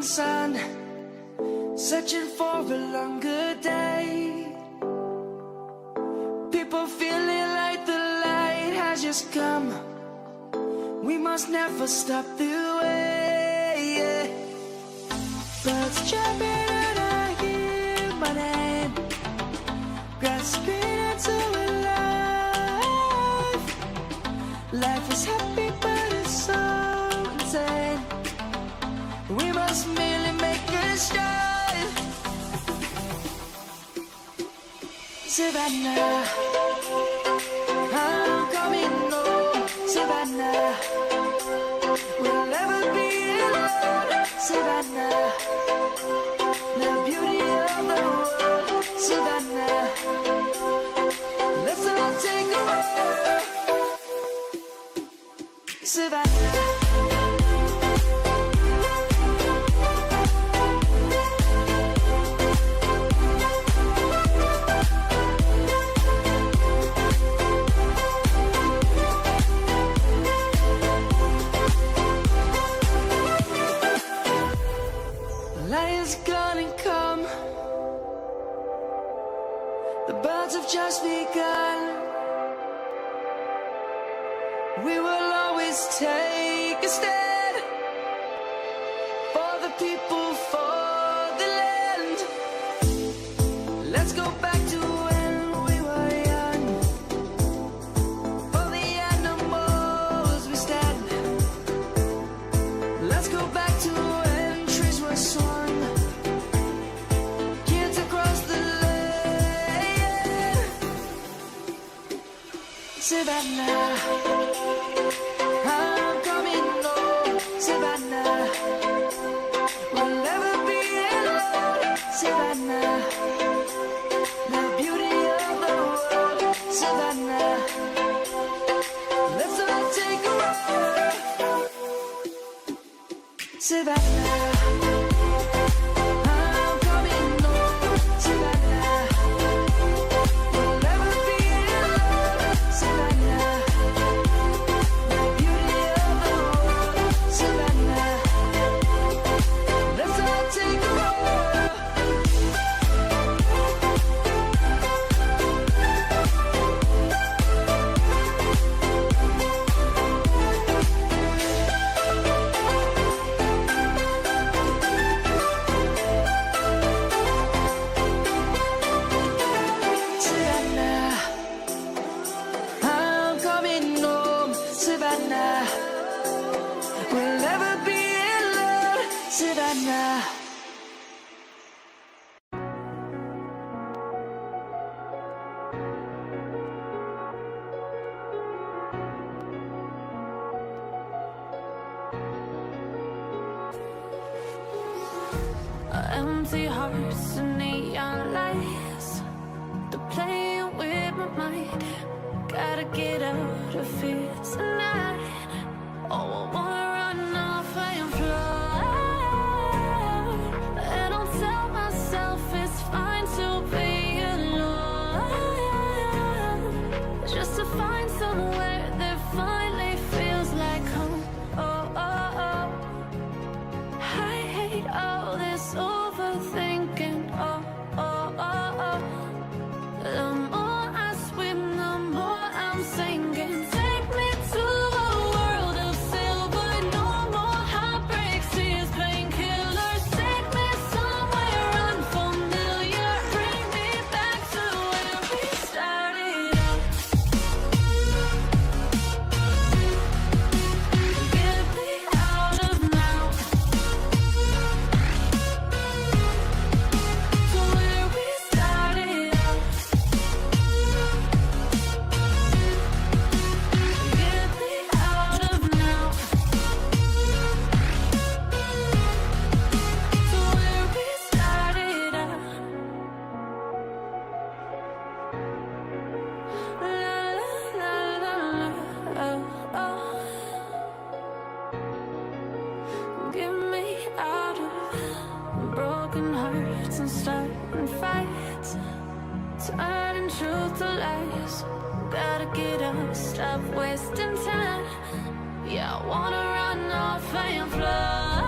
sun, searching for a longer day. People feeling like the light has just come. We must never stop the way. Birds chirping and I hear my name, grasping into a life. Life is happy but it's so insane. We must merely make a start. Savannah, I'm coming home. Savannah, we'll never be alone. Savannah, the beauty of the world. Savannah, let's all take a walk. Savannah. Lion's gonna come. The birds have just begun. We will always take a stand for the people, for the land. Let's go back to when we were young. For the animals we stand. Let's go back to when trees were swung. Kids across the land. Savannah, I'm coming home. Savannah, we'll never be alone. Savannah, the beauty of the world. Savannah, let's all take a walk. Savannah, I'm coming home. Savannah, we'll never be alone. Savannah, the beauty of the world. Savannah, let's all take a walk. Savannah, I'm coming home. Savannah, we'll never be alone. Savannah. Empty hearts and neon lights, they're playing with my mind. Gotta get out of here tonight. Oh, I wanna run off and fly. And I'll tell myself it's fine to be alone, just to find somewhere that finally feels like home. Oh, oh, oh. I hate all this overthinking. Oh, oh, oh, oh. The more I swim, the more I'm sinking. Take me to a world of silver. No more heartbreaks, tears, painkillers. Take me somewhere unfamiliar. Bring me back to where we started out. Get me out of now. To where we started out. Get me out of now. To where we started out. La la la la la. Oh, get me out of broken hearts and starting fights, turning truth to lies. Gotta get up, stop wasting time. Yeah, I wanna run off and fly.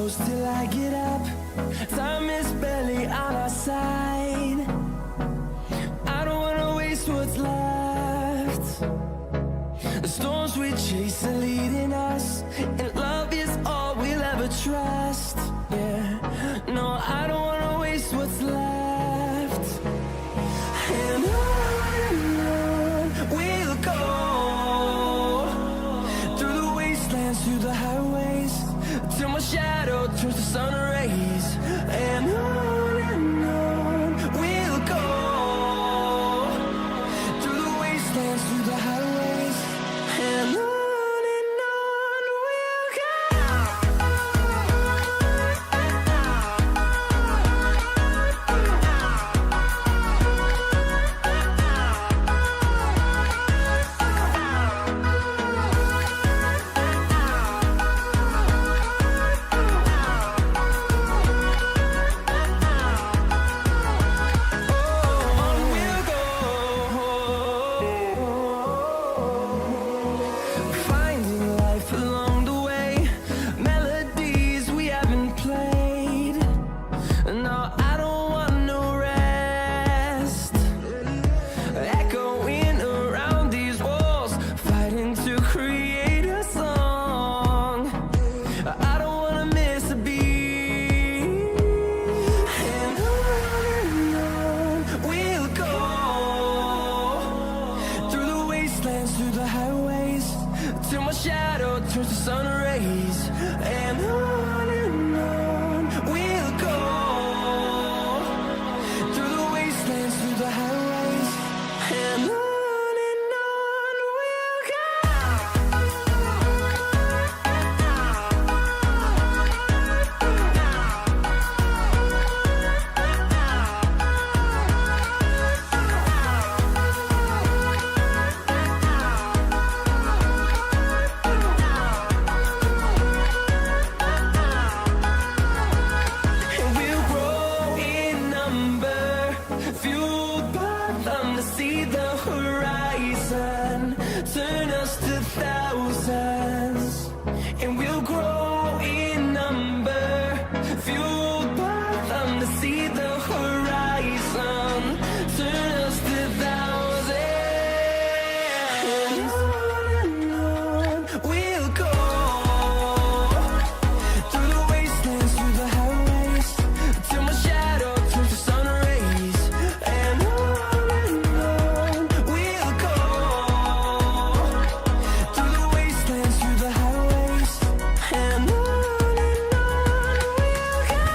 close till I get up. Time is barely on our side. I don't wanna waste what's left. The storms we chase are leading us, and love is all we'll ever trust. Yeah, no, I don't wanna waste what's left. And on we'll go, through the wastelands, through the highways, till my shadow turns to sun rays. And on we'll go, through the wastelands, through the highways, and on we'll go. Finding life along the way, melodies we haven't played. No, I don't want no rest. Echoing around these walls, fighting to create a song. I don't wanna miss a beat. And on we'll go, through the wastelands, through the highways, till my shadow turns to sun rays. And on we'll go, through the wastelands, through the highways, and on we'll go. And we'll grow in number, fueled by them to see the horizon, turn us to thousands. And we'll grow in number, fueled by them to see the horizon, turn us to thousands. And on we'll go, through the wastelands, through the highways, till my shadow turns to sun rays. And on we'll go, through the wastelands, through the highways, and on we'll go.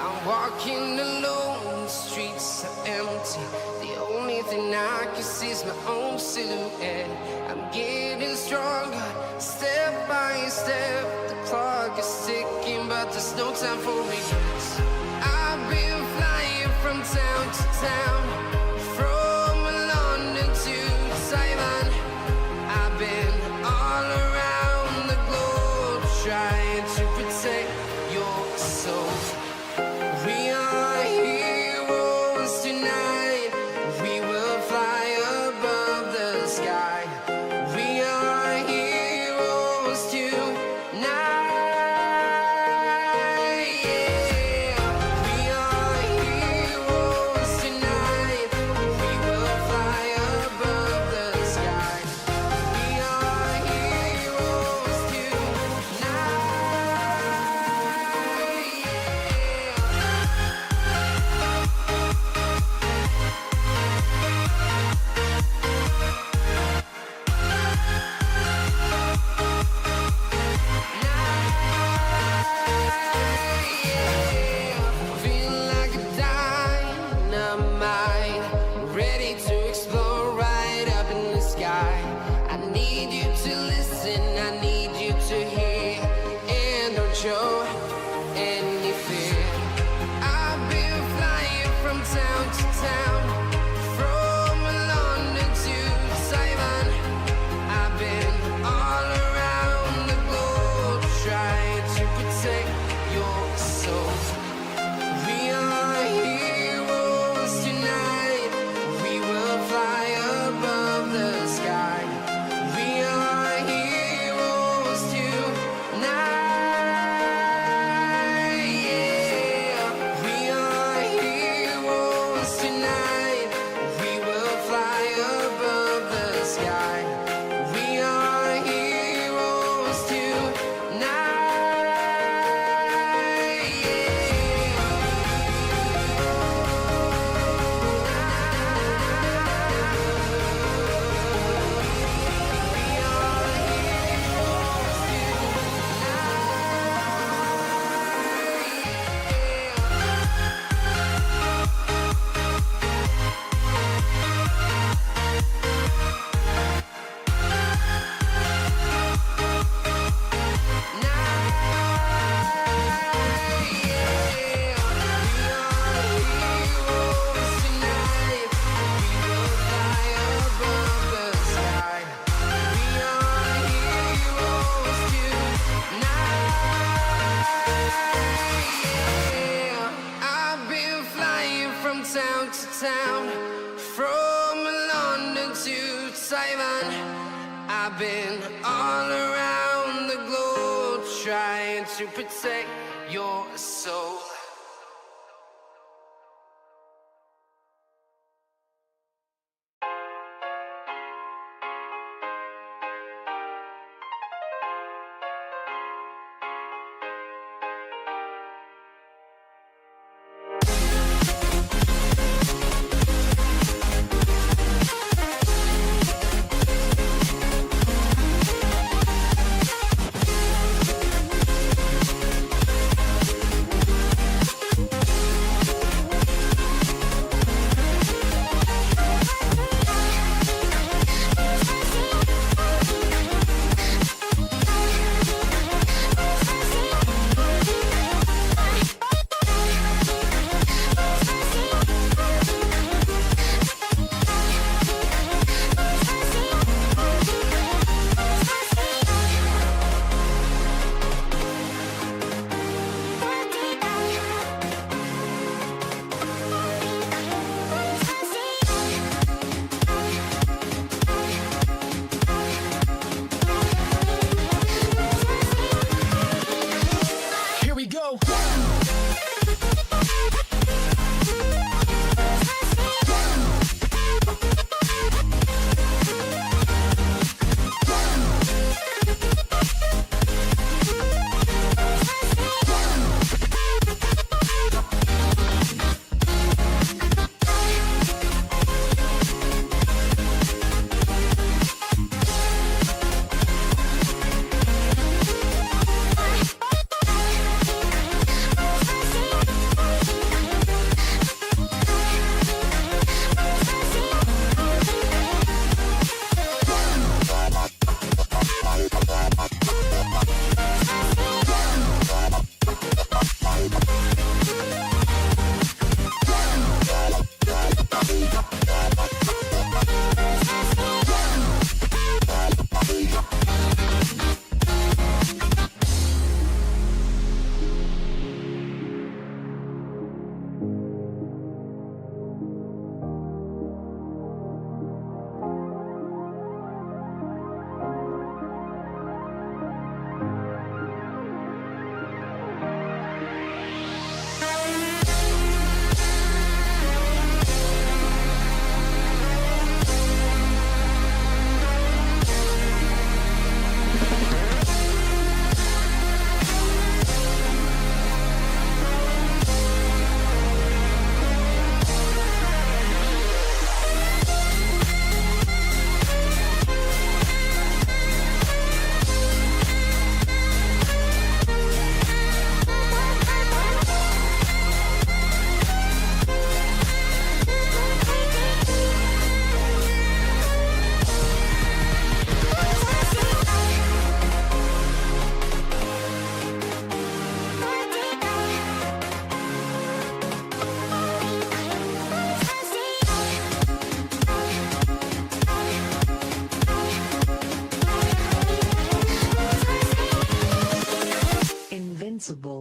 I'm walking alone, the streets are empty. The only thing I can see is my own silhouette. I'm getting stronger, step by step. The clock is ticking, but there's no time for regrets. I've been flying from town to town, from London to Taiwan. I've been all around the globe, trying to protect your soul. We are heroes tonight. We will fly above the sky. We are heroes tonight. Yeah. We are heroes tonight. We will fly above the sky. We are heroes tonight. Feel like a dynamite, ready to explode right up in the sky. I need you to listen, I need you to hear, and don't show any fear. I've been flying from town to town, from London to Simon. I've been all around the globe trying to protect your soul. Invincible.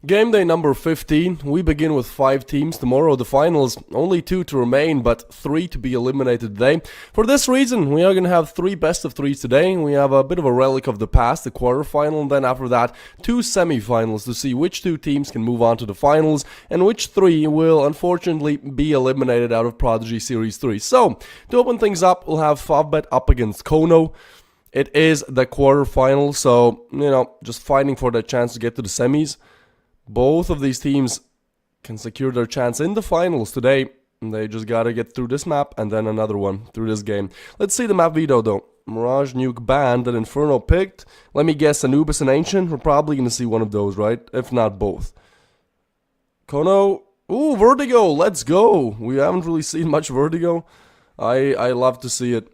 Game day number 15, we begin with 5 teams. Tomorrow the finals, only 2 to remain, but 3 to be eliminated today. For this reason, we are going to have 3 best of 3s today. We have a bit of a relic of the past, the quarterfinal, and then after that, 2 semifinals to see which 2 teams can move on to the finals, and which 3 will unfortunately be eliminated out of Prodigy Series 3. So, to open things up, we'll have Favbet up against Kono. It is the quarterfinal, so, just fighting for that chance to get to the semis. Both of these teams can secure their chance in the finals today. They just gotta get through this map and then another one through this game. Let's see the map veto though. Mirage, Nuke, Band, and Inferno picked. Let me guess, Anubis and Ancient. We're probably gonna see one of those, right? If not both. Kono. Ooh, Vertigo. Let's go. We haven't really seen much Vertigo. I love to see it.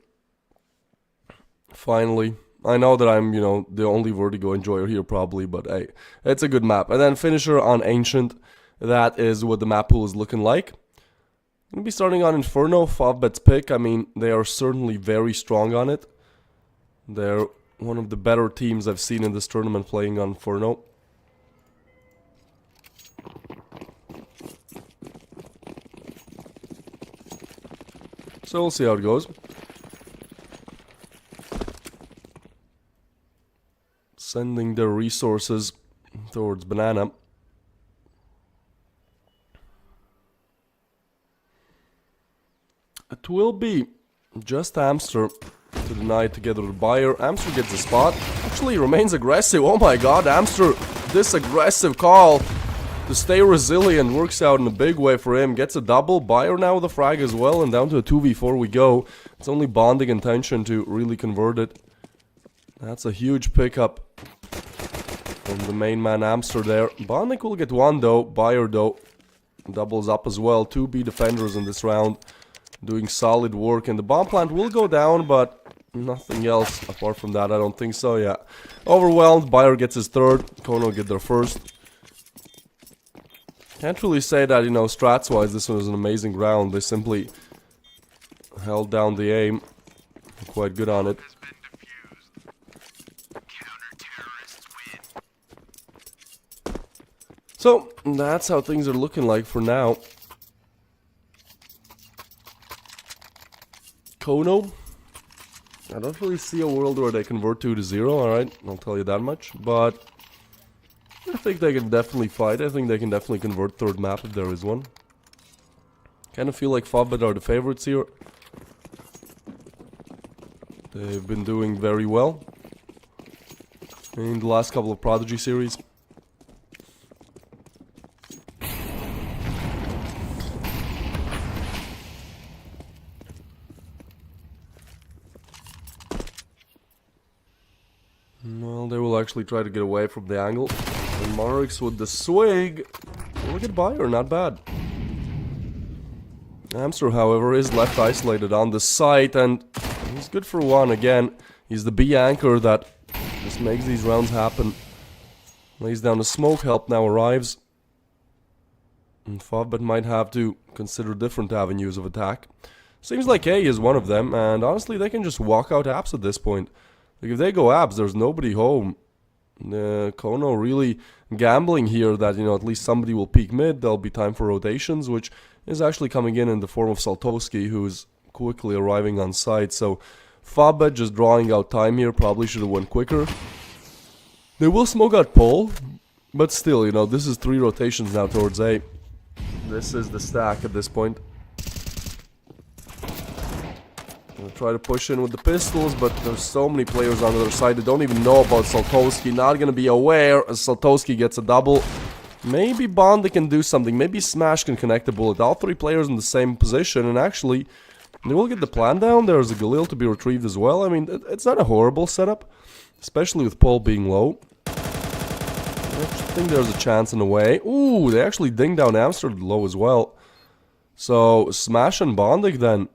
Finally. I know that I'm, the only Vertigo enjoyer here probably, but hey, it's a good map. And then Finisher on Ancient. That is what the map pool is looking like. I'm going to be starting on Inferno, Favbet's pick. I mean, they are certainly very strong on it. They're one of the better teams I've seen in this tournament playing on Inferno. So we'll see how it goes. Sending their resources towards Banana. It will be just Amster to deny together with Buyer. Amster gets a spot. Actually remains aggressive. Oh my god, Amster, this aggressive call to stay resilient works out in a big way for him. Gets a double. Buyer now with a frag as well, and down to a 2v4 we go. It's only Bonding intention to really convert it. That's a huge pickup from the main man Amster there. Bonding will get one though. Buyer though doubles up as well. 2 B defenders in this round doing solid work. And the bomb plant will go down, but nothing else apart from that. I don't think so, yeah. Overwhelmed. Buyer gets his third. Kono get their first. Can't really say that, strats-wise this one was an amazing round. They simply held down the aim. Quite good on it. So, that's how things are looking like for now. Kono. I don't really see a world where they convert 2 to 0, alright? I'll tell you that much. But I think they can definitely fight. I think they can definitely convert third map if there is one. Kind of feel like Favbet are the favorites here. They've been doing very well in the last couple of Prodigy series. Well, they will actually try to get away from the angle. And Marix with the swig. Look at Buyer, not bad. Amster, however, is left isolated on the site, and he's good for one again. He's the B anchor that just makes these rounds happen. Lays down a smoke, help now arrives. And Favbet might have to consider different avenues of attack. Seems like A is one of them, and honestly they can just walk out apps at this point. Like if they go apps, there's nobody home. Kono really gambling here that, at least somebody will peek mid. There'll be time for rotations, which is actually coming in the form of Saltovsky, who's quickly arriving on site. So Favbet just drawing out time here, probably should have went quicker. They will smoke out Pole, but still, this is 3 rotations now towards A. This is the stack at this point. Gonna try to push in with the pistols, but there's so many players on the other side that don't even know about Saltovsky. Not gonna be aware as Saltovsky gets a double. Maybe Bond can do something. Maybe Smash can connect the bullet. All 3 players in the same position, and actually they will get the plan down. There's a Galil to be retrieved as well. I mean, it's not a horrible setup, especially with Paul being low. I think there's a chance in a way. Ooh, they actually ding down Amster low as well. So Smash and Bondig then.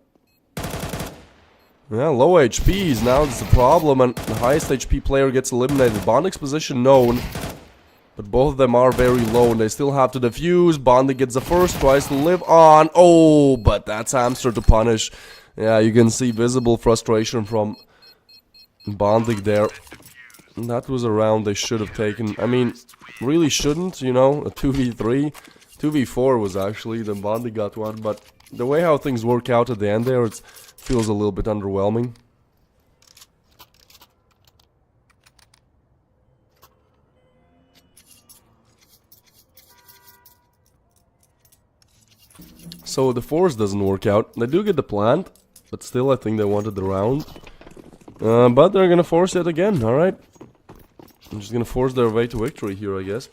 Yeah, low HPs, now that's the problem, and the highest HP player gets eliminated. Bondig's position known, but both of them are very low, and they still have to defuse. Bondig gets the first, tries to live on. Oh, but that's Amster to punish. Yeah, you can see visible frustration from Bondig there. That was a round they should have taken. I mean, really shouldn't, you know, a 2v3. 2v4 was actually, then Bondi got one, but the way how things work out at the end there, it feels a little bit underwhelming. So the force doesn't work out. They do get the plant, but still I think they wanted the round. But they're gonna force it again, alright. I'm just gonna force their way to victory here, I guess.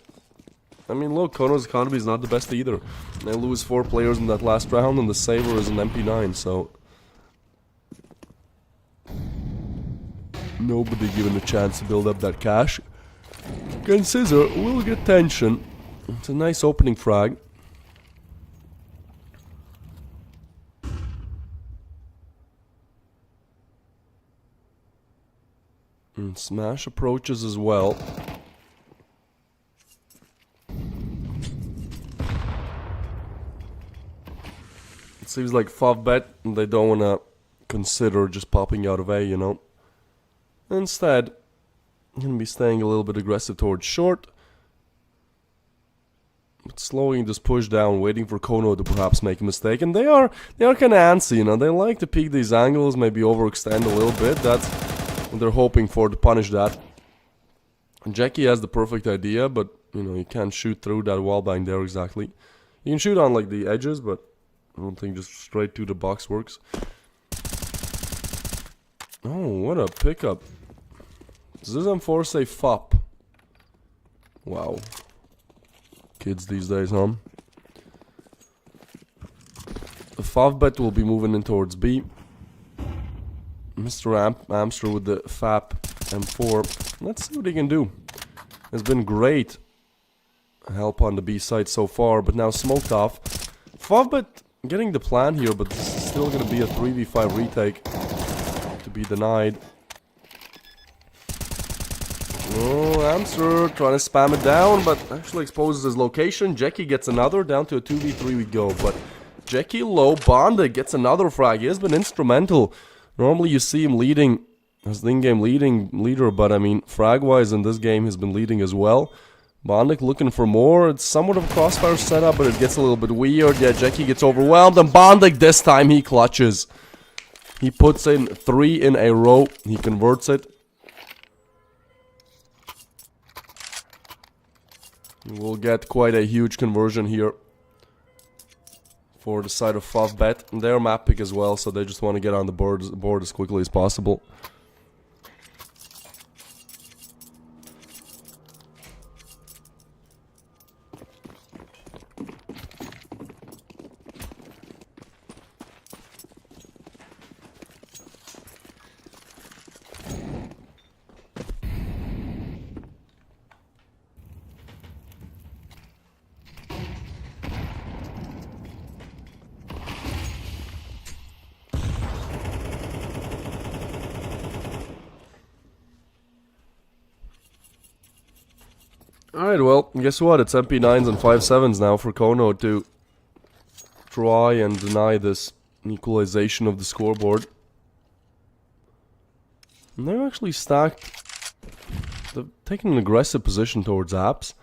I mean, look, Kono's economy is not the best either. They lose 4 players in that last round, and the Saber is an MP9, so... Nobody given a chance to build up that cash. Again, Scissor will get tension. It's a nice opening frag. And Smash approaches as well. It seems like Favbet, they don't wanna consider just popping out of A, you know. Instead, gonna be staying a little bit aggressive towards short. But slowing this push down, waiting for Kono to perhaps make a mistake. And they are kinda antsy, you know. They like to peek these angles, maybe overextend a little bit. That's what they're hoping for, to punish that. And Jackie has the perfect idea, but, you know, you can't shoot through that wallbang there exactly. You can shoot on, like, the edges, but I don't think just straight to the box works. Oh, what a pickup. Does this M4 say FOP? Wow. Kids these days, huh? The Favbet will be moving in towards B. Mr. Amster with the FAP M4. Let's see what he can do. It's been great help on the B side so far, but now smoked off. Favbet getting the plan here, but this is still going to be a 3v5 retake to be denied. Oh, Amster trying to spam it down, but actually exposes his location. Jackie gets another, down to a 2v3 we go, but Jackie low, Bonda gets another frag. He has been instrumental. Normally you see him leading as the in-game leader, but I mean, frag-wise in this game he's been leading as well. Bondic looking for more. It's somewhat of a crossfire setup, but it gets a little bit weird. Yeah, Jackie gets overwhelmed, and Bondic this time he clutches. He puts in 3 in a row. He converts it. We'll get quite a huge conversion here for the side of Favbet. And they're map pick as well, so they just want to get on the board as quickly as possible. Alright, well, guess what? It's MP9s and 5.7s now for Kono to try and deny this equalization of the scoreboard. And they're actually stacked. They've taken an aggressive position towards apps.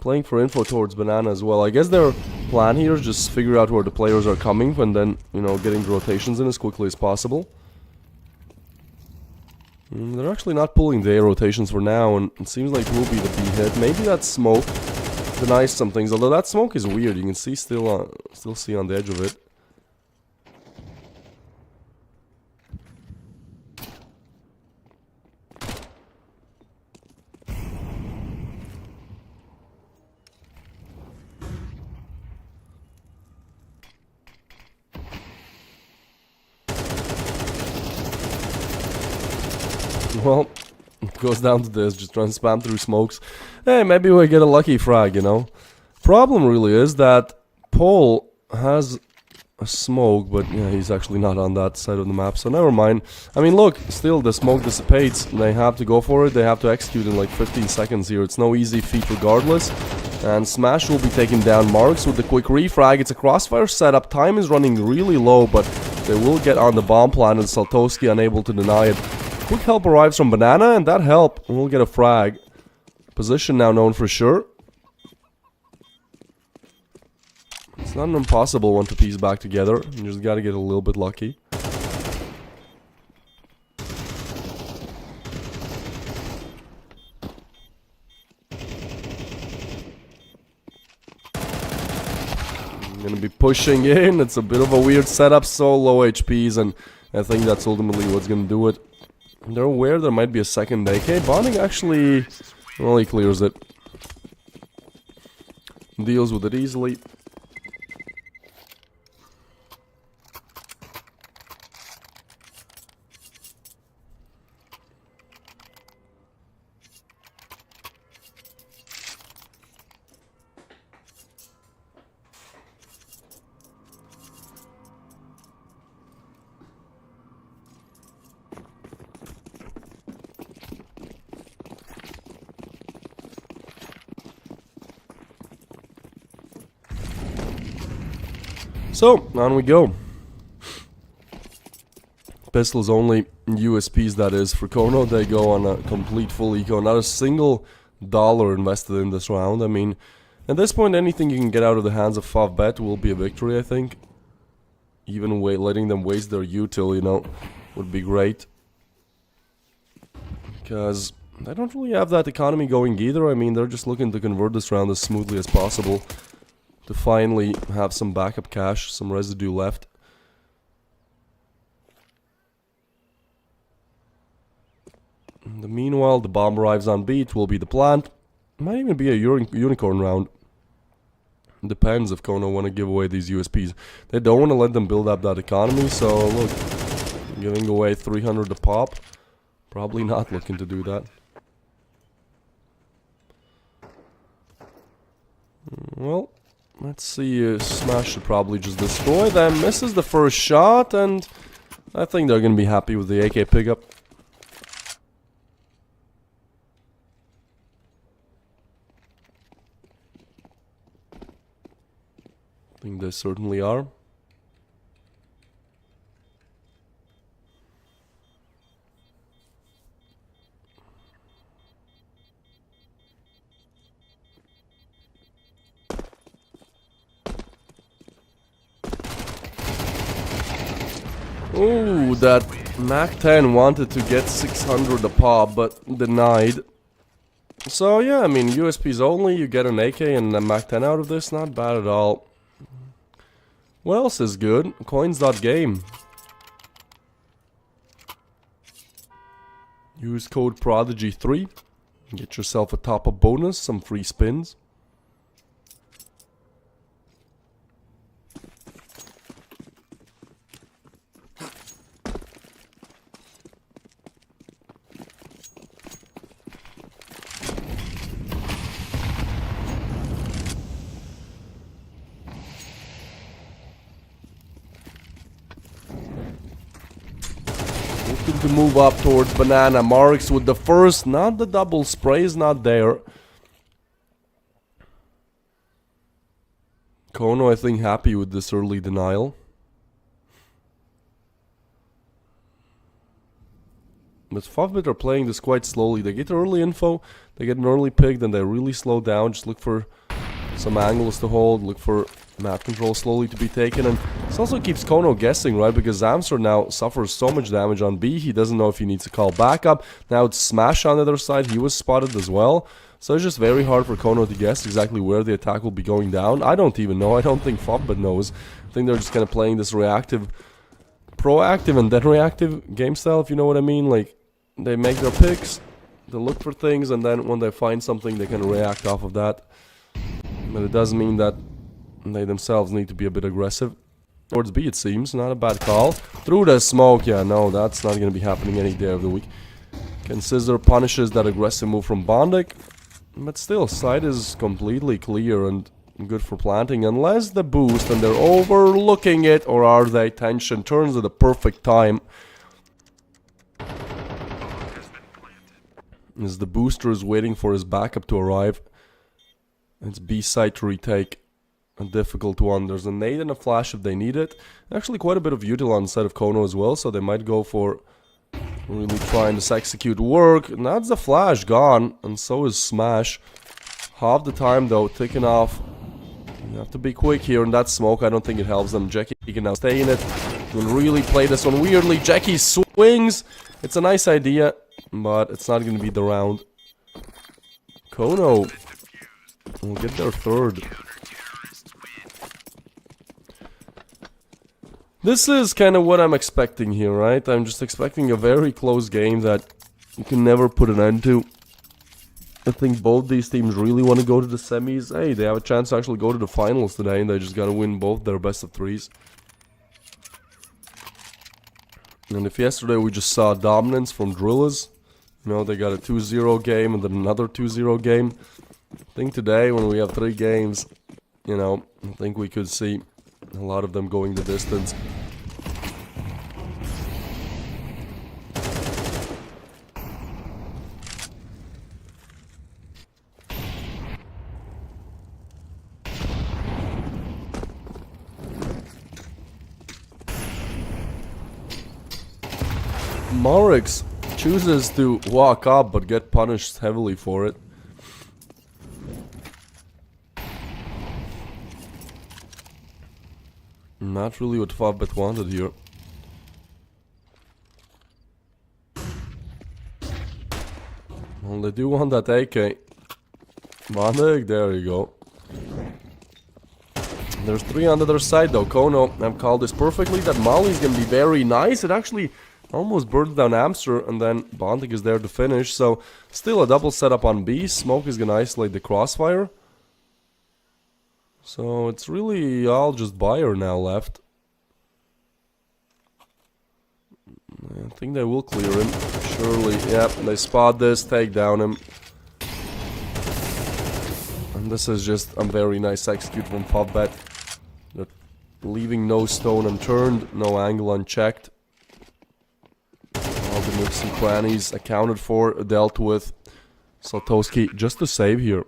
Playing for info towards banana as well. I guess their plan here is just figure out where the players are coming and then, you know, getting the rotations in as quickly as possible. They're actually not pulling the A rotations for now, and it seems like it will be the B hit. Maybe that smoke denies some things, although that smoke is weird. You can see still see on the edge of it. Well, it goes down to this, just trying to spam through smokes. Hey, maybe we get a lucky frag, you know. Problem really is that Paul has a smoke, but yeah, he's actually not on that side of the map, so never mind. I mean, look, still the smoke dissipates. They have to go for it. They have to execute in like 15 seconds here. It's no easy feat regardless. And Smash will be taking down Marks with the quick refrag. It's a crossfire setup. Time is running really low, but they will get on the bomb plan, and Saltoski unable to deny it. Quick help arrives from Banana, and that help will get a frag. Position now known for sure. It's not an impossible one to piece back together. You just gotta get a little bit lucky. Gonna be pushing in. It's a bit of a weird setup, so low HPs, and I think that's ultimately what's gonna do it. They're aware there might be a second AK. Bonding actually, well, he clears it. Deals with it easily. So, on we go. Pistols only USPs, that is. For Kono, they go on a complete full eco. Not a single dollar invested in this round. I mean, at this point, anything you can get out of the hands of Favbet will be a victory, I think. Even letting them waste their util, you know, would be great. Because they don't really have that economy going either. I mean, they're just looking to convert this round as smoothly as possible. To finally have some backup cash, some residue left. Meanwhile, the bomb arrives on B. It will be the plant. Might even be a unicorn round. Depends if Kono want to give away these USPs. They don't want to let them build up that economy, so look, giving away 300 a pop. Probably not looking to do that. Well, let's see, Smash should probably just destroy them. Misses the first shot, and I think they're going to be happy with the AK pickup. I think they certainly are. Ooh, that Mac 10 wanted to get 600 a pop, but denied. So yeah, I mean, USPs only, you get an AK and a Mac 10 out of this, not bad at all. What else is good? Coins.game. Use code Prodigy3. Get yourself a top-up bonus, some free spins. To move up towards Banana. Marks with the first, not the double spray is not there. Kono, I think, happy with this early denial. But Favbit are playing this quite slowly. They get early info, they get an early pick, then they really slow down, just look for some angles to hold, look for map control slowly to be taken, and this also keeps Kono guessing, right? Because Zamster now suffers so much damage on B, he doesn't know if he needs to call backup. Now it's Smash on the other side, he was spotted as well. So it's just very hard for Kono to guess exactly where the attack will be going down. I don't even know, I don't think Favbit knows. I think they're just kind of playing this reactive, proactive and then reactive game style, if you know what I mean. Like, they make their picks, they look for things, and then when they find something, they can react off of that. But it does mean that they themselves need to be a bit aggressive. Towards B, it seems. Not a bad call. Through the smoke. Yeah, no, that's not going to be happening any day of the week. Can Scissor punishes that aggressive move from Bondik. But still, side is completely clear and good for planting. Unless the boost and they're overlooking it. Or are they? Tension turns at the perfect time. As the booster is waiting for his backup to arrive. It's B side to retake. A difficult one. There's a nade and a flash if they need it. Actually quite a bit of util on the side of Kono as well, so they might go for Really trying to execute work. And that's the flash gone. And so is Smash. Half the time though, ticking off. You have to be quick here in that smoke. I don't think it helps them. Jackie can now stay in it and really play this one weirdly. Jackie swings. It's a nice idea, but it's not going to be the round. Kono will get their third. This is kind of what I'm expecting here, right? I'm just expecting a very close game that you can never put an end to. I think both these teams really want to go to the semis. Hey, they have a chance to actually go to the finals today, and they just gotta win both their best of threes. And if yesterday we just saw dominance from Drillers, you know, they got a 2-0 game and then another 2-0 game. I think today, when we have 3 games, you know, I think we could see a lot of them going the distance. Morix chooses to walk up but get punished heavily for it. Not really what Favbet wanted here. Well, they do want that AK. Bandig, there you go. There's 3 on the other side though. Kono, I've called this perfectly. That Molly's gonna be very nice. It actually almost burned down Amster, and then Bandig is there to finish. So, still a double setup on B. Smoke is gonna isolate the crossfire. So, it's really all just Bayer now left. I think they will clear him. Surely, yep, they spot this, take down him. And this is just a very nice execute from Favbet. They're leaving no stone unturned, no angle unchecked. All the nooks and crannies accounted for, dealt with. Saltoski just to save here.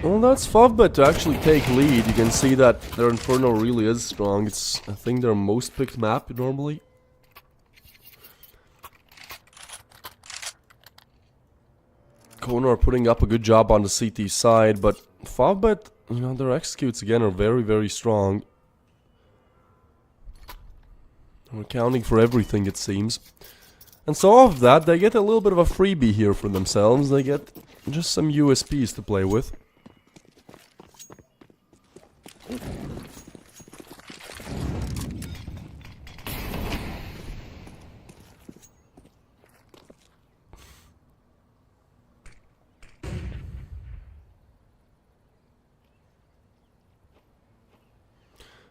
Well, that's Favbet to actually take lead. You can see that their Inferno really is strong. It's, I think, their most picked map normally. Kono are putting up a good job on the CT side, but Favbet, you know, their executes again are very, very strong. They're accounting for everything, it seems. And so off that, they get a little bit of a freebie here for themselves. They get just some USPs to play with.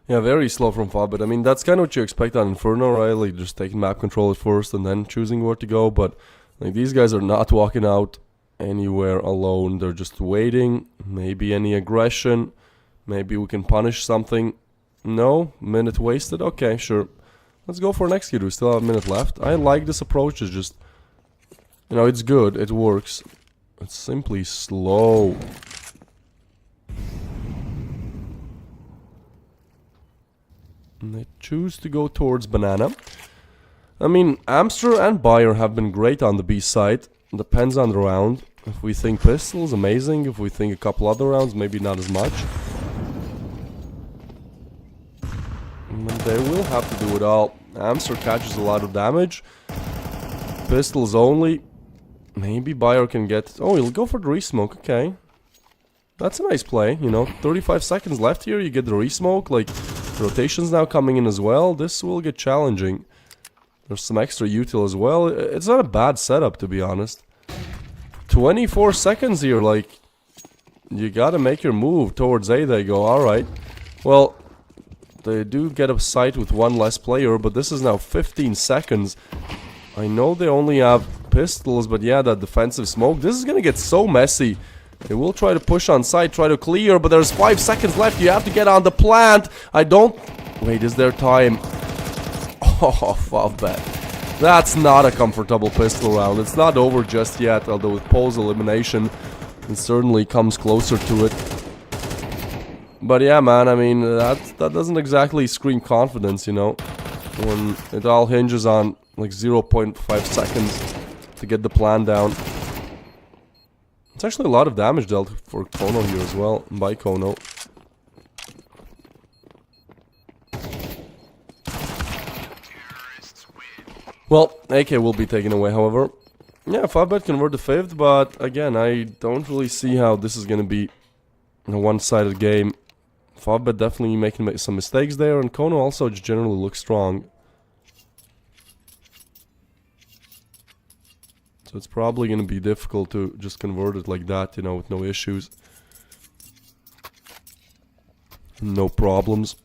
Yeah, very slow from Favbet. I mean, that's kind of what you expect on Inferno, right? Like, just taking map control at first and then choosing where to go. But, like, these guys are not walking out anywhere alone. They're just waiting. Maybe any aggression. Maybe we can punish something. No? Minute wasted? Okay, sure. Let's go for next kid. We still have a minute left. I like this approach. It's just, you know, it's good. It works. It's simply slow. And they choose to go towards Banana. I mean, Amster and Bayer have been great on the B side. Depends on the round. If we think Pistol's amazing. If we think a couple other rounds, maybe not as much. And they will have to do it all. Amster catches a lot of damage. Pistols only. Maybe Bayer can get... Oh, he'll go for the resmoke. Okay. That's a nice play, you know. 35 seconds left here. You get the resmoke. Like... Rotations now coming in as well. This will get challenging. There's some extra util as well. It's not a bad setup, to be honest. 24 seconds here, like... You gotta make your move. Towards A they go, alright. Well, they do get a sight with one less player, but this is now 15 seconds. I know they only have pistols, but yeah, that defensive smoke. This is gonna get so messy. They will try to push on site, try to clear, but there's 5 seconds left. You have to get on the plant. I don't... Wait, is there time? Oh, fuck that. That's not a comfortable pistol round. It's not over just yet, although with Poe's elimination, it certainly comes closer to it. But yeah, man, I mean, that doesn't exactly scream confidence, you know, when it all hinges on like 0.5 seconds to get the plan down. It's actually a lot of damage dealt for Kono here as well, by Kono. Well, AK will be taken away, however. Yeah, 5-bet convert to 5th, but again, I don't really see how this is gonna be a one-sided game. 5-bet definitely making some mistakes there, and Kono also just generally looks strong. So it's probably gonna be difficult to just convert it like that, you know, with no issues. No problems.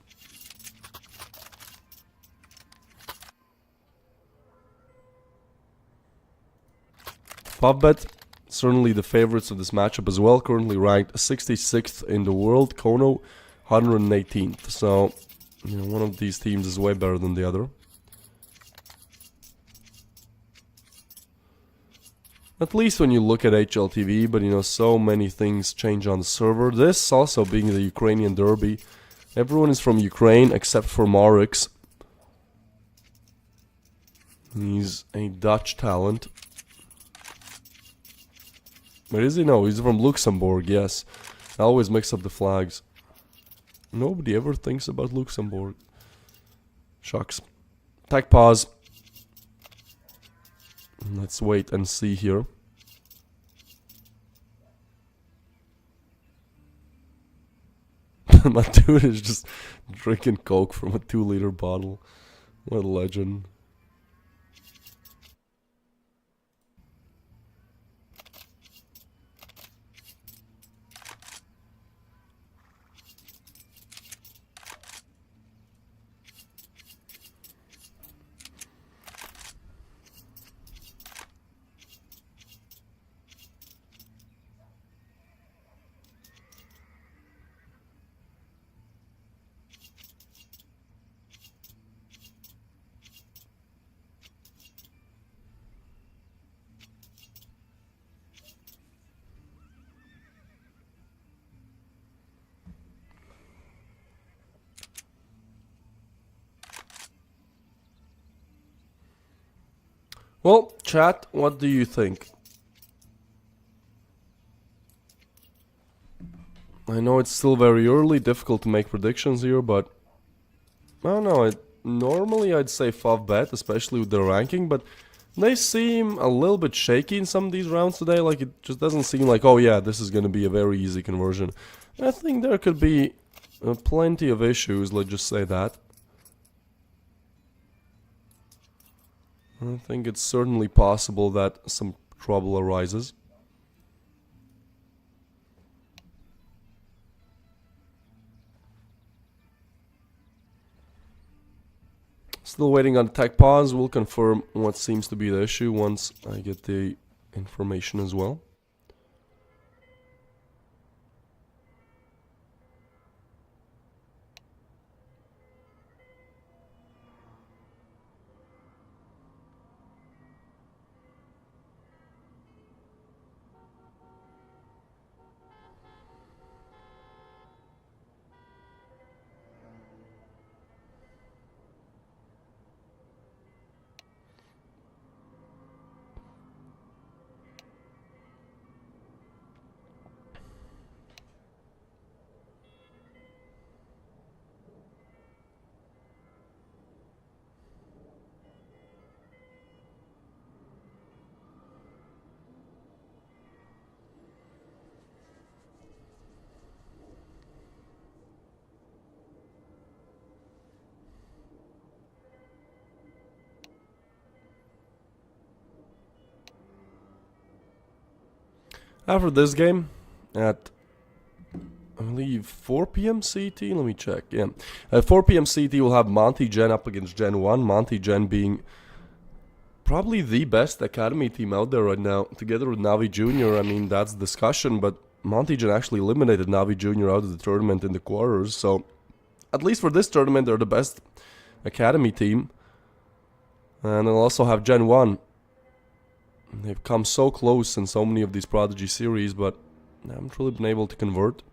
Favbet, certainly the favorites of this matchup as well, currently ranked 66th in the world, Kono 118th, so, you know, one of these teams is way better than the other. At least when you look at HLTV, but you know, so many things change on the server. This also being the Ukrainian derby, everyone is from Ukraine except for Marix. He's a Dutch talent. Where is he? No, he's from Luxembourg, yes. I always mix up the flags. Nobody ever thinks about Luxembourg. Shucks. Attack pause. Let's wait and see here. My dude is just drinking Coke from a 2-liter bottle. What a legend. Well, chat, what do you think? I know it's still very early, difficult to make predictions here, but I don't know. Normally I'd say Favbet, especially with their ranking, but they seem a little bit shaky in some of these rounds today. Like, it just doesn't seem like, oh yeah, this is going to be a very easy conversion. I think there could be plenty of issues, let's just say that. I think it's certainly possible that some trouble arises. Still waiting on tech pause. We'll confirm what seems to be the issue once I get the information as well. After this game, at I believe 4 p.m. CT. Let me check. Yeah, 4 p.m. CT will have Monty Gen up against GenOne. Monty Gen being probably the best academy team out there right now, together with Navi Junior. I mean, that's discussion, but Monty Gen actually eliminated Navi Junior out of the tournament in the quarters. So, at least for this tournament, they're the best academy team. And they'll also have GenOne. They've come so close in so many of these Prodigy series, but they haven't really been able to convert.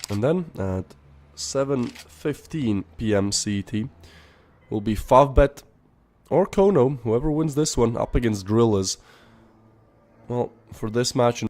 And then at 7:15 p.m. CET will be Favbet or Kono, whoever wins this one, up against Drillers. Well, for this match...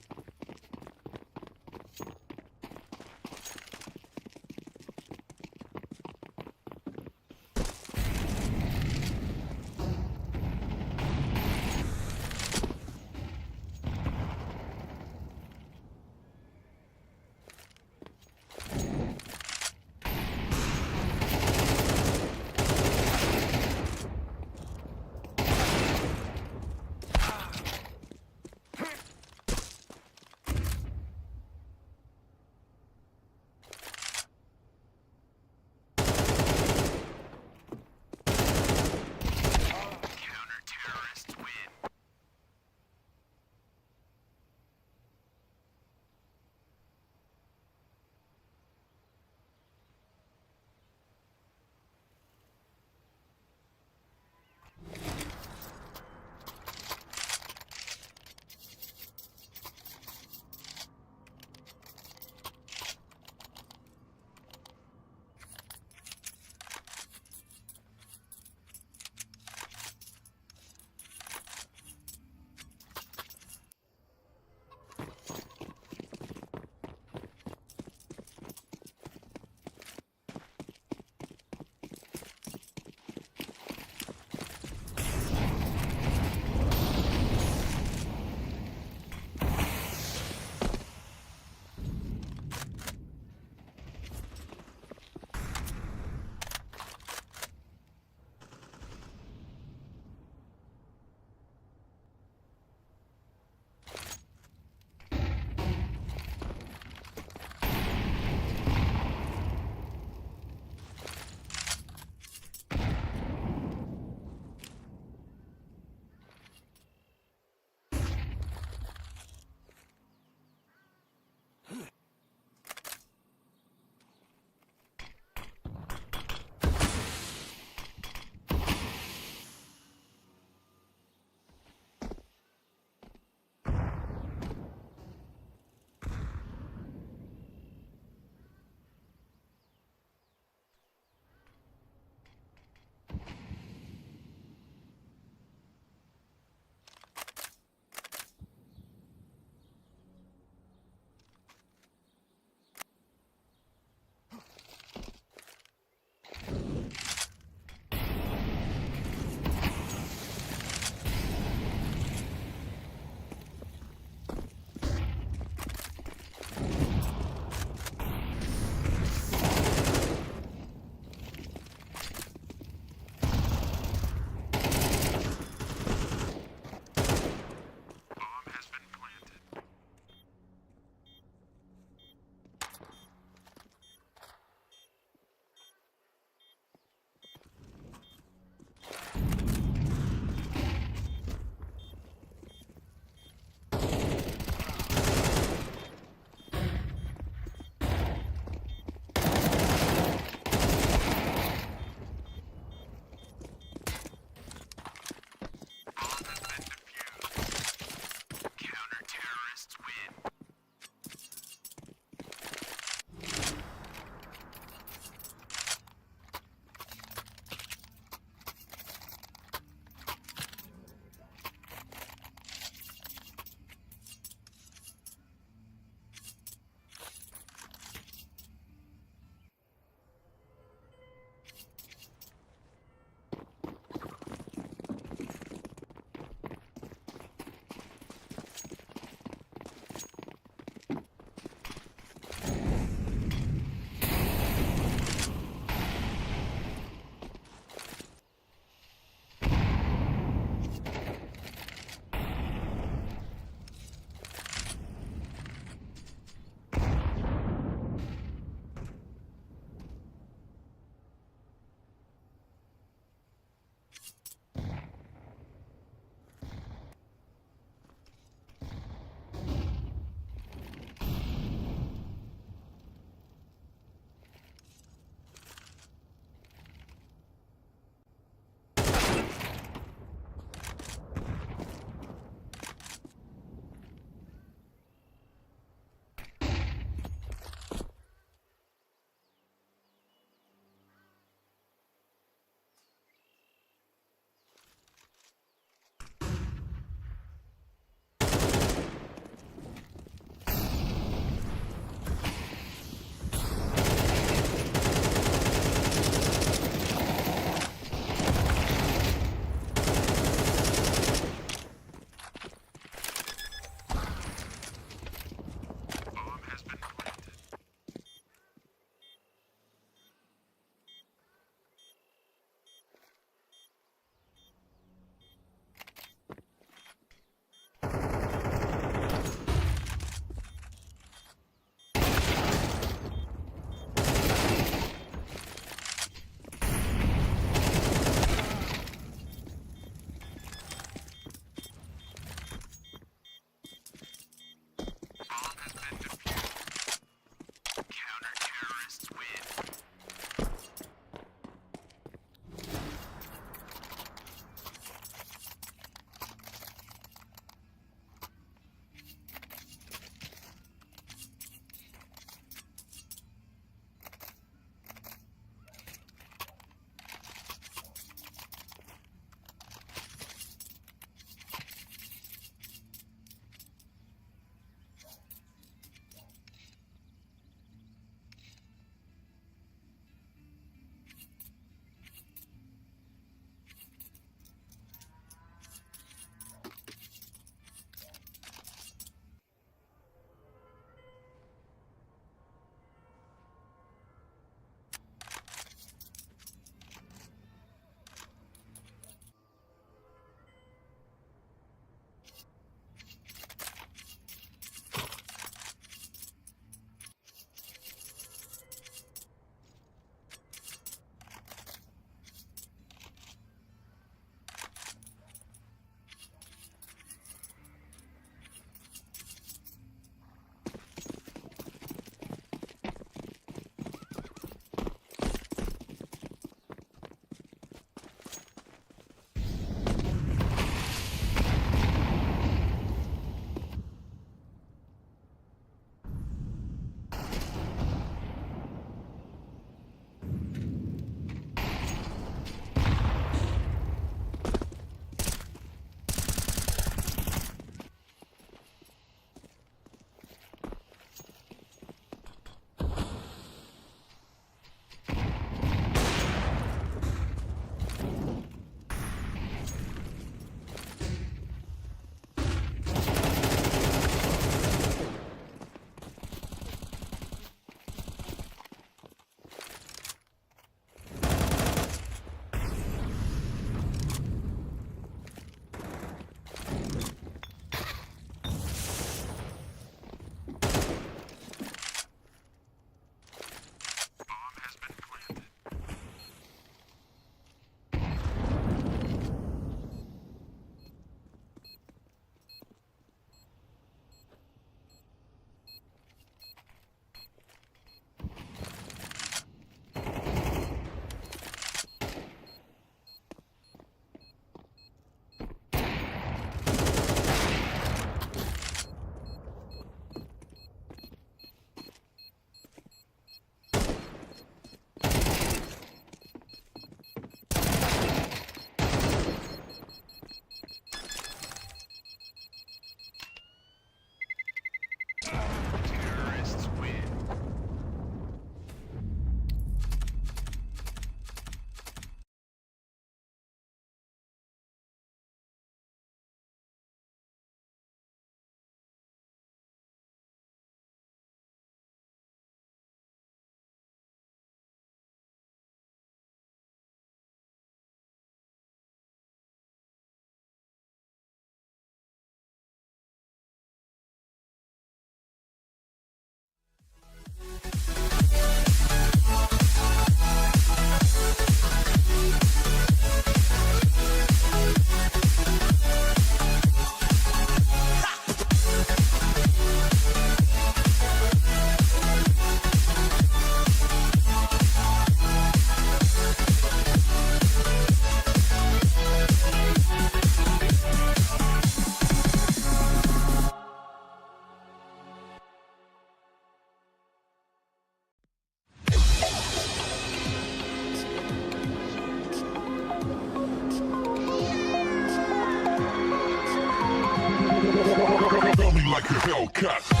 like a Hellcat.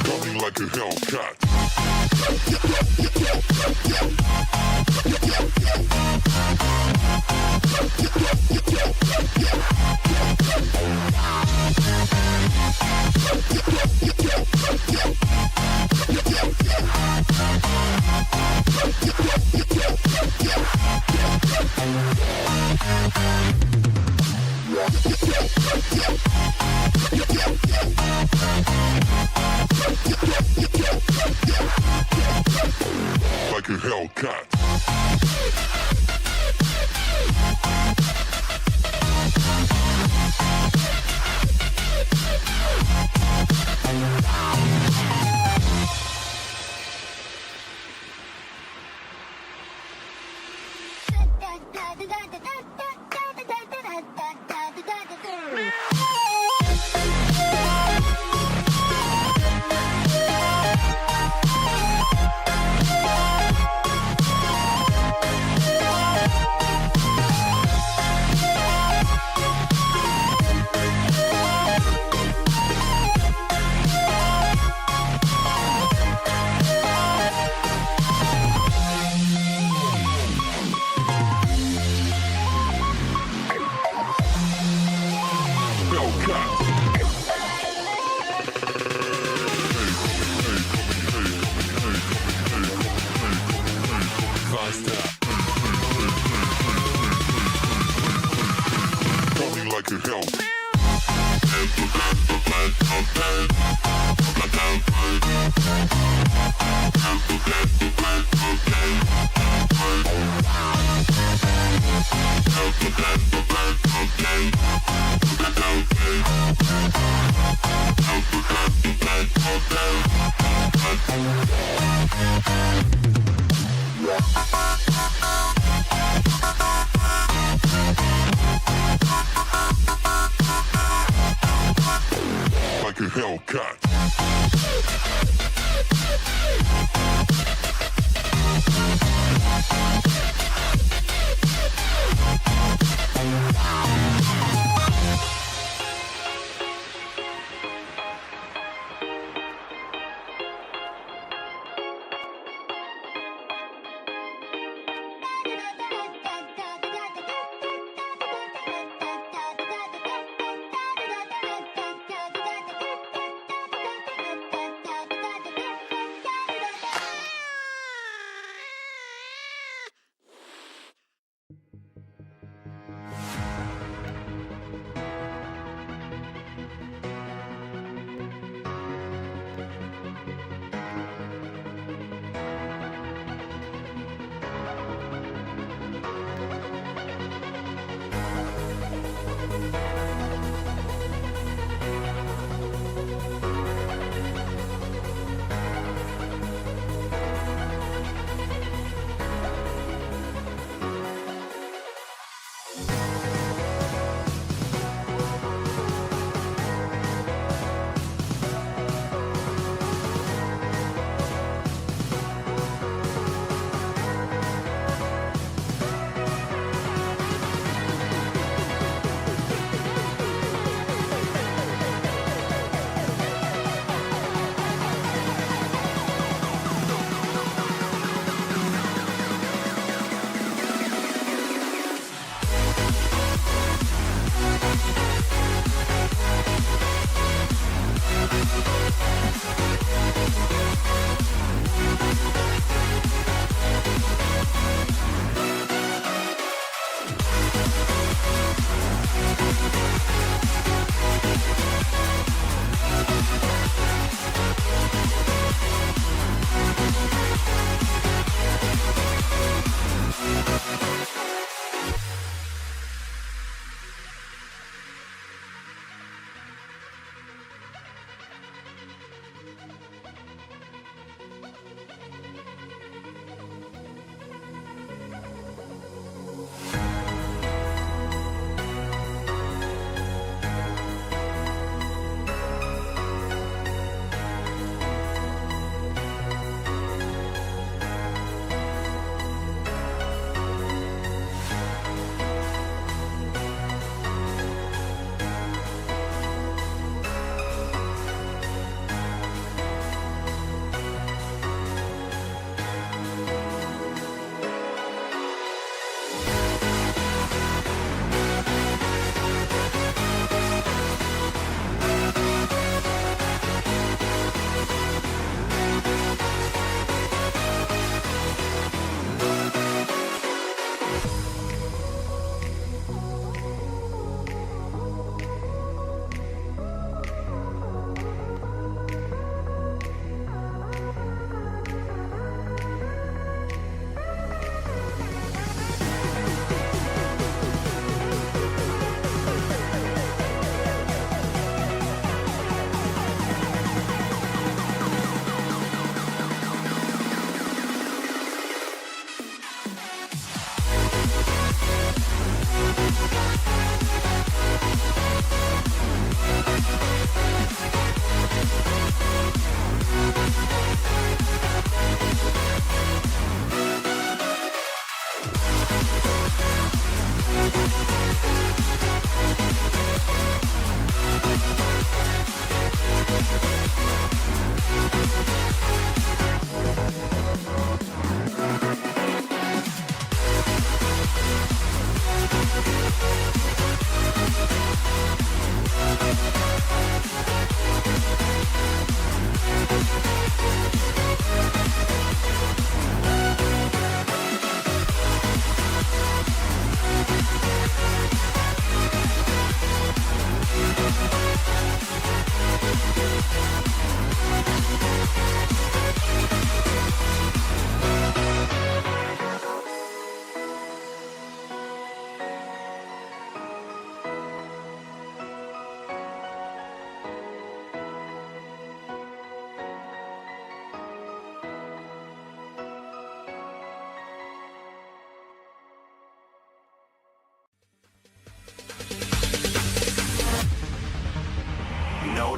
Coming like a Hellcat. Like a Hellcat. Coming like a hell. Like a Hellcat.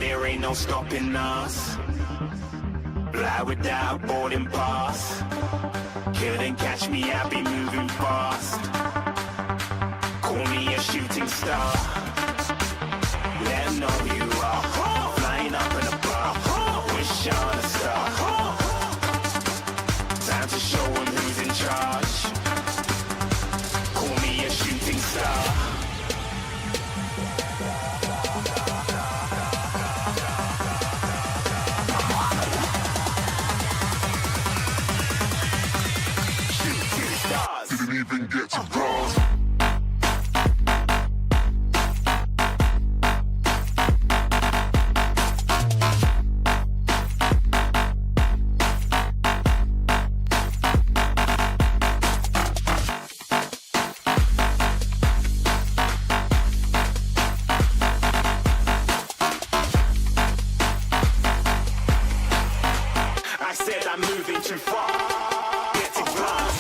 there ain't no stopping us. Fly without boarding pass. Couldn't catch me, I be moving fast. Call me a shooting star. Let 'em know you are. Flying up in a bar. Wish on a star. Time to show 'em who's in charge. Call me a shooting star. Didn't even get to bronze. I said I'm moving too far. Get to glass.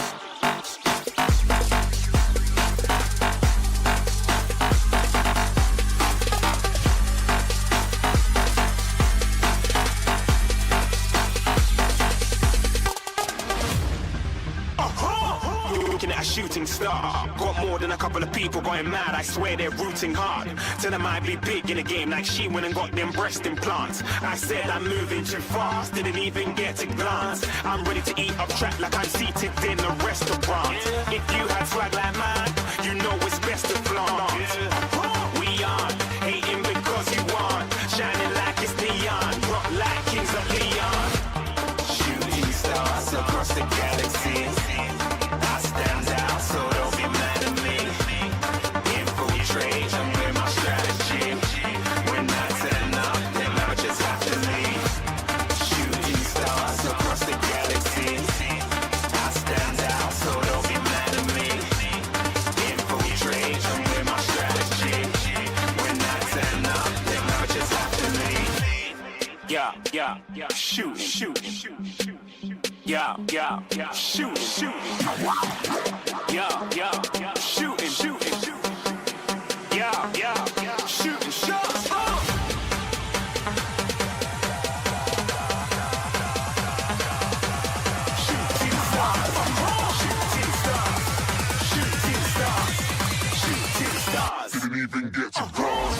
You're looking at a shooting star. Got more than a couple of people going mad. I swear they're rooting hard. Tell them I'd be big in the game like she went and got them breast implants. I said I'm moving too fast. Didn't even get to glance. I'm ready to eat up track like I'm seated in a restaurant. If you had swag like mine, you know it's best to flaunt. We aren't hating because you aren't. Shining like it's neon. Rock like kings of Leon. Shooting stars across the galaxy. I stand out, so don't be mad at me. Infiltrate, I'm with my strategy. When I turn up, then I just have to leave. Shooting stars across the galaxy. I stand out, so don't be mad at me. Infiltrate, I'm with my strategy. When I turn up, then I just have to leave. Yeah, shooting. Yeah, shooting. Yeah, shooting. Yeah, shooting shots. Shooting stars. Didn't even get to bronze.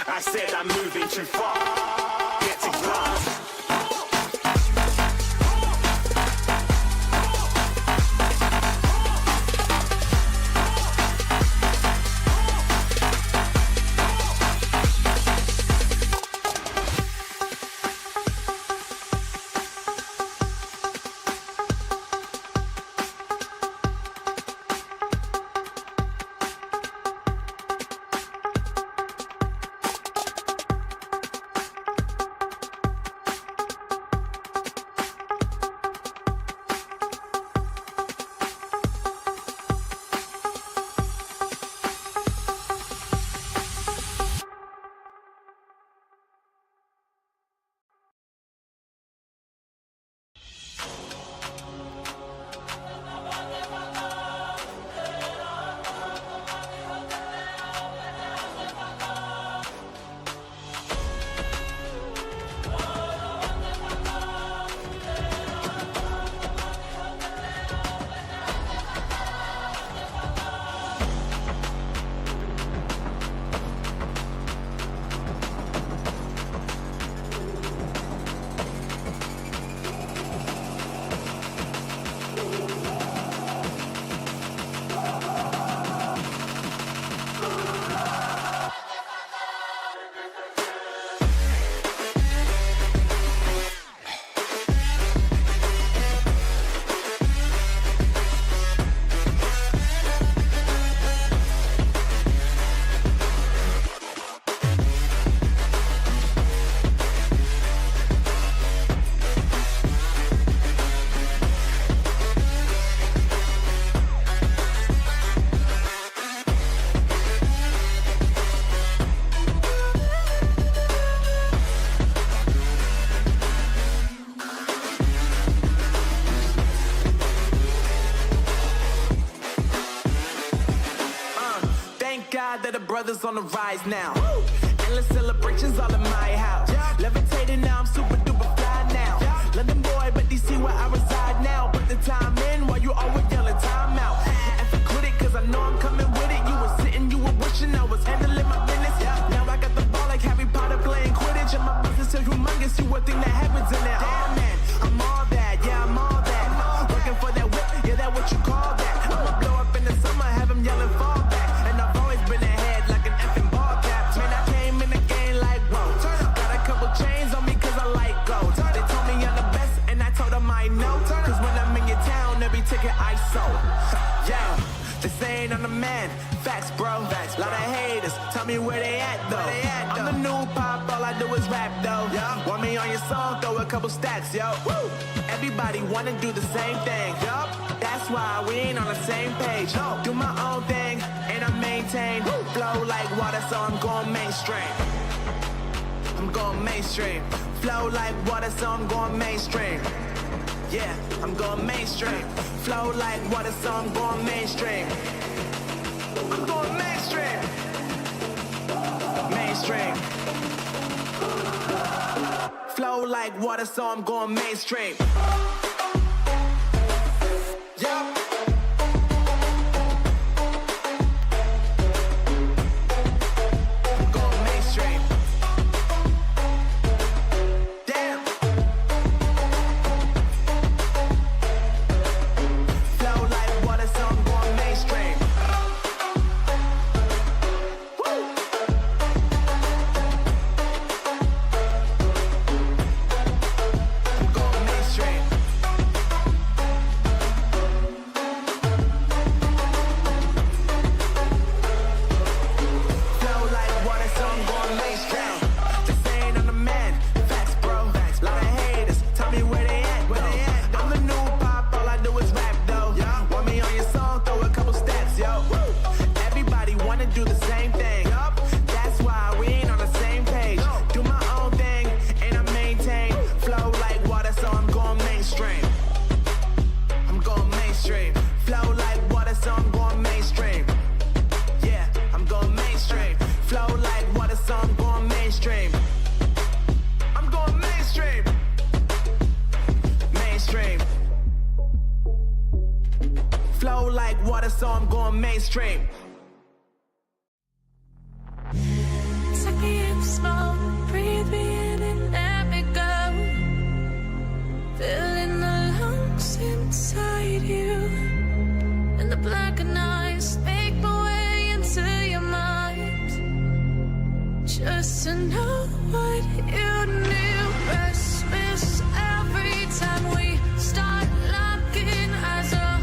I said I'm moving too far. Get to glass. that the brothers on the rise now. Endless celebrations all in my house. Levitating now, I'm super duper fly now. London boy, but DC where I reside now. Put the time in while you always yelling time out. And for quit it, cause I know I'm coming with it. You were sitting, you were wishing I was handling my business. Now I got the ball like Harry Potter playing Quidditch. And my business is humongous, you would think that happens in there. Damn man, I'm all that, yeah I'm all that. Working for that whip, yeah that what you call that. I'ma blow up in the summer, have them yelling fall back. And I've always been ahead like an effing ball cap. Man, I came in the game like whoa. Got a couple chains on me cause I like gold. They told me I'm the best and I told them I know. Cause when I'm in your town, every ticket I sold. Yeah, they saying I'm the man. Facts, bro. Lot of haters, tell me where they at though. I'm the new pop, all I do is rap though. Want me on your song, throw a couple stacks, yo. Woo! Everybody wanna do the same thing. Yup, that's why we ain't on the same page. Do my own thing, and I maintain. Flow like water, so I'm going mainstream. I'm going mainstream. Flow like water, so I'm going mainstream. Yeah, I'm going mainstream. Flow like water, so I'm going mainstream. I'm going mainstream. Mainstream. Flow like water, so I'm going mainstream. Yeah. I'm going mainstream. Damn. Flow like water, so I'm going mainstream. Flow like water, so I'm going mainstream. Take me in small, breathe me in and let me go. Filling the lungs inside you. And the blackened eyes make my way into your mind. Just to know what you knew. Restless every time we start locking eyes up.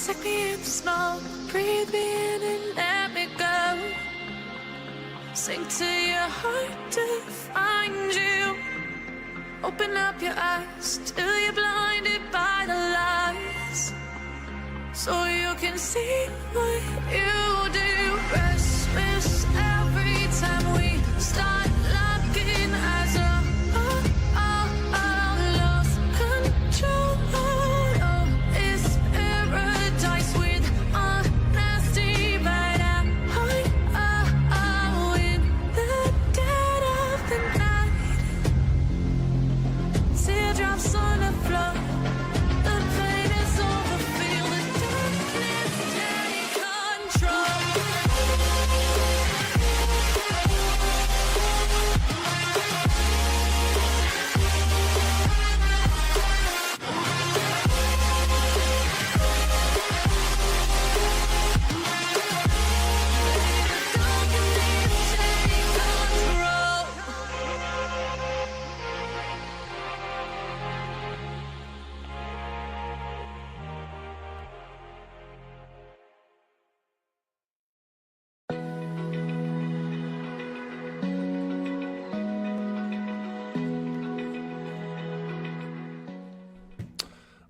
Take me in small, breathe me in and let me go. Sink to your heart to find you. Open up your eyes till you're blinded by the lies, so you can see what you do. Restless every time we start locking eyes up. Lost control. Come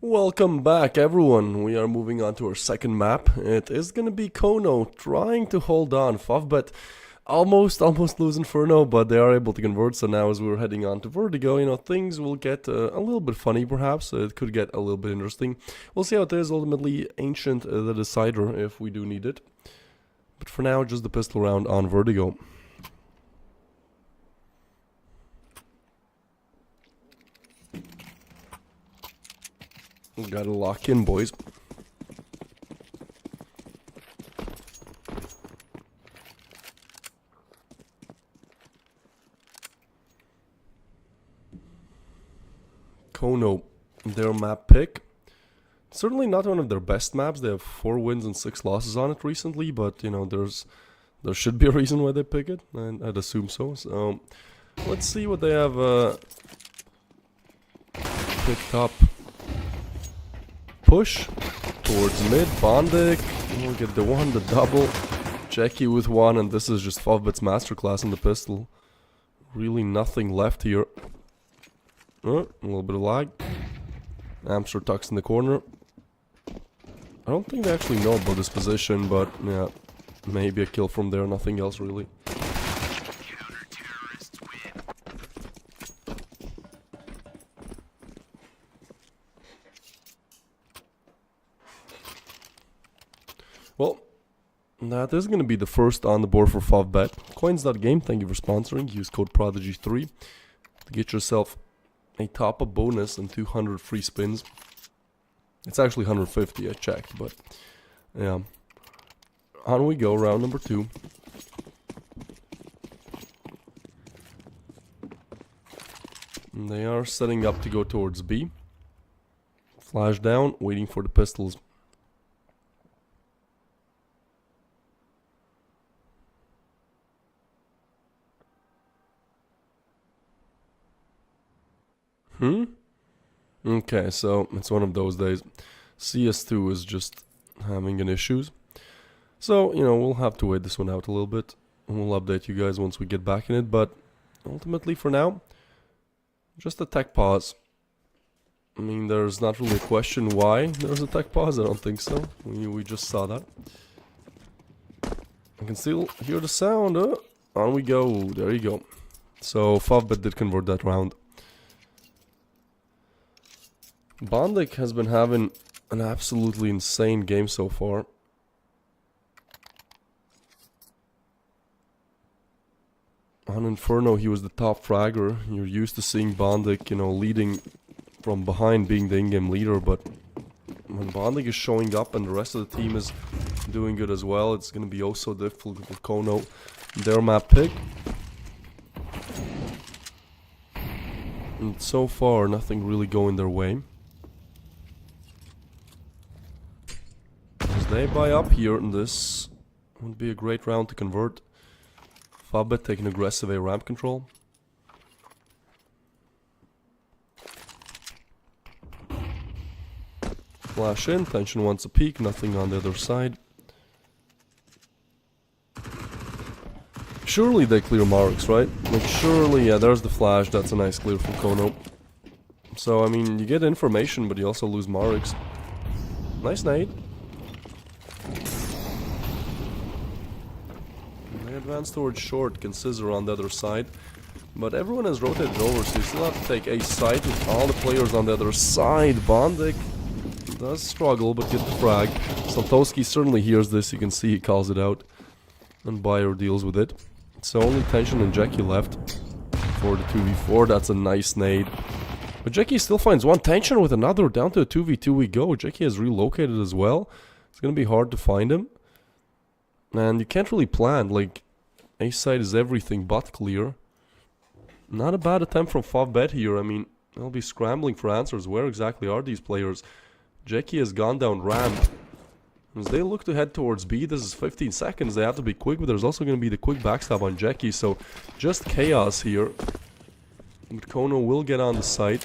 Welcome back, everyone. We are moving on to our second map. It is gonna be Kono trying to hold on. Favbet almost lose Inferno, but they are able to convert. So now, as we're heading on to Vertigo, you know, things will get a little bit funny, perhaps. It could get a little bit interesting. We'll see how it is. Ultimately, Ancient the decider if we do need it. But for now, just the pistol round on Vertigo. Gotta lock in, boys. Kono, their map pick. Certainly not one of their best maps. They have 4 wins and 6 losses on it recently, but you know, there should be a reason why they pick it, and I'd assume so. So let's see what they have picked up. Push towards mid. Bondic will get the one, the double. Jackie with one, and this is just Favbet's masterclass in the pistol. Really nothing left here. A little bit of lag. Amster tucks in the corner. I don't think they actually know about this position, but yeah, maybe a kill from there, nothing else really. Well, that is going to be the first on the board for Favbet. Coins.game, thank you for sponsoring. Use code Prodigy3 to get yourself a top-up bonus and 200 free spins. It's actually 150, I checked, but yeah. On we go, round number 2. And they are setting up to go towards B. Flash down, waiting for the pistols. Okay, so it's one of those days. CS2 is just having an issues. So, you know, we'll have to wait this one out a little bit. And we'll update you guys once we get back in it. But ultimately, for now, just a tech pause. I mean, there's not really a question why there's a tech pause. I don't think so. We just saw that. I can still hear the sound. On we go. There you go. So, Favbet did convert that round. Bondic has been having an absolutely insane game so far. On Inferno, he was the top fragger. You're used to seeing Bondic, you know, leading from behind, being the in-game leader, but when Bondic is showing up and the rest of the team is doing good as well, it's going to be oh so difficult for Kono. Their map pick. And so far, nothing really going their way. They buy up here, and this would be a great round to convert. Favbet taking aggressive A ramp control. Flash in, Tension wants a peek, nothing on the other side. Surely they clear Marks, right? Like surely, yeah, there's the flash, that's a nice clear from Kono. So, I mean, you get information, but you also lose Marks. Nice nade. Advance towards short, can scissor on the other side. But everyone has rotated over, so you still have to take a side with all the players on the other side. Bondic does struggle, but get the frag. Saltoski certainly hears this, you can see he calls it out. And Bayer deals with it. So only Tension and Jackie left for the 2v4. That's a nice nade. But Jackie still finds one. Tension with another. Down to a 2v2 we go. Jackie has relocated as well. It's going to be hard to find him. And you can't really plan, like... A side is everything but clear. Not a bad attempt from Favbet here. I mean, they'll be scrambling for answers. Where exactly are these players? Jackie has gone down ramp. As they look to head towards B, this is 15 seconds. They have to be quick, but there's also going to be the quick backstab on Jackie. So, just chaos here. But Kono will get on the site.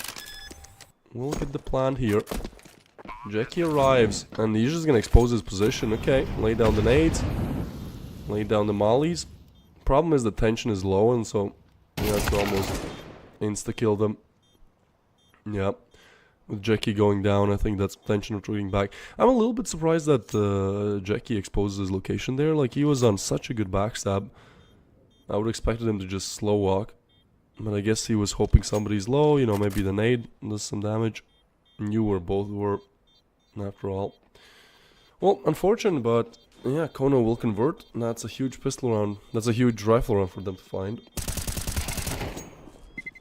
We'll get the plan here. Jackie arrives, and he's just going to expose his position. Okay, lay down the nades. Lay down the mollies. Problem is the tension is low, and so you have to almost insta-kill them. Yep. With Jackie going down, I think that's potential retreating back. I'm a little bit surprised that Jackie exposes his location there. Like, he was on such a good backstab. I would expected him to just slow walk. But I guess he was hoping somebody's low, you know, maybe the nade does some damage. You were, both were, after all. Well, unfortunate, but yeah, Kono will convert. And that's a huge pistol round. That's a huge rifle round for them to find.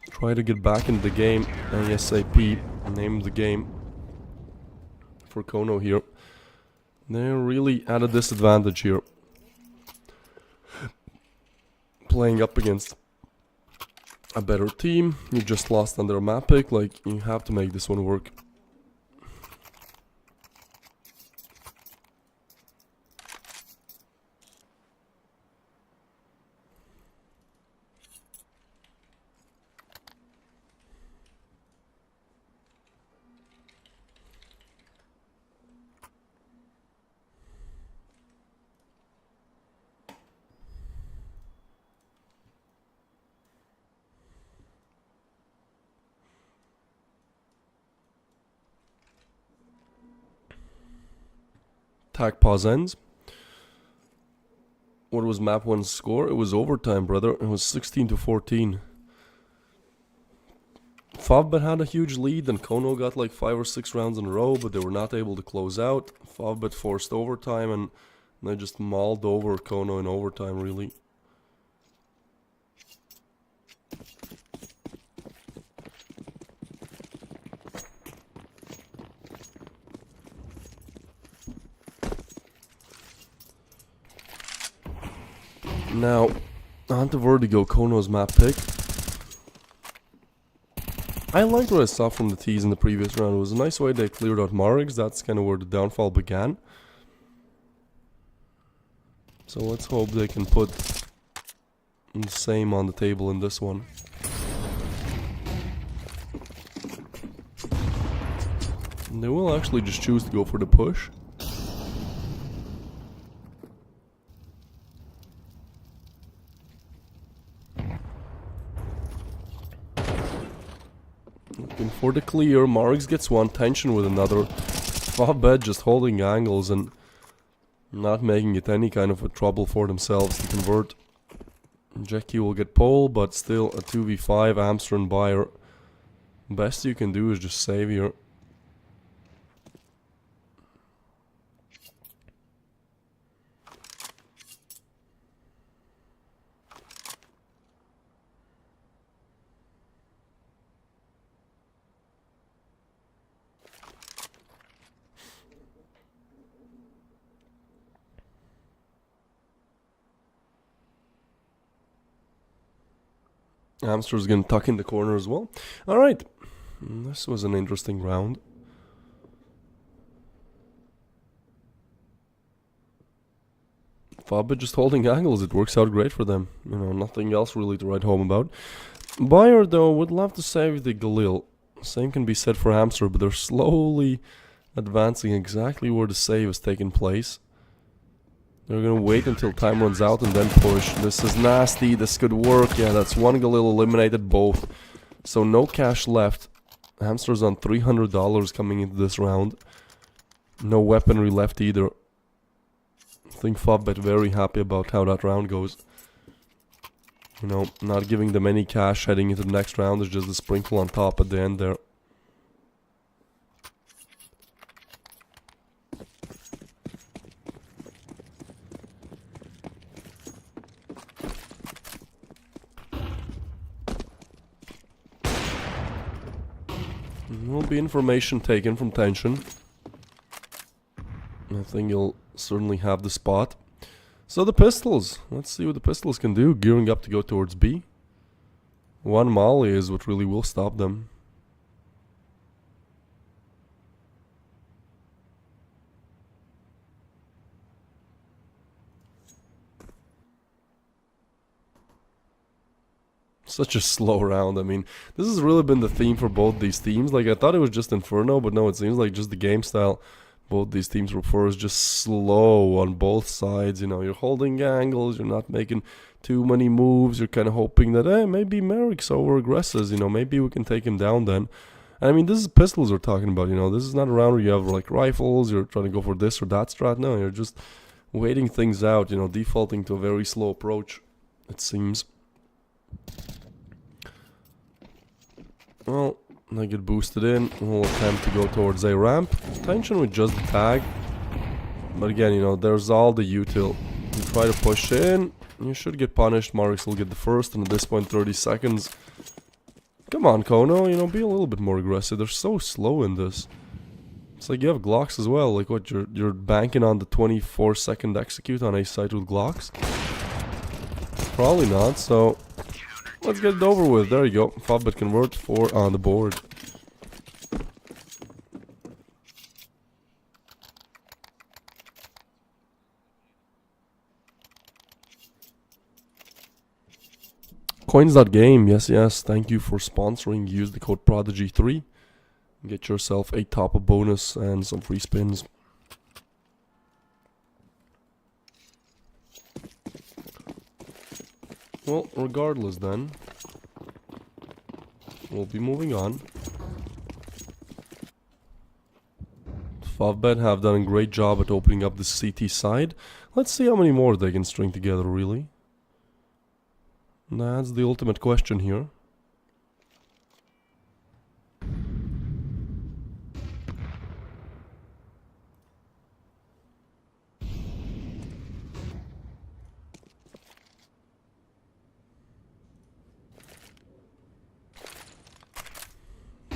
Try to get back into the game ASAP. Name the game for Kono here. They're really at a disadvantage here. Playing up against a better team. You just lost under a map pick. Like, you have to make this one work. Attack pause ends. What was map 1's score? It was overtime, brother. It was 16-14. Favbet had a huge lead and Kono got like 5 or 6 rounds in a row, but they were not able to close out. Favbet forced overtime and they just mauled over Kono in overtime, really. Now, on to Vertigo, Kono's map pick. I liked what I saw from the T's in the previous round. It was a nice way they cleared out Marix. That's kind of where the downfall began. So let's hope they can put the same on the table in this one. And they will actually just choose to go for the push. Looking for the clear. Marix gets one, tension with another. Favbet just holding angles and not making it any kind of a trouble for themselves to convert. Jackie will get pole, but still a 2v5, Amster and Buyer. Best you can do is just save here. Amster's gonna tuck in the corner as well. Alright. This was an interesting round. Favbet just holding angles. It works out great for them. You know, nothing else really to write home about. Buyer, though, would love to save the Galil. Same can be said for Amster, but they're slowly advancing exactly where the save has taken place. They're gonna wait until time runs out and then push. This is nasty. This could work. Yeah, that's one Galil eliminated both. So no cash left. Hamster's on $300 coming into this round. No weaponry left either. I think Favbet very happy about how that round goes. You know, not giving them any cash heading into the next round. There's just a sprinkle on top at the end there. Will be information taken from tension. I think you'll certainly have the spot. So the pistols. Let's see what the pistols can do. Gearing up to go towards B. One molly is what really will stop them. Such a slow round. I mean, this has really been the theme for both these teams. Like, I thought it was just Inferno, but no, it seems like just the game style both these teams prefer is just slow on both sides. You know, you're holding angles, you're not making too many moves. You're kind of hoping that, maybe Merrick's over-aggresses. You know, maybe we can take him down then. And I mean, this is pistols we're talking about, you know. This is not a round where you have like rifles, you're trying to go for this or that strat. No, you're just waiting things out, you know, defaulting to a very slow approach, it seems. Well, I get boosted in. We'll attempt to go towards a ramp. Tension with just the tag. But again, you know, there's all the util. You try to push in, you should get punished. Marks will get the first, and at this point, 30 seconds. Come on, Kono, you know, be a little bit more aggressive. They're so slow in this. It's like you have Glocks as well. Like what, you're banking on the 24-second execute on a site with Glocks? Probably not, so let's get it over with. There you go. 5-bit convert 4 on the board. Coins.game, yes, thank you for sponsoring. Use the code Prodigy3. Get yourself a top-up bonus and some free spins. Well, regardless then, we'll be moving on. 5bet have done a great job at opening up the CT side. Let's see how many more they can string together, really. That's the ultimate question here.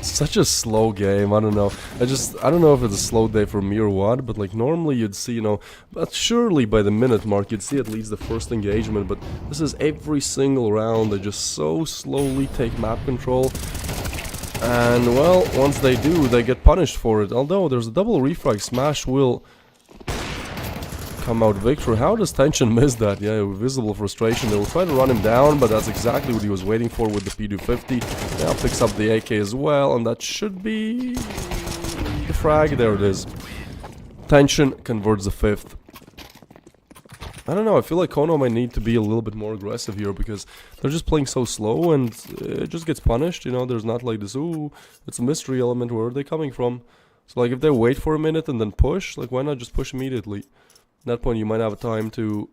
Such a slow game, I don't know. I don't know if it's a slow day for me or what, but like normally you'd see, you know, but surely by the minute mark you'd see at least the first engagement, but this is every single round. They just so slowly take map control. And well, once they do, they get punished for it. Although there's a double refrag, Smash will come out victor. How does Tension miss that? Yeah, visible frustration. They will try to run him down, but that's exactly what he was waiting for with the P250. Now picks up the AK as well, and that should be the frag. There it is. Tension converts the 5th. I don't know, I feel like Kono might need to be a little bit more aggressive here because they're just playing so slow and it just gets punished, you know. There's not like this, ooh, it's a mystery element, where are they coming from? So like if they wait for a minute and then push, like why not just push immediately? At that point you might have a time to,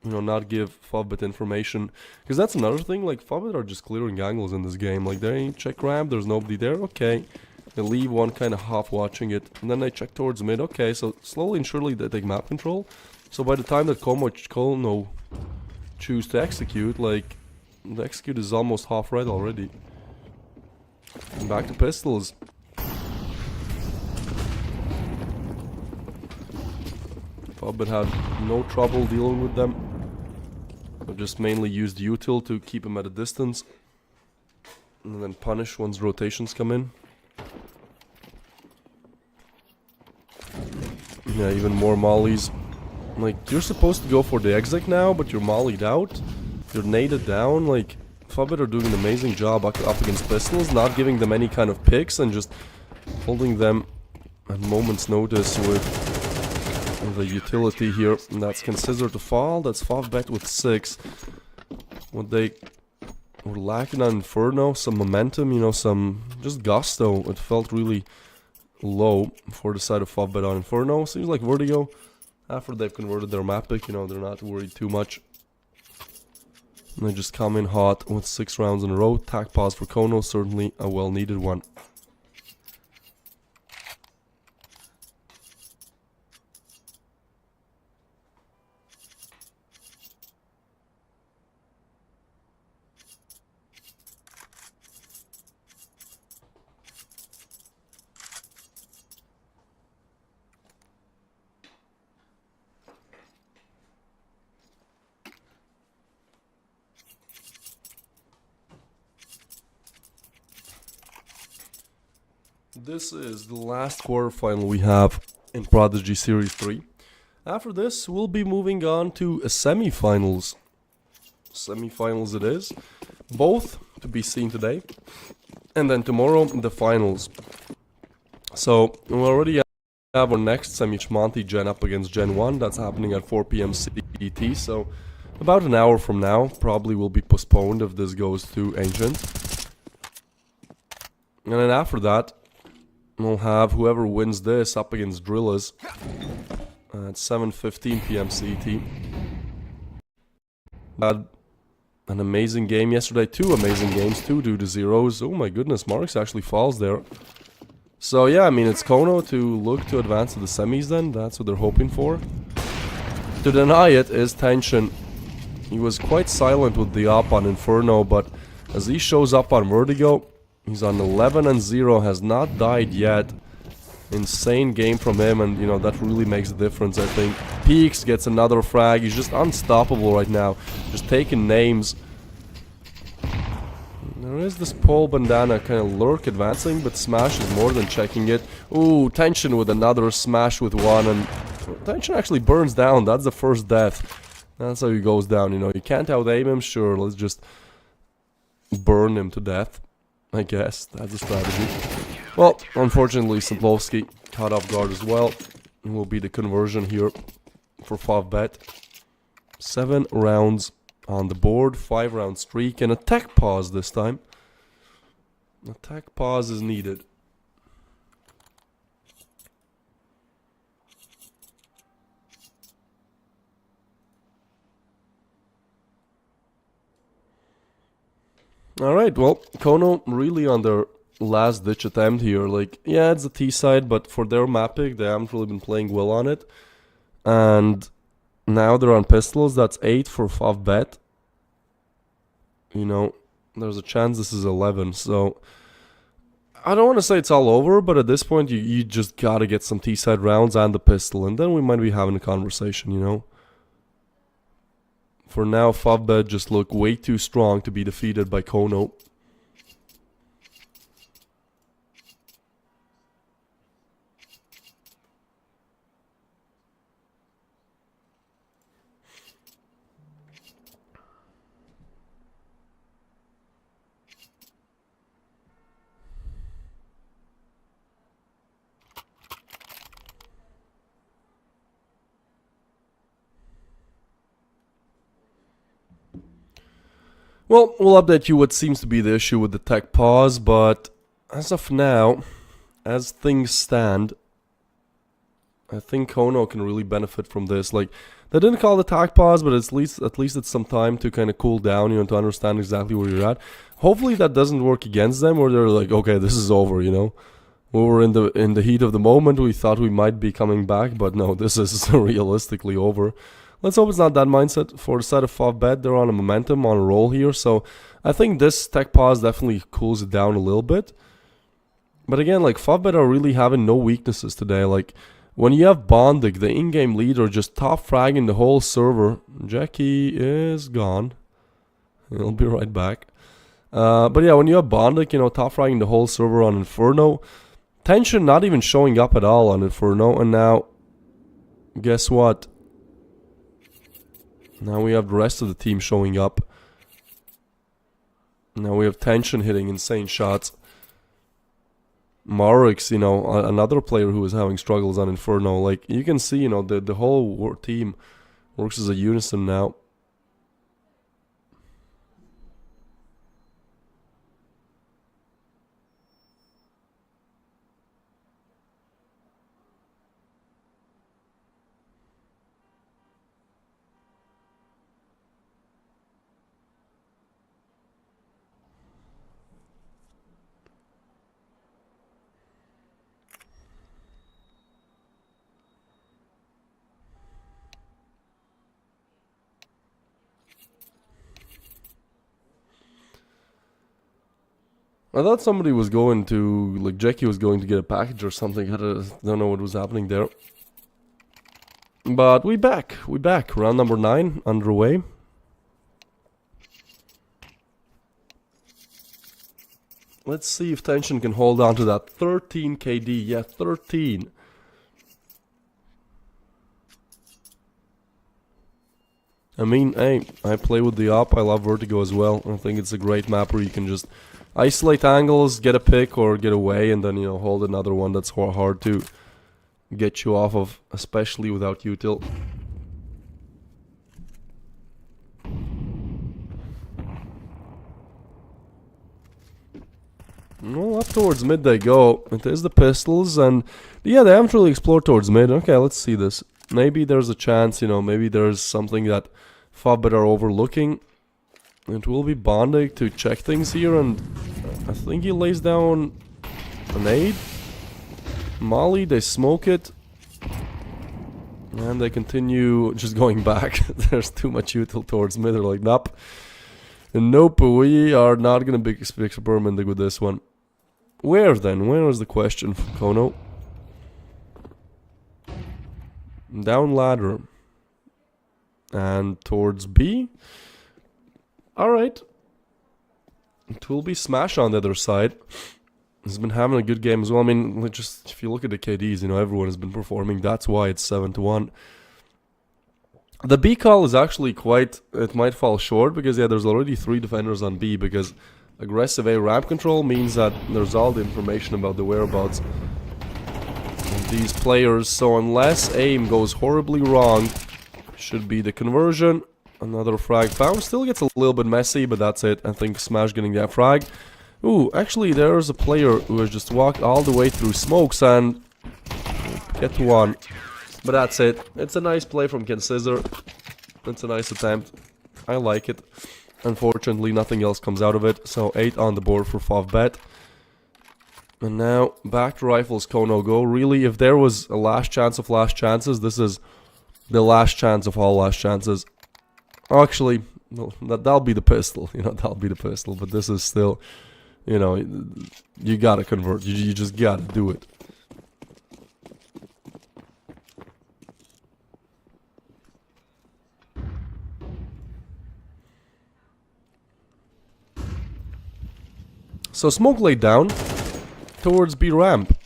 you know, not give 5-bit information. Because that's another thing, like 5-bit are just clearing angles in this game. Like they check ramp, there's nobody there, okay. They leave one kind of half watching it, and then they check towards mid, okay. So slowly and surely they take map control. So by the time that Kono choose to execute, like the execute is almost half right already. And back to pistols. But had no trouble dealing with them. I just mainly used util to keep him at a distance, and then punish once rotations come in. Yeah, even more mollies. Like, you're supposed to go for the exec now, but you're mollied out. You're naded down. Like, 5-bit are doing an amazing job up against pistols, not giving them any kind of picks and just holding them at moment's notice with the utility here. And that's considered a fall. That's 5-bet with 6. What they were lacking on Inferno, some momentum, you know, some just gusto. It felt really low for the side of 5-bet on Inferno. Seems like Vertigo, after they've converted their map pick, you know, they're not worried too much. And they just come in hot with 6 rounds in a row. Tac pause for Kono, certainly a well needed one. This is the last quarterfinal we have in Prodigy Series 3. After this, we'll be moving on to a semi-finals. Semi-finals it is. Both to be seen today. And then tomorrow, the finals. So, we already have our next semi-Monty Gen up against GenOne. That's happening at 4 PM CET. So, about an hour from now. Probably will be postponed if this goes to Ancient. And then after that, we'll have whoever wins this up against Drillers at 7:15 p.m. CET. Had an amazing game yesterday. 2 amazing games, 2 due to zeros. Oh my goodness, Marks actually falls there. So yeah, I mean, it's Kono to look to advance to the semis then. That's what they're hoping for. To deny it is Tension. He was quite silent with the op on Inferno, but as he shows up on Vertigo, he's on 11-0, has not died yet. Insane game from him, and you know, that really makes a difference, I think. Peaks gets another frag. He's just unstoppable right now. Just taking names. There is this pole bandana kind of lurk advancing, but Smash is more than checking it. Ooh, Tension with another smash with 1, and Tension actually burns down. That's the first death. That's how he goes down, you know. You can't out-aim him, sure, let's just burn him to death. I guess that's a strategy. Well, unfortunately, Saplovsky caught off guard as well. It will be the conversion here for Favbet. 7 rounds on the board, 5-round streak, and a tech pause this time. A tech pause is needed. Alright, well, Kono really on their last ditch attempt here. Like, yeah, it's the T side, but for their map pick, they haven't really been playing well on it. And now they're on pistols. That's 8 for Favbet. You know, there's a chance this is 11. So I don't want to say it's all over, but at this point, you just gotta get some T side rounds and the pistol, and then we might be having a conversation, you know. For now, Favbet just look way too strong to be defeated by Kono. Well, we'll update you what seems to be the issue with the tech pause, but as of now, as things stand, I think Kono can really benefit from this. Like, they didn't call it a tech pause, but at least it's some time to kind of cool down, you know, to understand exactly where you're at. Hopefully that doesn't work against them, where they're like, okay, this is over, you know. We were in the heat of the moment, we thought we might be coming back, but no, this is realistically over. Let's hope it's not that mindset. For the side of Favbet, they're on a momentum, on a roll here, so I think this tech pause definitely cools it down a little bit. But again, like, Favbet are really having no weaknesses today. Like, when you have Bondik, the in-game leader, just top fragging the whole server, Jackie is gone. He'll be right back. But yeah, when you have Bondik, you know, top fragging the whole server on Inferno, Tension not even showing up at all on Inferno, and now, guess what? Now we have the rest of the team showing up. Now we have Tension hitting insane shots. Marix, you know, another player who is having struggles on Inferno. Like, you can see, you know, the whole team works as a unison now. I thought somebody was going to, like, Jackie was going to get a package or something. I don't know what was happening there. But we back. Round number 9 underway. Let's see if Tension can hold on to that 13 KD. Yeah, 13. I mean, hey, I play with the op. I love Vertigo as well. I think it's a great map where you can just isolate angles, get a pick or get away, and then, you know, hold another one that's hard to get you off of, especially without util. Well, up towards mid they go. It is the pistols, and yeah, they haven't really explored towards mid. Okay, let's see this. Maybe there's a chance, you know, maybe there's something that Fobbit are overlooking. It will be Bondig to check things here, and I think he lays down a nade. Molly, they smoke it. And they continue just going back. There's too much util towards mid. They're like, nope. And nope, we are not going to be experimenting with this one. Where then? Where is the question, Kono? Down ladder. And towards B. Alright. It will be Smash on the other side. He's been having a good game as well. I mean, just if you look at the KDs, you know, everyone has been performing. That's why it's 7-1. The B call is actually quite... It might fall short because, yeah, there's already 3 defenders on B because aggressive A ramp control means that there's all the information about the whereabouts of these players. So unless aim goes horribly wrong, should be the conversion. Another frag found. Still gets a little bit messy, but that's it. I think Smash getting that frag. Ooh, actually there's a player who has just walked all the way through smokes and get one. But that's it. It's a nice play from Ken Scissor. It's a nice attempt. I like it. Unfortunately, nothing else comes out of it. So 8 on the board for Favbet. And now back to Rifles Kono go. Really, if there was a last chance of last chances, this is the last chance of all last chances. Actually, no, that'll be the pistol. You know, that'll be the pistol. But this is still... You know, you gotta convert. You just gotta do it. So smoke laid down towards B ramp.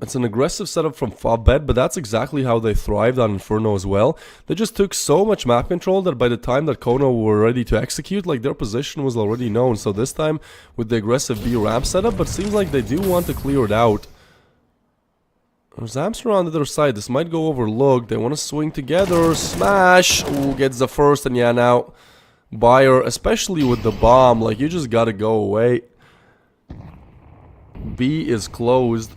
It's an aggressive setup from Fobbet, but that's exactly how they thrived on Inferno as well. They just took so much map control that by the time that Kono were ready to execute, like their position was already known. So this time with the aggressive B ramp setup, but seems like they do want to clear it out. There's Amster on the other side. This might go overlooked. They want to swing together. Smash! Ooh, gets the first, and yeah, now Buyer, especially with the bomb, like you just gotta go away. B is closed.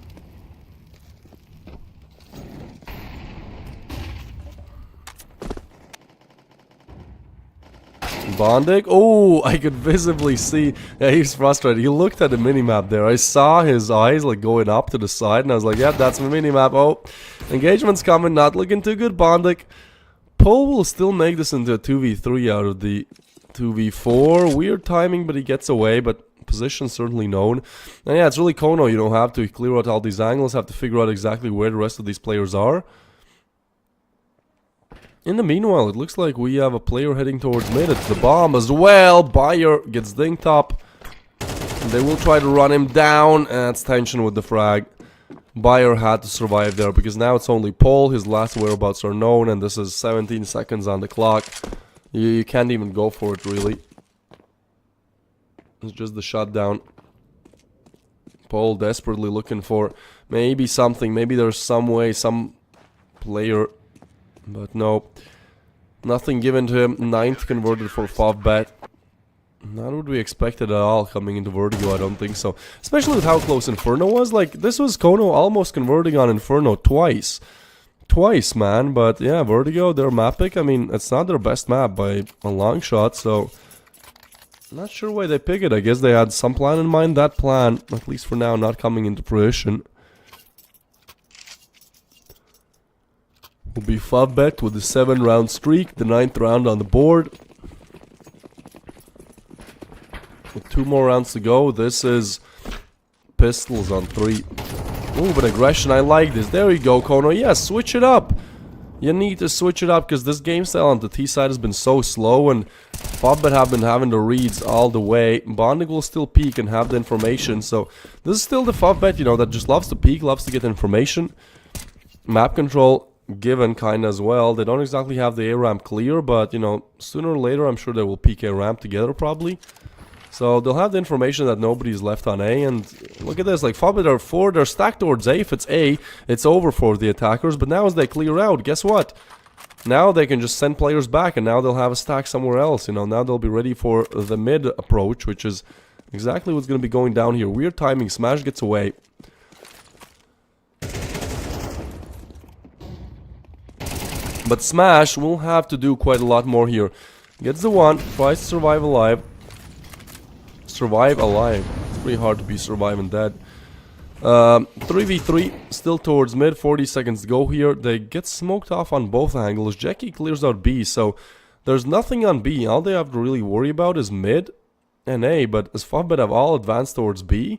Bondig? Oh, I could visibly see. Yeah, he's frustrated. He looked at the minimap there. I saw his eyes like going up to the side, and I was like, yeah, that's my minimap. Oh, engagement's coming. Not looking too good, Bondig. Poe will still make this into a 2v3 out of the 2v4. Weird timing, but he gets away, but position certainly known. And yeah, it's really Kono. You don't have to clear out all these angles, have to figure out exactly where the rest of these players are. In the meanwhile, it looks like we have a player heading towards mid. It's the bomb as well. Buyer gets dinked up. They will try to run him down, and it's tension with the frag. Buyer had to survive there because now it's only Paul. His last whereabouts are known, and this is 17 seconds on the clock. You can't even go for it, really. It's just the shutdown. Paul desperately looking for maybe something. Maybe there's some way, some player... But no, nothing given to him. 9th converted for Favbet. Not what we expected at all coming into Vertigo, I don't think so. Especially with how close Inferno was. Like, this was Kono almost converting on Inferno twice. Twice, man. But yeah, Vertigo, their map pick, I mean, it's not their best map by a long shot, so... Not sure why they pick it. I guess they had some plan in mind. That plan, at least for now, not coming into fruition. Will be Favbet with the 7-round streak, the 9th round on the board. With 2 more rounds to go, this is pistols on 3. Ooh, but aggression, I like this. There you go, Kono. Yeah, switch it up. You need to switch it up because this game style on the T side has been so slow, and Favbet have been having the reads all the way. Bondig will still peek and have the information, so this is still the Favbet, you know, that just loves to peek, loves to get information. Map control given kind of as well. They don't exactly have the A ramp clear, but you know, sooner or later I'm sure they will peek A ramp together probably. So they'll have the information that nobody's left on A, and look at this, like Favbet are 4, they're stacked towards A. If it's A, it's over for the attackers, but now as they clear out, guess what? Now they can just send players back, and now they'll have a stack somewhere else, you know. Now they'll be ready for the mid approach, which is exactly what's going to be going down here. Weird timing. Smash gets away. But Smash will have to do quite a lot more here. Gets the one, tries to survive alive. Survive alive. It's pretty hard to be surviving dead. 3v3, still towards mid, 40 seconds to go here. They get smoked off on both angles. Jackie clears out B, so there's nothing on B. All they have to really worry about is mid and A, but as Favbet have all advanced towards B,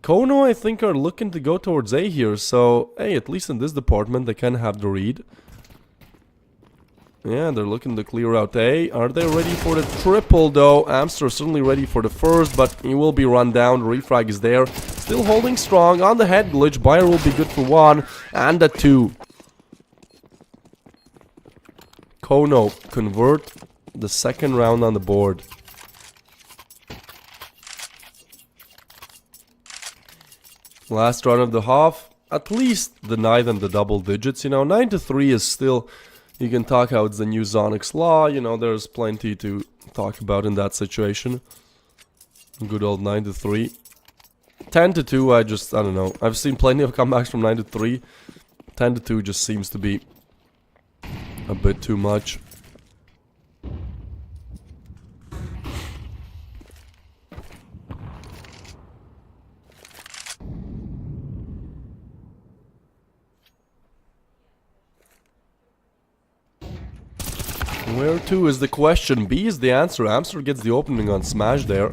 Kono, I think, are looking to go towards A here, so, hey, at least in this department, they can have the read. Yeah, they're looking to clear out A. Are they ready for the triple, though? Amster certainly ready for the first, but he will be run down. Refrag is there. Still holding strong on the head glitch. Bayer will be good for 1 and a 2. Kono convert the second round on the board. Last round of the half. At least deny them the double digits. You know, 9-3 is still... You can talk how it's the new Zonix law, you know, there's plenty to talk about in that situation. Good old 9-3. 10-2, I don't know. I've seen plenty of comebacks from 9-3. 10-2 just seems to be a bit too much. Where to is the question. B is the answer. Amster gets the opening on Smash there.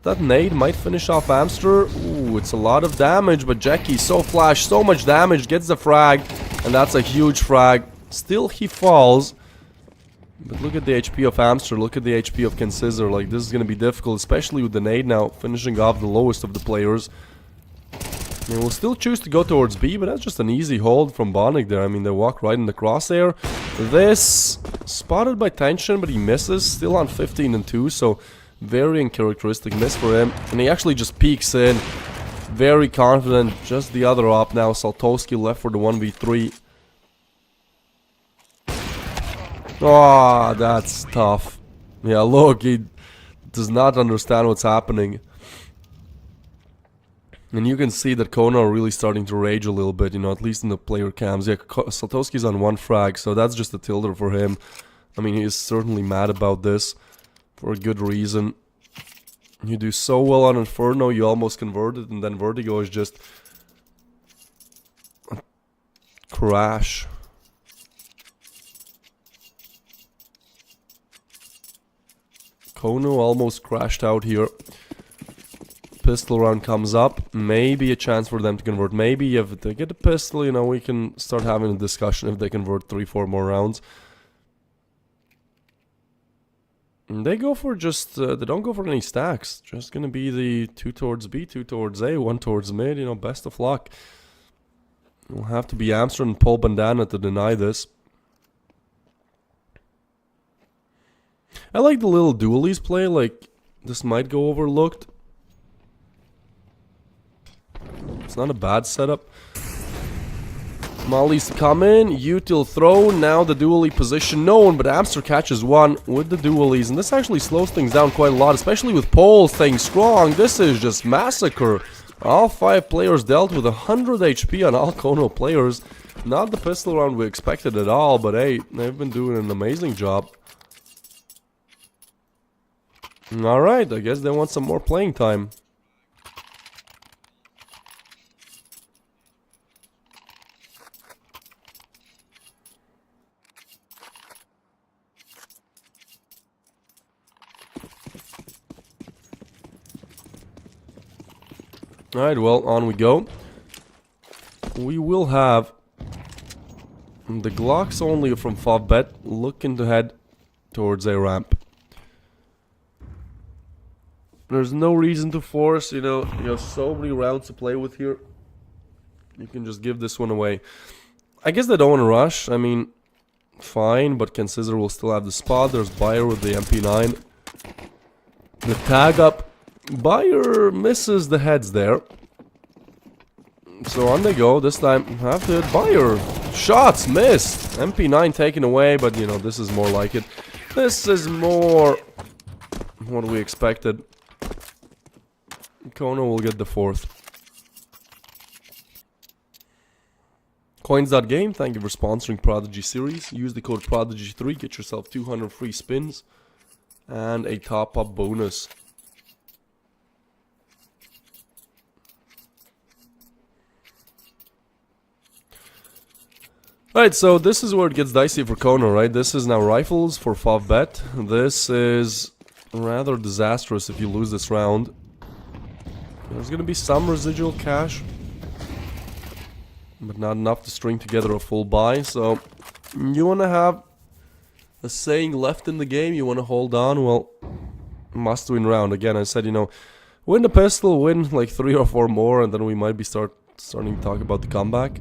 That nade might finish off Amster. Ooh, it's a lot of damage, but Jackie so flash, so much damage, gets the frag, and that's a huge frag. Still he falls. But look at the HP of Amster, look at the HP of Scissor. Like, this is gonna be difficult, especially with the nade now finishing off the lowest of the players. And we'll still choose to go towards B, but that's just an easy hold from Bonik there. I mean, they walk right in the crosshair. This, spotted by Tension, but he misses. Still on 15-2, so very uncharacteristic miss for him. And he actually just peeks in. Very confident, just the other op now. Saltowski left for the 1v3. Oh, that's tough. Yeah, look, he does not understand what's happening. And you can see that Kono are really starting to rage a little bit, you know, at least in the player cams. Yeah, Saltowski's on 1 frag, so that's just a tilder for him. I mean, he is certainly mad about this, for a good reason. You do so well on Inferno, you almost converted, and then Vertigo is just... a crash. Kono almost crashed out here. Pistol round comes up, maybe a chance for them to convert. Maybe if they get a pistol, you know, we can start having a discussion if they convert 3-4 more rounds. And they go for just, they don't go for any stacks. Just gonna be the 2 towards B, 2 towards A, 1 towards mid, you know, best of luck. It'll have to be Amster and Paul Bandana to deny this. I like the little dualies play, like, this might go overlooked. It's not a bad setup. Mollies to come in, util throw, now the dually position known, but Amster catches 1 with the dualies, and this actually slows things down quite a lot, especially with Pole staying strong. This is just massacre. All 5 players dealt with 100 HP on all Kono players. Not the pistol round we expected at all, but hey, they've been doing an amazing job. Alright, I guess they want some more playing time. Alright, well, on we go. We will have the Glocks only from Favbet looking to head towards a ramp. There's no reason to force, you know, you have so many rounds to play with here. You can just give this one away. I guess they don't want to rush, I mean, fine, but Scissor will still have the spot. There's Bayer with the MP9. The tag up. Bayer misses the heads there. So on they go, this time have to hit Bayer. Shots missed. MP9 taken away, but you know, this is more like it. This is more what we expected. Kono will get the 4th. Coins.game, thank you for sponsoring Prodigy series. Use the code Prodigy3, get yourself 200 free spins and a top-up bonus. Right, so this is where it gets dicey for Kono, right? This is now rifles for Favbet. This is rather disastrous if you lose this round. There's gonna be some residual cash, but not enough to string together a full buy. So you want to have a saying left in the game, you want to hold on. Well, must win round. Again, I said, you know, win the pistol, win like 3 or 4 more, and then we might be starting to talk about the comeback.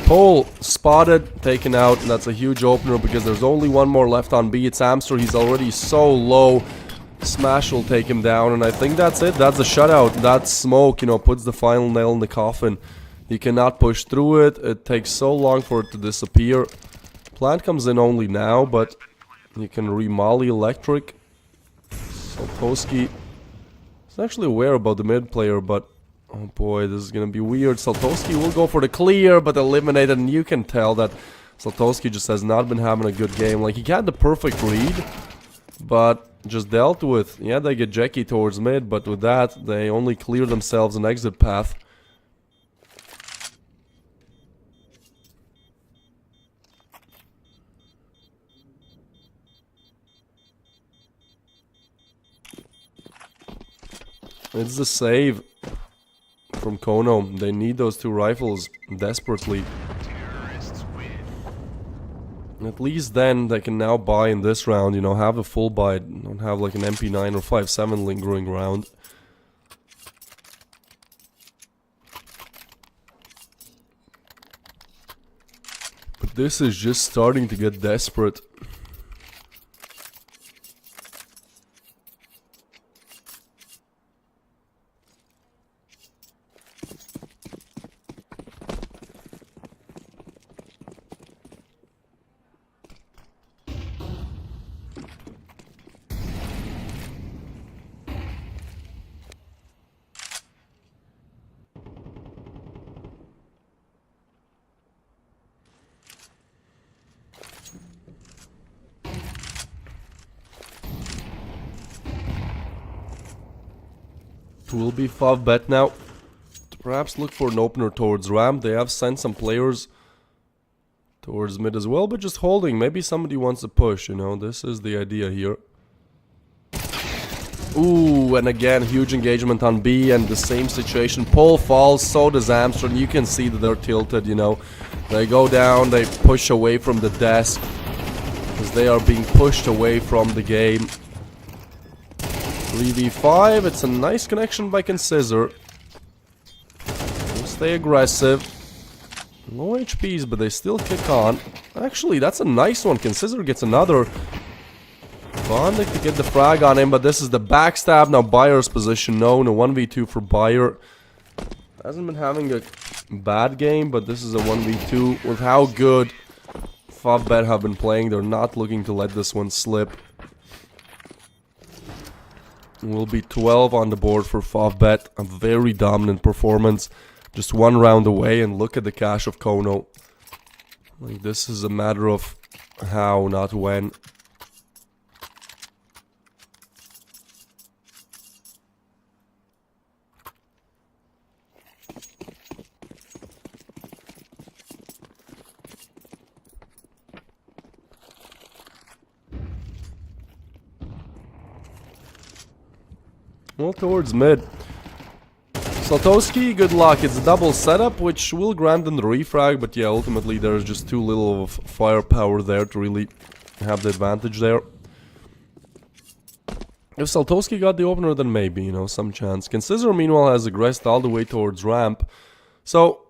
Pole spotted, taken out, and that's a huge opener because there's only one more left on B. It's Amster. He's already so low. Smash will take him down, and I think that's it. That's a shutout. That smoke, you know, puts the final nail in the coffin. You cannot push through it. It takes so long for it to disappear. Plant comes in only now, but you can re-molly electric. Saltoski is actually aware about the mid player, but oh boy, this is gonna be weird. Saltoski will go for the clear, but eliminated, and you can tell that Saltoski just has not been having a good game. Like, he had the perfect read, but just dealt with. Yeah, they get Jackie towards mid, but with that, they only clear themselves an exit path. It's the save from Kono. They need those 2 rifles desperately. At least then they can now buy in this round, you know, have a full buy, don't have like an MP9 or 5.7 lingering round. But this is just starting to get desperate. Will be Favbet now. Perhaps look for an opener towards ramp. They have sent some players towards mid as well, but just holding. Maybe somebody wants to push, you know. This is the idea here. Ooh, and again, huge engagement on B, and the same situation. Pole falls, so does Amstrad. You can see that they're tilted, you know. They go down, they push away from the desk, because they are being pushed away from the game. 3v5, it's a nice connection by Consizor. We'll stay aggressive. Low HPs, but they still kick on. Actually, that's a nice one. Consizor gets another. Bondic to get the frag on him, but this is the backstab. Now Bayer's position known. A 1v2 for Bayer. Hasn't been having a bad game, but this is a 1v2. With how good Favbet have been playing, they're not looking to let this one slip. Will be 12 on the board for Favbet. A very dominant performance. Just 1 round away, and look at the cash of Kono. Like, this is a matter of how, not when. Well, towards mid. Saltoski, good luck. It's a double setup, which will grant them the refrag, but yeah, ultimately there's just too little of firepower there to really have the advantage there. If Saltoski got the opener, then maybe, you know, some chance. Consizor, meanwhile, has aggressed all the way towards ramp. So,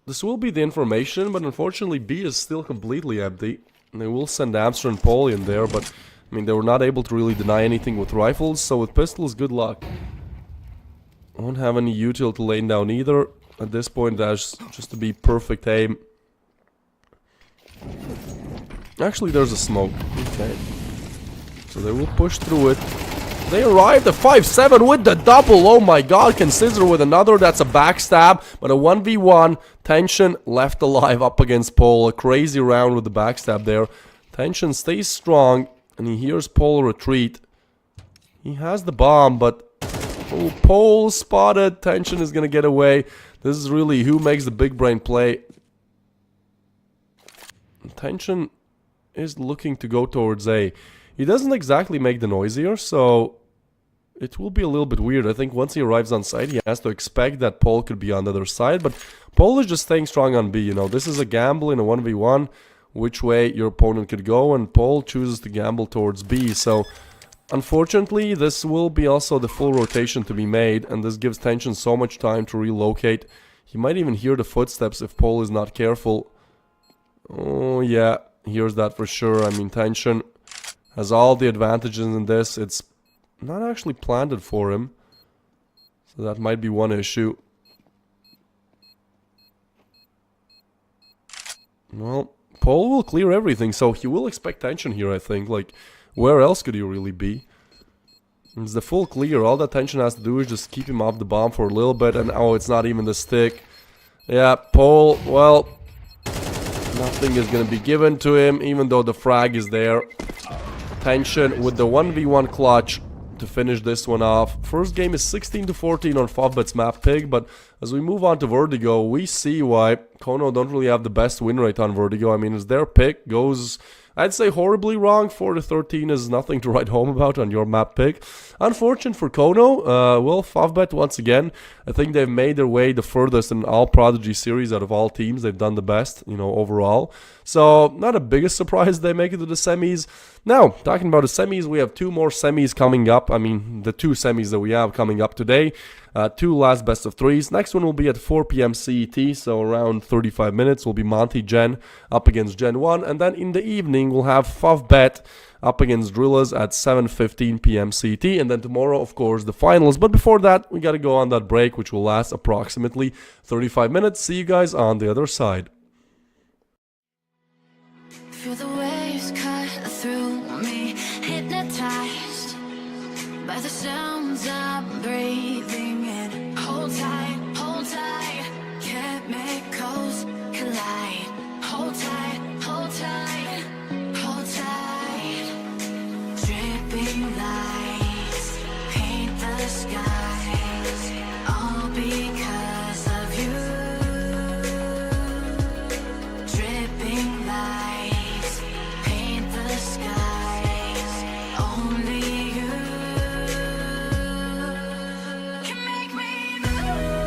this will be the information, but unfortunately B is still completely empty. And they will send Amster and Polly in there, but I mean, they were not able to really deny anything with rifles, so with pistols, good luck. Won't have any util to lay down either. At this point, that's just to be perfect aim. Actually, there's a smoke. Okay. So they will push through it. They arrived at 5-7 with the double. Oh my god, can scissor with another. That's a backstab. But a 1v1. Tension left alive up against Pole. A crazy round with the backstab there. Tension stays strong. And he hears Pole retreat. He has the bomb, but... Oh, Pole spotted. Tension is gonna get away. This is really who makes the big brain play. Tension is looking to go towards A. He doesn't exactly make the noise here, so it will be a little bit weird. I think once he arrives on site, he has to expect that Pole could be on the other side, but Pole is just staying strong on B, you know. This is a gamble in a 1v1, which way your opponent could go, and Pole chooses to gamble towards B, so unfortunately, this will be also the full rotation to be made, and this gives Tension so much time to relocate. He might even hear the footsteps if Pole is not careful. Oh yeah, hears that for sure. I mean, Tension has all the advantages in this. It's not actually planted for him, so that might be one issue. Well, Pole will clear everything, so he will expect Tension here, I think. Like, where else could he really be? It's the full clear. All that Tension has to do is just keep him off the bomb for a little bit, and oh, it's not even the stick. Yeah, Pole, well, nothing is gonna be given to him, even though the frag is there. Tension with the 1v1 clutch to finish this one off. First game is 16-14 on Favbet's map Pig, but as we move on to Vertigo, we see why Kono don't really have the best win rate on Vertigo. I mean, as their pick goes, I'd say horribly wrong. 4-13 is nothing to write home about on your map pick. Unfortunate for Kono. Well, Favbet once again, I think they've made their way the furthest in all Prodigy series out of all teams. They've done the best, you know, overall. So, not a biggest surprise they make it to the semis. Now, talking about the semis, we have two more semis coming up. I mean, the two semis that we have coming up today. Two last best of threes. Next one will be at 4 p.m. CET, so around 35 minutes will be Monty Gen up against GenOne. And then in the evening, we'll have Favbet up against Drillers at 7:15 p.m. CET. And then tomorrow, of course, the finals. But before that, we got to go on that break, which will last approximately 35 minutes. See you guys on the other side. Feel the waves cut through me, hypnotized by the sounds I'm breathing in. Hold tight, chemicals collide. Hold tight, hold tight, hold tight. Dripping lights paint the skies, all because of you. Dripping lights paint the skies, only you can make me move.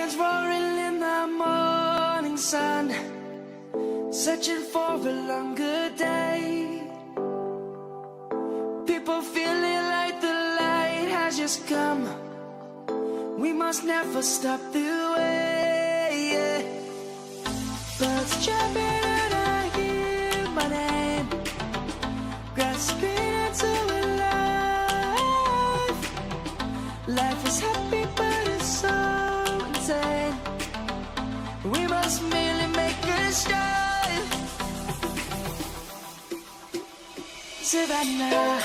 lions roaring in the morning sun, searching for a longer day. People feeling like the light has just come. We must never stop the way. Birds chirping and I hear my name, grasping into a life. Life is happy but it's so insane. We must merely make a start. Savannah,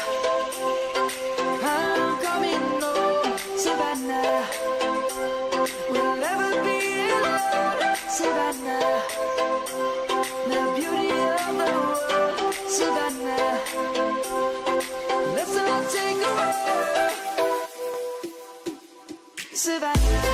I'm coming home. Savannah, we'll never be alone. Savannah, the beauty of the world. Savannah, let's all take a walk. Savannah.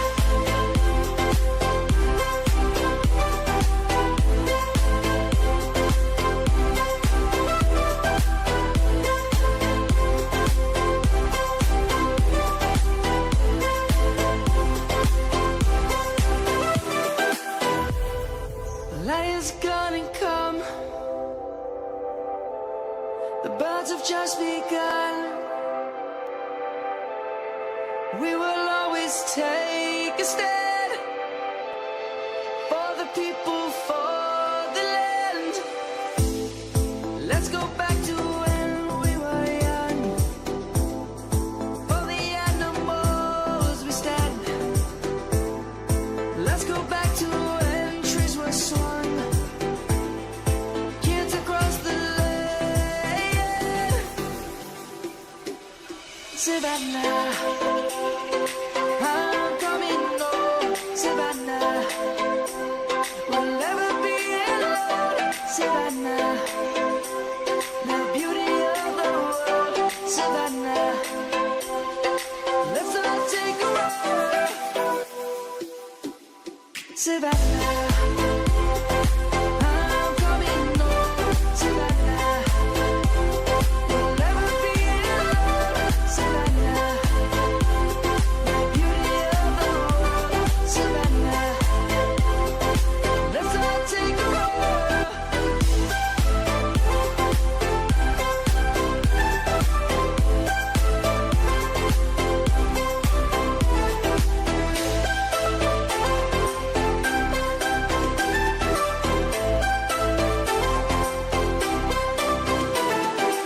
Lions gonna come. The birds have just begun. We will always take a stand for the people, for the land. Let's go back to when we were young. For the animals we stand. Let's go back to when trees were swung. Kids across the land. Savannah, I'm coming home. Savannah, we'll never be alone. Savannah, the beauty of the world. Savannah, let's all take a walk. Savannah, I'm coming home. Savannah, we'll never be alone. Savannah, the beauty of the world. Savannah, let's all take a walk.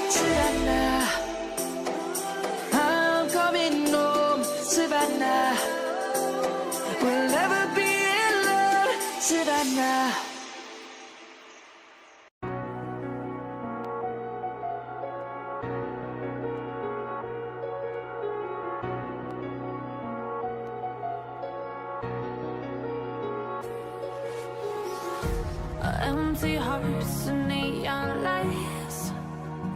Savannah, I'm coming home. Savannah, we'll never be alone. Savannah. Empty hearts and neon lights,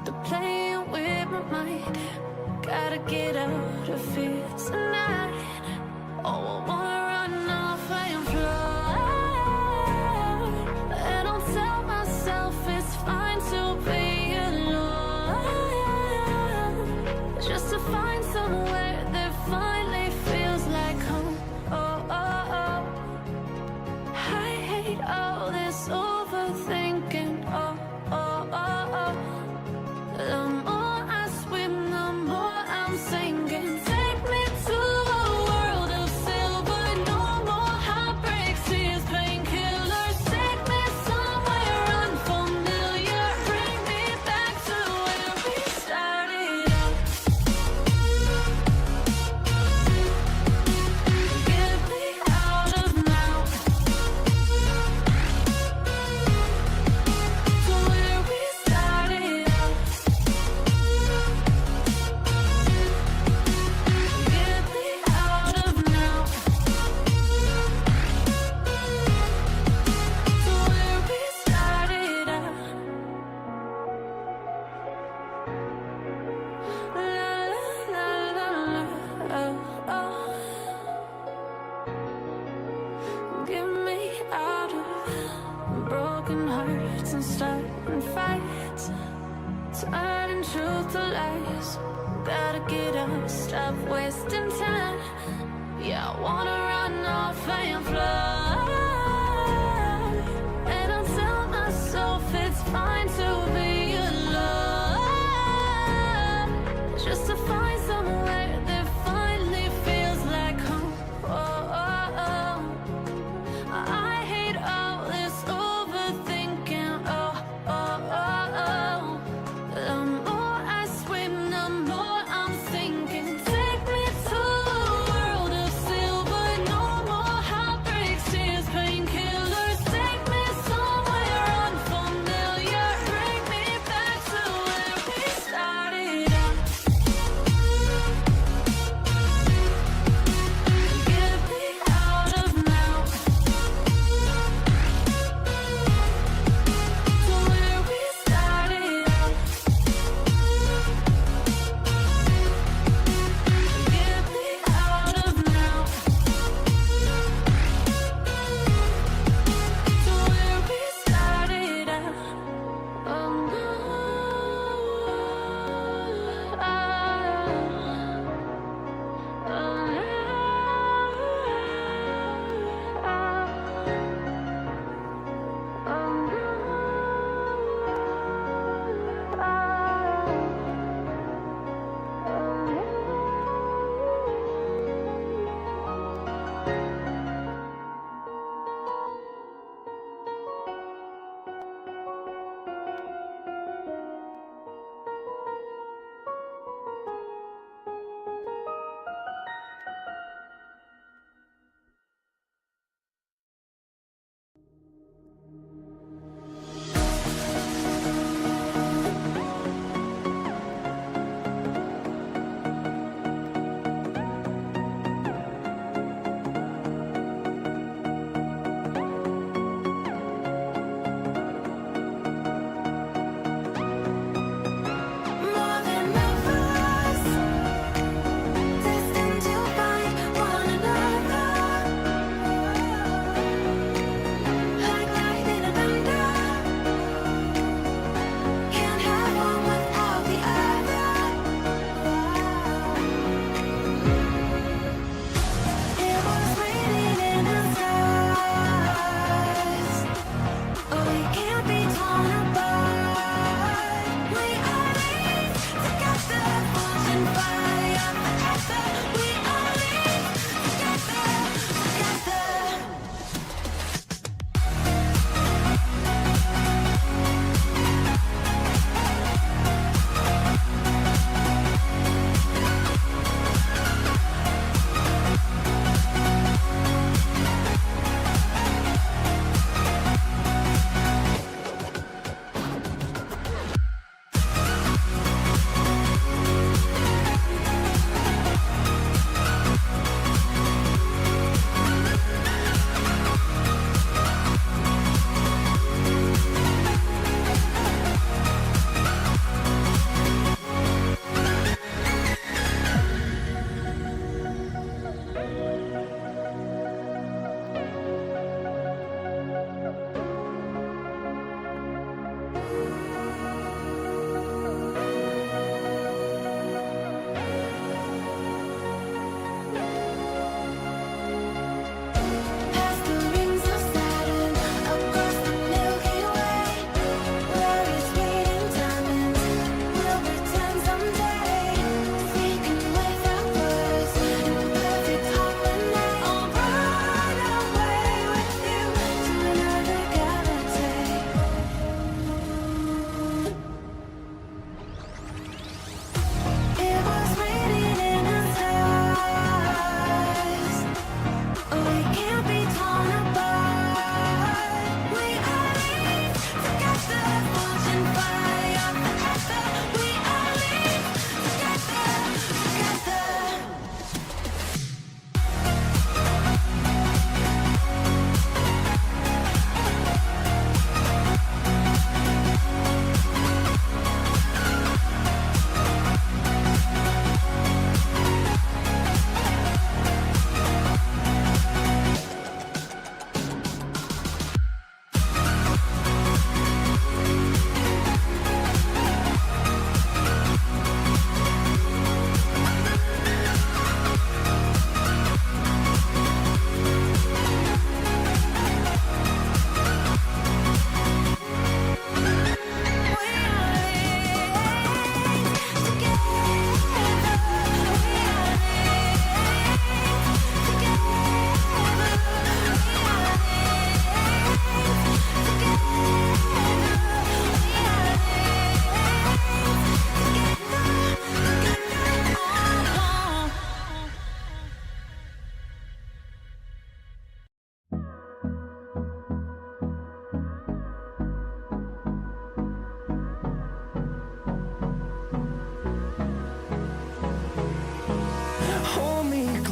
they're playing with my mind. Gotta get out of here tonight. Oh, I wanna run off and fly. And I'll tell myself it's fine to be alone, just to find somewhere that finally feels like home. Oh, oh, oh. I hate all this overthinking. Oh, oh, oh, oh. The more I swim, the more I'm sinking. Take me to a world of silver. No more heartbreaks, tears, painkillers. Take me somewhere unfamiliar. Bring me back to where we started out. Get me out of now. To where we started out. Get me out of now. To where we started out. La la la la, oh, oh. Get me out of broken hearts and starting fights, turning truth to lies. Gotta get up, stop wasting time. Yeah, I wanna run off and fly. And I tell myself it's fine to be alone, just to find somewhere that finally feels like home. I hate all this overthinking. The more I swim, the more I'm sinking. Take me to a world of silver, no more heartbreak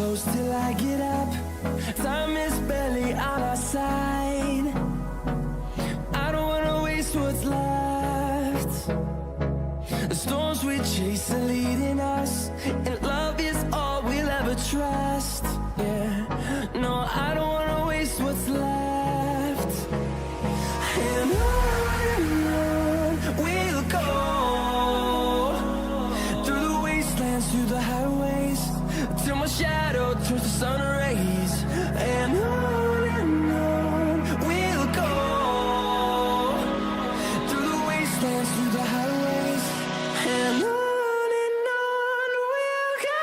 close till I get up. Time is barely on our side. I don't wanna waste what's left. The storms we chase are leading us, and love is all we'll ever trust. Yeah, no, I don't wanna waste what's left. And on we'll go, through the wastelands, through the highways, till my shadow turns to sun rays. And on we'll go, through the wastelands, through the highways, and on we'll go.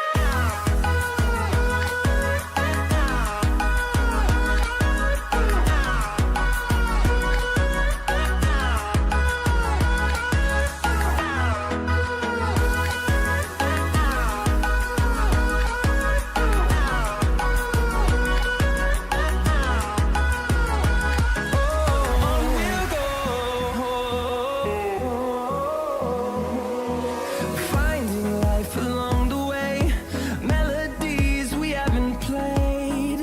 Finding life along the way, melodies we haven't played.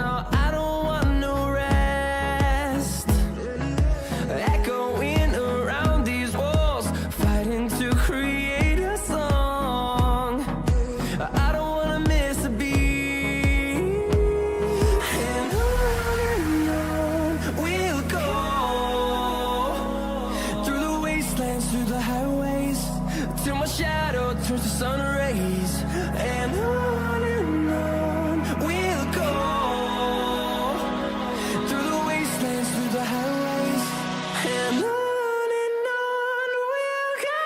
No, I don't want no rest. Echoing around these walls, fighting to create a song. I don't wanna miss a beat. And on we'll go, through the wastelands, through the highways, till my shadow turns to sun rays. And on we'll go, through the wastelands, through the highways, and on we'll go.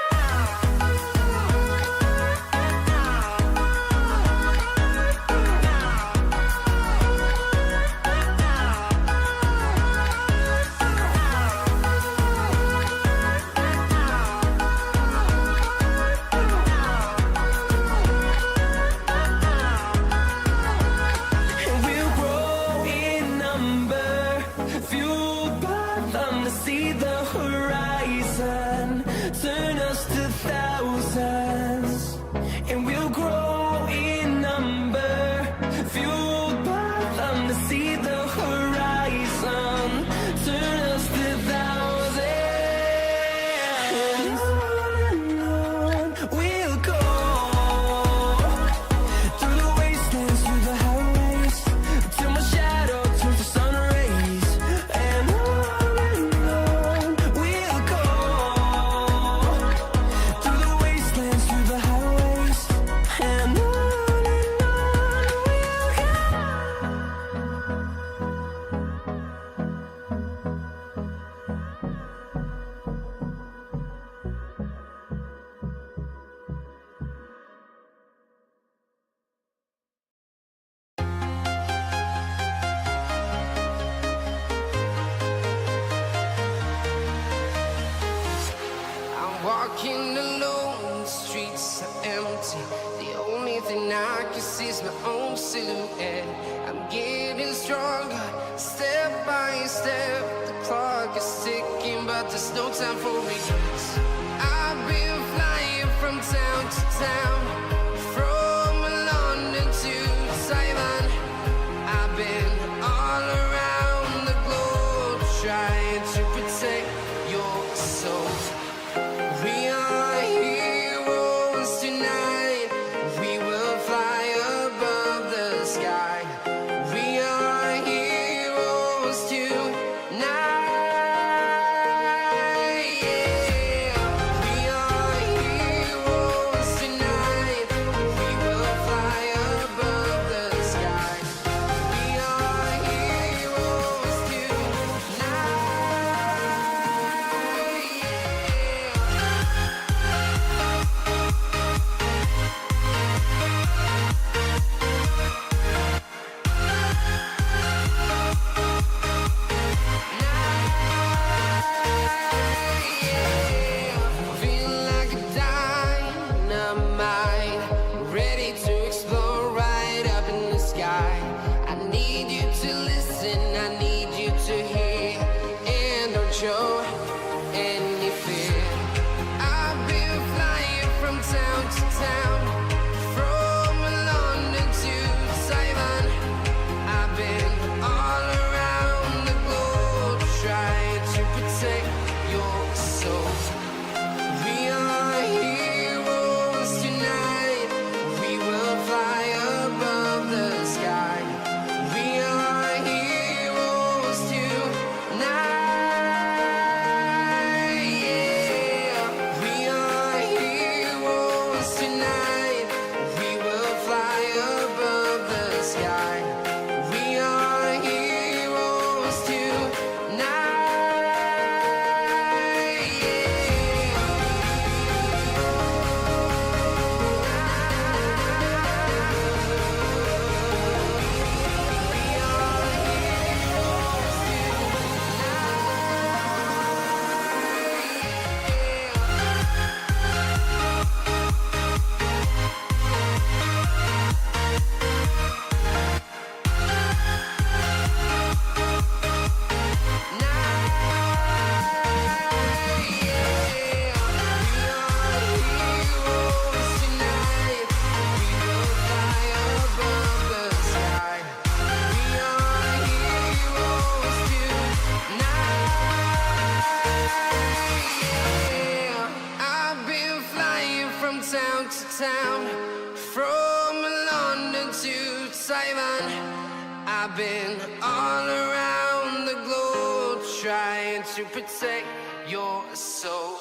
And we'll grow in number, fueled by them to see the horizon, turn us to thousands. And we'll grow in number, fueled by them to see the horizon, turn us to thousands. And on we'll go, through the wastelands, through the highways, till my shadow turns to sun rays. And on we'll go, through the wastelands, through the highways, and on we'll go. I'm walking alone, the streets are empty. The only thing I can see is my own silhouette. I'm getting stronger, step by step. The clock is ticking, but there's no time for regrets. I've been flying from town to town, from London to Taiwan. I've been all around the globe, trying to protect your soul. We are heroes tonight. We will fly above the sky. We are heroes tonight. Yeah. We are heroes tonight. done. I've been all around the globe trying to protect your soul.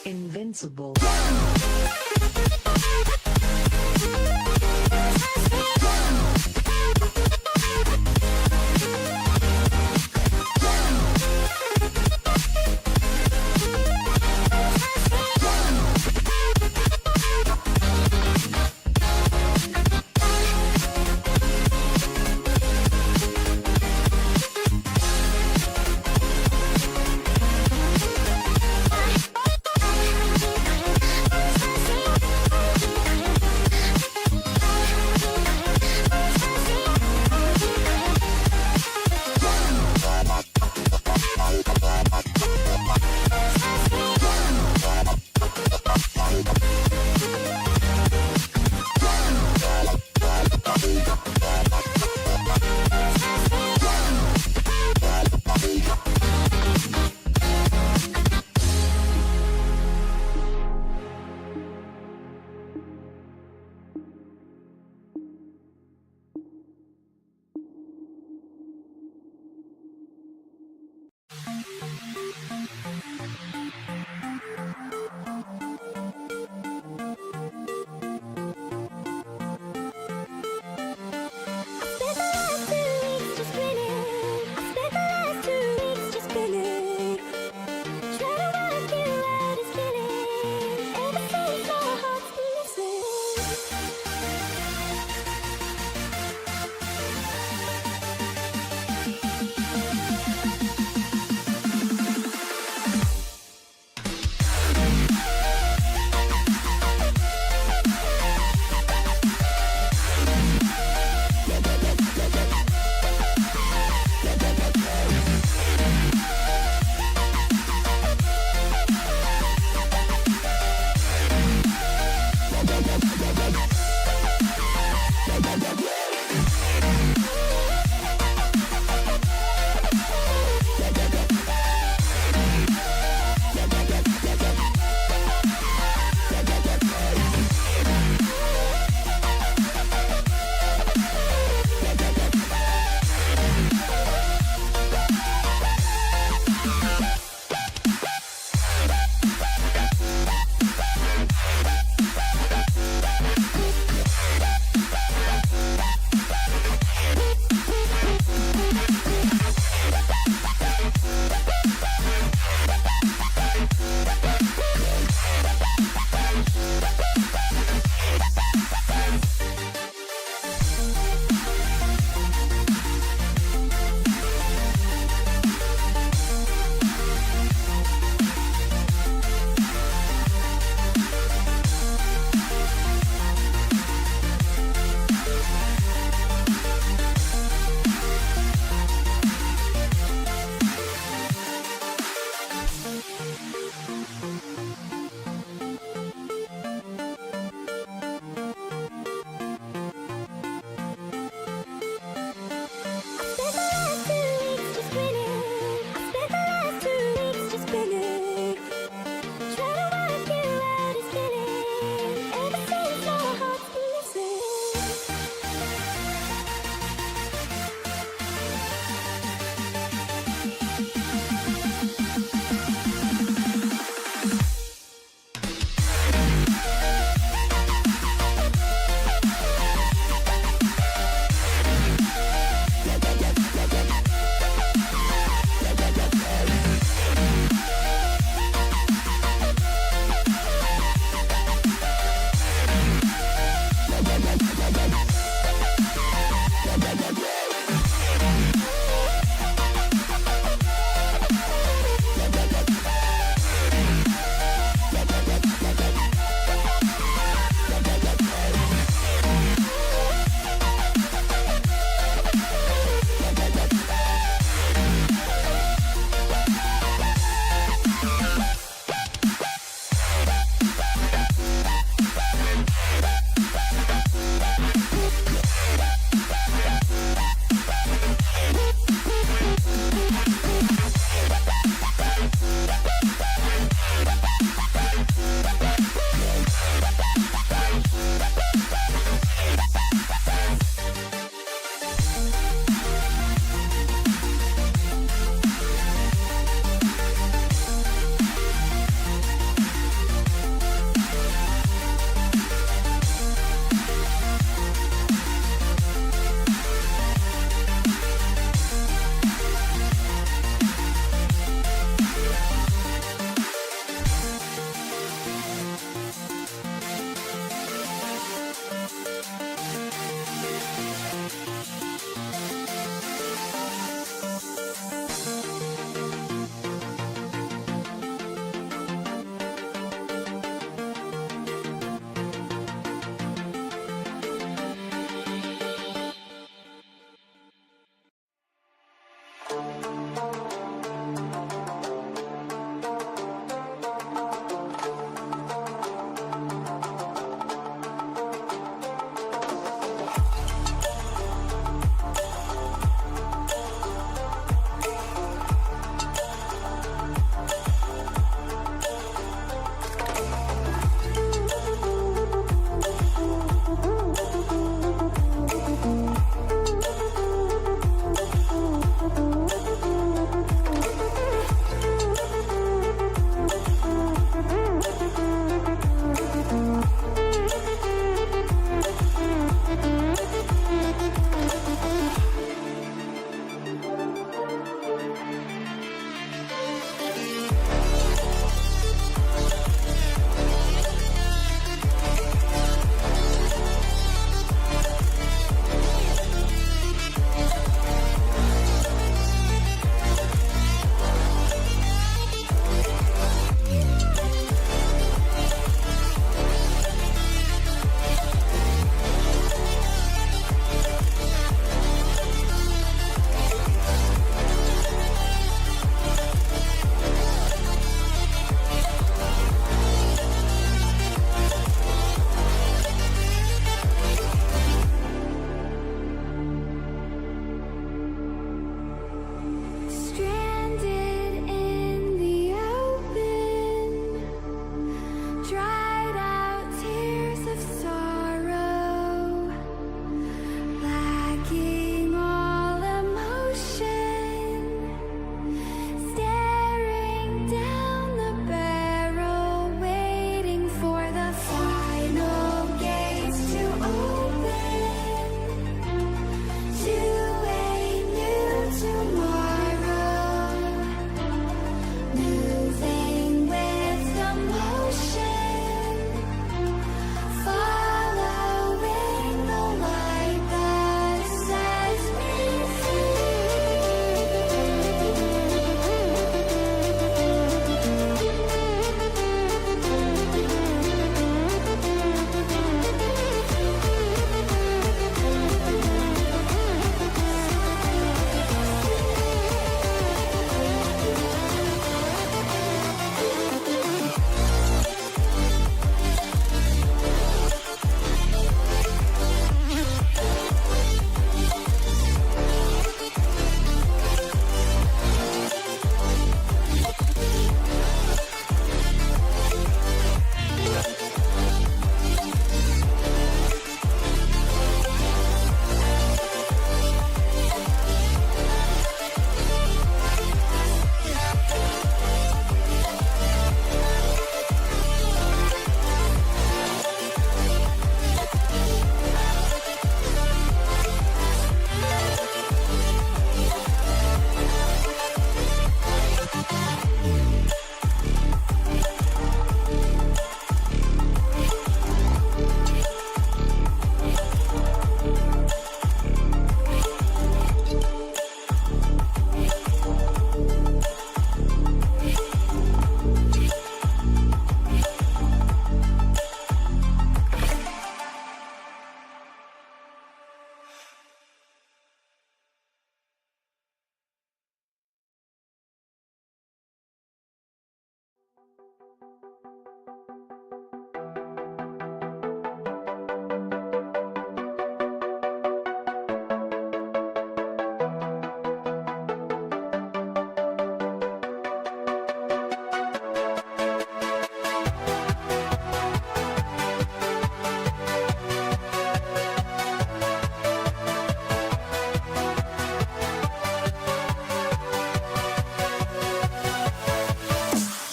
Invincible.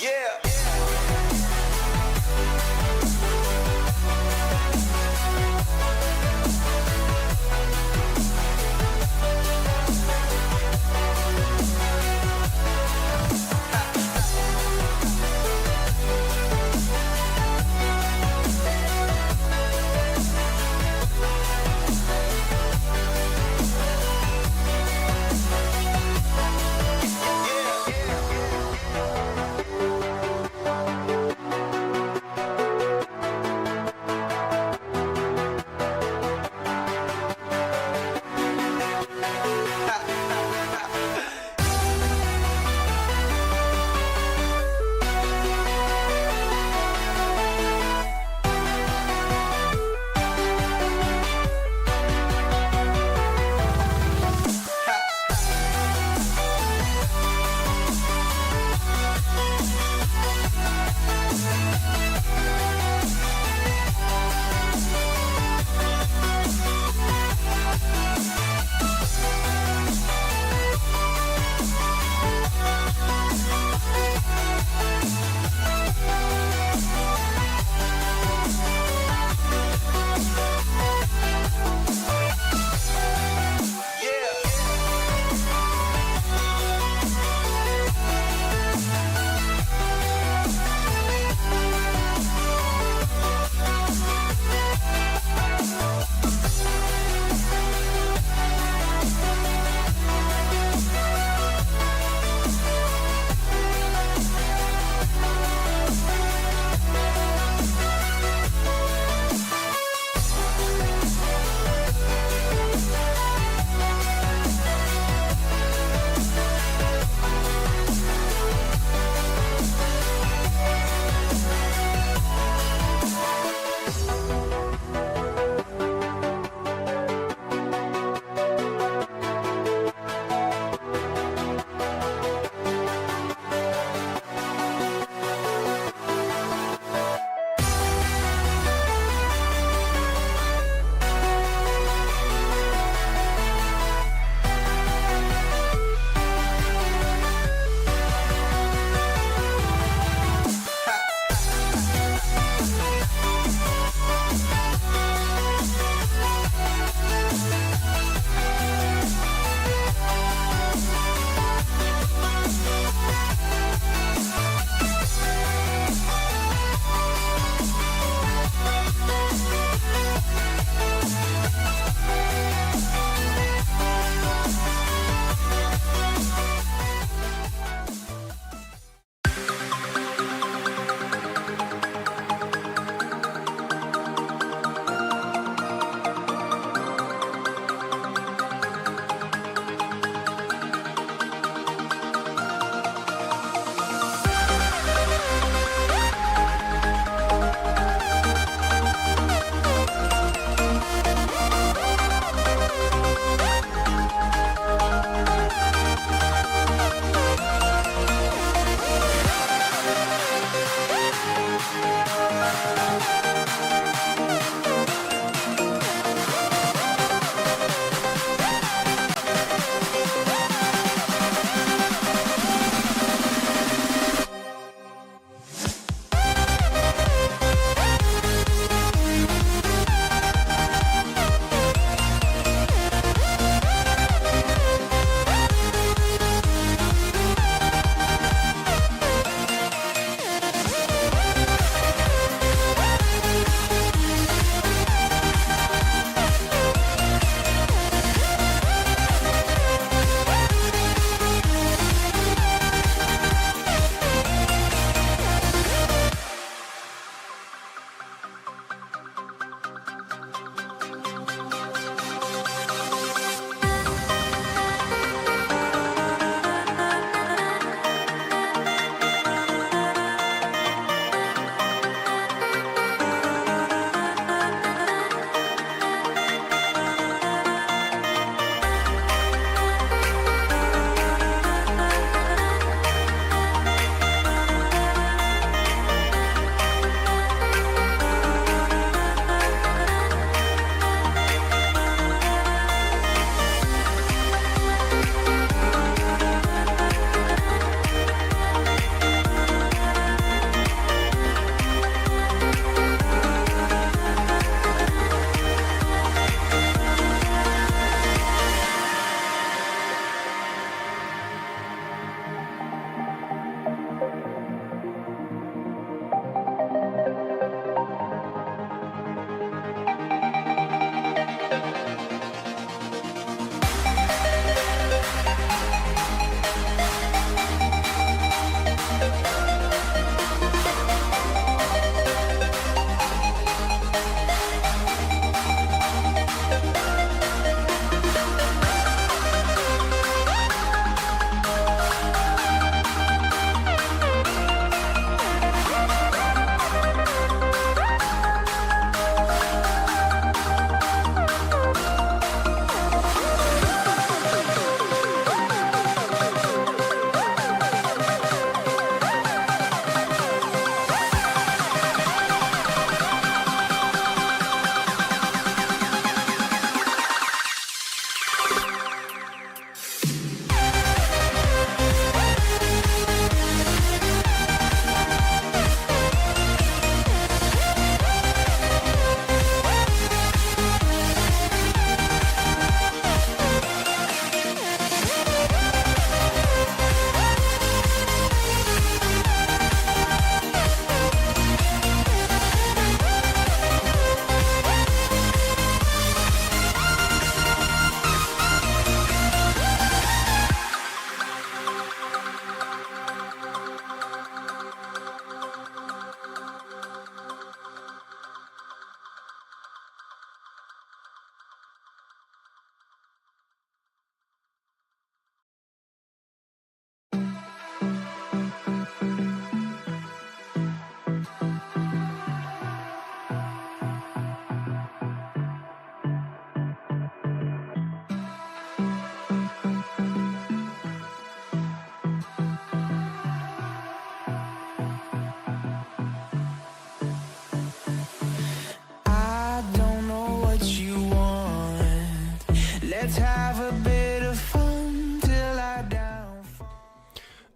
Yeah.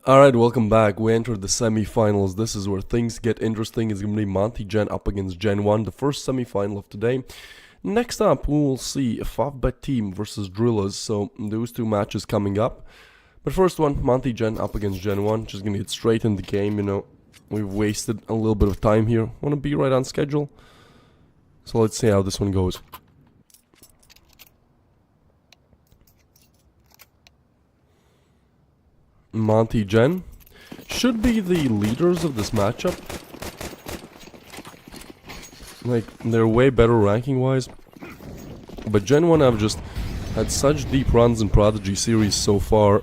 Alright, welcome back. We entered the semi-finals. This is where things get interesting. It's going to be Monty Gen up against GenOne, the first semi-final of today. Next up, we will see a 5-bet team versus Drillers, so those two matches coming up. But first one, Monty Gen up against GenOne. Just going to get straight in the game, you know. We've wasted a little bit of time here. Want to be right on schedule. So let's see how this one goes. Monty Gen should be the leaders of this matchup. Like, they're way better ranking wise. But GenOne have just had such deep runs in Prodigy series so far.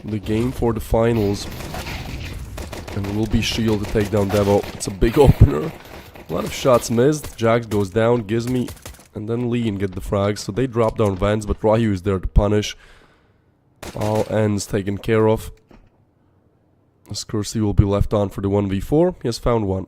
The game for the finals. And it will be Shield to take down Devo. It's a big opener. A lot of shots missed. Jax goes down, Gizmy, and then Lee and get the frags. So they drop down Vans, but Ryu is there to punish. All ends taken care of. Scursy will be left on for the 1v4. He has found one.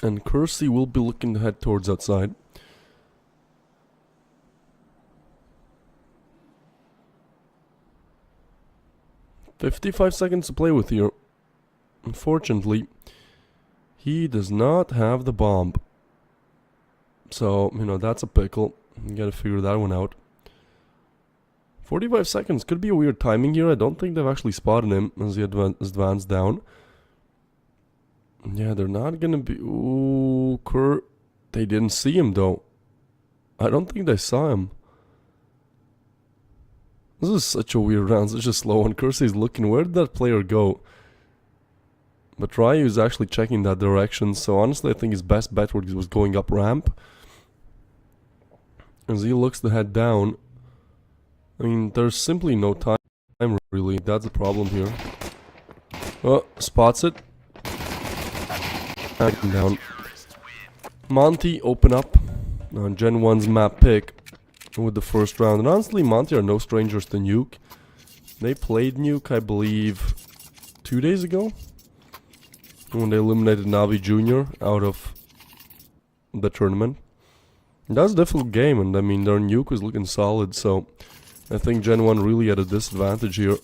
And Cursey will be looking to head towards outside. "55 seconds to play with here." Unfortunately, he does not have the bomb. So, you know, that's a pickle. You gotta figure that one out. 45 seconds. Could be a weird timing here. I don't think they've actually spotted him as he advanced down. Yeah, they're not gonna be... Ooh, they didn't see him though. I don't think they saw him. This is such a weird round, such a slow one. Cursey's looking, where did that player go? But Ryu is actually checking that direction, so honestly I think his best bet was going up ramp. As he looks to head down. I mean, there's simply no time really, that's the problem here. Oh, spots it. And down. Monty open up on GenOne's map pick with the first round. And honestly, Monty are no strangers to Nuke. They played Nuke, I believe, 2 days ago. When they eliminated Navi Jr. out of the tournament. And that was a difficult game, and I mean, their Nuke was looking solid, so I think GenOne really had a disadvantage here.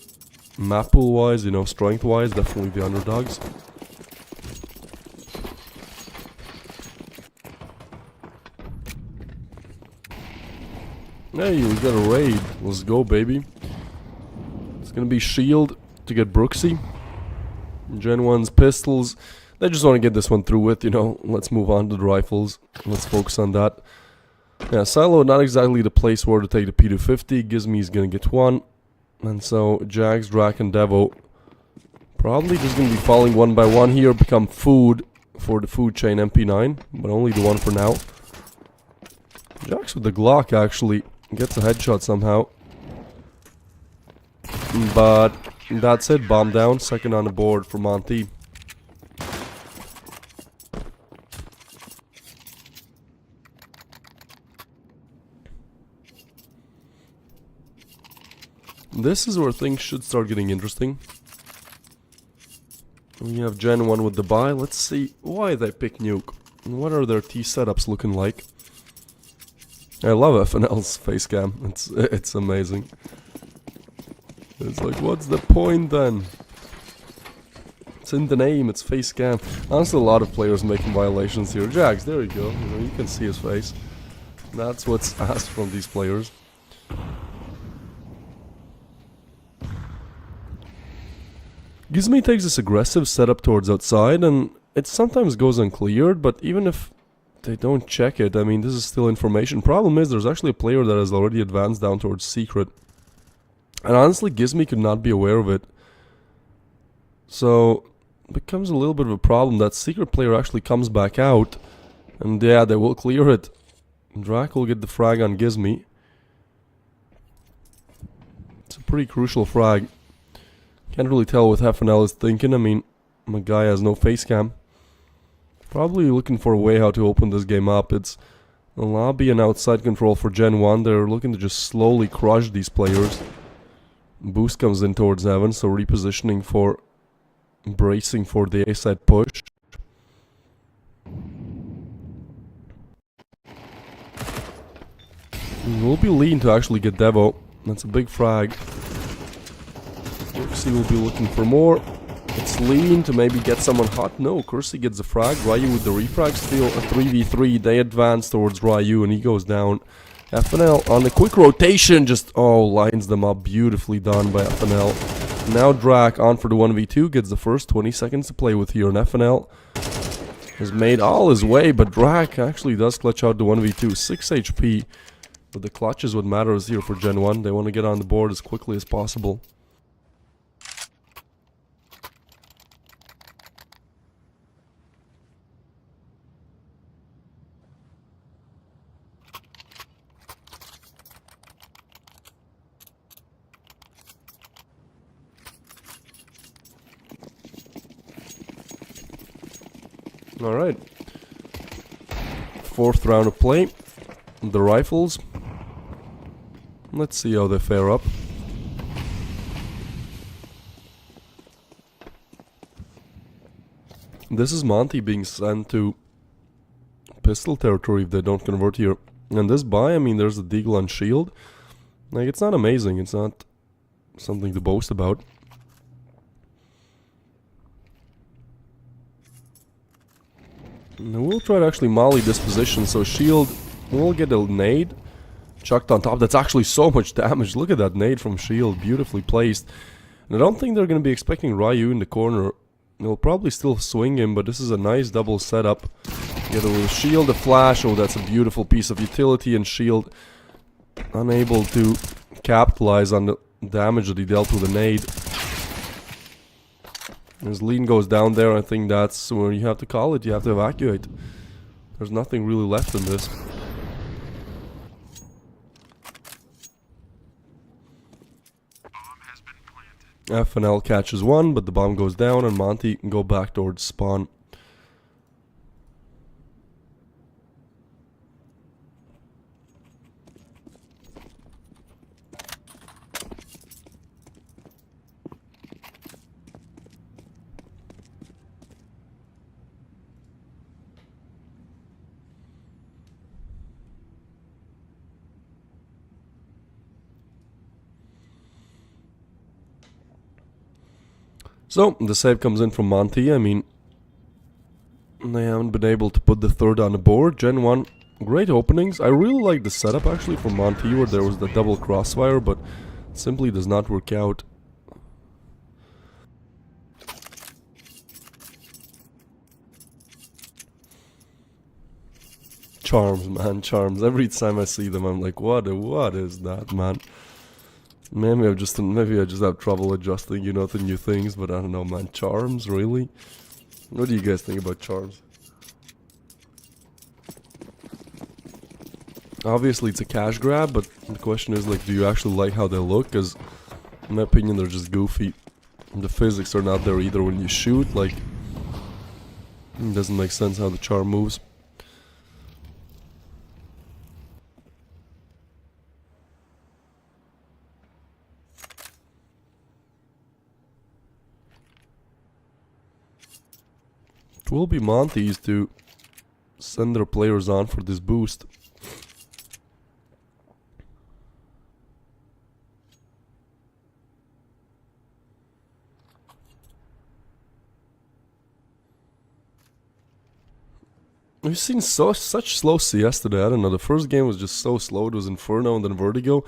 Map pool wise, you know, strength wise, definitely the underdogs. Hey, we got a raid. Let's go, baby. It's gonna be Shield to get Brooksy. GenOne's pistols. They just want to get this one through with, you know. Let's move on to the rifles. Let's focus on that. Yeah, Silo, not exactly the place where to take the P250. Gizmy's gonna get one. And so, Jax, Drac, and Devo probably just gonna be falling one by one here. Become food for the food chain MP9. But only the one for now. Jax with the Glock, actually. Gets a headshot somehow. But that's it. Bomb down. Second on the board for Monty. This is where things should start getting interesting. We have GenOne with the buy. Let's see why they pick Nuke. What are their T setups looking like? I love FNL's face cam. It's amazing. It's like, what's the point then? It's in the name, it's face cam. Honestly, a lot of players making violations here. Jax, there you go. You know, you can see his face. That's what's asked from these players. Gizmy takes this aggressive setup towards outside, and it sometimes goes uncleared, but even if they don't check it, I mean, this is still information. Problem is, there's actually a player that has already advanced down towards secret. And honestly, Gizmy could not be aware of it. So, it becomes a little bit of a problem. That secret player actually comes back out. And yeah, they will clear it. Drac will get the frag on Gizmy. It's a pretty crucial frag. Can't really tell what FNL is thinking. I mean, my guy has no face cam. Probably looking for a way how to open this game up. It's a lobby and outside control for GenOne. They're looking to just slowly crush these players. Boost comes in towards Heaven, so repositioning for bracing for the A side push. We'll be lean to actually get Devo. That's a big frag. Kursi will be looking for more. It's lean to maybe get someone hot. No, Kursi gets the frag. Ryu with the refrag still a 3v3. They advance towards Ryu and he goes down. FNL on the quick rotation just, lines them up. Beautifully done by FNL. Now Drak on for the 1v2. Gets the first 20 seconds to play with here. And FNL has made all his way. But Drak actually does clutch out the 1v2. 6 HP. But the clutch is what matters here for GenOne. They want to get on the board as quickly as possible. Alright. 4th round of play. The rifles. Let's see how they fare up. This is Monty being sent to pistol territory if they don't convert here. And this buy, I mean, there's a deagle on shield. Like, it's not amazing. It's not something to boast about. And we'll try to actually molly this position, so shield will get a nade chucked on top. That's actually so much damage. Look at that nade from shield, beautifully placed. And I don't think they're going to be expecting Ryu in the corner. They'll probably still swing him, but this is a nice double setup. Together with shield, a flash. Oh, that's a beautiful piece of utility, and shield unable to capitalize on the damage that he dealt with the nade. As lean goes down there, I think that's where you have to call it. You have to evacuate. There's nothing really left in this. FNL catches one, but the bomb goes down and Monty can go back towards spawn. So, the save comes in from Monty. I mean, they haven't been able to put the third on the board. GenOne, great openings. I really like the setup actually from Monty where there was the double crossfire, but it simply does not work out. Charms, man, charms. Every time I see them, I'm like, what is that, man? Maybe I just have trouble adjusting, you know, to new things, but I don't know, man. Charms, really? What do you guys think about charms? Obviously, it's a cash grab, but the question is, like, do you actually like how they look? Because, in my opinion, they're just goofy. And the physics are not there either when you shoot. Like, it doesn't make sense how the charm moves. It will be Monty's to send their players on for this boost. We've seen such slow CS today. I don't know, the first game was just so slow. It was Inferno and then Vertigo.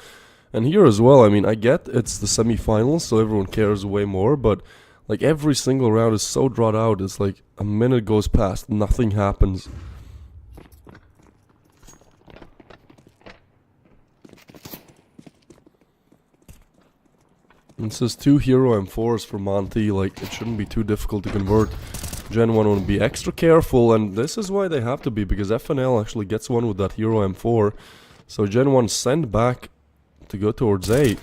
And here as well, I mean, I get it's the semi-finals, so everyone cares way more, but like every single round is so drawn out. It's like a minute goes past, nothing happens. This is 2 hero M4s for Monty. Like, it shouldn't be too difficult to convert. GenOne will be extra careful, and this is why they have to be, because FNL actually gets one with that hero M4. So GenOne send back to go towards A.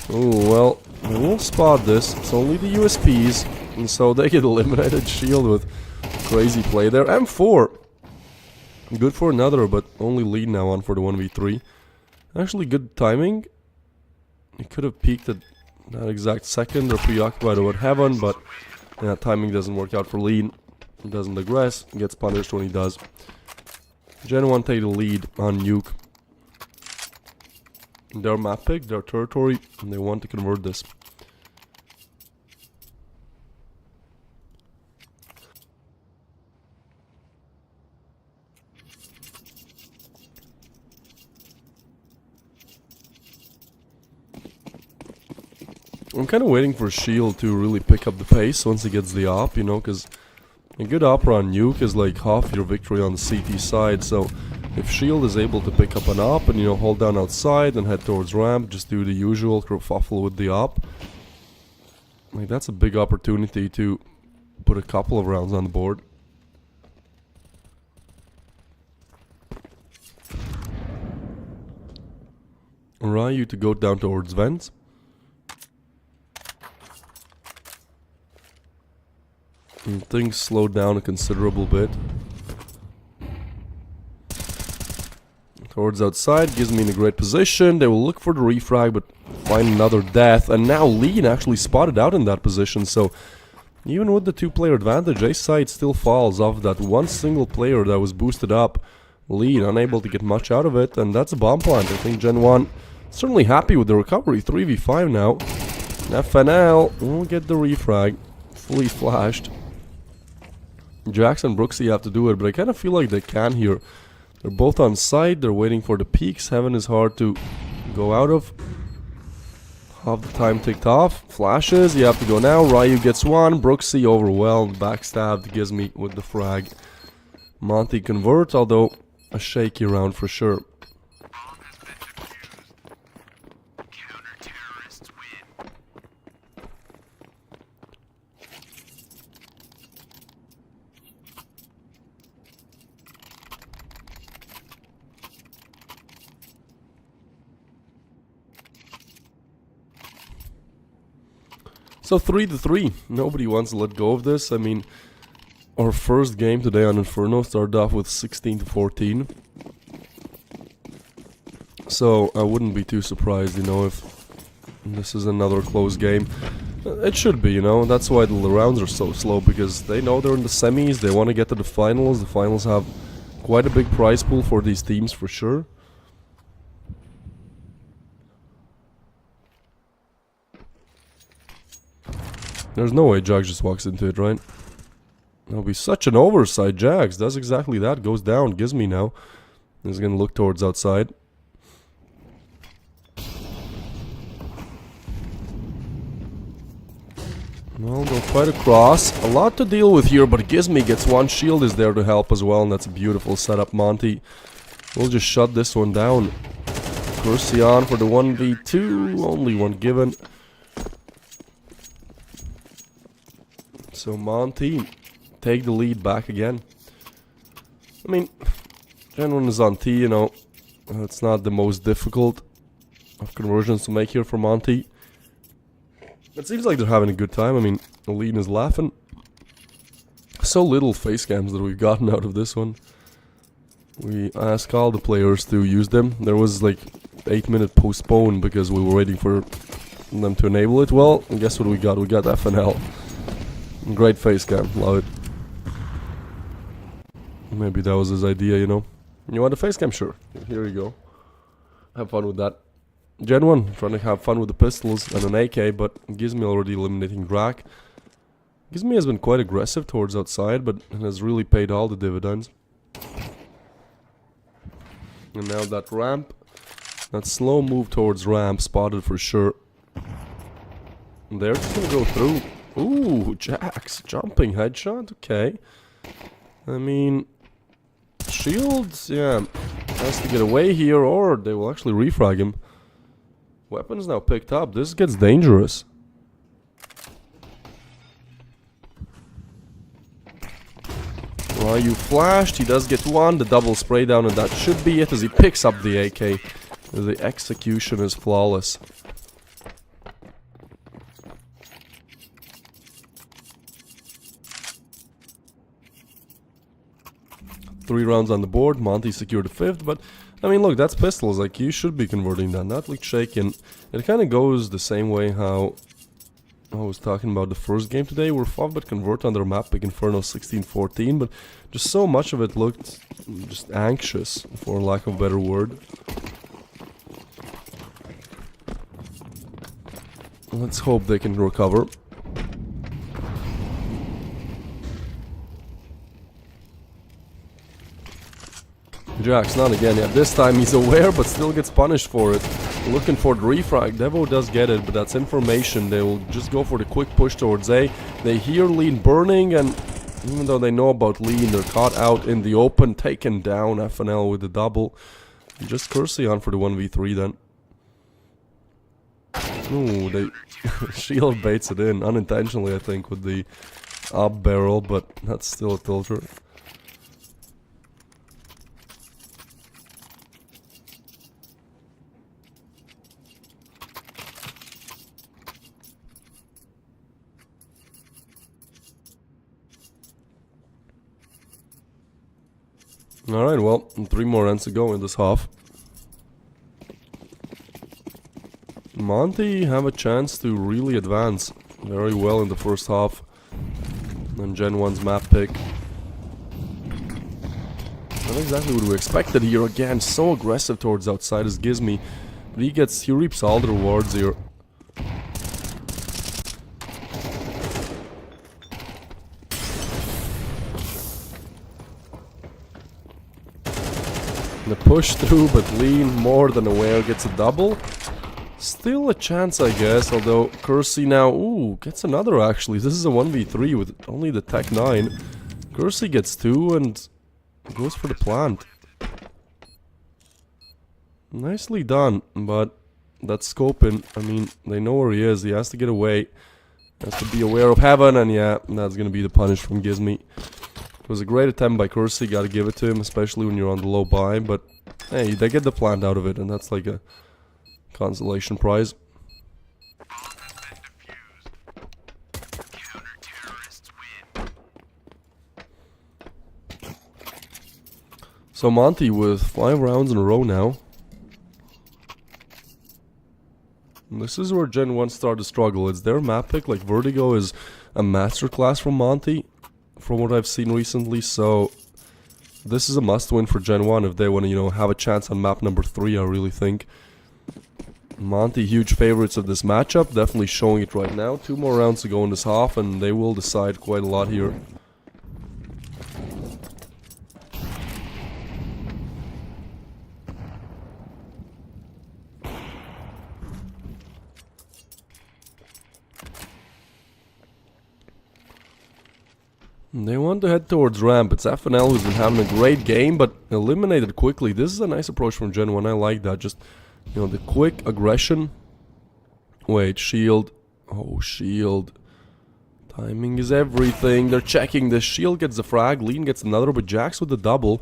Oh, well, we won't spot this. It's only the USPs, and so they get eliminated. Shield with crazy play there. M4. Good for another, but only lead now on for the 1v3. Actually, good timing. He could have peeked at that exact second or preoccupied with heaven, but Yeah, timing doesn't work out for Lean. He doesn't aggress, gets punished when he does. GenOne take the lead on Nuke. Their map pick, their territory, and they want to convert this. I'm kind of waiting for Shield to really pick up the pace once he gets the op, you know, because a good op on Nuke is like half your victory on the CT side, so if Shield is able to pick up an op and, you know, hold down outside and head towards ramp, just do the usual kerfuffle with the op, like that's a big opportunity to put a couple of rounds on the board. Ryu to go down towards vents. And things slow down a considerable bit. Towards outside, gives me in a great position. They will look for the refrag, but find another death. And now Lean actually spotted out in that position, so even with the two-player advantage, A side still falls off that one single player that was boosted up. Lean unable to get much out of it, and that's a bomb plant. I think GenOne certainly happy with the recovery. 3v5 now. FNL will get the refrag. Fully flashed. Jax and Brooksy have to do it, but I kind of feel like they can here. They're both on site, they're waiting for the peaks. Heaven is hard to go out of. Half the time ticked off. Flashes, you have to go now. Ryu gets one. Brooksy overwhelmed. Backstabbed gives me with the frag. Monty converts, although a shaky round for sure. So 3-3, nobody wants to let go of this. I mean, our first game today on Inferno started off with 16-14. So I wouldn't be too surprised, you know, if this is another close game. It should be, you know, that's why the rounds are so slow, because they know they're in the semis, they want to get to the finals. The finals have quite a big prize pool for these teams for sure. There's no way Jax just walks into it, right? That'll be such an oversight. Jax does exactly that. Goes down. Gives me now. He's gonna look towards outside. Well, they'll fight across. A lot to deal with here, but Gizmi gets one. Shield is there to help as well, and that's a beautiful setup. Monty will just shut this one down. Crucian for the 1v2. Only one given. So Monty take the lead back again. I mean, GenOne is on T, you know. It's not the most difficult of conversions to make here for Monty. It seems like they're having a good time. I mean, Lean is laughing. So little face cams that we've gotten out of this one. We asked all the players to use them. There was like 8-minute postpone because we were waiting for them to enable it. Well, guess what we got? We got FNL. Great face cam, love it. Maybe that was his idea, you know. You want a face cam? Sure. Here you go. Have fun with that. GenOne trying to have fun with the pistols and an AK, but Gizmi already eliminating Drak. Gizmi has been quite aggressive towards outside, but has really paid all the dividends. And now that ramp, that slow move towards ramp, spotted for sure. And they're just gonna go through. Ooh, Jax, jumping headshot, okay. I mean, Shields, yeah, has to get away here, or they will actually refrag him. Weapons now picked up, this gets dangerous. Ryu flashed, he does get one, the double spray down, and that should be it as he picks up the AK. The execution is flawless. Three rounds on the board, Monty secured the fifth, but I mean look, that's pistols, like you should be converting that, not like shaken. It kind of goes the same way how I was talking about the first game today where 5-bet convert on their map pick Inferno 16-14, but just so much of it looked just anxious, for lack of a better word. Let's hope they can recover. Jax, not again. Yeah, this time he's aware, but still gets punished for it. Looking for the refrag. Devo does get it, but that's information. They will just go for the quick push towards A. They hear Lean burning, and even though they know about Lean, they're caught out in the open, taken down. FNL with the double. Just Kersey on for the 1v3 then. Ooh, they shield baits it in unintentionally, I think, with the up barrel, but that's still a tilter. Alright, well, 3 more rounds to go in this half. Monty have a chance to really advance very well in the first half. And GenOne's map pick. Not exactly what we expected here. Again, so aggressive towards outside as Gizmy. But he reaps all the rewards here. The push through, but Lean more than aware gets a double. Still a chance, I guess, although Kersey now, ooh, gets another actually. This is a 1v3 with only the Tech 9. Kersey gets 2 and goes for the plant. Nicely done, but that's scoping. I mean, they know where he is. He has to get away. Has to be aware of heaven, and yeah, that's gonna be the punish from Gizmy. It was a great attempt by Kersey, gotta give it to him, especially when you're on the low buy, but hey, they get the plant out of it, and that's like a consolation prize. So Monty with 5 rounds in a row now. And this is where GenOne start to struggle. It's their map pick, like Vertigo is a masterclass from Monty, from what I've seen recently, so this is a must-win for GenOne if they want to, you know, have a chance on map number 3, I really think. Monty, huge favorites of this matchup, definitely showing it right now. 2 more rounds to go in this half, and they will decide quite a lot here. They want to head towards ramp. It's FNL who's been having a great game, but eliminated quickly. This is a nice approach from GenOne. I like that. Just, you know, the quick aggression. Wait, shield. Oh, shield. Timing is everything. They're checking this. Shield gets the frag. Lean gets another, but Jax with the double.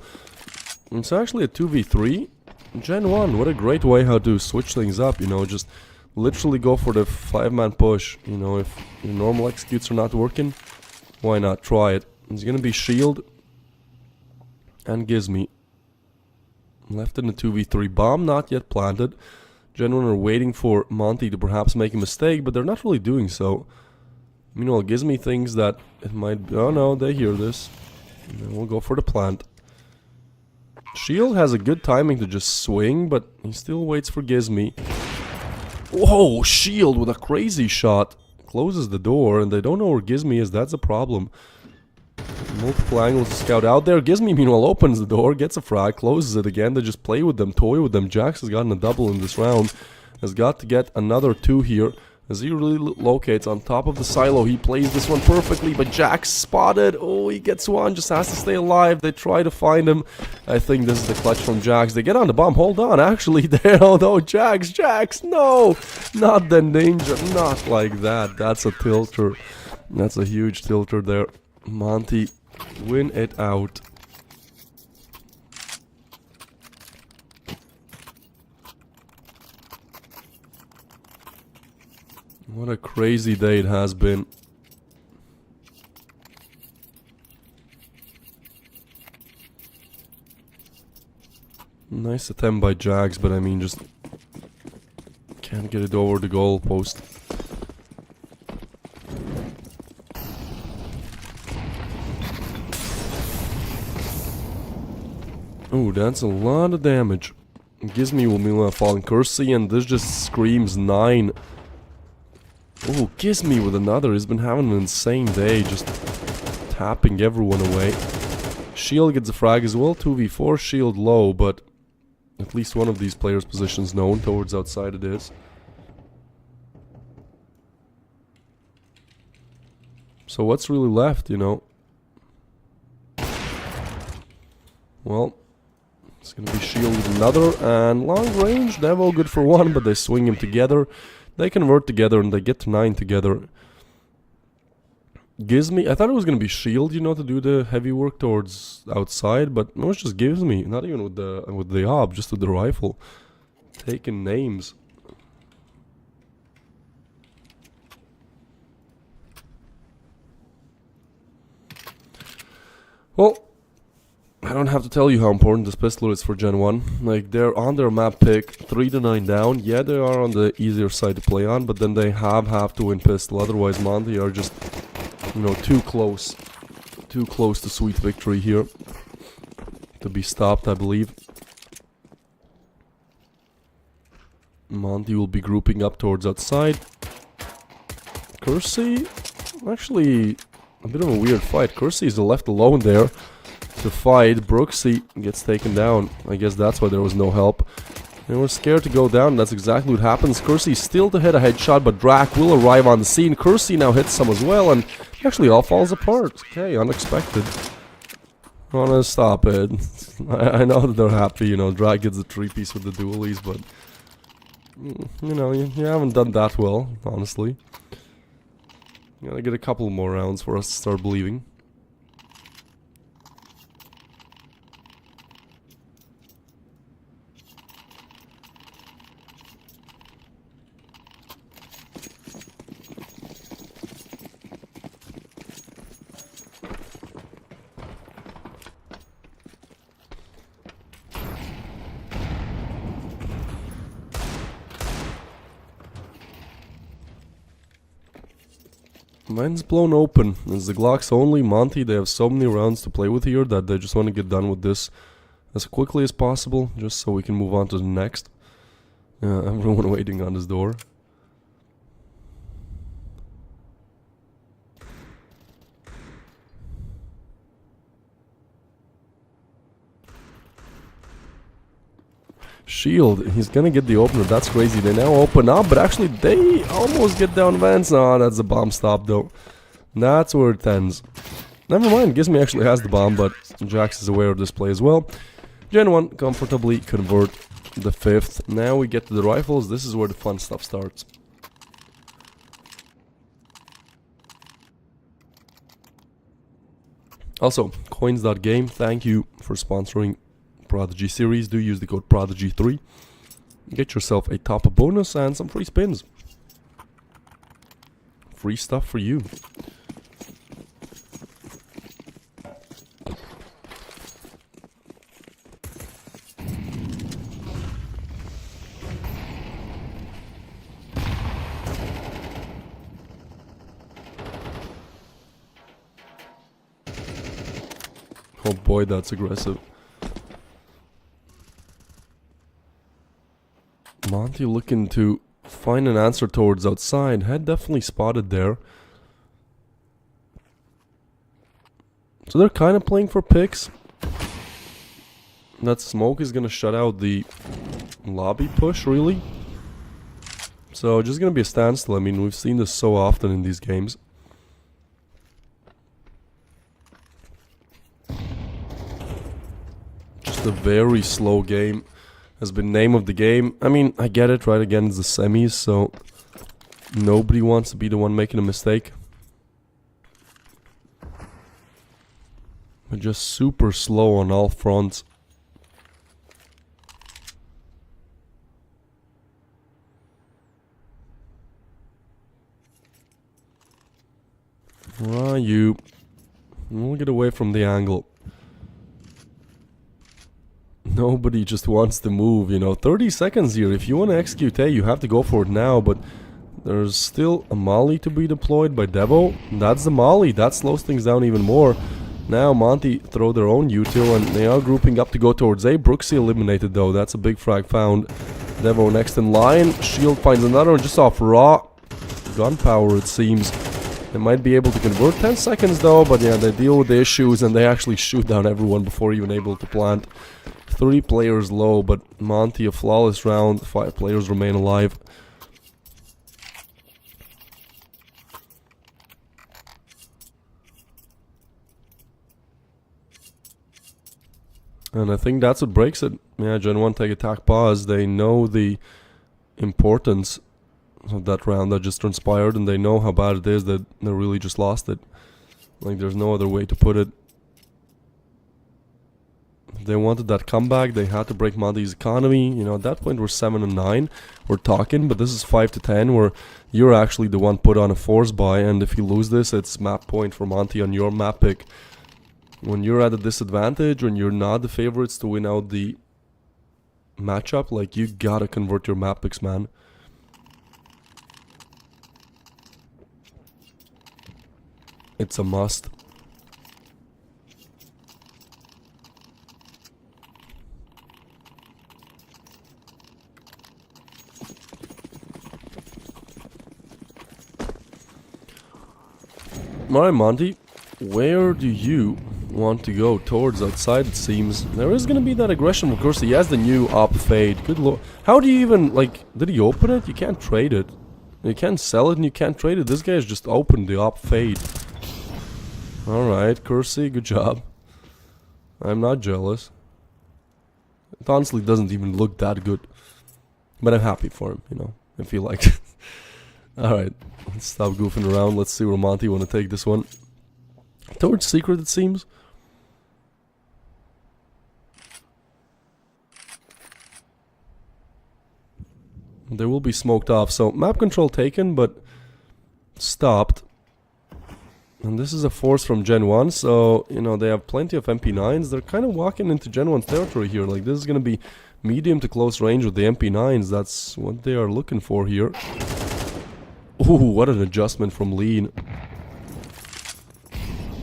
It's actually a 2v3. GenOne, what a great way how to switch things up, you know, just literally go for the 5-man push. You know, if your normal executes are not working, why not try it? It's gonna be shield and Gizmy. Left in the 2v3. Bomb not yet planted. GenOne are waiting for Monty to perhaps make a mistake, but they're not really doing so. Meanwhile, Gizmy thinks that it might be... Oh no, they hear this. And then we'll go for the plant. Shield has a good timing to just swing, but he still waits for Gizmy. Whoa, Shield with a crazy shot. Closes the door, and they don't know where Gizmy is. That's a problem. Multiple angles to scout out there. Gizmy, meanwhile, opens the door, gets a frag, closes it again. They just play with them, toy with them. Jax has gotten a double in this round. Has got to get another 2 here. As he really locates on top of the silo, he plays this one perfectly, but Jax spotted. Oh, he gets one, just has to stay alive. They try to find him. I think this is the clutch from Jax. They get on the bomb. Hold on, actually, there. Oh no, Jax, no! Not the ninja, not like that. That's a tilter. That's a huge tilter there. Monty, win it out. What a crazy day it has been. Nice attempt by Jax, but I mean, just can't get it over the goal post. Oh, that's a lot of damage. Gizmi will meanwhile falling Cursey, and this just screams 9. Oh, Gizmi with another. He's been having an insane day, just tapping everyone away. Shield gets a frag as well, 2v4, Shield low, but at least one of these players' positions known. Towards outside it is. So what's really left, you know? Well, it's gonna be Shield with another, and long range, Devo good for 1, but they swing him together. They convert together and they get to 9 together. Gizmi, I thought it was gonna be Shield, you know, to do the heavy work towards outside, but no, it's just Gizmi, not even with the ob, just with the rifle. Taking names. Well, I don't have to tell you how important this pistol is for GenOne. Like, they're on their map pick, 3 to 9 down. Yeah, they are on the easier side to play on, but then they have to win pistol. Otherwise, Monty are just, you know, too close to sweet victory here to be stopped, I believe. Monty will be grouping up towards outside. Cursey, actually, a bit of a weird fight. Cursey is left alone there to fight. Brooksy gets taken down. I guess that's why there was no help. They were scared to go down. That's exactly what happens. Cursey still to hit a headshot, but Drac will arrive on the scene. Cursey now hits some as well, and actually all falls apart. Okay, unexpected. Wanna stop it. I know that they're happy, you know, Drac gets a 3-piece with the dualies, but you know, you haven't done that well, honestly. You gotta get a couple more rounds for us to start believing. Mine's blown open. It's the Glocks only. Monty, they have so many rounds to play with here that they just want to get done with this as quickly as possible, just so we can move on to the next. Everyone waiting on this door. Shield, he's gonna get the opener. That's crazy. They now open up, but actually they almost get down Vance. Oh, that's a bomb stop though. That's where it ends. Never mind, Gizmi actually has the bomb, but Jax is aware of this play as well. GenOne comfortably convert the 5th. Now we get to the rifles. This is where the fun stuff starts. Also, coins.game, thank you for sponsoring Prodigy series. Do use the code Prodigy3. Get yourself a top bonus and some free spins. Free stuff for you. Oh boy, that's aggressive. Monty looking to find an answer towards outside. Had definitely spotted there. So they're kind of playing for picks. That smoke is gonna shut out the lobby push, really. So just gonna be a standstill. I mean, we've seen this so often in these games. Just a very slow game. Has been name of the game. I mean, I get it, right? Again, it's the semis, so nobody wants to be the one making a mistake. But just super slow on all fronts. Ryu. We'll get away from the angle. Nobody just wants to move, you know. 30 seconds here. If you want to execute A, you have to go for it now, but there's still a molly to be deployed by Devo. That's the molly. That slows things down even more. Now Monty throw their own util, and they are grouping up to go towards A. Brooksy eliminated though, that's a big frag found. Devo next in line, Shield finds another one just off raw gunpowder it seems. They might be able to convert 10 seconds though, but yeah, they deal with the issues and they actually shoot down everyone before even able to plant. 3 players low, but Monty a flawless round, 5 players remain alive. And I think that's what breaks it. Yeah, GenOne take attack pause. They know the importance of that round that just transpired, and they know how bad it is that they really just lost it. Like, there's no other way to put it. If they wanted that comeback, they had to break Monty's economy. You know, at that point we're 7 and 9. We're talking, but this is 5 to 10 where you're actually the one put on a force buy, and if you lose this, it's map point for Monty on your map pick. When you're at a disadvantage, when you're not the favorites to win out the matchup, like, you gotta convert your map picks, man. It's a must. Alright, Monty, where do you want to go? Towards outside, it seems. There is gonna be that aggression, of course. He has the new op fade. Good lord. How do you even, like, did he open it? You can't trade it. You can't sell it and you can't trade it. This guy's just opened the op fade. Alright, Kersey, good job. I'm not jealous. It honestly doesn't even look that good. But I'm happy for him, you know. I feel like it. Alright, let's stop goofing around. Let's see where Monty want to take this one. Towards secret, it seems. They will be smoked off. So, map control taken, but stopped. And this is a force from GenOne, so, you know, they have plenty of MP9s. They're kind of walking into GenOne's territory here. Like, this is going to be medium to close range with the MP9s. That's what they are looking for here. Ooh, what an adjustment from Lean.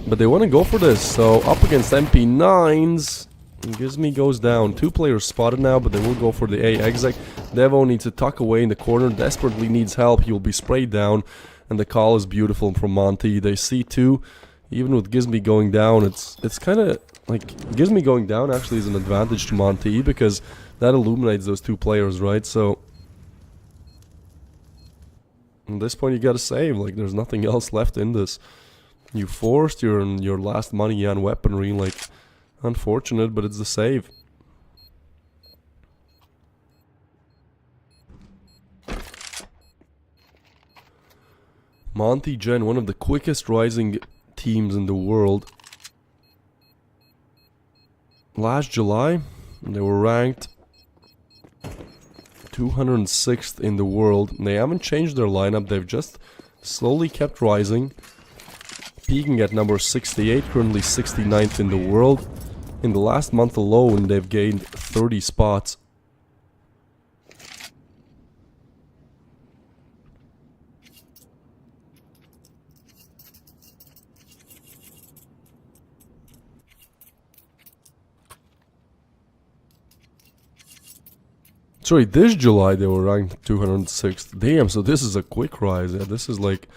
But they want to go for this, so up against MP9s. Gizmy goes down. 2 players spotted now, but they will go for the A exec. Devo needs to tuck away in the corner, desperately needs help. He will be sprayed down, and the call is beautiful from Monty. They see 2, even with Gizmy going down. It's kind of like Gizmy going down actually is an advantage to Monty because that illuminates those 2 players, right? So at this point you gotta save. Like, there's nothing else left in this. You forced your last money on weaponry, like, unfortunate, but it's the save. Monty Gen, one of the quickest rising teams in the world. Last July, they were ranked 206th in the world. They haven't changed their lineup, they've just slowly kept rising. Peaking at number 68, currently 69th in the world. In the last month alone, they've gained 30 spots. Sorry, this July they were ranked 206th. Damn, so this is a quick rise. Yeah, this is like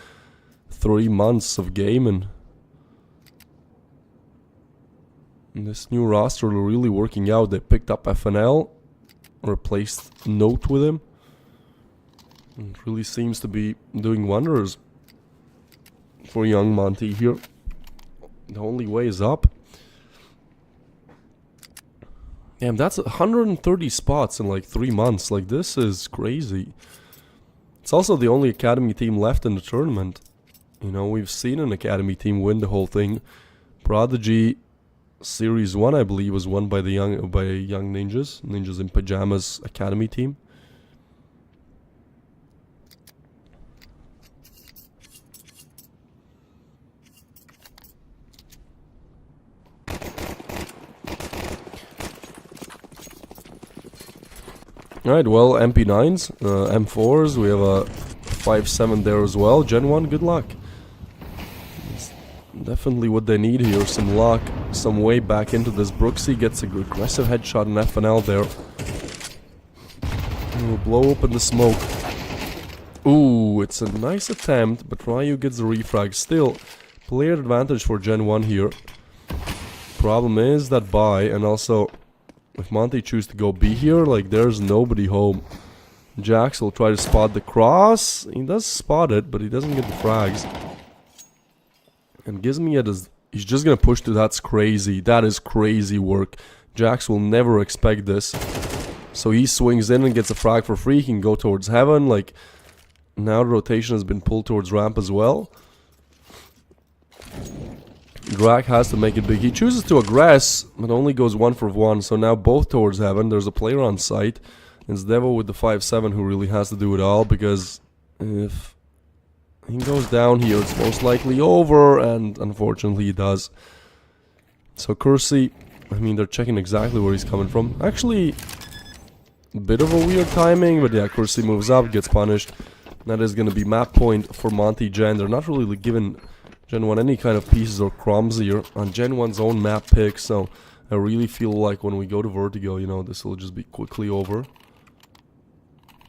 3 months of gaming. And this new roster really working out. They picked up FNL, replaced Note with him. It really seems to be doing wonders for young Monty here. The only way is up. Damn, that's 130 spots in like 3 months. Like, this is crazy. It's also the only academy team left in the tournament. You know, we've seen an academy team win the whole thing. Prodigy Series 1, I believe, was won by the young Ninjas. Ninjas in Pajamas academy team. Alright, well, MP9s, M4s, we have a 5.7 there as well. GenOne, good luck. Definitely what they need here, some luck, some way back into this. Brooksy gets a aggressive headshot in FNL there. We'll blow open the smoke. Ooh, it's a nice attempt, but Ryu gets the refrag. Still, player advantage for GenOne here. Problem is that buy, and also, if Monty chooses to go B here, like, there's nobody home. Jax will try to spot the cross. He does spot it, but he doesn't get the frags. And Gizmy he's just gonna push through. That's crazy. That is crazy work. Jax will never expect this. So he swings in and gets a frag for free. He can go towards heaven. Like, now the rotation has been pulled towards ramp as well. Drak has to make it big. He chooses to aggress, but only goes 1 for 1. So now both towards heaven. There's a player on site. It's Devo with the 5-7 who really has to do it all, because if he goes down here, it's most likely over, and unfortunately he does. So Kersey, I mean, they're checking exactly where he's coming from. Actually, a bit of a weird timing, but yeah, Kersey moves up, gets punished. That is going to be map point for Monty Gen. They're not really giving GenOne any kind of pieces or crumbs here on GenOne's own map pick, so I really feel like when we go to Vertigo, you know, this will just be quickly over.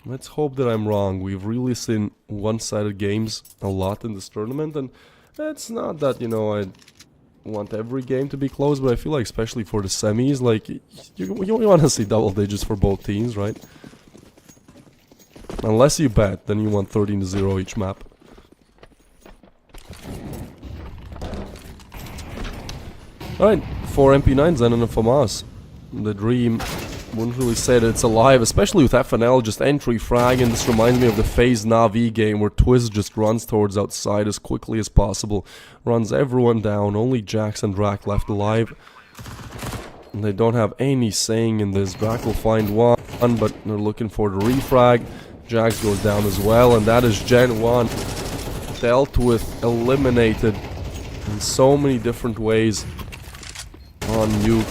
Let's hope that I'm wrong. We've really seen one-sided games a lot in this tournament, and it's not that, you know, I want every game to be close, but I feel like especially for the semis, like, you want to see double digits for both teams, right? Unless you bet, then you want 13-0 each map. Alright, 4 MP9s and a FAMAS. The dream, wouldn't really say that it's alive, especially with FNL just entry frag, and this reminds me of the FaZe Na'Vi game where Twist just runs towards outside as quickly as possible, runs everyone down, only Jax and Drak left alive. And they don't have any saying in this. Drak will find one, but they're looking for the refrag. Jax goes down as well, and that is GenOne dealt with, eliminated in so many different ways on you.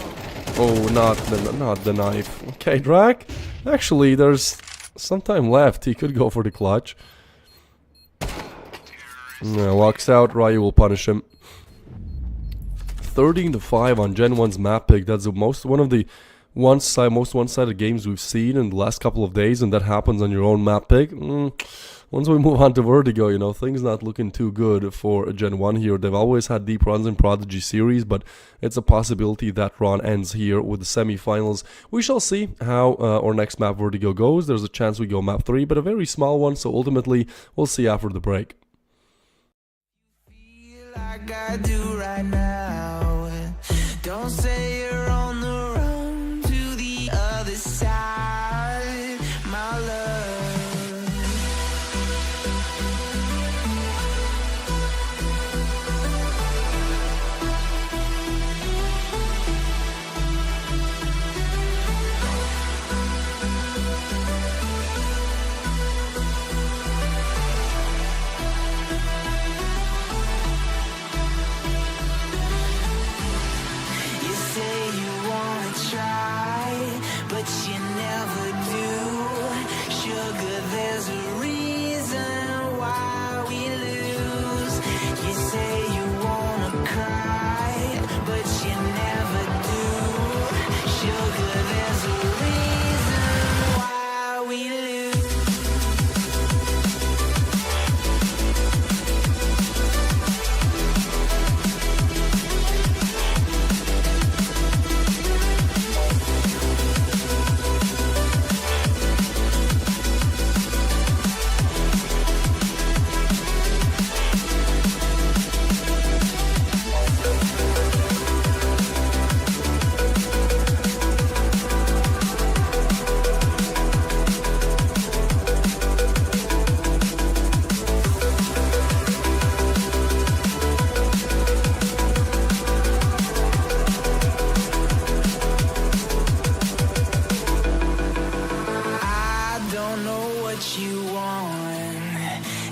Oh, not the knife. Okay, Drak. Actually, there's some time left. He could go for the clutch. Yeah, walks out. Ryu will punish him. 13-5 on GenOne's map pick. That's the one of the most one-sided games we've seen in the last couple of days, and that happens on your own map pick. Once we move on to Vertigo, you know, things not looking too good for GenOne here. They've always had deep runs in Prodigy series, but it's a possibility that run ends here with the semifinals. We shall see how our next map Vertigo goes. There's a chance we go map 3, but a very small one, so ultimately we'll see after the break. Like I do right now. Don't say you're on the run to the other side, my love.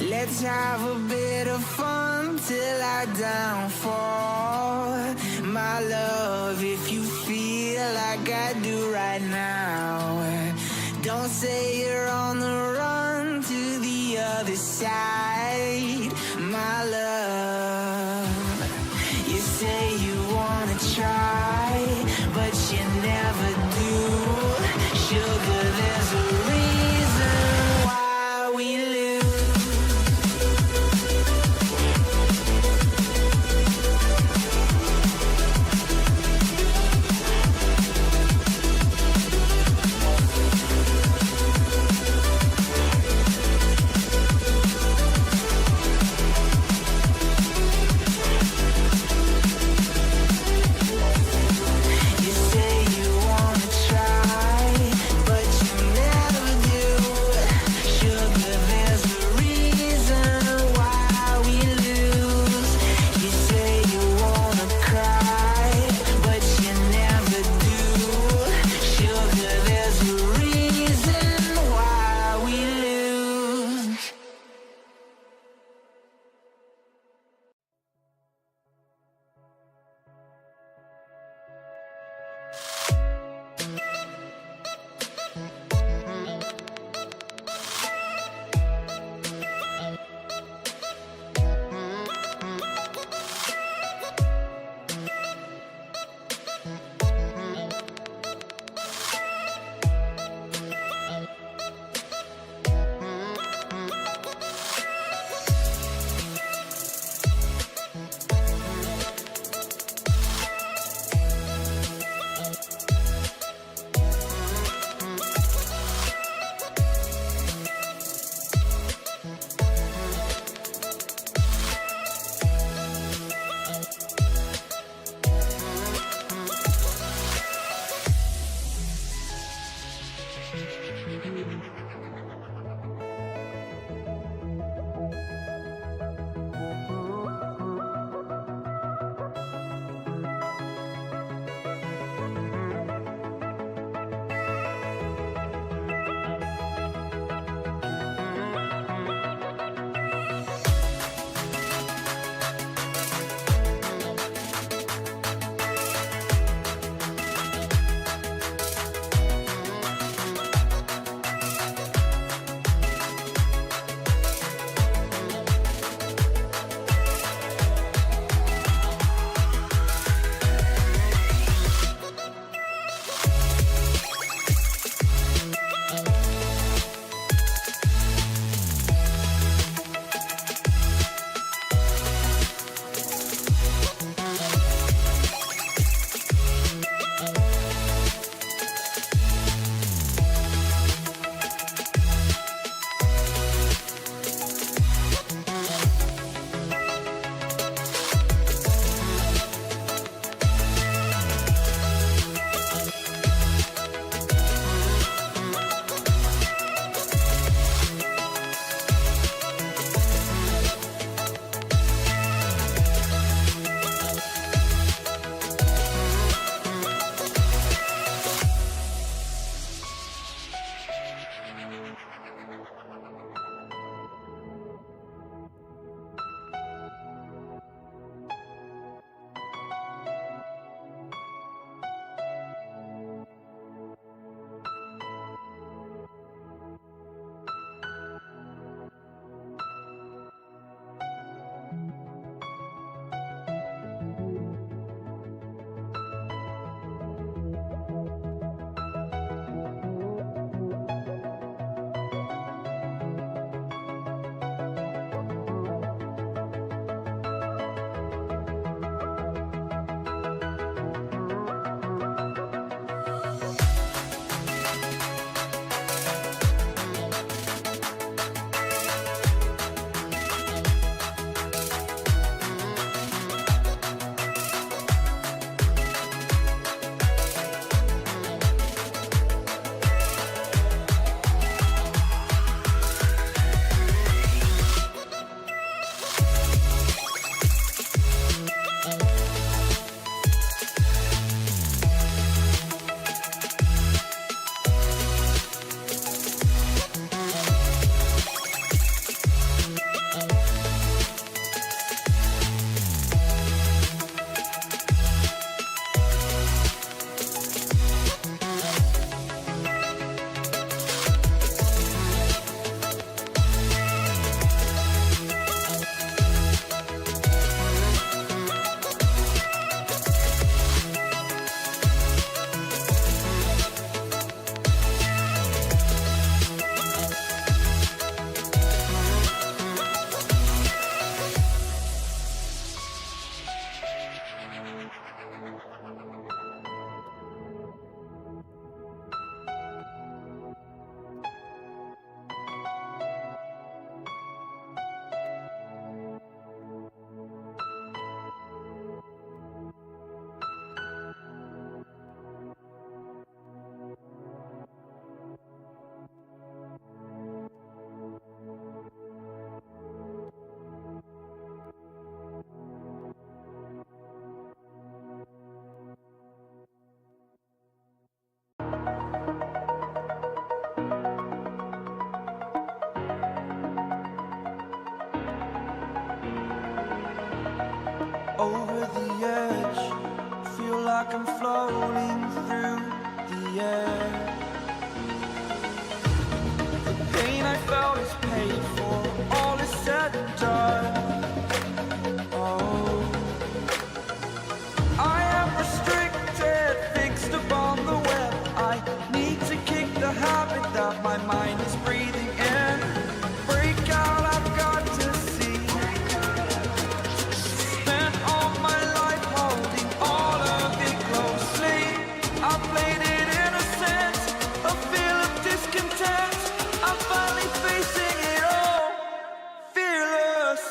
Let's have a bit of fun till I downfall, my love. If you feel like I do right now, don't say you're on the run to the other side, my love. say you wanna try, but you never do. Sugar, there's a reason why we lose. like I'm floating through the air. The pain I felt is paid for, all is said and done. Oh, I am restricted, fixed upon the web. I need to kick the habit that my mind is breathing in. Break out, I've got to see. Spent all my life holding all of it closely. I played it innocent, a feel of discontent. I'm finally facing it all, fearless.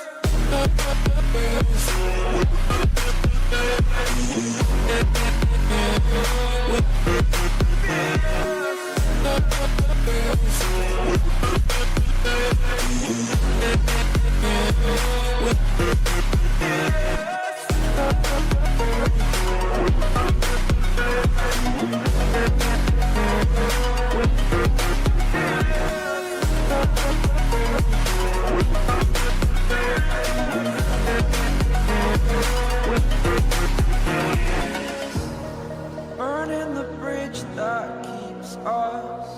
Burning the bridge that keeps us.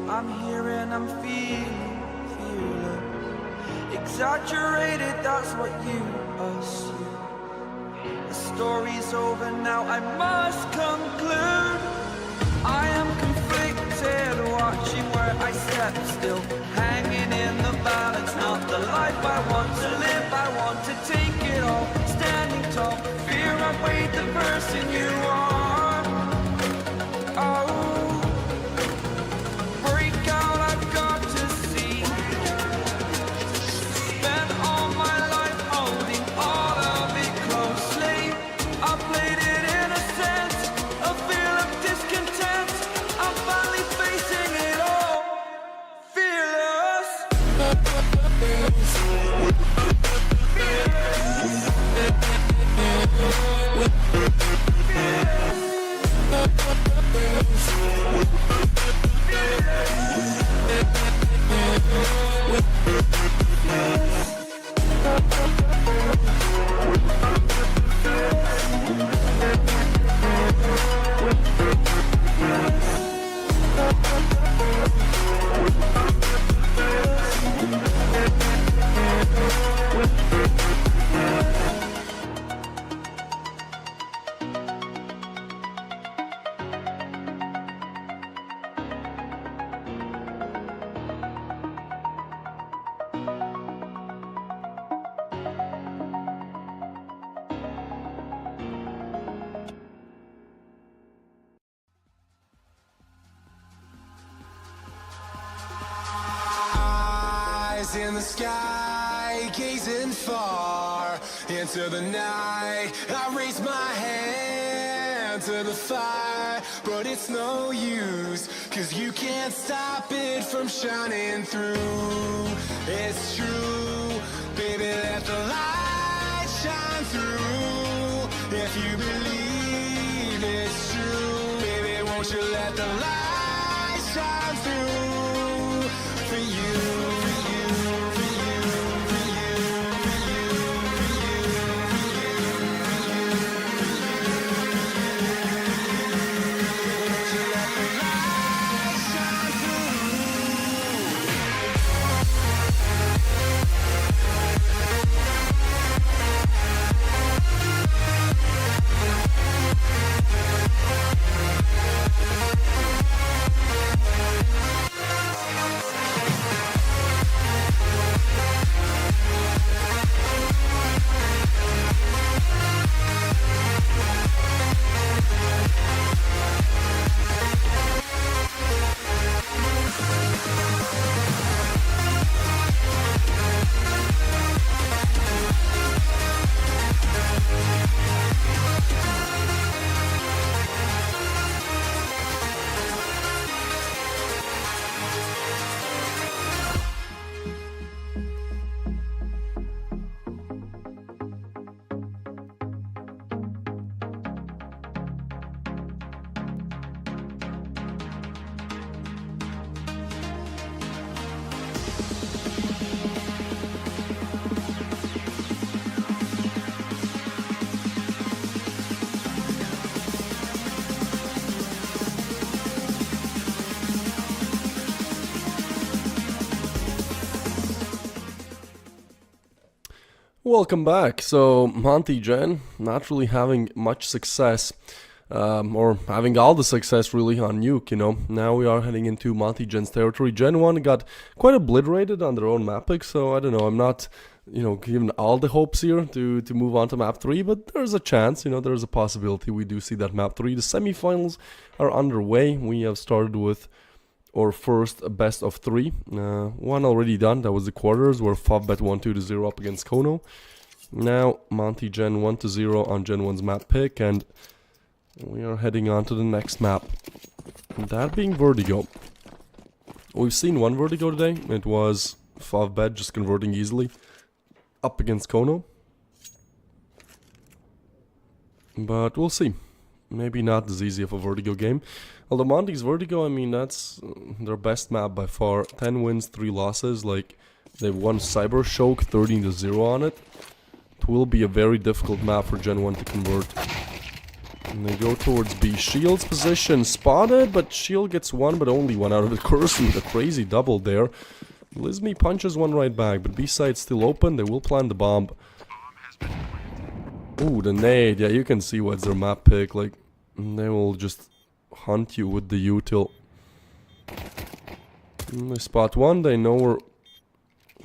I'm here and I'm feeling fearless. Exaggerated, that's what you assume. The story's over now, I must conclude. I am conflicted, watching where I step still, hanging in the balance. Not the life I want to live, I want to take it all. Standing tall, fear I weighed the person you are. Oh, break out, I've got to see. Spent all my life holding all of it closely. I played it innocent, a feel of discontent. I'm finally facing it all, fearless. Eyes in the sky, gazing far into the night. I raise my hand to the fire, but it's no use, 'cause you can't stop it from shining through. It's true, baby, let the light shine through. If you believe it's true, baby, won't you let the light shine through for you. Welcome back. So, Monty Gen, not really having much success, or having all the success really on Nuke, you know. Now we are heading into Monty Gen's territory. GenOne got quite obliterated on their own map pick, so I don't know, I'm not, you know, giving all the hopes here to move on to map 3, but there's a chance, you know, there's a possibility we do see that map 3. The semifinals are underway. We have started with our first best of 3. One already done, that was the quarters, where Favbet won 2-0 up against Kono. Now Monty Gen 1-0 on GenOne's map pick, and we are heading on to the next map. That being Vertigo. We've seen one Vertigo today. It was Favbet just converting easily up against Kono. But we'll see. Maybe not as easy of a Vertigo game. Although Monty's Vertigo, I mean, that's their best map by far. 10 wins, 3 losses. Like, they've won Cyber Choke 13-0 on it. It will be a very difficult map for GenOne to convert. And they go towards B. Shield's position spotted, but Shield gets one, but only one out of the curse with a crazy double there. Lizmi punches one right back, but B side's still open. They will plant the bomb. Ooh, the nade. Yeah, you can see what's their map pick. Like, they will just hunt you with the util. They spot one. They know where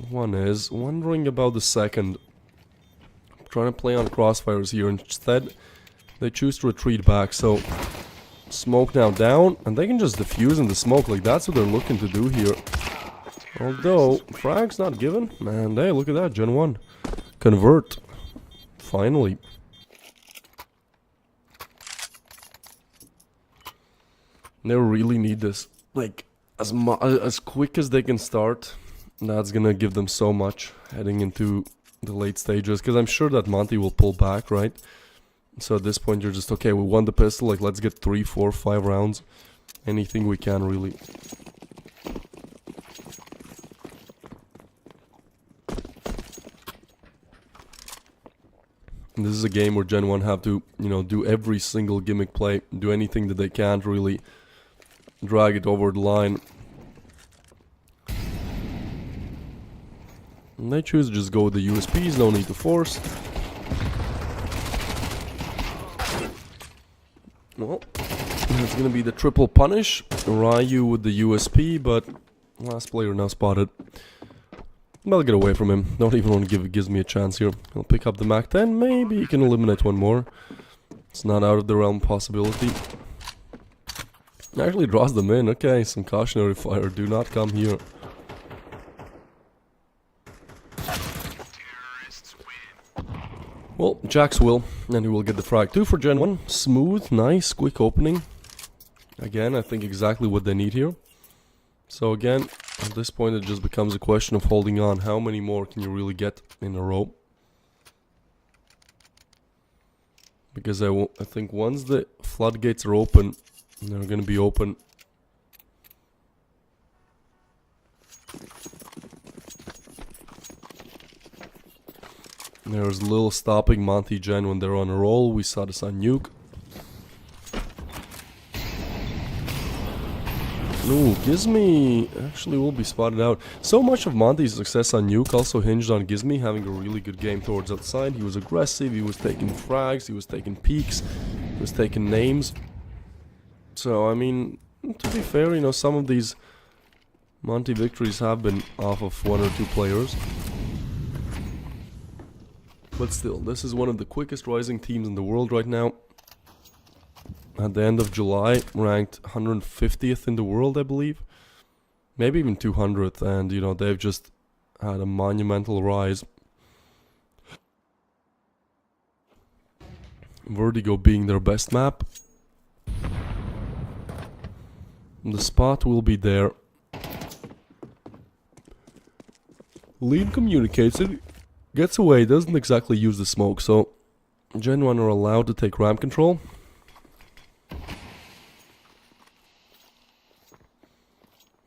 one is. Wondering about the second. Trying to play on crossfires here. Instead, they choose to retreat back. So, smoke now down. And they can just defuse in the smoke. Like, that's what they're looking to do here. Although, frag's not given. Man, hey, look at that. GenOne. Convert. Finally. They really need this, like, as quick as they can start. That's gonna give them so much heading into the late stages, because I'm sure that Monty will pull back, right? So at this point you're just, okay, we won the pistol, like, let's get 3, 4, 5 rounds. Anything we can, really. And this is a game where GenOne have to, you know, do every single gimmick play, do anything that they can't really drag it over the line. And they choose to just go with the USPs, no need to force. Well, it's gonna be the triple punish. Ryu with the USP, but last player now spotted. I'll get away from him. Don't even want to gives me a chance here. He'll pick up the Mac 10. Maybe he can eliminate one more. It's not out of the realm possibility. Actually draws them in. Okay, some cautionary fire. Do not come here. Well, Jax will, and he will get the frag 2 for GenOne. Smooth, nice, quick opening. Again, I think exactly what they need here. So again, at this point it just becomes a question of holding on. How many more can you really get in a row? Because I think once the floodgates are open, they're gonna be open. There's little stopping Monty Gen when they're on a roll. We saw this on Nuke. Ooh, Gizmi actually will be spotted out. So much of Monty's success on Nuke also hinged on Gizmi having a really good game towards outside. He was aggressive, he was taking frags, he was taking peeks, he was taking names. So, I mean, to be fair, you know, some of these Monty victories have been off of 1 or 2 players. But still, this is one of the quickest rising teams in the world right now. At the end of July, ranked 150th in the world, I believe. Maybe even 200th, and, you know, they've just had a monumental rise. Vertigo being their best map. The spot will be there. Lean communicates it, gets away, doesn't exactly use the smoke, so GenOne are allowed to take ramp control.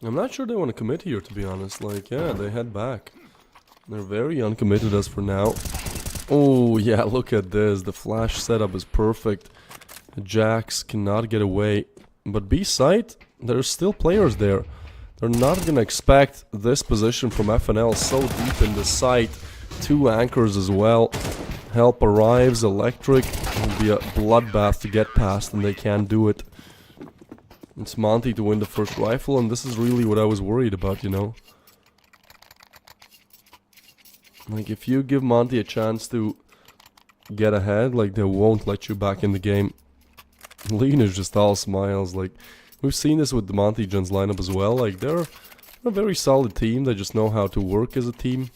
I'm not sure they want to commit here, to be honest. Like, yeah, they head back. They're very uncommitted as for now. Oh, yeah, look at this. The flash setup is perfect. Jax cannot get away. But B side, there's still players there. They're not gonna expect this position from FNL so deep in the site. 2 anchors as well. Help arrives, electric. It'll be a bloodbath to get past, and they can't do it. It's Monty to win the first rifle, and this is really what I was worried about, you know. Like, if you give Monty a chance to get ahead, like, they won't let you back in the game. Lean is just all smiles. Like, we've seen this with the Monty Gens lineup as well. Like, they're a very solid team. They just know how to work as a team.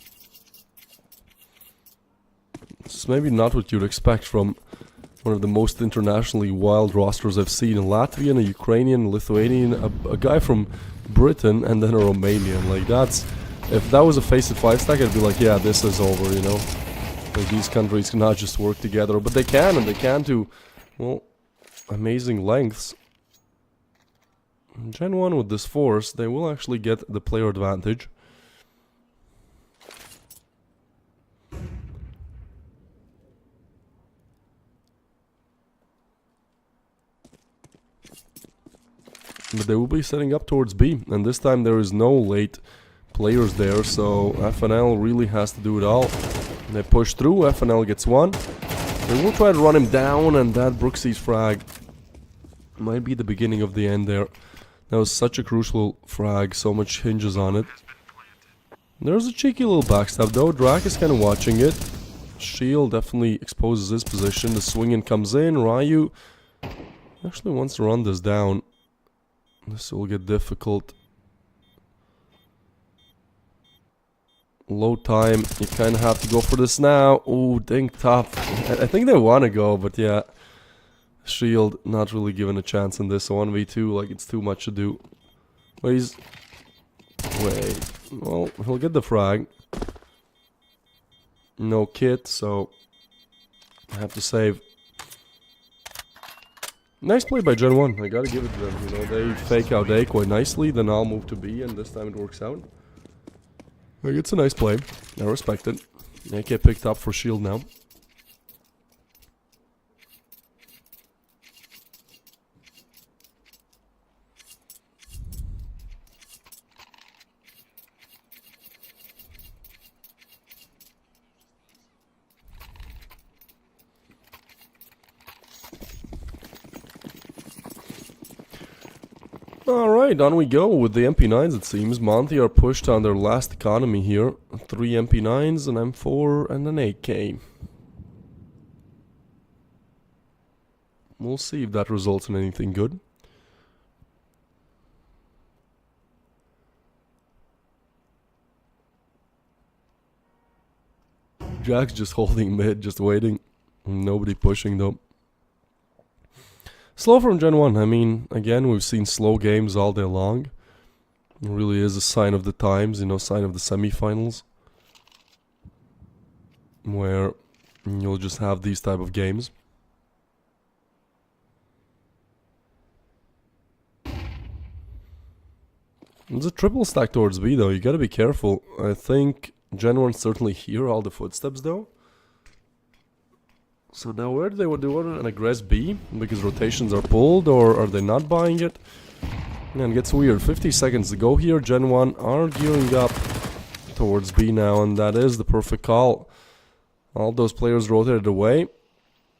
It's maybe not what you'd expect from one of the most internationally wild rosters I've seen. A Latvian, a Ukrainian, a Lithuanian, a guy from Britain, and then a Romanian. Like, that's... If that was a Faceit 5 stack, I'd be like, yeah, this is over, you know? Like, these countries cannot just work together. But they can, and they can to, well, amazing lengths. GenOne with this force, they will actually get the player advantage. But they will be setting up towards B, and this time there is no late players there, so FNL really has to do it all. They push through, FNL gets one. They will try to run him down, and that Brooksy's frag might be the beginning of the end there. That was such a crucial frag, so much hinges on it. There's a cheeky little backstab though, Drak is kind of watching it. Shield definitely exposes his position, the swinging comes in, Ryu actually wants to run this down. This will get difficult. Low time, you kind of have to go for this now. Ooh, dang tough. I think they want to go, but yeah. Shield not really given a chance in this 1v2, like it's too much to do. Wait, well, he'll get the frag. No kit, so I have to save. Nice play by GenOne, I gotta give it to them, you know, they fake out A quite nicely, then I'll move to B, and this time it works out. Like, it's a nice play, I respect it. AK picked up for shield now. Alright, on we go with the MP9s it seems. Monty are pushed on their last economy here. 3 MP9s, an M4 and an AK. We'll see if that results in anything good. Jack's just holding mid, just waiting. Nobody pushing though. Slow from GenOne. I mean, again, we've seen slow games all day long. It really is a sign of the times, you know, sign of the semifinals. Where you'll just have these type of games. It's a triple stack towards B though, you gotta be careful. I think GenOne certainly hear all the footsteps though. So now where do they want an aggress B? Because rotations are pulled, or are they not buying it? And it gets weird. 50 seconds to go here. GenOne are gearing up towards B now, and that is the perfect call. All those players rotated away.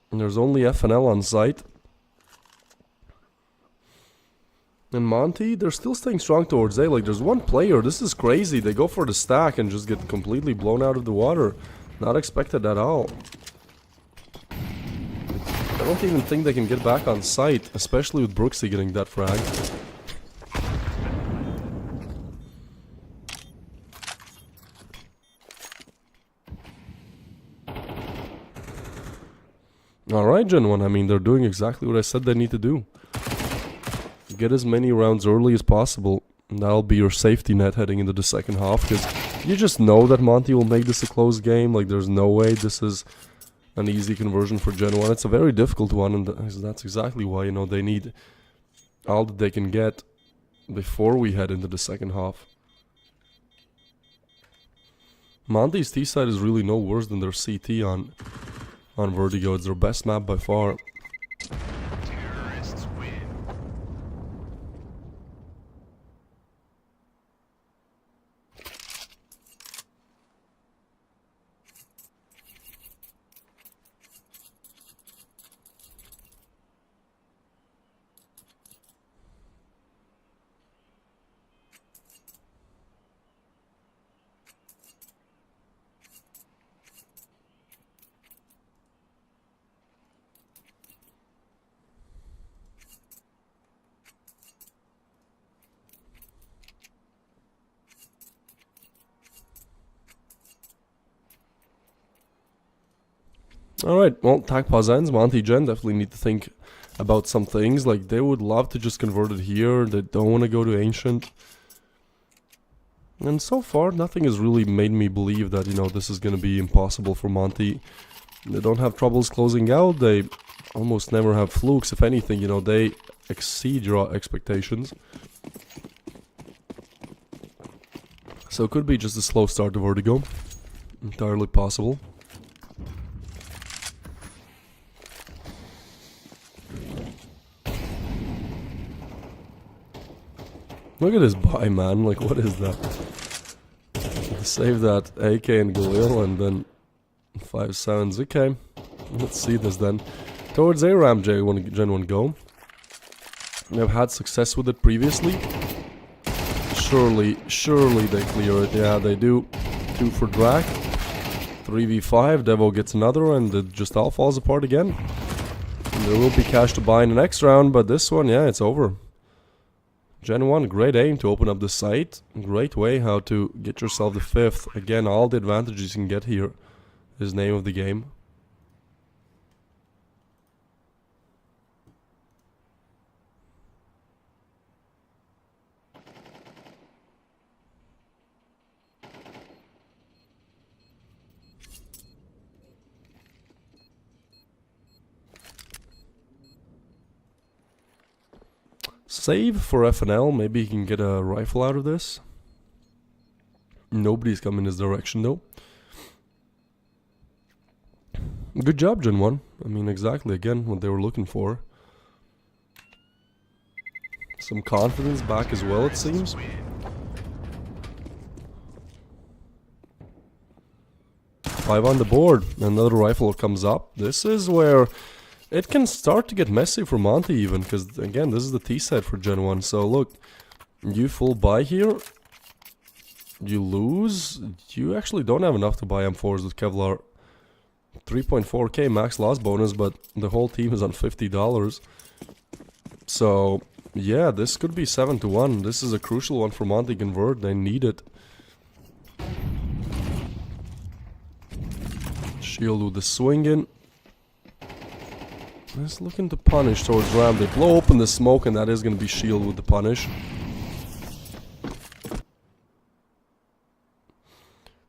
And there's only FNL on site. And Monty, they're still staying strong towards A. Like, there's one player. This is crazy. They go for the stack and just get completely blown out of the water. Not expected at all. I don't even think they can get back on site, especially with Brooksy getting that frag. Alright, GenOne, I mean, they're doing exactly what I said they need to do. Get as many rounds early as possible, and that'll be your safety net heading into the second half, because you just know that Monty will make this a close game. Like, there's no way this is an easy conversion for GenOne. It's a very difficult one, and that's exactly why, you know, they need all that they can get before we head into the second half. Monty's T side is really no worse than their CT on Vertigo. It's their best map by far. Terrorists win. Alright, well, tag pause ends. Monty Gen definitely need to think about some things. Like, they would love to just convert it here. They don't want to go to Ancient. And so far, nothing has really made me believe that, you know, this is going to be impossible for Monty. They don't have troubles closing out. They almost never have flukes. If anything, you know, they exceed your expectations. So it could be just a slow start to Vertigo. Entirely possible. Look at this buy, man. Like, what is that? Save that AK and Galil and then 5-7s. Okay. Let's see this then. Towards A-Ramp, GenOne go. They've had success with it previously. Surely they clear it. Yeah, they do. 2 for Drac. 3v5. Devo gets another and it just all falls apart again. And there will be cash to buy in the next round, but this one, yeah, it's over. GenOne, great aim to open up the site. Great way how to get yourself the 5th. Again, all the advantages you can get here is name of the game. Save for FNL, maybe he can get a rifle out of this. Nobody's coming his direction though. Good job, GenOne. I mean, exactly, again, what they were looking for. Some confidence back as well, it seems. Five on the board, another rifle comes up. This is where it can start to get messy for Monty even, because again, this is the T set for GenOne. So look, you full buy here, you lose, you actually don't have enough to buy M4s with Kevlar. 3.4k max loss bonus, but the whole team is on $50. So yeah, this could be 7-1. This is a crucial one for Monty convert, they need it. Shield with the swinging. He's looking to punish towards Ram. They blow open the smoke and that is going to be shield with the punish.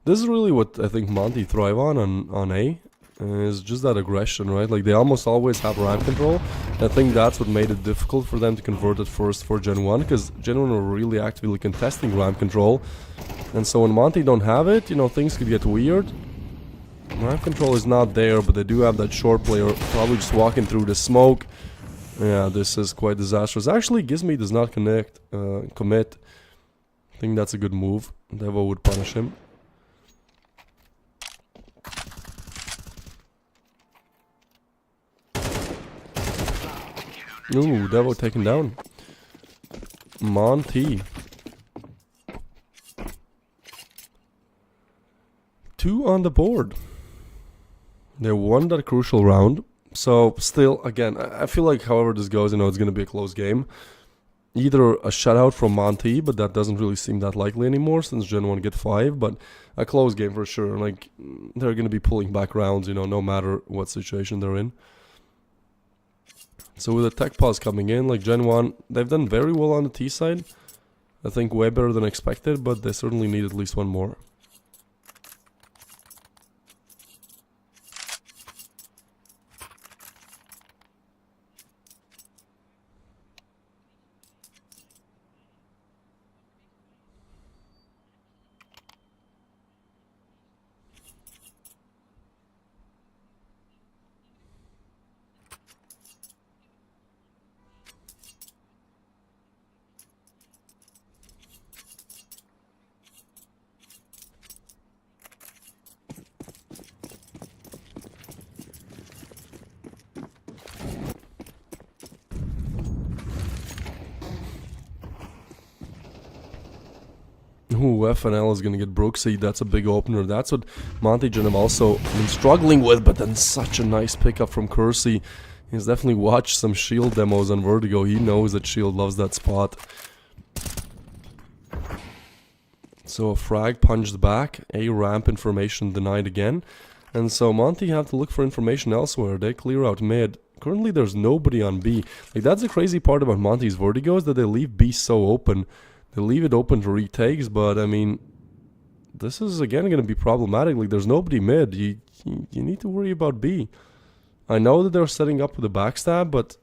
This is really what I think Monty thrive on A. Is just that aggression, right? Like, they almost always have ramp control. I think that's what made it difficult for them to convert at first for GenOne, because GenOne were really actively contesting ramp control. And so when Monty don't have it, you know, things could get weird. Ramp control is not there, but they do have that short player probably just walking through the smoke. Yeah, this is quite disastrous. Actually, Gizmy does not commit. I think that's a good move. Devo would punish him. Ooh, Devo taken down. Monty. 2 on the board. They won that crucial round. So, still, again, I feel like however this goes, you know, it's going to be a close game. Either a shutout from Monty, but that doesn't really seem that likely anymore since GenOne get 5, but a close game for sure. Like, they're going to be pulling back rounds, you know, no matter what situation they're in. So with the tech pause coming in, like GenOne, they've done very well on the T side. I think way better than expected, but they certainly need at least one more. Ooh, FNL is gonna get Brooksy. That's a big opener. That's what Monty Gen have also been struggling with, but then such a nice pickup from Kersey. He's definitely watched some shield demos on Vertigo. He knows that shield loves that spot. So a frag punched back, a ramp information denied again. And so Monty have to look for information elsewhere. They clear out mid. Currently there's nobody on B. Like, that's the crazy part about Monty's Vertigo, is that they leave B so open. They leave it open to retakes, but I mean, this is again going to be problematic. Like, there's nobody mid. You need to worry about B. I know that they're setting up with a backstab, but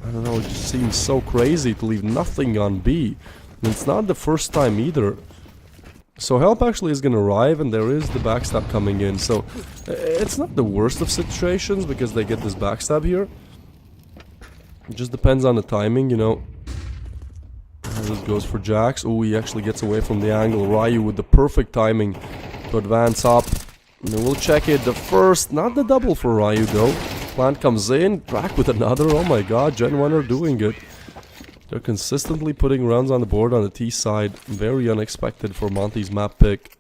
I don't know, it just seems so crazy to leave nothing on B. And it's not the first time either. So help actually is going to arrive, and there is the backstab coming in. So it's not the worst of situations because they get this backstab here. It just depends on the timing, you know. This goes for Jax. Oh, he actually gets away from the angle. Ryu with the perfect timing to advance up. And then we'll check it. The first, not the double for Ryu though. Plant comes in, back with another. Oh my god, GenOne are doing it. They're consistently putting rounds on the board on the T side. Very unexpected for Monty's map pick.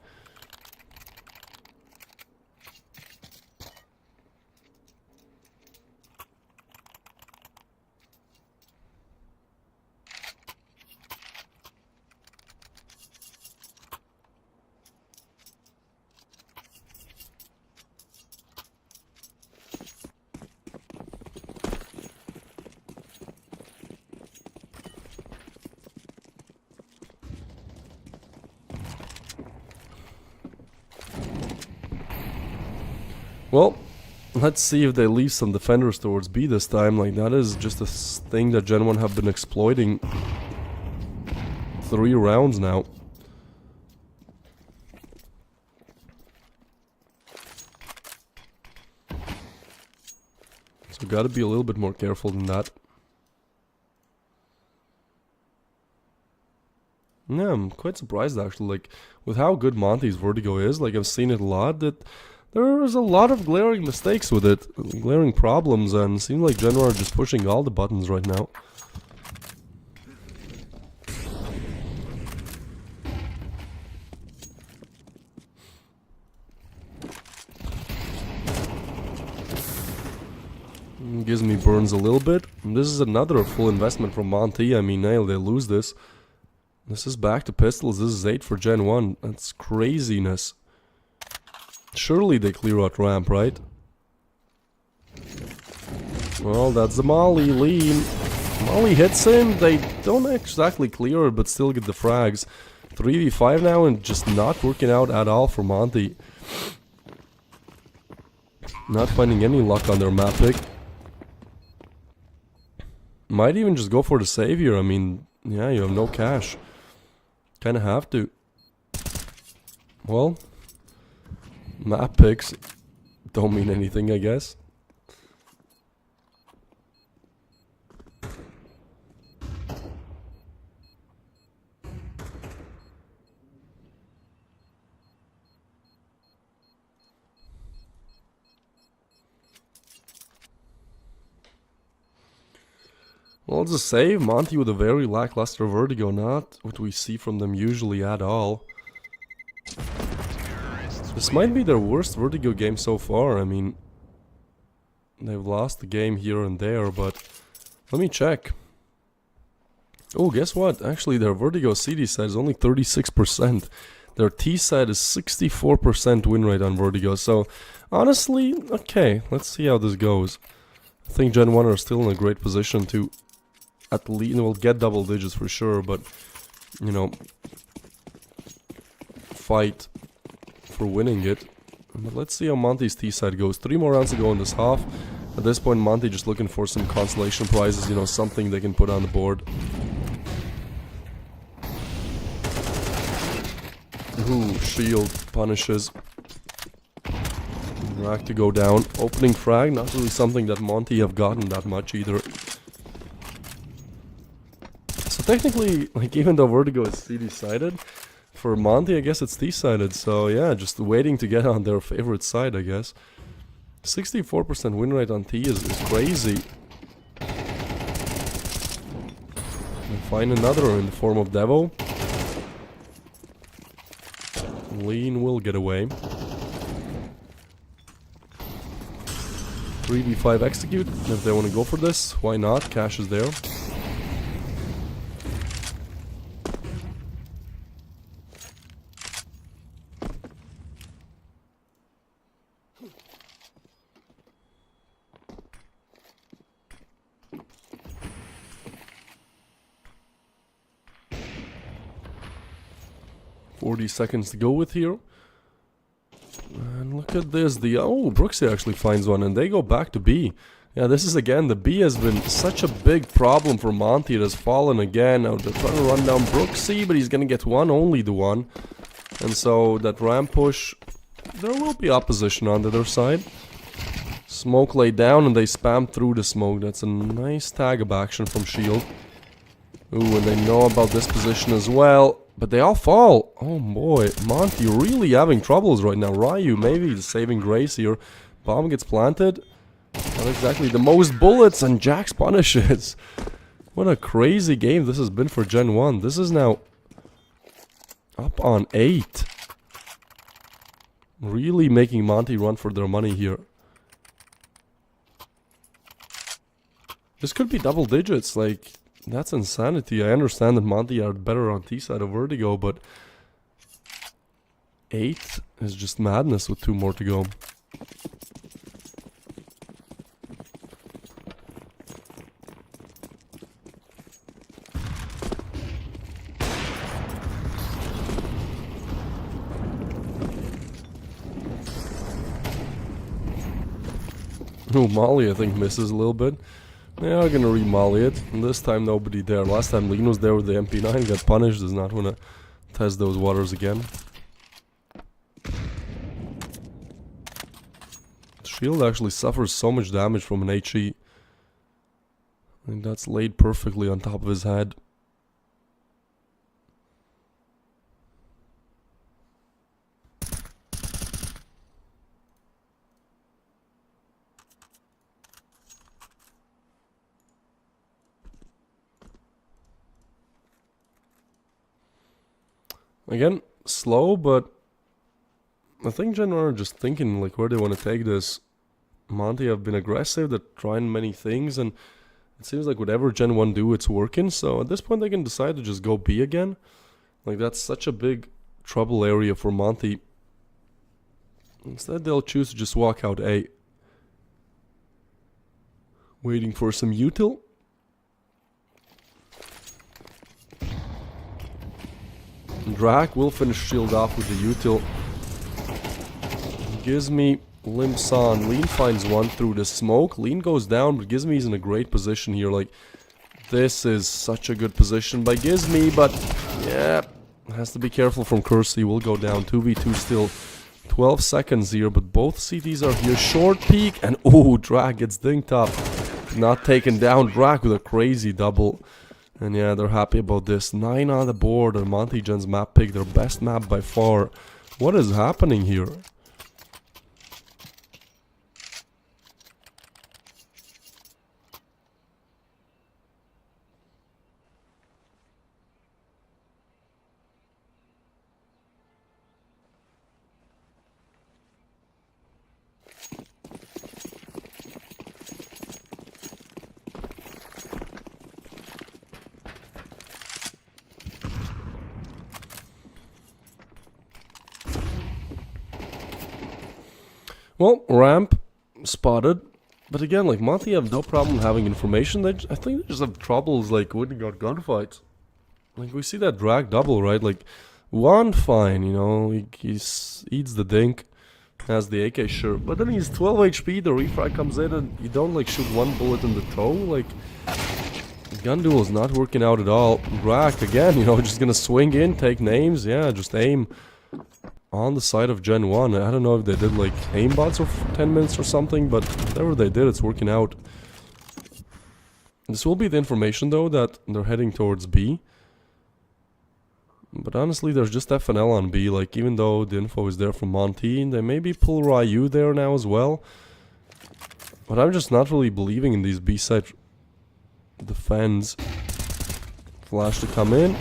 Well, let's see if they leave some defenders towards B this time. Like, that is just a thing that GenOne have been exploiting 3 rounds now. So gotta be a little bit more careful than that. Yeah, I'm quite surprised actually, like, with how good Monty's Vertigo is. Like, I've seen it a lot, that there's a lot of glaring mistakes with it, glaring problems, and it seems like GenOne are just pushing all the buttons right now. Gives me burns a little bit. And this is another full investment from Monty. I mean, nail, they lose this. This is back to pistols. This is 8 for GenOne. That's craziness. Surely they clear out ramp, right? Well, that's the Molly. Lean. Molly hits him. They don't exactly clear it, but still get the frags. 3v5 now, and just not working out at all for Monty. Not finding any luck on their map pick. Might even just go for the savior. I mean, yeah, you have no cash. Kinda have to. Well, map picks don't mean anything, I guess. Well, it's a save. Monty with a very lackluster Vertigo, not what we see from them usually at all. This might be their worst Vertigo game so far. I mean, they've lost the game here and there, but let me check. Oh, guess what? Actually, their Vertigo CD side is only 36%. Their T side is 64% win rate on Vertigo. So, honestly, okay, let's see how this goes. I think GenOne are still in a great position to at least, we'll get double digits for sure, but, you know, fight for winning it. But let's see how Monty's T side goes. 3 more rounds to go in this half. At this point, Monty just looking for some consolation prizes, you know, something they can put on the board. Ooh, shield punishes. Rack to go down. Opening frag, not really something that Monty have gotten that much either. So technically, like, even though Vertigo is CD-sided, for Monty, I guess it's T-sided. So yeah, just waiting to get on their favorite side, I guess. 64% win rate on T is crazy. And find another in the form of Devo. Lean will get away. 3v5 execute. If they want to go for this, why not? Cash is there. 40 seconds to go with here. And look at this. Oh, Brooksy actually finds one, and they go back to B. Yeah, this is again, the B has been such a big problem for Monty. It has fallen again. Now they're trying to run down Brooksy, but he's gonna get one, only the one. And so that ramp push, there will be opposition on the other side. Smoke laid down and they spam through the smoke. That's a nice tag of action from Shield. Ooh, and they know about this position as well. But they all fall. Oh boy, Monty really having troubles right now. Ryu maybe the saving grace here. Bomb gets planted. Not exactly the most bullets, and Jax punishes. What a crazy game this has been for GenOne. This is now up on 8. Really making Monty run for their money here. This could be double digits, like, that's insanity. I understand that Monty are better on T side of Vertigo, but 8 is just madness with 2 more to go. Oh, Molly I think misses a little bit. They are gonna re-molly it, and this time nobody there. Last time Lean was there with the MP9, got punished, does not wanna test those waters again. Shield actually suffers so much damage from an HE. I think that's laid perfectly on top of his head. Again, slow, but I think GenOne are just thinking like where they want to take this. Monty have been aggressive, they're trying many things, and it seems like whatever GenOne do, it's working. So at this point they can decide to just go B again. Like that's such a big trouble area for Monty. Instead they'll choose to just walk out A. Waiting for some util. Drak will finish Shield off with the util. Gizmi limps on. Lean finds one through the smoke. Lean goes down, but Gizmi's in a great position here. Like, this is such a good position by Gizmi, but yeah, has to be careful from Kersey. Will go down 2v2 still. 12 seconds here, but both CTs are here. Short peek, and oh, Drak gets dinked up. Not taken down. Drak with a crazy double. And yeah, they're happy about this. 9 on the board, and Monty Gen's map pick, their best map by far. What is happening here? Well, ramp spotted, but again, like Monty have no problem having information. I think they just have troubles like winning out gunfights. Like we see that drag double, right? Like one fine, you know, he eats the dink, has the AK shirt, but then he's 12 HP. The refrag comes in, and you don't like shoot one bullet in the toe. Like gun duel is not working out at all. Drag again, you know, just gonna swing in, take names, yeah, just aim. On the side of GenOne. I don't know if they did like aimbots for 10 minutes or something, but whatever they did, it's working out. This will be the information though that they're heading towards B. But honestly, there's just FNL on B. Like even though the info is there from Monty, they maybe pull Ryu there now as well. But I'm just not really believing in these B side defends. Flash to come in.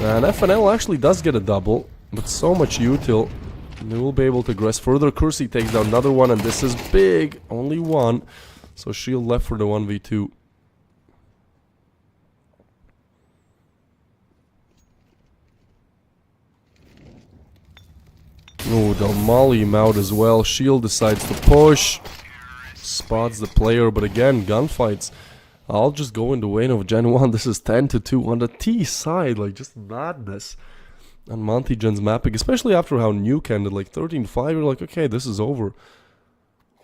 And FNL actually does get a double. But so much util, they will be able to aggress further. Kersey takes down another one, and this is big. Only one. So Shield left for the 1v2. Oh, they'll molly him out as well. Shield decides to push. Spots the player, but again, gunfights. I'll just go in the way of GenOne. This is 10-2 on the T side. Like, just madness. And Monty Gen's mapping, especially after how Nuke ended, like 13-5, you're like, okay, this is over.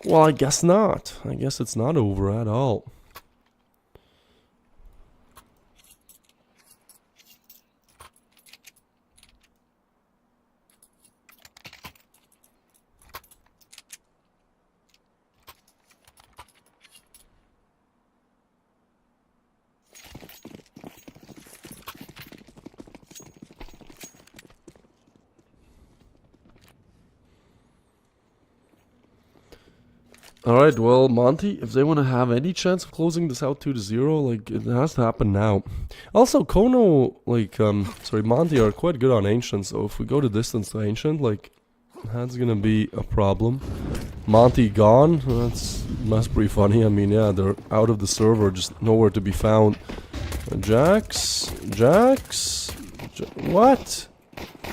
Well, I guess not. I guess it's not over at all. Alright, well, Monty, if they want to have any chance of closing this out 2-0, like, it has to happen now. Also, Kono, like, sorry, Monty are quite good on Ancient, so if we go to distance to Ancient, like, that's gonna be a problem. Monty gone, that's pretty funny. I mean, yeah, they're out of the server, just nowhere to be found. Jax? What?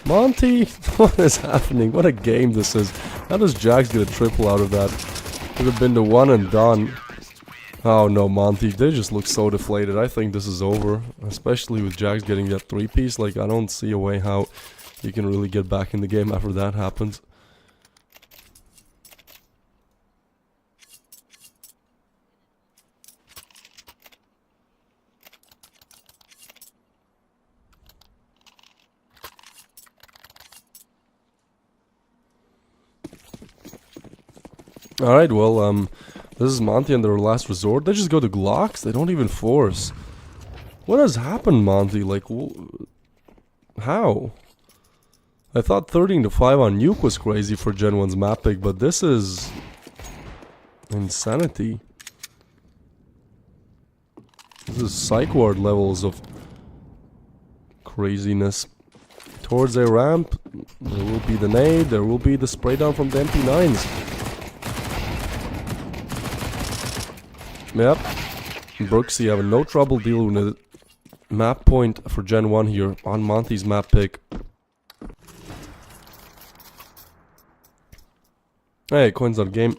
Monty? What is happening? What a game this is. How does Jax get a triple out of that? Could have been the one and done. Oh no, Monty, they just look so deflated. I think this is over. Especially with Jax getting that 3-piece. Like, I don't see a way how you can really get back in the game after that happens. Alright, well, this is Monty and their last resort. They just go to Glocks? They don't even force. What has happened, Monty? Like, how? I thought 13-5 on Nuke was crazy for GenOne's map pick, but this is insanity. This is psych ward levels of craziness. Towards a ramp, there will be the nade, there will be the spray down from the MP9s. Yep. Brooksy having no trouble dealing with it. Map point for GenOne here on Monty's map pick. Hey, coins on game.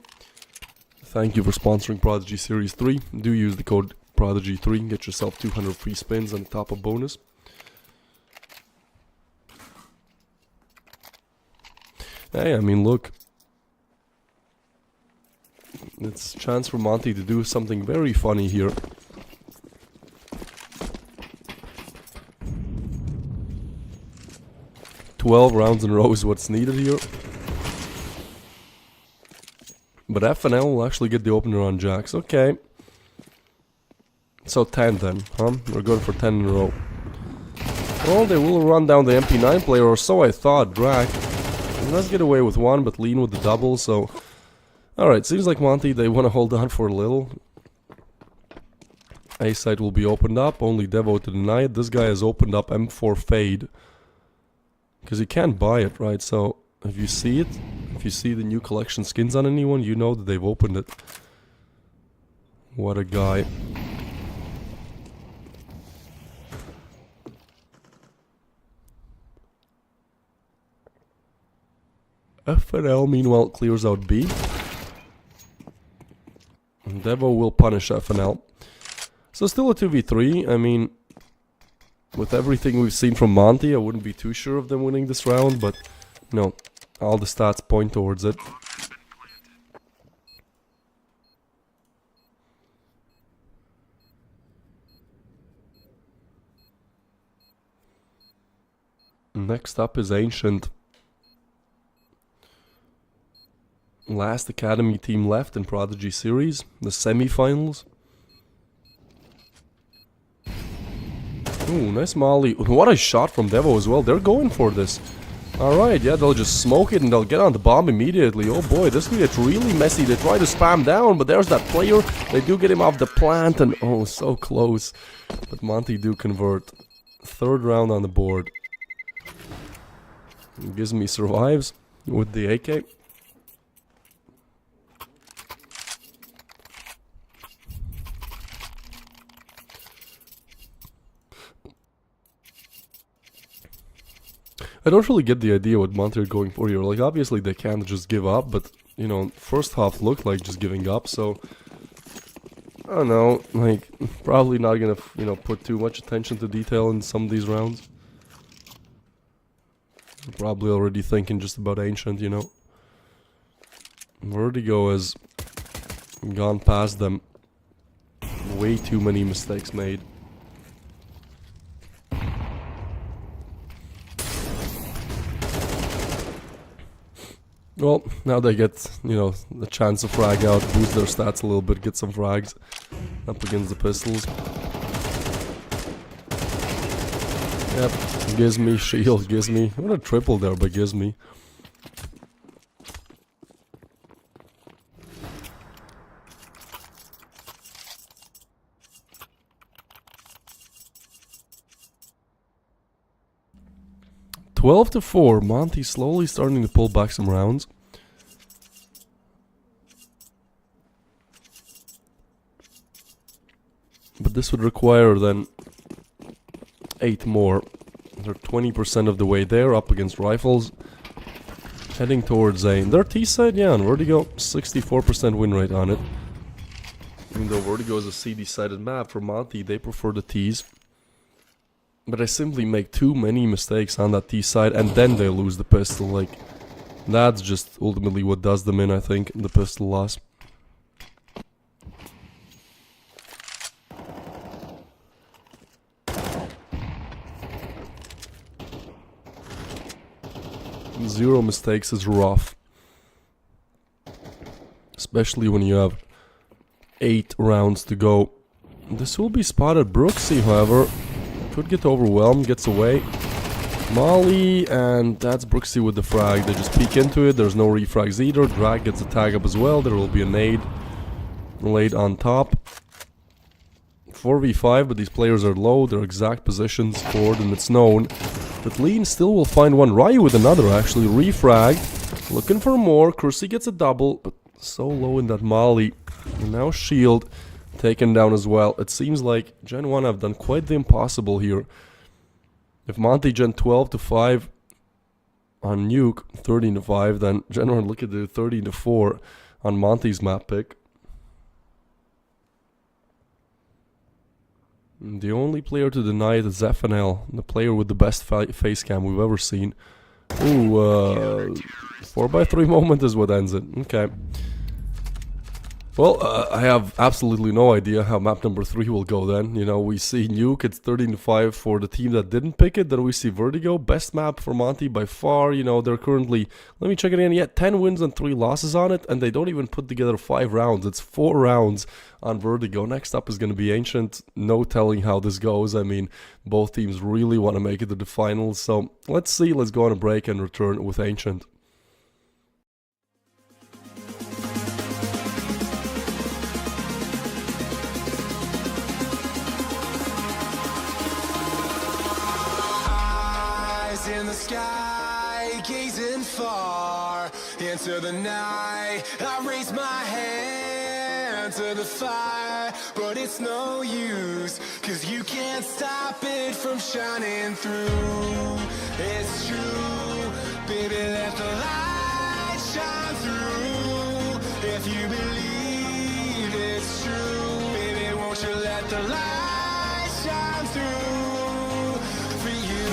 Thank you for sponsoring Prodigy Series 3. Do use the code Prodigy3 and get yourself 200 free spins on the top of bonus. Hey, I mean, look. It's a chance for Monty to do something very funny here. "12 rounds in a row is what's needed here. But FNL will actually get the opener on Jax. Okay. So 10 then, huh? We're going for 10 in a row. Well, they will run down the MP9 player, or so I thought. Drag. Let's get away with one, but lean with the double, so... Alright, seems like Monty, they want to hold on for a little. A site will be opened up, only Devo to deny it. This guy has opened up M4 Fade. Because you can't buy it, right? So, if you see it, if you see the new collection skins on anyone, you know that they've opened it. What a guy. FNL meanwhile clears out B. Devo will punish FNL. So still a 2v3. I mean, with everything we've seen from Monty, I wouldn't be too sure of them winning this round, but no, all the stats point towards it. Next up is Ancient. Last Academy team left in Prodigy Series, the semi-finals. Ooh, nice molly. What a shot from Devo as well. They're going for this. Alright, yeah, they'll just smoke it and they'll get on the bomb immediately. Oh boy, this could get really messy. They try to spam down, but there's that player. They do get him off the plant and oh, so close. But Monty do convert. Third round on the board. Gizmi survives with the AK. I don't really get the idea what Monty are going for here. Like, obviously they can't just give up, but, you know, first half looked like just giving up, so... I don't know, like, probably not gonna, you know, put too much attention to detail in some of these rounds. Probably already thinking just about Ancient, you know. Vertigo has gone past them. Way too many mistakes made. Well, now they get, you know, the chance to frag out, boost their stats a little bit, get some frags up against the pistols. Yep, Gizmy, shield, Gizmy. What a triple there by Gizmy. (12-4). Monty slowly starting to pull back some rounds. But this would require then 8 more. They're 20% of the way there, up against rifles. Heading towards Zane. Their T side, yeah, on Vertigo, 64% win rate on it. Even though Vertigo is a CD-sided map, for Monty, they prefer the Ts. But I simply make too many mistakes on that T side, and then they lose the pistol. Like, that's just ultimately what does them in, I think, the pistol loss. Zero mistakes is rough. Especially when you have 8 rounds to go. This will be spotted. Brooksy, however, could get overwhelmed, gets away. Molly, and that's Brooksy with the frag. They just peek into it. There's no refrags either. Drag gets a tag up as well. There will be a nade laid on top. 4v5, but these players are low. Their exact positions forward, and it's known. But Lean still will find one. Ryu with another, actually. Refragged. Looking for more. Kursi gets a double, but so low in that Molly. And now Shield taken down as well. It seems like GenOne have done quite the impossible here. If Monty Gen 12-5 on Nuke, 13-5, then GenOne look at the 13-4 on Monty's map pick. The only player to deny it is FNL, the player with the best face cam we've ever seen. Ooh, 4x3 moment is what ends it. Okay. Well, I have absolutely no idea how map number 3 will go then. You know, we see Nuke, it's 13-5 for the team that didn't pick it. Then we see Vertigo, best map for Monty by far. You know, they're currently, let me check it again, yeah, 10 wins and 3 losses on it. And they don't even put together 5 rounds. It's 4 rounds on Vertigo. Next up is going to be Ancient. No telling how this goes. I mean, both teams really want to make it to the finals. So let's see, let's go on a break and return with Ancient. In the sky, gazing far into the night, I raise my hand to the fire, but it's no use, 'cause you can't stop it from shining through. It's true, baby, let the light shine through. If you believe it's true, baby, won't you let the light shine through for you.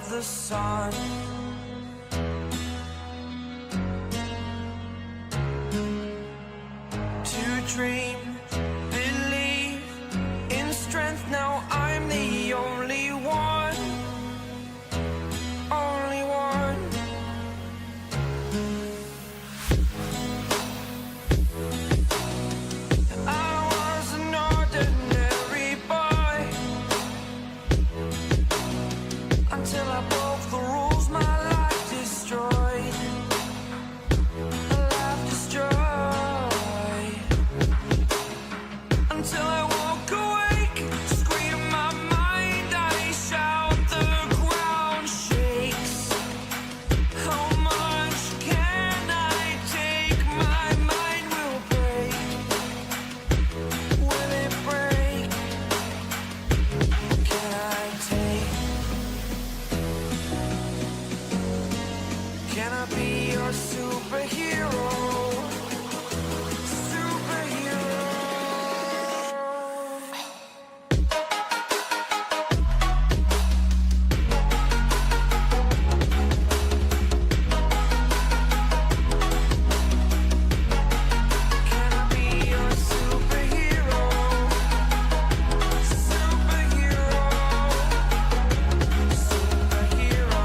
of the sun. To dream, believe in strength. Now I'm the only one, only one. I was an ordinary boy until I broke the rules. My life destroyed, a life destroyed. Until I woke awake, scream my mind, I shout, the ground shakes. How much can I take? My mind will break. Will it break? Can I take? Can I be your superhero? Superhero. Can I be your superhero? Superhero. Superhero.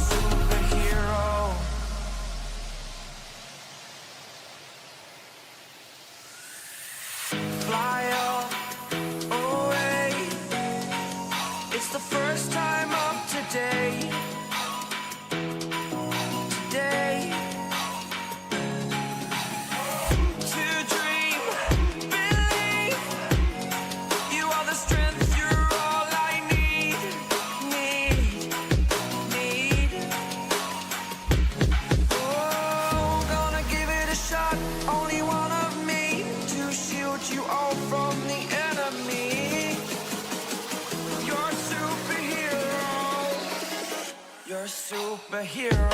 Superhero. Fly up away. It's the first time of today. Today. To dream, believe. You are the strength, you're all I need. Need. Oh, gonna give it a shot. Only one of me to shield you all from the enemy. You're a superhero. You're a superhero.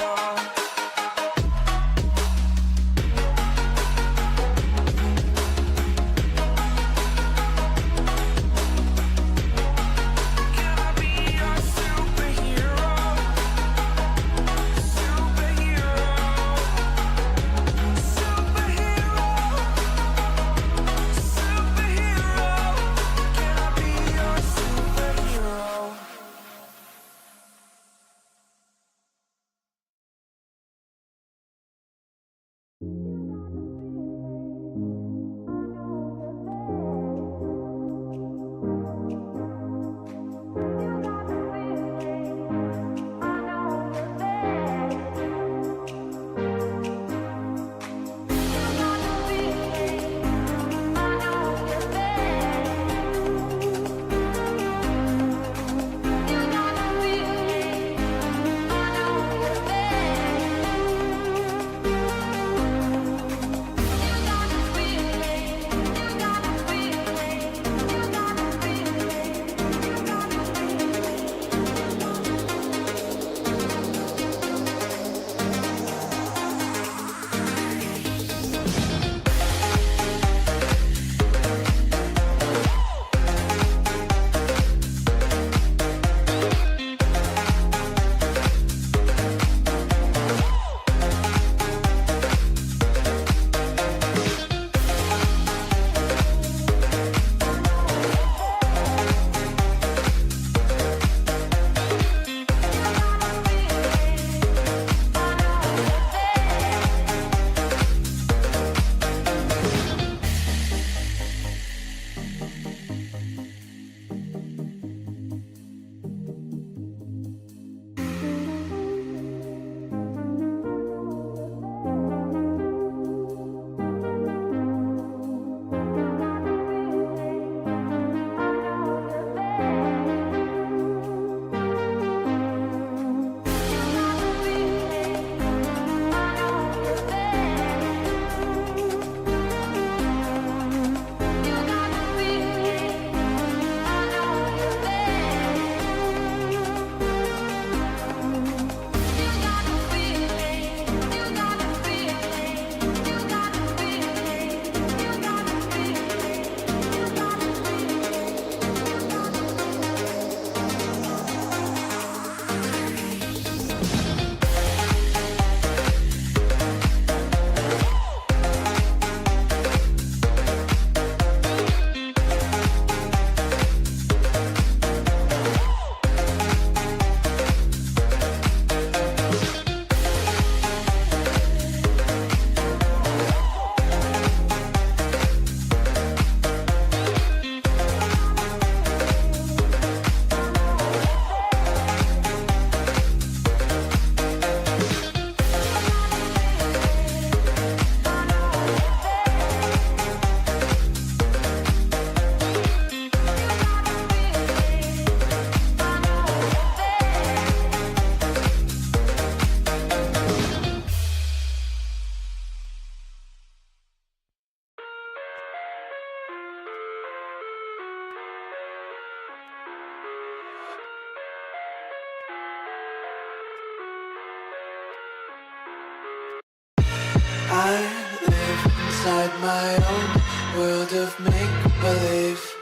my own world of make-believe.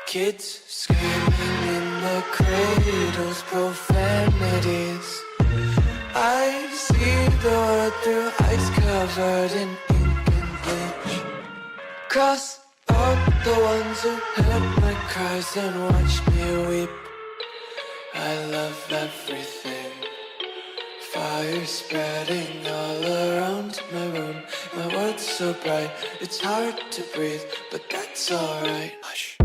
Kids screaming in the cradles, profanities. I see the world through ice covered in ink and bleach. Cross out the ones who heard my cries and watched me weep. I love everything. Fire spreading all around my room. My world's so bright, it's hard to breathe, but that's alright. Hush.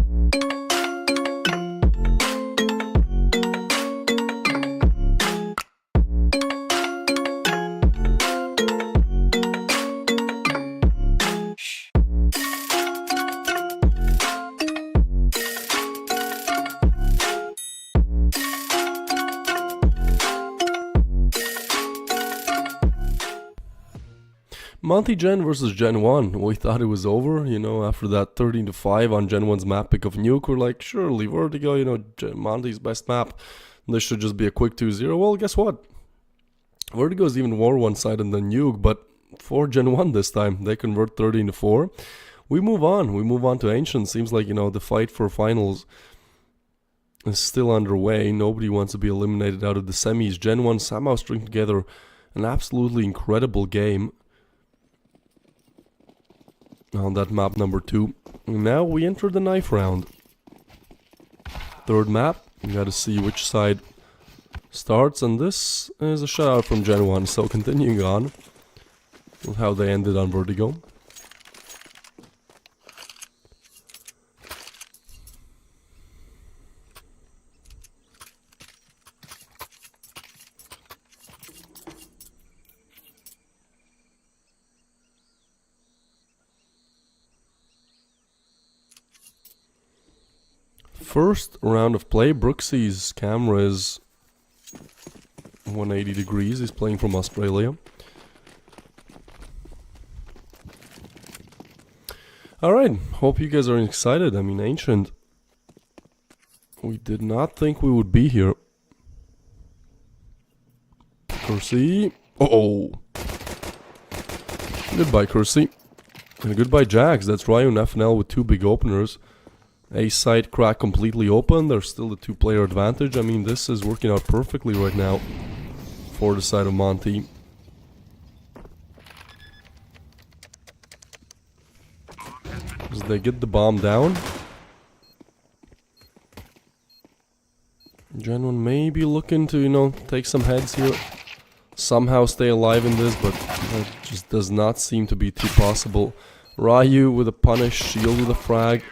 Monty Gen versus GenOne. We thought it was over, you know, after that 13-5 on GenOne's map pick of Nuke. We're like, surely Vertigo, you know, Monty's best map. This should just be a quick 2-0. Well, guess what? Vertigo is even more one-sided than Nuke, but for GenOne this time, they convert 13-4. We move on. We move on to Ancient. Seems like, you know, the fight for finals is still underway. Nobody wants to be eliminated out of the semis. GenOne somehow string together an absolutely incredible game on that map number 2. Now we enter the knife round. Third map. You gotta see which side starts, and this is a shutout from GenOne. So continuing on with how they ended on Vertigo. First round of play, Brooksy's camera is 180 degrees. He's playing from Australia. Alright, hope you guys are excited. I mean, Ancient. We did not think we would be here. Kersey. Oh. Goodbye, Kersey. And goodbye, Jax. That's Ryu and FNL with 2 big openers. A side crack completely open. There's still the 2-player advantage. I mean, this is working out perfectly right now for the side of Monty. As they get the bomb down. GenOne may be looking to, you know, take some heads here. Somehow stay alive in this, but that just does not seem to be too possible. Ryu with a punish, Shield with a frag.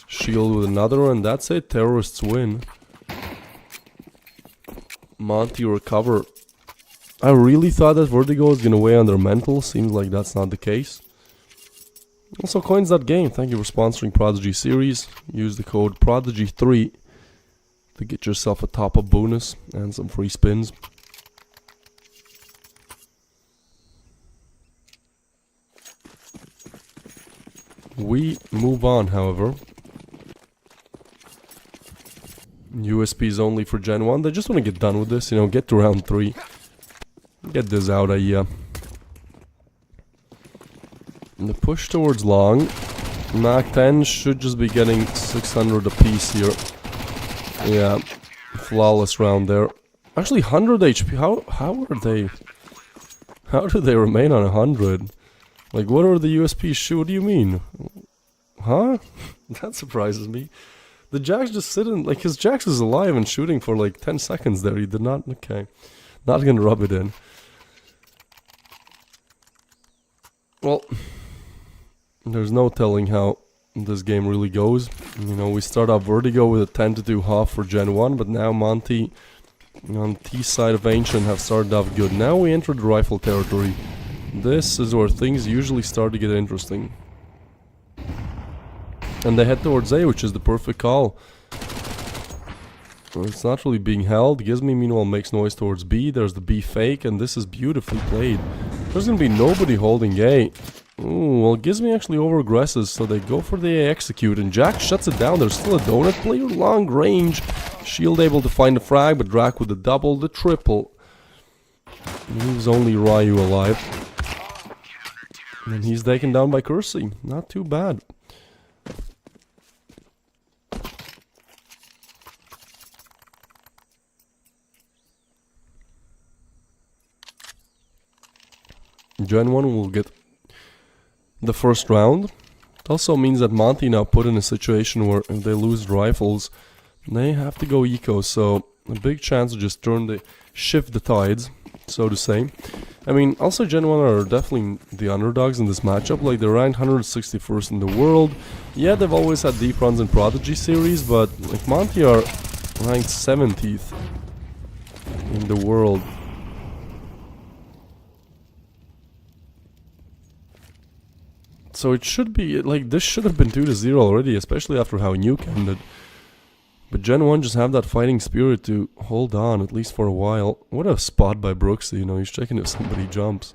Shield with another, and that's it. Terrorists win. Monty recover. I really thought that Vertigo was gonna weigh on their mental. Seems like that's not the case. Also, Coins.game, thank you for sponsoring Prodigy series. Use the code Prodigy3 to get yourself a top-up bonus and some free spins. We move on, however. USPs only for GenOne. They just want to get done with this, you know, get to round 3. Get this out of here. And the push towards long. Mach 10 should just be getting 600 apiece here. Yeah, flawless round there. Actually, 100 HP. How are they? How do they remain on 100? Like, what are the USPs? Shoot, what do you mean? Huh? That surprises me. The Jax just sitting, like, his Jax is alive and shooting for like 10 seconds there. He did not, okay. Not gonna rub it in. Well, there's no telling how this game really goes. You know, we start off Vertigo with a 10-2 half for GenOne, but now Monty on T side of Ancient have started off good. Now we enter the rifle territory. This is where things usually start to get interesting. And they head towards A, which is the perfect call. Well, it's not really being held. Gizmy meanwhile makes noise towards B. There's the B fake, and this is beautifully played. There's gonna be nobody holding A. Ooh, well, Gizmy actually over-aggresses, so they go for the A execute, and Jack shuts it down. There's still a donut player, long range. Shield able to find the frag, but Drac with the double, the triple. Leaves only Ryu alive. And he's taken down by Kersey. Not too bad. GenOne will get the first round. It also means that Monty now put in a situation where if they lose rifles, they have to go eco. So a big chance to just shift the tides, so to say. I mean, also GenOne are definitely the underdogs in this matchup. Like, they're ranked 161st in the world. Yeah, they've always had deep runs in Prodigy series, but like Monty are ranked 70th in the world. So it should be, like, this should have been 2-0 already, especially after how Nuke ended. But GenOne just have that fighting spirit to hold on, at least for a while. What a spot by Brooksy, you know, he's checking if somebody jumps.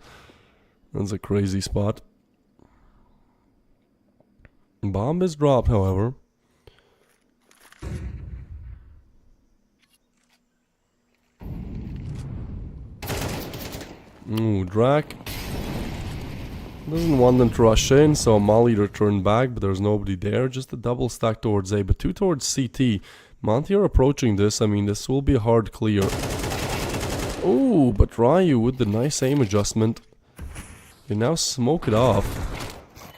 That's a crazy spot. Bomb is dropped, however. Ooh, Drac doesn't want them to rush in, so Molly returned back, but there's nobody there. Just a double stack towards A, but two towards CT. Monty are approaching this. I mean, this will be a hard clear. Ooh, but Ryu with the nice aim adjustment. They now smoke it off.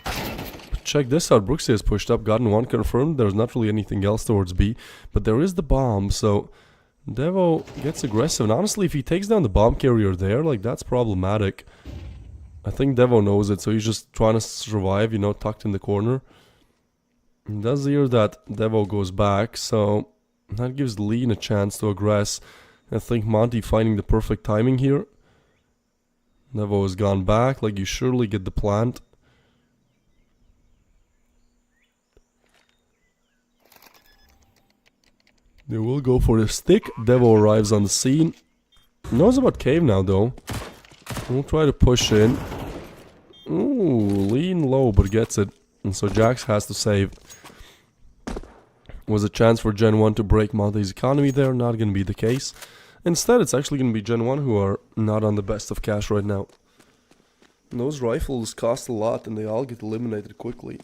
But check this out. Brooksy has pushed up, gotten one confirmed. There's not really anything else towards B, but there is the bomb, so Devo gets aggressive. And honestly, if he takes down the bomb carrier there, like, that's problematic. I think Devo knows it, so he's just trying to survive, you know, tucked in the corner. He does hear that Devo goes back, so that gives Lean a chance to aggress. I think Monty finding the perfect timing here. Devo has gone back, like, you surely get the plant. They will go for the stick. Devo arrives on the scene. Knows about cave now, though. We'll try to push in. Ooh, Lean low, but gets it. And so Jax has to save. Was a chance for GenOne to break Monty's economy there. Not going to be the case. Instead, it's actually going to be GenOne who are not on the best of cash right now. And those rifles cost a lot and they all get eliminated quickly.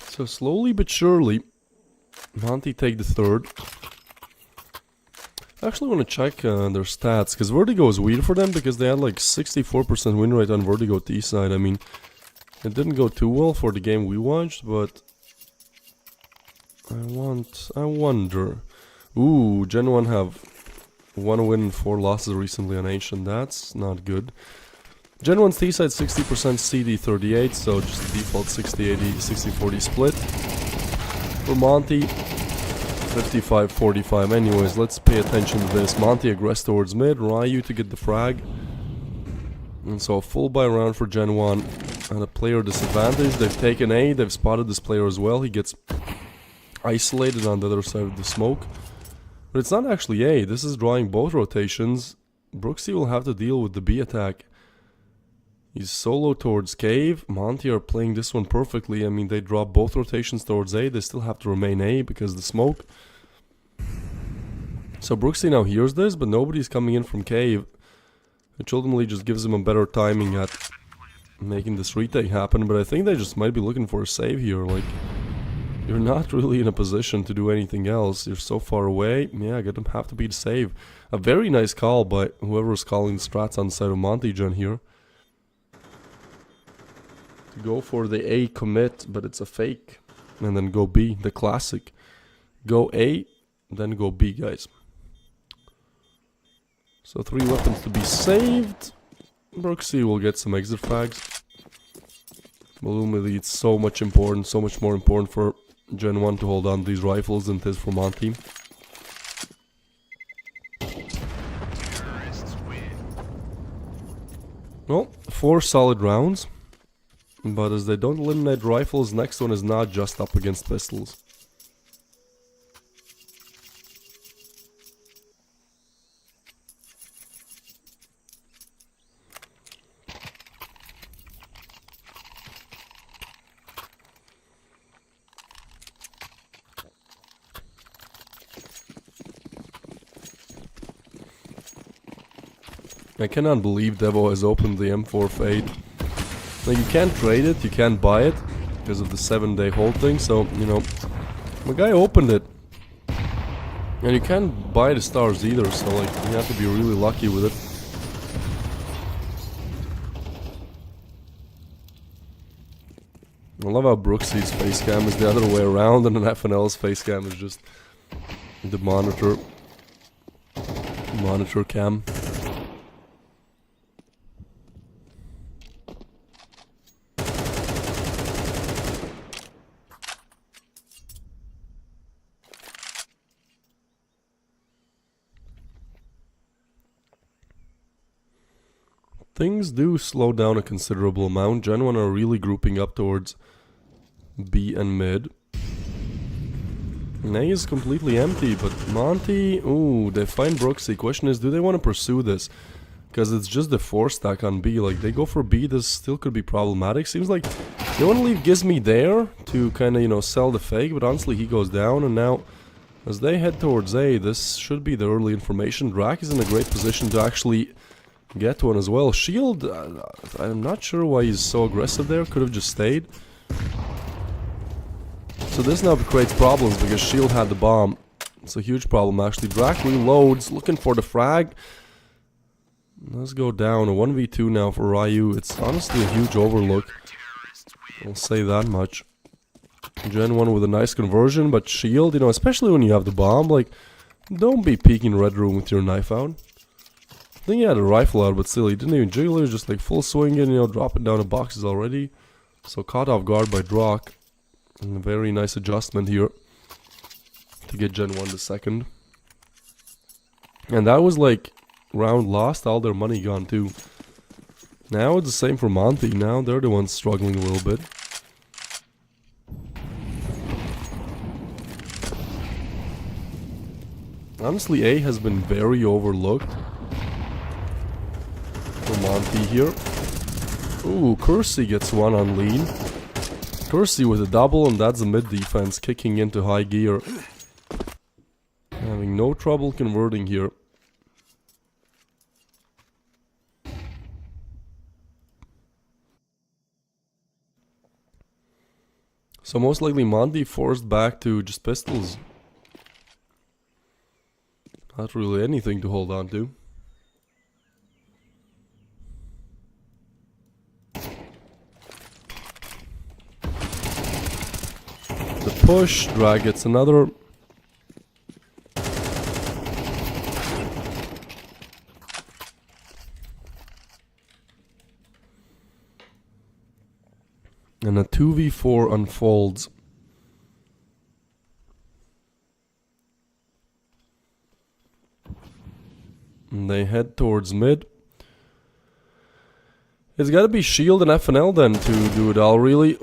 So slowly but surely, Monty take the third. I actually want to check their stats, because Vertigo is weird for them, because they had like 64% win rate on Vertigo T side. I mean, it didn't go too well for the game we watched, but I wonder. Ooh, GenOne have 1 win and 4 losses recently on Ancient. That's not good. GenOne's T side 60%, CD 38, so just the default 60-80, 60-40 split. For Monty, 55-45. Anyways, let's pay attention to this. Monty aggress towards mid, Ryu to get the frag. And so a full buy round for GenOne and a player disadvantage. They've taken A, they've spotted this player as well. He gets isolated on the other side of the smoke. But it's not actually A, this is drawing both rotations. Brooksy will have to deal with the B attack. He's solo towards cave. Monty are playing this one perfectly. I mean, they drop both rotations towards A. They still have to remain A because of the smoke. So Brooksy now hears this, but nobody's coming in from cave. Which ultimately just gives him a better timing at making this retake happen. But I think they just might be looking for a save here. Like, you're not really in a position to do anything else. You're so far away. Yeah, gonna have to be the save. A very nice call by whoever's calling the strats on the side of Monty Gen here. Go for the A commit, but it's a fake. And then go B, the classic. Go A, then go B, guys. So 3 weapons to be saved. Brooksy will get some exit frags. Ultimately, it's so much more important for GenOne to hold on to these rifles than it is for Monty. Well, 4 solid rounds. But as they don't eliminate rifles, next one is not just up against pistols. I cannot believe Devo has opened the M4 Fade. Like, you can't trade it, you can't buy it because of the 7-day hold thing, so, you know, the guy opened it. And you can't buy the stars either, so like, you have to be really lucky with it. I love how Brooksy's face cam is the other way around and then FNL's face cam is just the monitor cam. Things do slow down a considerable amount. GenOne are really grouping up towards B and mid. And A is completely empty, but Monty... Ooh, they find Brooksy. Question is, do they want to pursue this? Because it's just the 4 stack on B. Like, they go for B, this still could be problematic. Seems like they want to leave Gizmy there to kind of, you know, sell the fake, but honestly he goes down, and now as they head towards A, this should be the early information. Drak is in a great position to actually get one as well. Shield, I'm not sure why he's so aggressive there, could have just stayed. So this now creates problems because Shield had the bomb. It's a huge problem actually. Drak reloads, looking for the frag. Let's go down, a 1v2 now for Ryu. It's honestly a huge overlook, I'll say that much. GenOne with a nice conversion, but Shield, you know, especially when you have the bomb, like, don't be peeking Red Room with your knife out. I think he had a rifle out, but still, he didn't even jiggle, he was just like full swinging, you know, dropping down the boxes already. So caught off guard by Drak. And a very nice adjustment here to get GenOne the second. And that was like round lost, all their money gone too. Now it's the same for Monty, now they're the ones struggling a little bit. Honestly, A has been very overlooked for Monty here. Ooh, Kersey gets one on lean. Kersey with a double, and that's the mid defense kicking into high gear. Having no trouble converting here. So most likely Monty forced back to just pistols. Not really anything to hold on to. The push, Drag gets another. And a 2v4 unfolds. And they head towards mid. It's gotta be Shield and FNL then to do it all, really.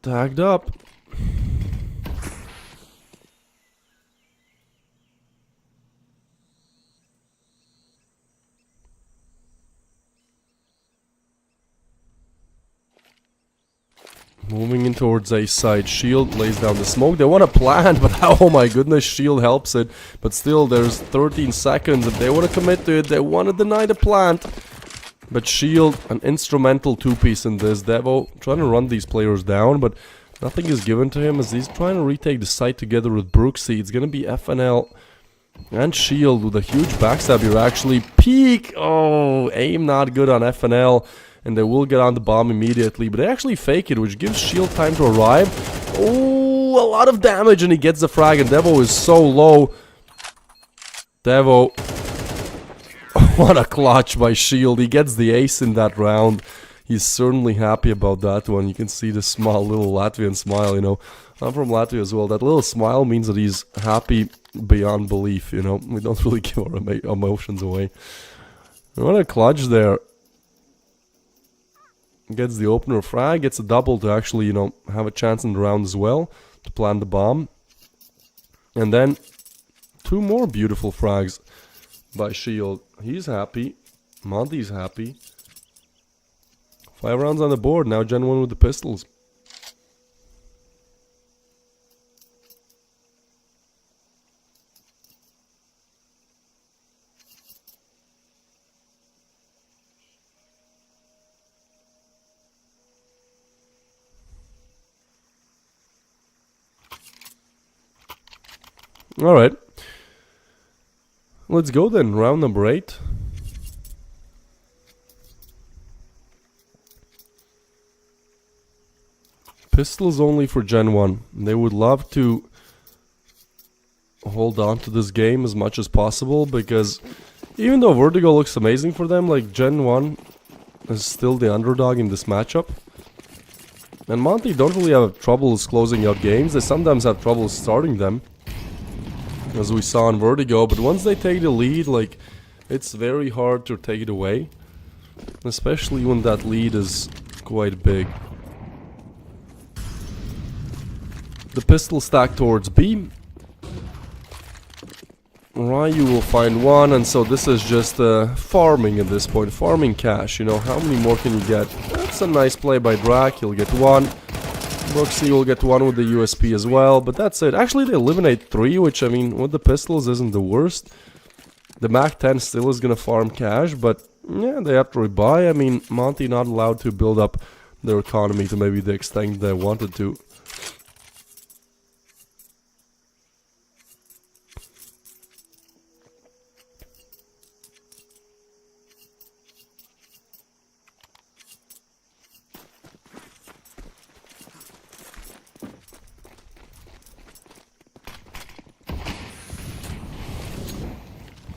Tagged up. Moving in towards A side, Shield lays down the smoke. They want to plant, but oh my goodness, Shield helps it. But still, there's 13 seconds. If they want to commit to it, they want to deny the plant. But Shield, an instrumental two-piece in this. Devo trying to run these players down, but nothing is given to him as he's trying to retake the site together with Brooksy. It's going to be FNL and Shield with a huge backstab here, actually. Peek! Oh, aim not good on FNL. And they will get on the bomb immediately, but they actually fake it, which gives Shield time to arrive. Oh, a lot of damage, and he gets the frag, and Devo is so low. Devo, what a clutch by Shield. He gets the ace in that round. He's certainly happy about that one. You can see the small little Latvian smile, you know. I'm from Latvia as well. That little smile means that he's happy beyond belief, you know. We don't really give our emotions away. What a clutch there. Gets the opener frag, gets a double to actually, you know, have a chance in the round as well to plant the bomb. And then 2 more beautiful frags by Shield. He's happy. Monty's happy. 5 rounds on the board. Now GenOne with the pistols. Alright. Let's go then, round number 8. Pistols only for GenOne. They would love to hold on to this game as much as possible, because even though Vertigo looks amazing for them, like GenOne is still the underdog in this matchup. And Monty don't really have troubles closing out games. They sometimes have trouble starting them, as we saw in Vertigo, but once they take the lead, like, it's very hard to take it away, especially when that lead is quite big. The pistol stack towards B. Ryu will find one, and so this is just farming at this point, farming cash, you know, how many more can you get? That's a nice play by Drak, he'll get one. Bo3 will get one with the USP as well, but that's it. Actually, they eliminate 3, which, I mean, with the pistols isn't the worst. The Mac-10 still is gonna farm cash, but yeah, they have to rebuy. I mean, Monty not allowed to build up their economy to maybe the extent they wanted to.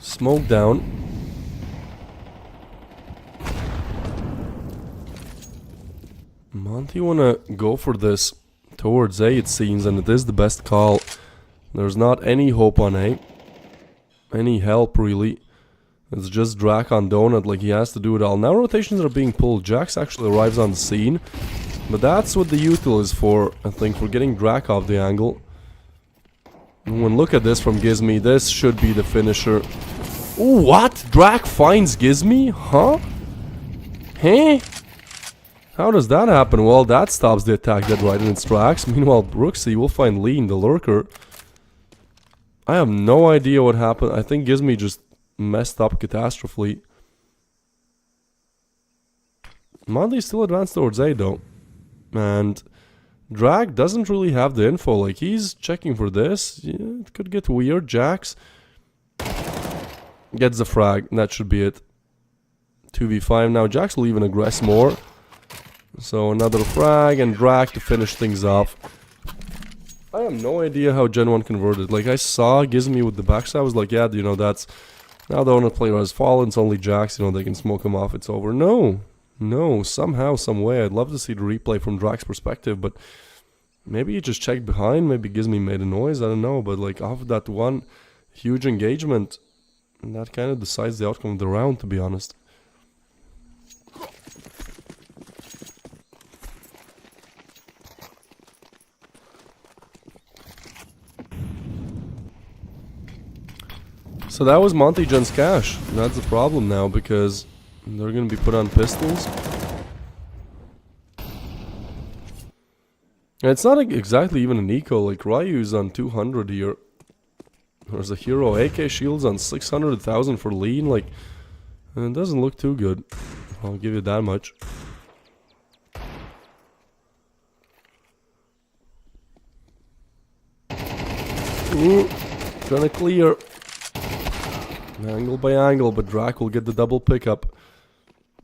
Smoke down. Monty wanna go for this towards A, it seems, and it is the best call. There's not any hope on A. Any help, really. It's just Drak on Donut, like he has to do it all. Now rotations are being pulled. Jax actually arrives on the scene. But that's what the util is for, I think, for getting Drak off the angle. And look at this from Gizmy. This should be the finisher. Ooh, what? Drak finds Gizmy? Huh? Huh? How does that happen? Well, that stops the attack dead right in its tracks. Meanwhile, Brooksy will find Lean, the lurker. I have no idea what happened. I think Gizmy just messed up catastrophically. Monty still advanced towards A though. And Drak doesn't really have the info. Like, he's checking for this. Yeah, it could get weird. Jax gets the frag. That should be it. 2v5 now. Jax will even aggress more. So another frag and Drak to finish things off. I have no idea how GenOne converted. Like, I saw Gizmy with the backside. I was like, yeah, you know, that's... Now the Donut player has fallen. It's only Jax. You know, they can smoke him off. It's over. No. No. Somehow, some way. I'd love to see the replay from Drak's perspective, but... Maybe he just checked behind. Maybe Gizmy made a noise. I don't know. But, like, off that one huge engagement... And that kind of decides the outcome of the round, to be honest. So that was Monty Gen's cash. That's the problem now, because they're going to be put on pistols. And it's not exactly even an eco. Like, Ryu's on 200 here. There's a hero AK shields on 600,000 for Lean. Like, it doesn't look too good. I'll give you that much. Ooh, trying to clear. Angle by angle, but Drak will get the double pickup.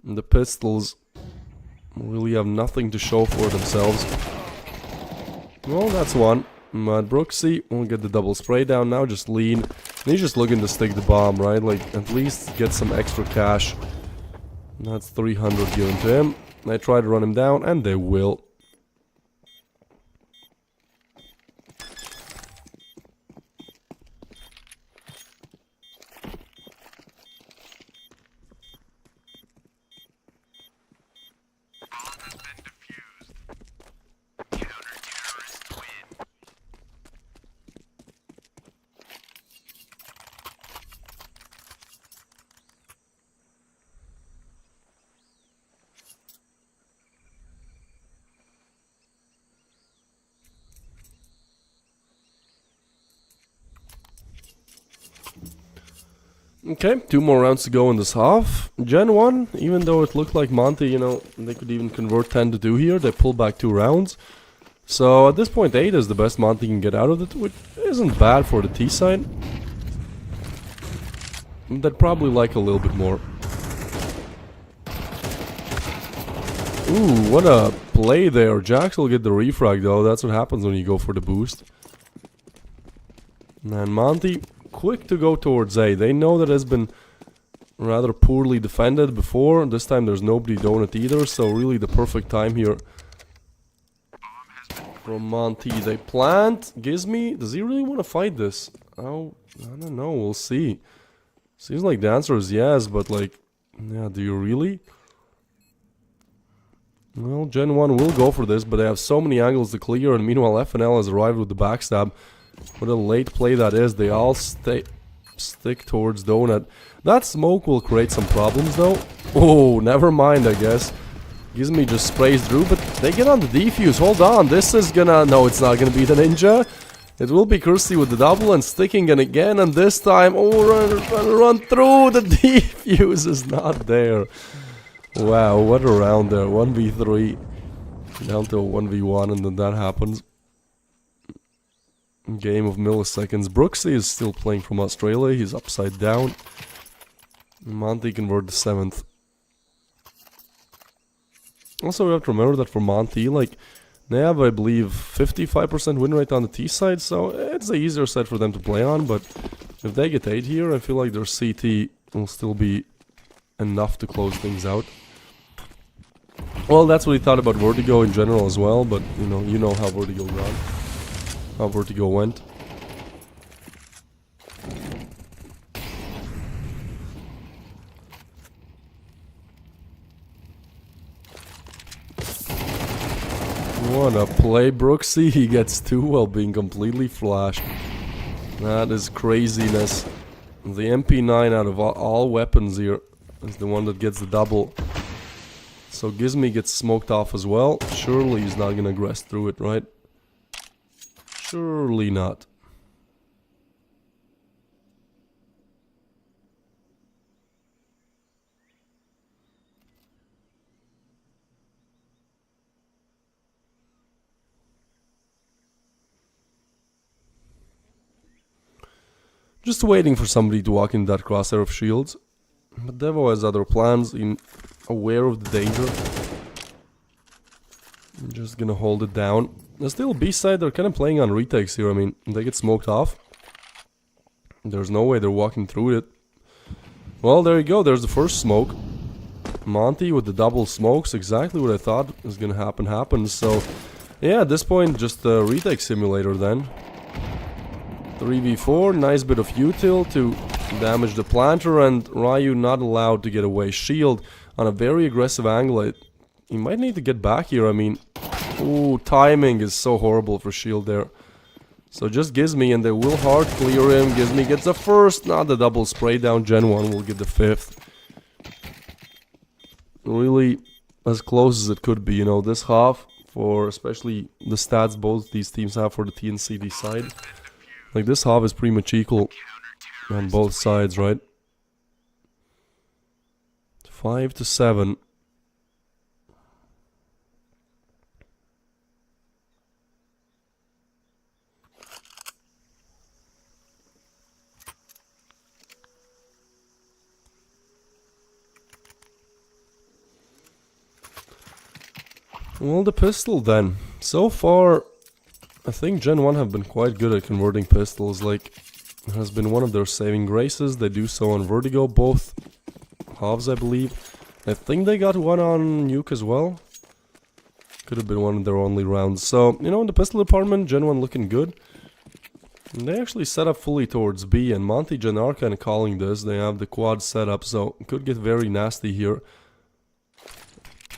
And the pistols really have nothing to show for themselves. Well, that's one. But Brooksy will get the double spray down now, just Lean. And he's just looking to stick the bomb, right? Like, at least get some extra cash. That's 300 given to him. They try to run him down, and they will. Okay, 2 more rounds to go in this half. GenOne, even though it looked like Monty, you know, they could even convert 10 to 2 here, they pull back 2 rounds. So at this point 8 is the best Monty can get out of it, which isn't bad for the T side. They'd probably like a little bit more. Ooh, what a play there. Jax will get the refrag though, that's what happens when you go for the boost. And Monty, quick to go towards A. They know that has been rather poorly defended before. This time there's nobody donut either, so really the perfect time here from Monty. They plant. Gizmy, does he really want to fight this? Oh, I don't know, we'll see. Seems like the answer is yes, but like, yeah, do you really? Well, GenOne will go for this, but they have so many angles to clear, and meanwhile FNL has arrived with the backstab. What a late play that is. They all stick towards donut. That smoke will create some problems though. Oh, never mind, I guess. Gizmy just sprays through, but they get on the defuse. Hold on, this is gonna... No, it's not gonna be the ninja. It will be Kirsty with the double and sticking it again, and this time... Oh, run through! The defuse is not there. Wow, what a round there. 1v3. Down to a 1v1, and then that happens. Game of milliseconds. Brooksy is still playing from Australia. He's upside down. Monty convert the 7th. Also, we have to remember that for Monty, like, they have, I believe, 55% win rate on the T side, so it's an easier set for them to play on, but if they get 8 here, I feel like their CT will still be enough to close things out. Well, that's what he thought about Vertigo in general as well, but, you know how Vertigo ran. How Vertigo went. What a play, Brooksy. He gets 2 while being completely flashed. That is craziness. The MP9 out of all weapons here is the one that gets the double. So Gizmy gets smoked off as well. Surely he's not gonna aggress through it, right? Surely not. Just waiting for somebody to walk in that crosshair of shields. But Devo has other plans, aware of the danger. I'm just gonna hold it down. They're still B-side, they're kind of playing on retakes here. I mean, they get smoked off. There's no way they're walking through it. Well, there you go, there's the first smoke. Monty with the double smokes, exactly what I thought was gonna happen happens. So, yeah, at this point, just a retake simulator then. 3v4, nice bit of util to damage the planter, and Ryu not allowed to get away. Shield on a very aggressive angle. He might need to get back here, I mean... Ooh, timing is so horrible for Shield there. So just Gizmy, and they will hard clear him. Gizmy gets the first, not the double spray down. GenOne will get the 5th. Really as close as it could be, this half, for especially the stats both these teams have for the T and CD side. Like, this half is pretty much equal on both sides, right? 5-7. Well, the pistol then. So far, I think GenOne have been quite good at converting pistols. Like, it has been one of their saving graces. They do so on Vertigo, both halves, I believe. I think they got one on Nuke as well. Could have been one of their only rounds. So, in the pistol department, GenOne looking good. And they actually set up fully towards B, and Monty Gen are kind of calling this. They have the quad set up, so it could get very nasty here.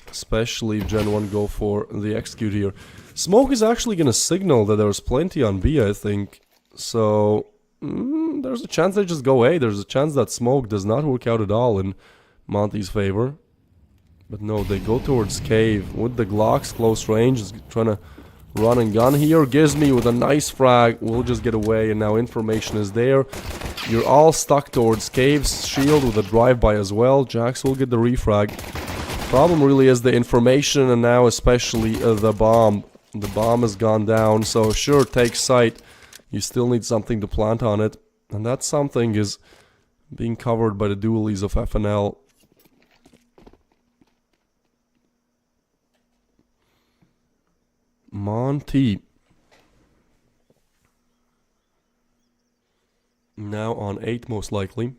Especially if GenOne go for the execute here. Smoke is actually going to signal that there's plenty on B, I think. So, there's a chance they just go A. There's a chance that Smoke does not work out at all in Monty's favor. But no, they go towards Cave with the Glocks, close range. Is trying to run and gun here. Gizmy with a nice frag. We'll just get away, and now information is there. You're all stuck towards Cave's shield with a drive-by as well. Jax will get the refrag. Problem really is the information, and now especially the bomb. The bomb has gone down, so sure, take site. You still need something to plant on it. And that something is being covered by the dualies of FNL. Monty. Now on 8 most likely.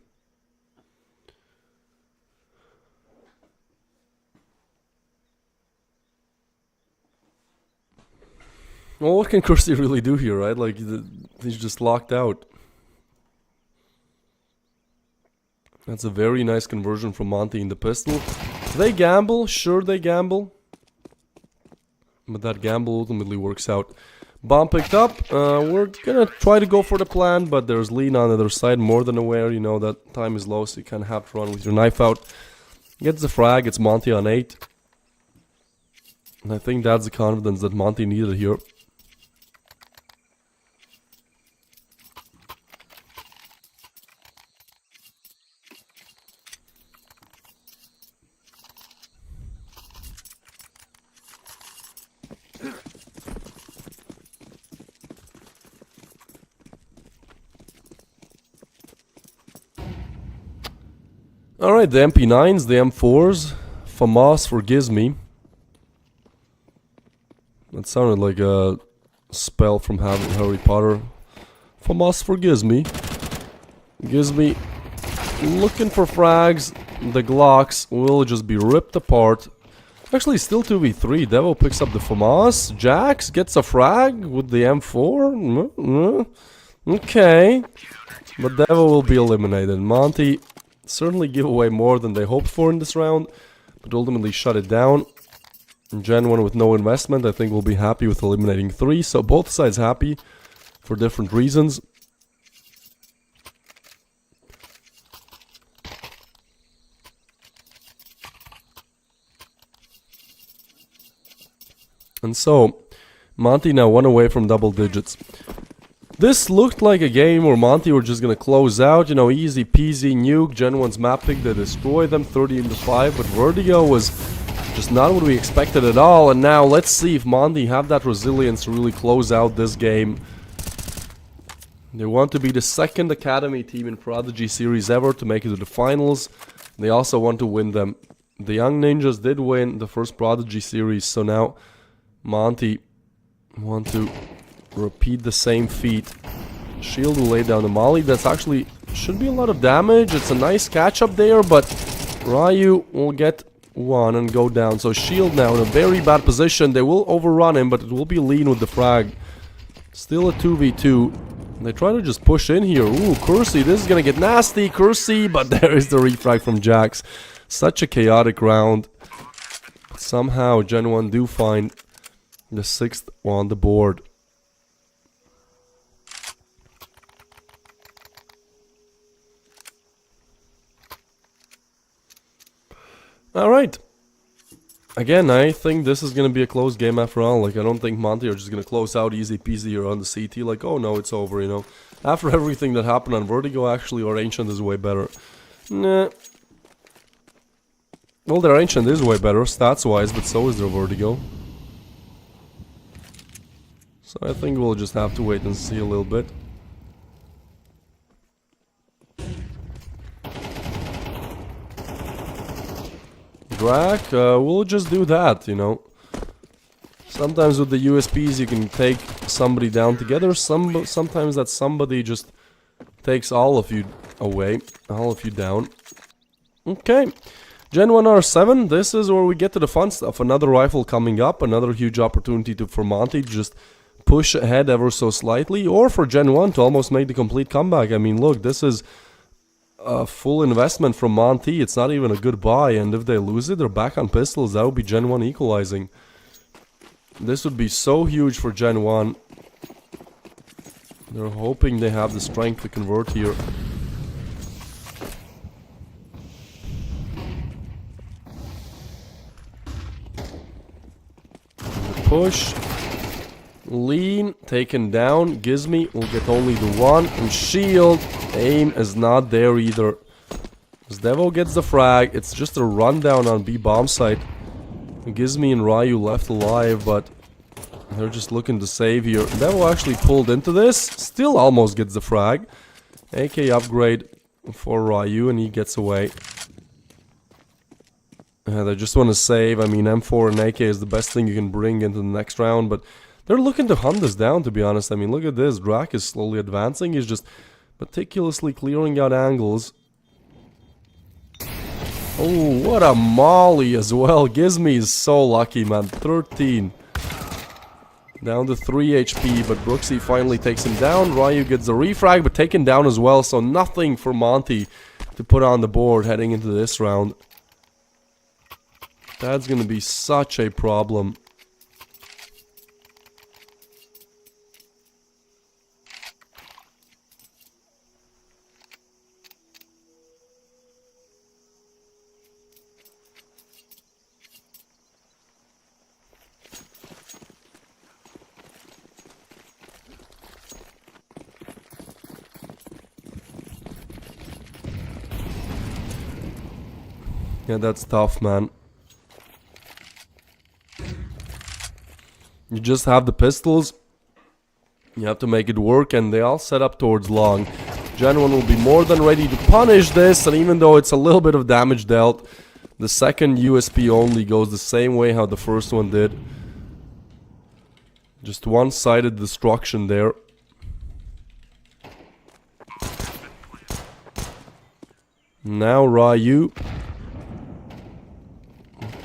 Well, what can Kirsty really do here, right? Like, he's just locked out. That's a very nice conversion from Monty in the pistol. They gamble, sure they gamble. But that gamble ultimately works out. Bomb picked up. We're gonna try to go for the plan, but there's Lean on the other side, more than aware. You know that time is low, so you kind of have to run with your knife out. Gets the frag, it's Monty on 8. And I think that's the confidence that Monty needed here. Alright, the MP9s, the M4s. FAMAS forgives me. That sounded like a spell from Harry Potter. FAMAS forgives me. Gives me looking for frags. The Glocks will just be ripped apart. Actually, still 2v3. Devil picks up the FAMAS. Jax gets a frag with the M4. Okay. But Devil will be eliminated. Monty certainly give away more than they hoped for in this round, but ultimately shut it down. GenOne with no investment, I think, will be happy with eliminating 3, so both sides happy for different reasons. And so, Monty now 1 away from double digits. This looked like a game where Monty were just gonna close out, you know, easy peasy nuke. GenOne's map pick, they destroy them 30-5, but Vertigo was just not what we expected at all. And now let's see if Monty have that resilience to really close out this game. They want to be the second Academy team in Prodigy series ever to make it to the finals. They also want to win them. The Young Ninjas did win the first Prodigy series, so now Monty want to repeat the same feat. Shield will lay down the molly. That's actually should be a lot of damage. It's a nice catch up there, but Ryu will get 1 and go down. So Shield now in a very bad position. They will overrun him, but it will be Lean with the frag. Still a 2v2. They try to just push in here. Ooh, Kersey, this is gonna get nasty. Kersey, but there is the refrag from Jax. Such a chaotic round. Somehow GenOne do find the 6th on the board. Alright. Again, I think this is gonna be a close game after all. Like, I don't think Monty are just gonna close out easy peasy here on the CT. Like, oh no, it's over, you know. After everything that happened on Vertigo, actually, our Ancient is way better. Nah. Well, their Ancient is way better, stats-wise, but so is their Vertigo. So I think we'll just have to wait and see a little bit. Drak, we'll just do that, you know. Sometimes with the USPs you can take somebody down together. Sometimes that somebody just takes all of you away, all of you down. Okay, GenOne R7, this is where we get to the fun stuff. Another rifle coming up, another huge opportunity for Monty to just push ahead ever so slightly, or for GenOne to almost make the complete comeback. I mean, look, this is a full investment from Monty. It's not even a good buy, and if they lose it, they're back on pistols. That would be GenOne equalizing. This would be so huge for GenOne. They're hoping they have the strength to convert here. Push. Lean, taken down. Gizmy will get only the 1. And Shield, aim is not there either. As Devo gets the frag, it's just a rundown on B bomb site. Gizmy and Ryu left alive, but They're just looking to save here. Devo actually pulled into this. Still almost gets the frag. AK upgrade for Ryu and he gets away. They just want to save. I mean, M4 and AK is the best thing you can bring into the next round, but they're looking to hunt this down, to be honest. I mean, look at this. Drak is slowly advancing. He's just meticulously clearing out angles. Oh, what a molly as well. Gizmi is so lucky, man. 13. Down to 3 HP, but Brooksy finally takes him down. Ryu gets the refrag, but taken down as well, so nothing for Monty to put on the board heading into this round. That's gonna be such a problem. Yeah, that's tough, man. You just have the pistols. You have to make it work, and they all set up towards long. GenOne will be more than ready to punish this, and even though it's a little bit of damage dealt, the second USP only goes the same way how the first one did. Just one-sided destruction there. Now Ryu.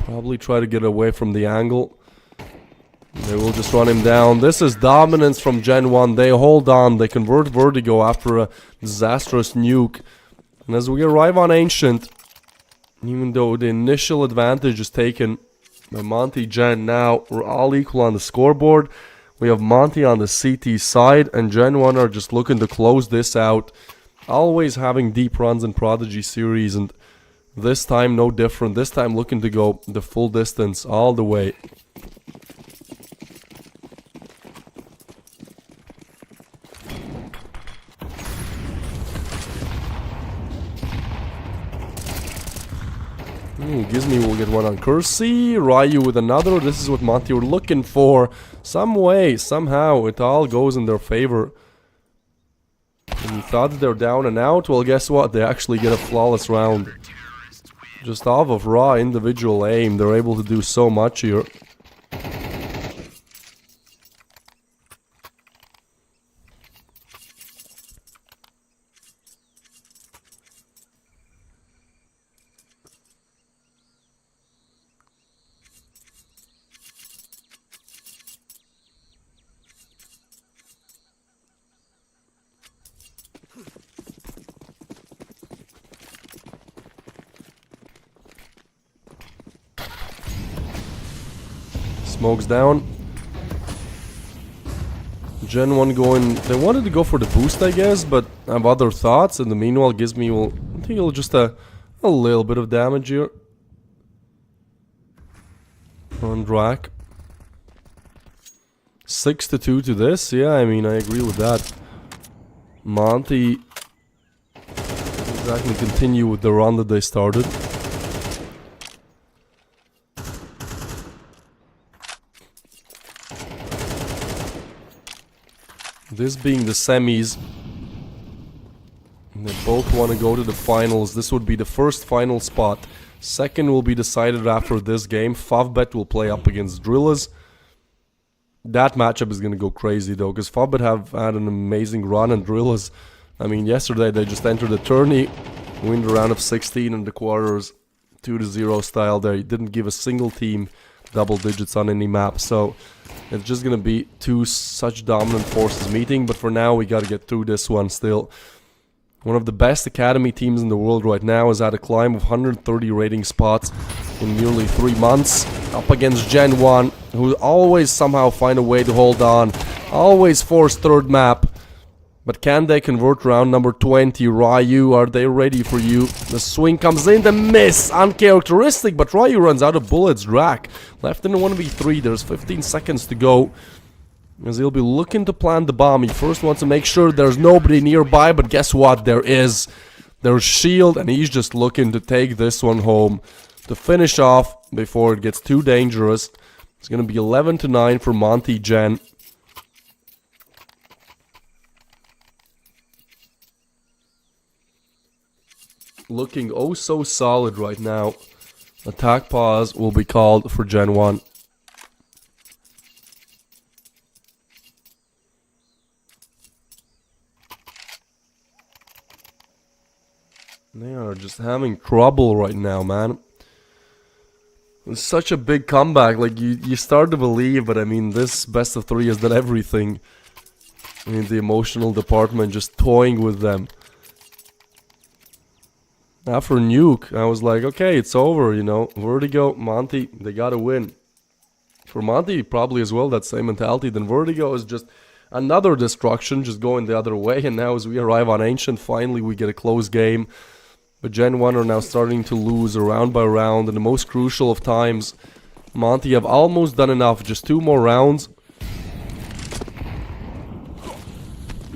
Probably try to get away from the angle. They will just run him down. This is dominance from GenOne. They hold on. They convert Vertigo after a disastrous nuke. And as we arrive on Ancient, even though the initial advantage is taken by Monty Gen, now we're all equal on the scoreboard. We have Monty on the CT side, and GenOne are just looking to close this out. Always having deep runs in Prodigy series, and this time no different. This time looking to go the full distance all the way. Gizmi will get one on Kersey. Ryu with another. This is what Monty were looking for. Some way, somehow, it all goes in their favor. And you thought that they're down and out? Well, guess what? They actually get a flawless round. Just off of raw individual aim, they're able to do so much here. Smokes down. GenOne going... They wanted to go for the boost, I guess, but I have other thoughts. In the meanwhile, Gizmi will deal just a little bit of damage here. On Drak. 6-2 to this. Yeah, I mean, I agree with that. Monty... exactly continue with the run that they started. This being the semis, they both want to go to the finals. This would be the first final spot. Second will be decided after this game. Favbet will play up against Drillers. That matchup is going to go crazy though, because Favbet have had an amazing run, and Drillers, I mean, yesterday they just entered the tourney, win the round of 16 in the quarters, 2-0 style. They didn't give a single team double digits on any map, so it's just gonna be two such dominant forces meeting. But for now, we gotta get through this one still. One of the best academy teams in the world right now is at a climb of 130 rating spots in nearly 3 months, up against GenOne, who always somehow find a way to hold on, always force third map. But can they convert round number 20? Ryu, are they ready for you? The swing comes in, the miss, uncharacteristic, but Ryu runs out of bullets. Drak left in a 1v3, there's 15 seconds to go. As he'll be looking to plant the bomb. He first wants to make sure there's nobody nearby, but guess what? There is. There's shield, and he's just looking to take this one home. To finish off before it gets too dangerous. It's gonna be 11-9 for Monty Gen. Looking oh so solid right now. Attack pause will be called for GenOne. They are just having trouble right now, man. It's such a big comeback. Like, you start to believe, but I mean, this best of 3 has done everything. I mean, the emotional department just toying with them. After Nuke, I was like, okay, it's over, you know. Vertigo, Monty, they gotta win. For Monty, probably as well, that same mentality. Then Vertigo is just another destruction, just going the other way. And now as we arrive on Ancient, finally we get a close game. But GenOne are now starting to lose round by round. And the most crucial of times, Monty have almost done enough. Just 2 more rounds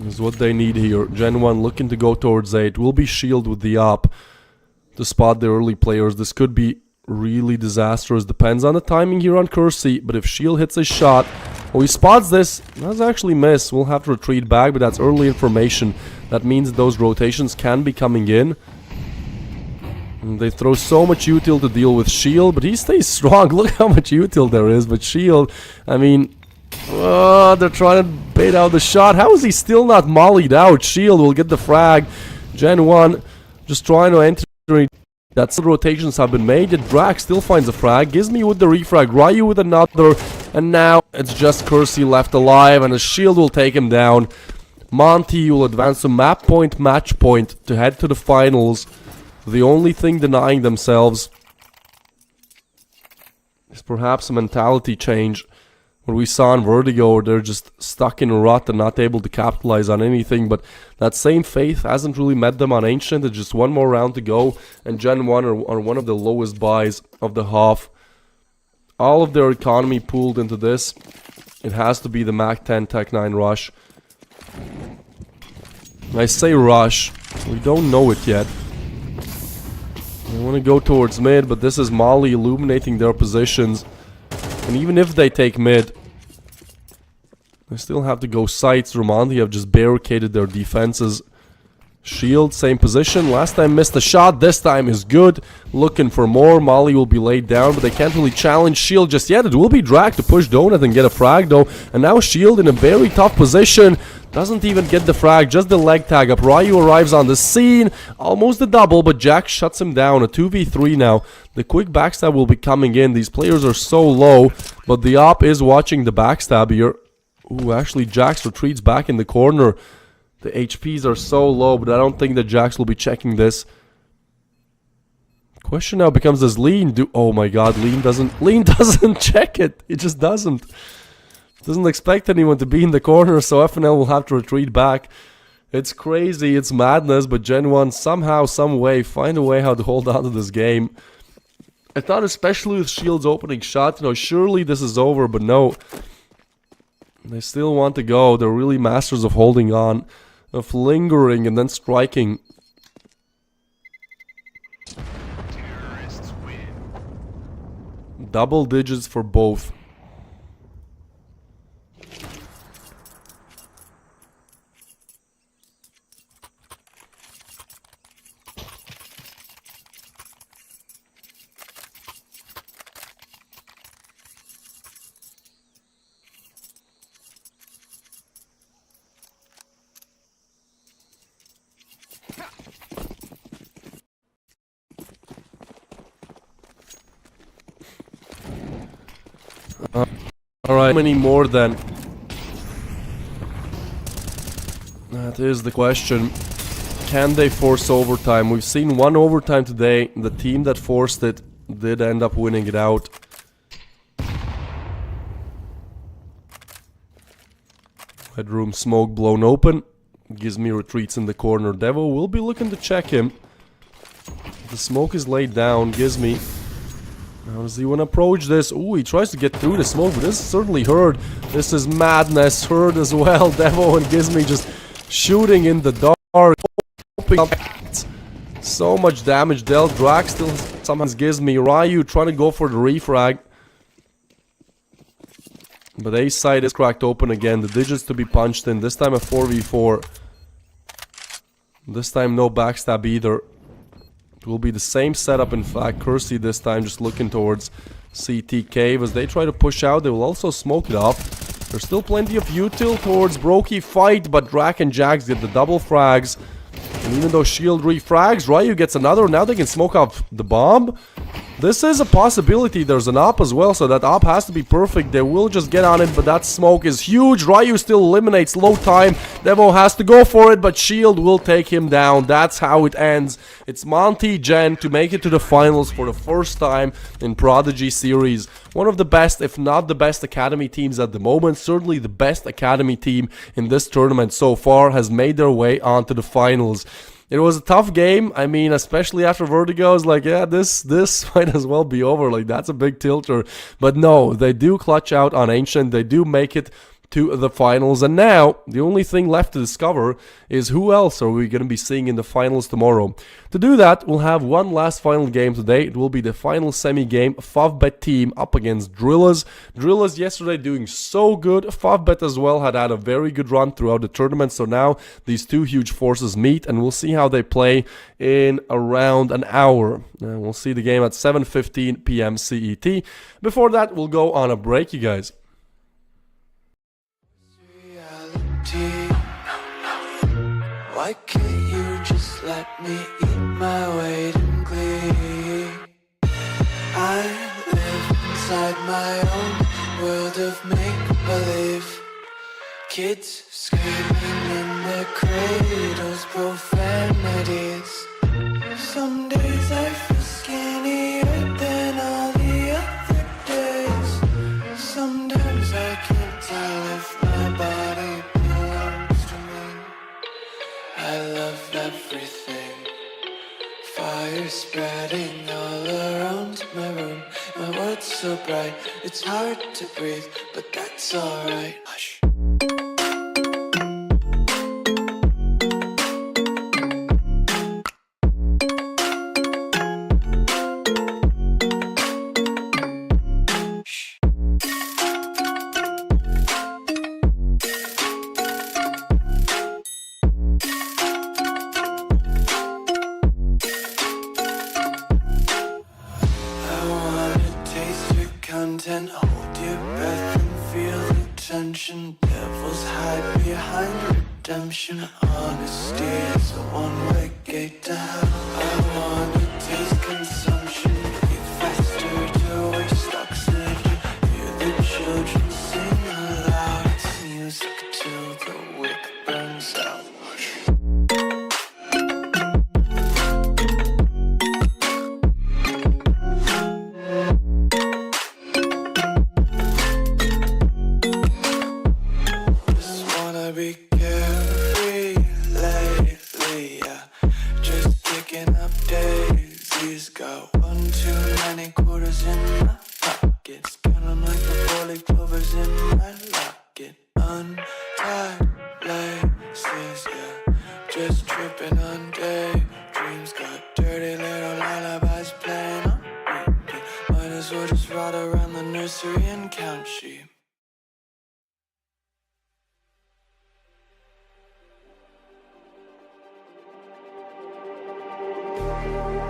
is what they need here. GenOne looking to go towards 8. Will be shield with the op to spot the early players. This could be really disastrous. Depends on the timing here on Kersey. But if shield hits a shot, oh, he spots this. That's actually miss. We'll have to retreat back, but that's early information. That means those rotations can be coming in. And they throw so much util to deal with shield, but he stays strong. Look how much util there is. But shield, I mean, they're trying to bait out the shot. How is he still not mollied out? Shield will get the frag. GenOne just trying to enter. That's the rotations have been made. Yet Drax still finds a frag. Gizmi with the refrag. Ryu with another. And now it's just Kersey left alive. And a shield will take him down. Monty will advance to map point, match point to head to the finals. The only thing denying themselves is perhaps a mentality change. What we saw in Vertigo, where they're just stuck in a rut and not able to capitalize on anything. But that same faith hasn't really met them on Ancient. It's just 1 more round to go. And GenOne are one of the lowest buys of the half. All of their economy pooled into this. It has to be the Mach 10 Tech 9 rush. I say rush. We don't know it yet. They want to go towards mid, but this is Molly illuminating their positions. And even if they take mid, they still have to go sights. Romanti have just barricaded their defenses. Shield, same position. Last time missed a shot. This time is good. Looking for more. Molly will be laid down, but they can't really challenge Shield just yet. It will be dragged to push Donut and get a frag though. And now Shield in a very tough position. Doesn't even get the frag, just the leg tag up. Ryu arrives on the scene. Almost a double, but Jack shuts him down. A 2v3 now. The quick backstab will be coming in. These players are so low, but the op is watching the backstab here. Ooh, actually Jax retreats back in the corner. The HPs are so low, but I don't think that Jax will be checking this. Question now becomes, does Lean do... Oh my god, Lean doesn't check it. It just doesn't. Doesn't expect anyone to be in the corner, so FNL will have to retreat back. It's crazy, it's madness, but GenOne somehow, some way, find a way how to hold on to this game. I thought especially with Shield's opening shot, you know, surely this is over, but no. They still want to go. They're really masters of holding on, of lingering and then striking. Terrorists win. Double digits for both. Alright, how many more then? That is the question. Can they force overtime? We've seen one overtime today. The team that forced it did end up winning it out. Headroom smoke blown open. Gives me retreats in the corner. Devo will be looking to check him. The smoke is laid down. Gives me... How does he want to approach this? Ooh, he tries to get through the smoke, but this is certainly Herd. This is madness. Herd as well. Devo and Gizmi just shooting in the dark. So much damage dealt. Drax still somehow Gizmi. Ryu trying to go for the refrag. But A side is cracked open again. The digits to be punched in. This time a 4v4. This time no backstab either. It will be the same setup in fact. Kersey this time just looking towards CT cave. As they try to push out, they will also smoke it up. There's still plenty of util towards Bo3 fight, but Drak and Jax get the double frags. And even though Shield refrags, Ryu gets another. Now they can smoke up the bomb. This is a possibility. There's an op as well, so that op has to be perfect. They will just get on it, but that smoke is huge. Ryu still eliminates low time. Devo has to go for it, but Shield will take him down. That's how it ends. It's Monty Gen to make it to the finals for the first time in Prodigy series. One of the best, if not the best academy teams at the moment, certainly the best academy team in this tournament so far, has made their way onto the finals. It was a tough game. I mean, especially after Vertigo, I was like, yeah, this might as well be over. Like, that's a big tilter. But no, they do clutch out on Ancient. They do make it to the finals. And now, the only thing left to discover is who else are we going to be seeing in the finals tomorrow. To do that, we'll have one last final game today. It will be the final semi-game. Favbet team up against Drillas. Drillas yesterday doing so good. Favbet as well had a very good run throughout the tournament. So now these two huge forces meet, and we'll see how they play in around an hour. And we'll see the game at 7:15 p.m. CET. Before that, we'll go on a break, you guys. Why can't you just let me eat my weight in glee? I live inside my own world of make-believe. Kids screaming in their cradles, profanities. Some days I feel skinnier than all the other days. Sometimes I can't tell if my body belongs to me. I love everything. Fire spreading all around my room. My world's so bright, it's hard to breathe, but that's alright. Hush. Hold your breath and feel the tension. Devils hide behind redemption. Honesty is a one-way gate to hell. I wanna taste consumption. Breathe faster to waste oxygen. Hear the children sing aloud. It's music till the wick burns out. Be carefree lately, yeah. Just picking up daisies. Got 1 too many quarters in my pockets. Counting like the 4-leaf clovers in my locket. Untied laces, yeah. Just tripping on daydreams. Got dirty little lullabies playing on repeat. Might as well just ride around the nursery and count sheep.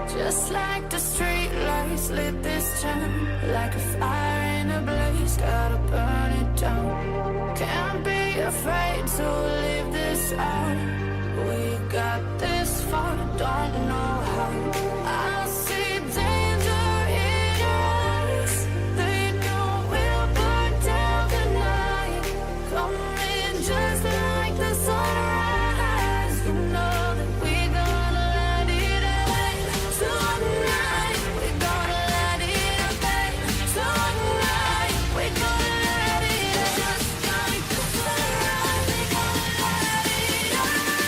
Just like the street lights lit this town, like a fire in a blaze, gotta burn it down. Can't be afraid to leave this out. We got this far, don't know how. I see danger in your eyes. They know we'll burn down the night. Coming just like the sunrise. You know that we're gonna let it out. Tonight, we're gonna let it out. Tonight, we're gonna let it out. Just like the sunrise, we're gonna let it out.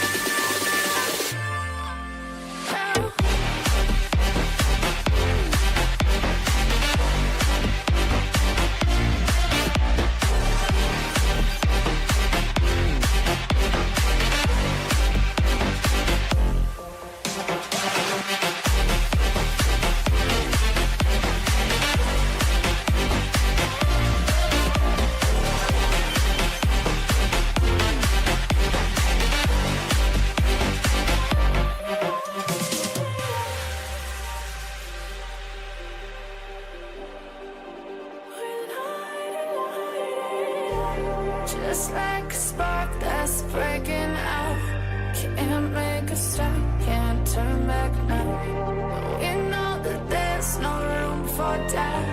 just like a spark that's breaking out. Can't make a stop, can't turn back now. We know that there's no room for doubt.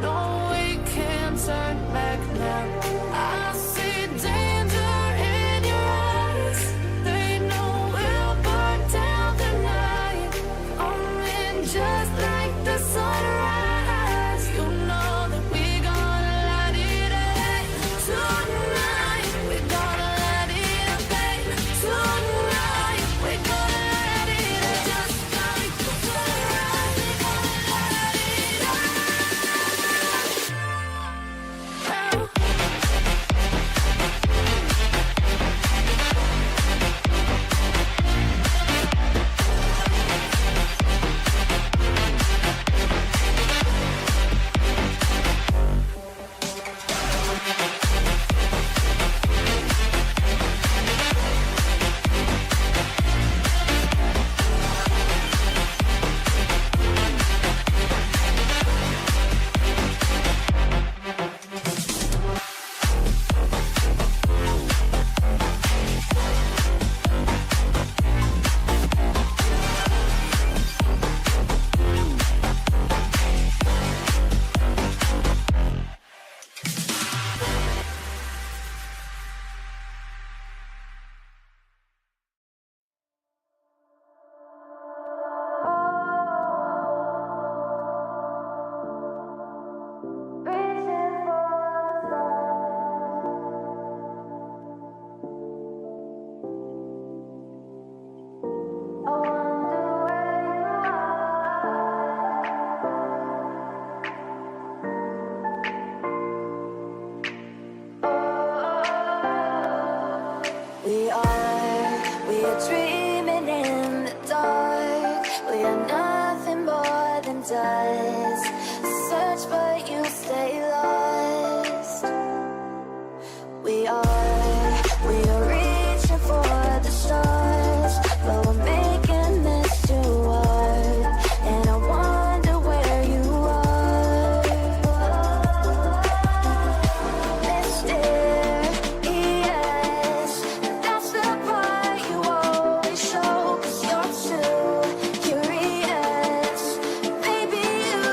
No, we can't turn back now. I see danger in your eyes. They know we'll burn down the night. Coming just like the sunrise. You know that we gonna light it up tonight. We gonna light it up, babe. Tonight we gonna light it up just like the sunrise. We gonna light it up. We are dreaming in the dark. We are nothing more than dust. Search but you stay lost. We are reaching for the stars, but we're making this too hard. And I wonder where you are. Mysterious, that's the part you always show. 'Cause you're too curious. Maybe you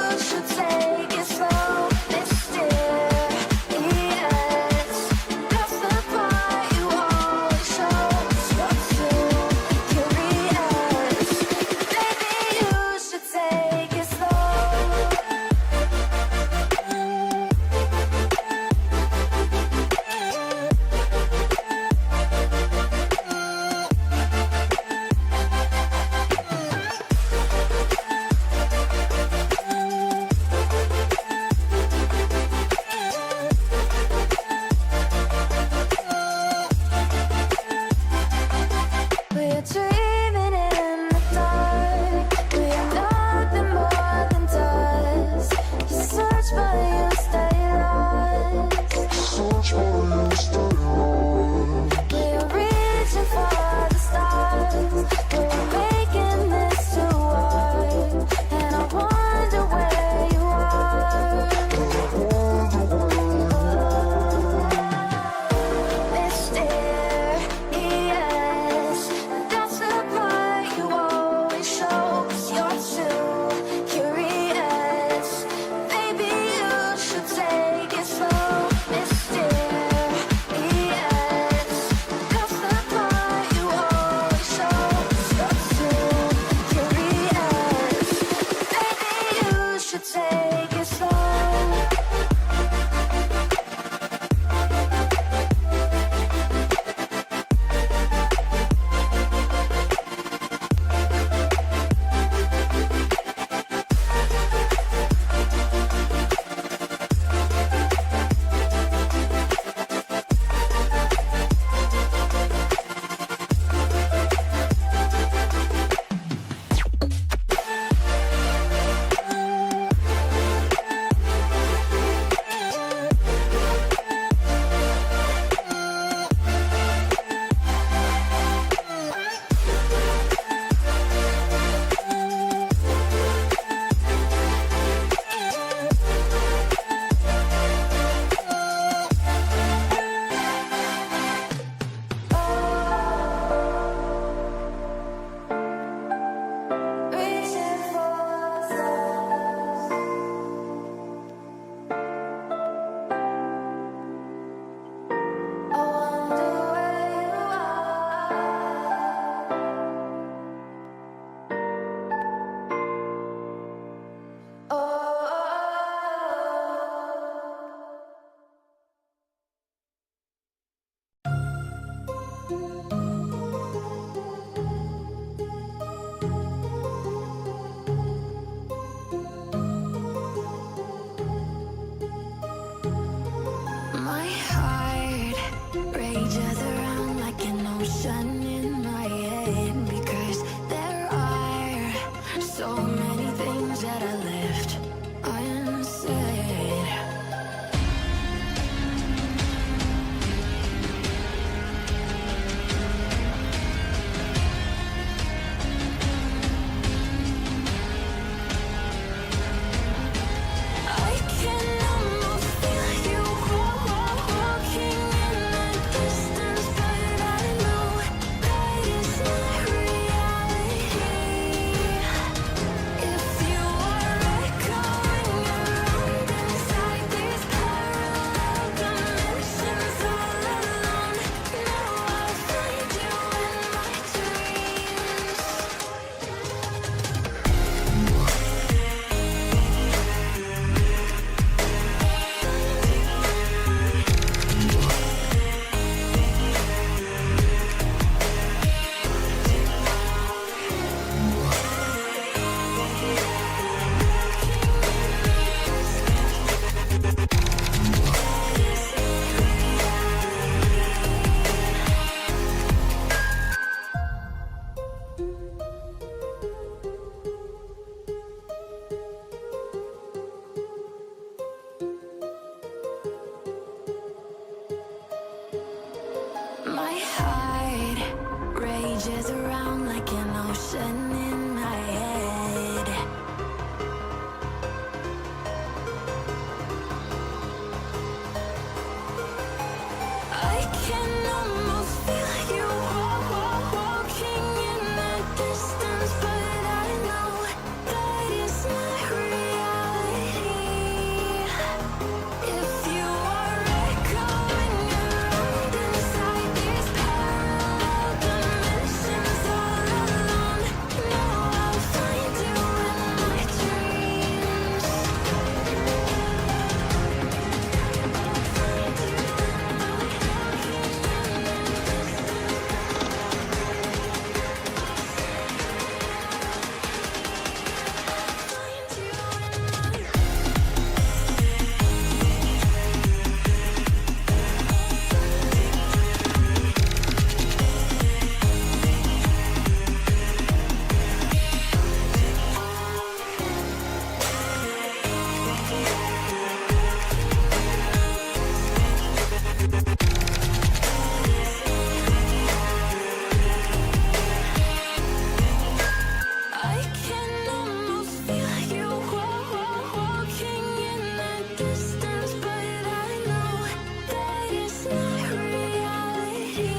changes around like an ocean in my head. I can almost feel you walking in the distance, but I know that it's not reality. If you are echoing around inside these parallel dimensions all alone, know I'll find you in my dreams. I can almost feel you walking in the distance, but I know that it's not reality.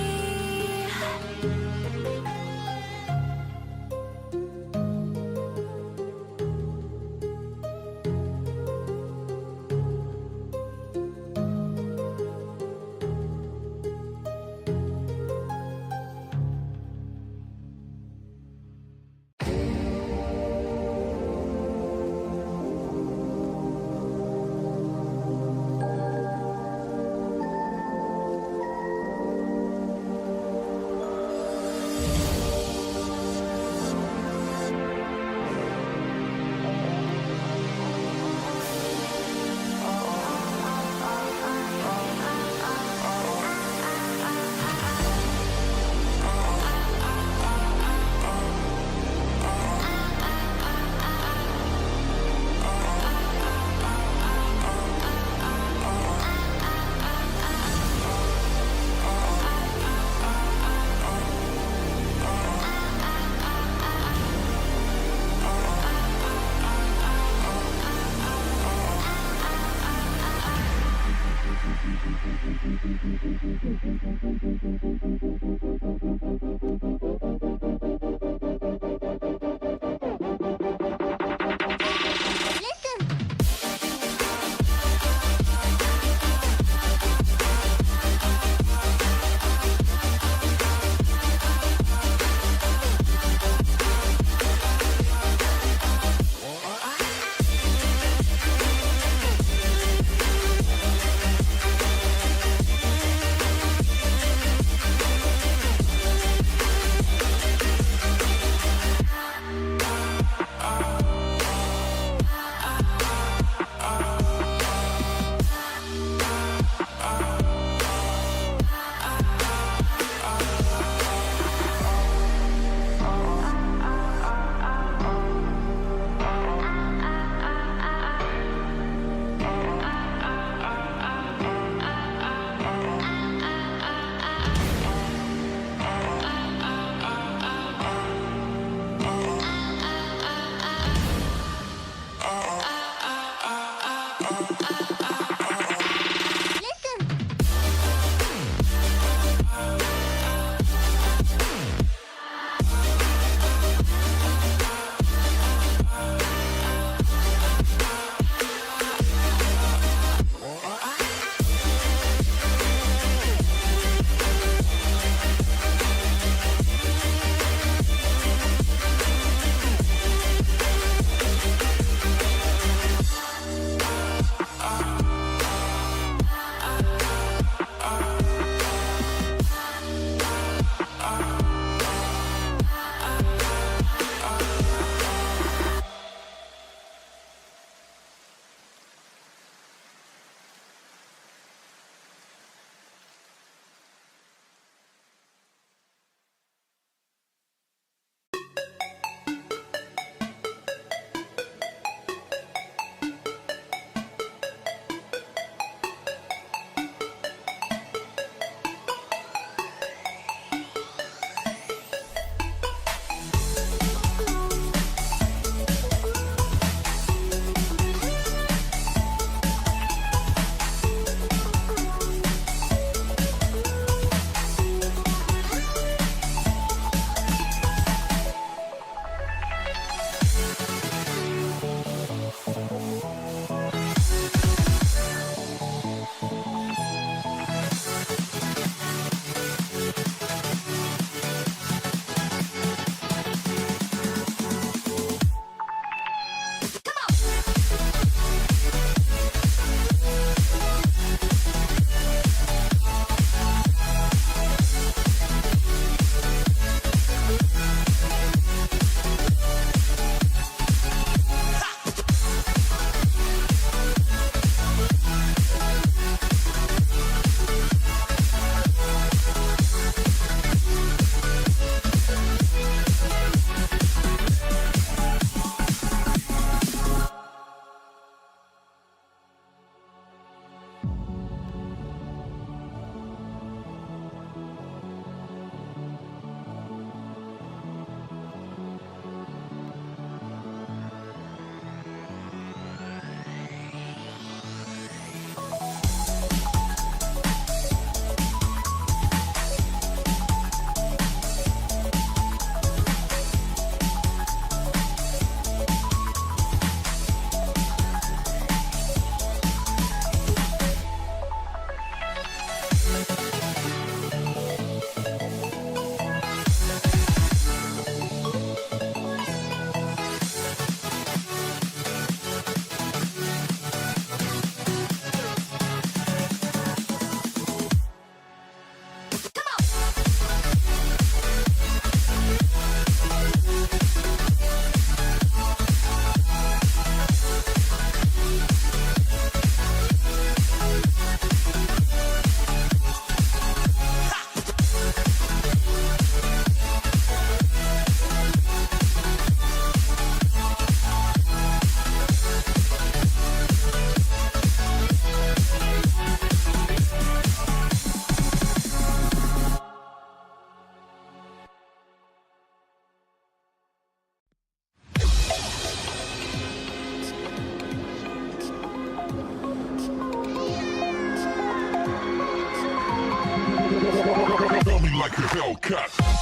like a Hellcat.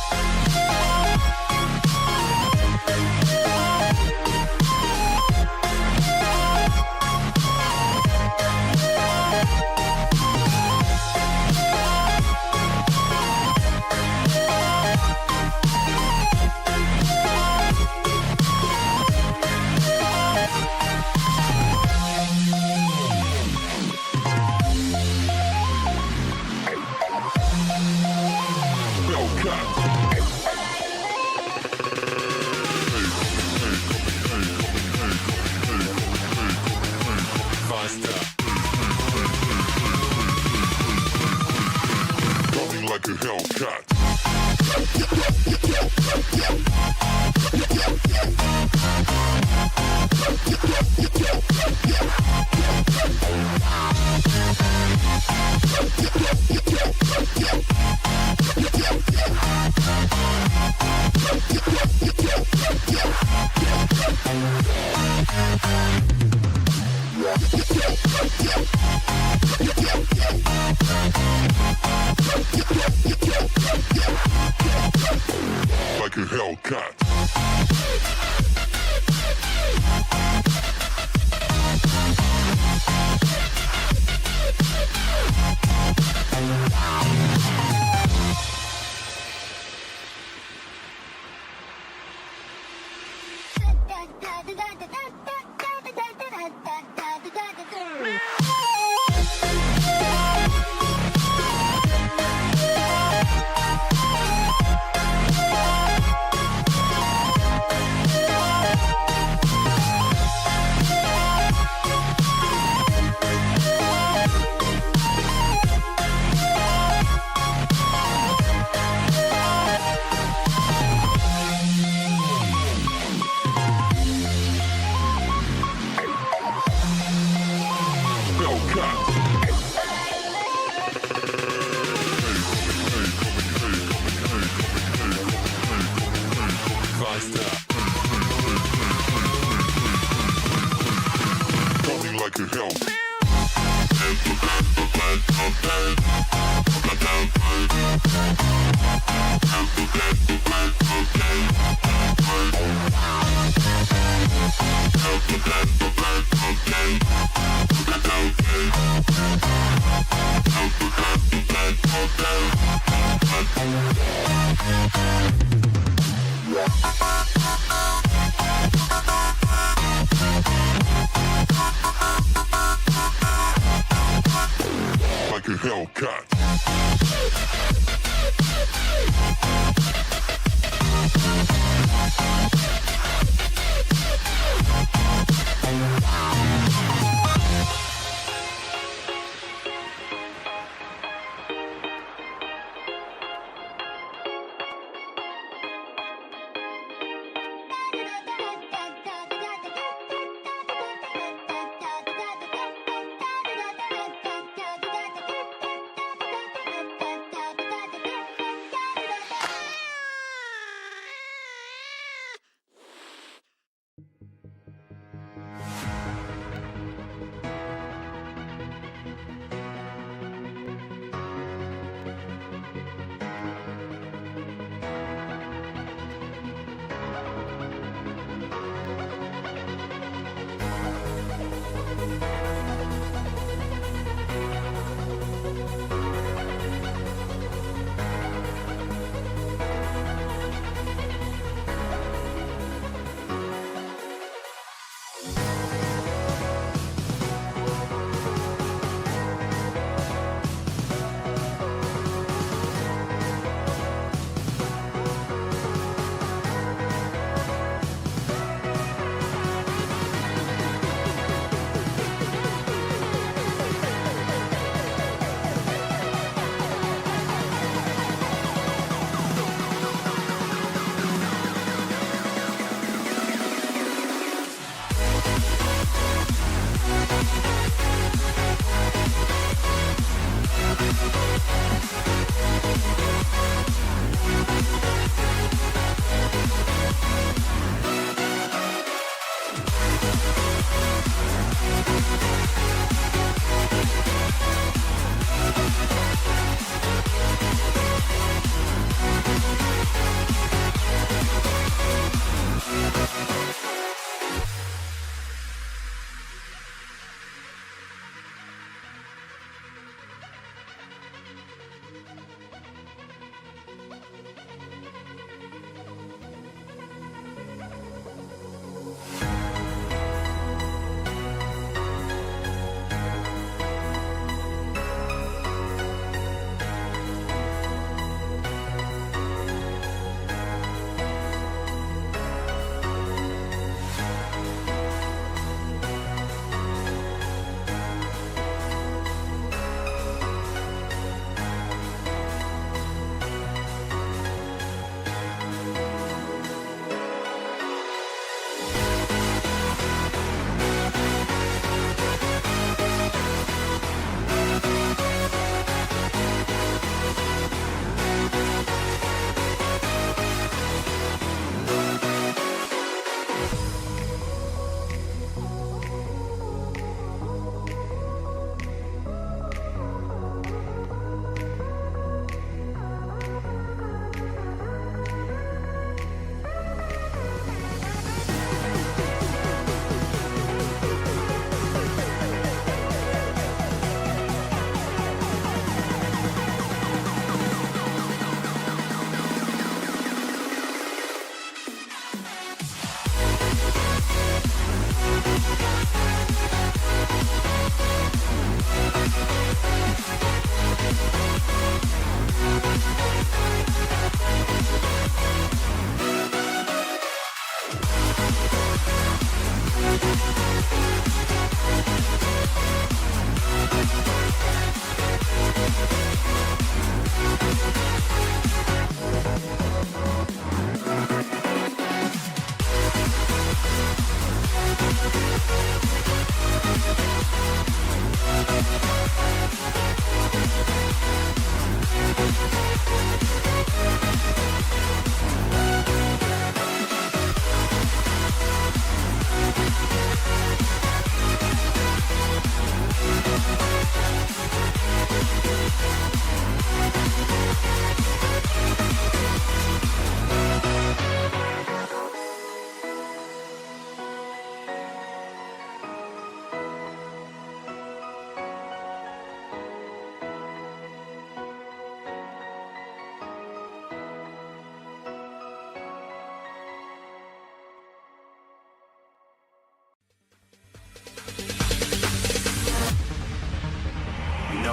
Like a Hellcat. Like a Hellcat. Like a hell. Like a Hellcat.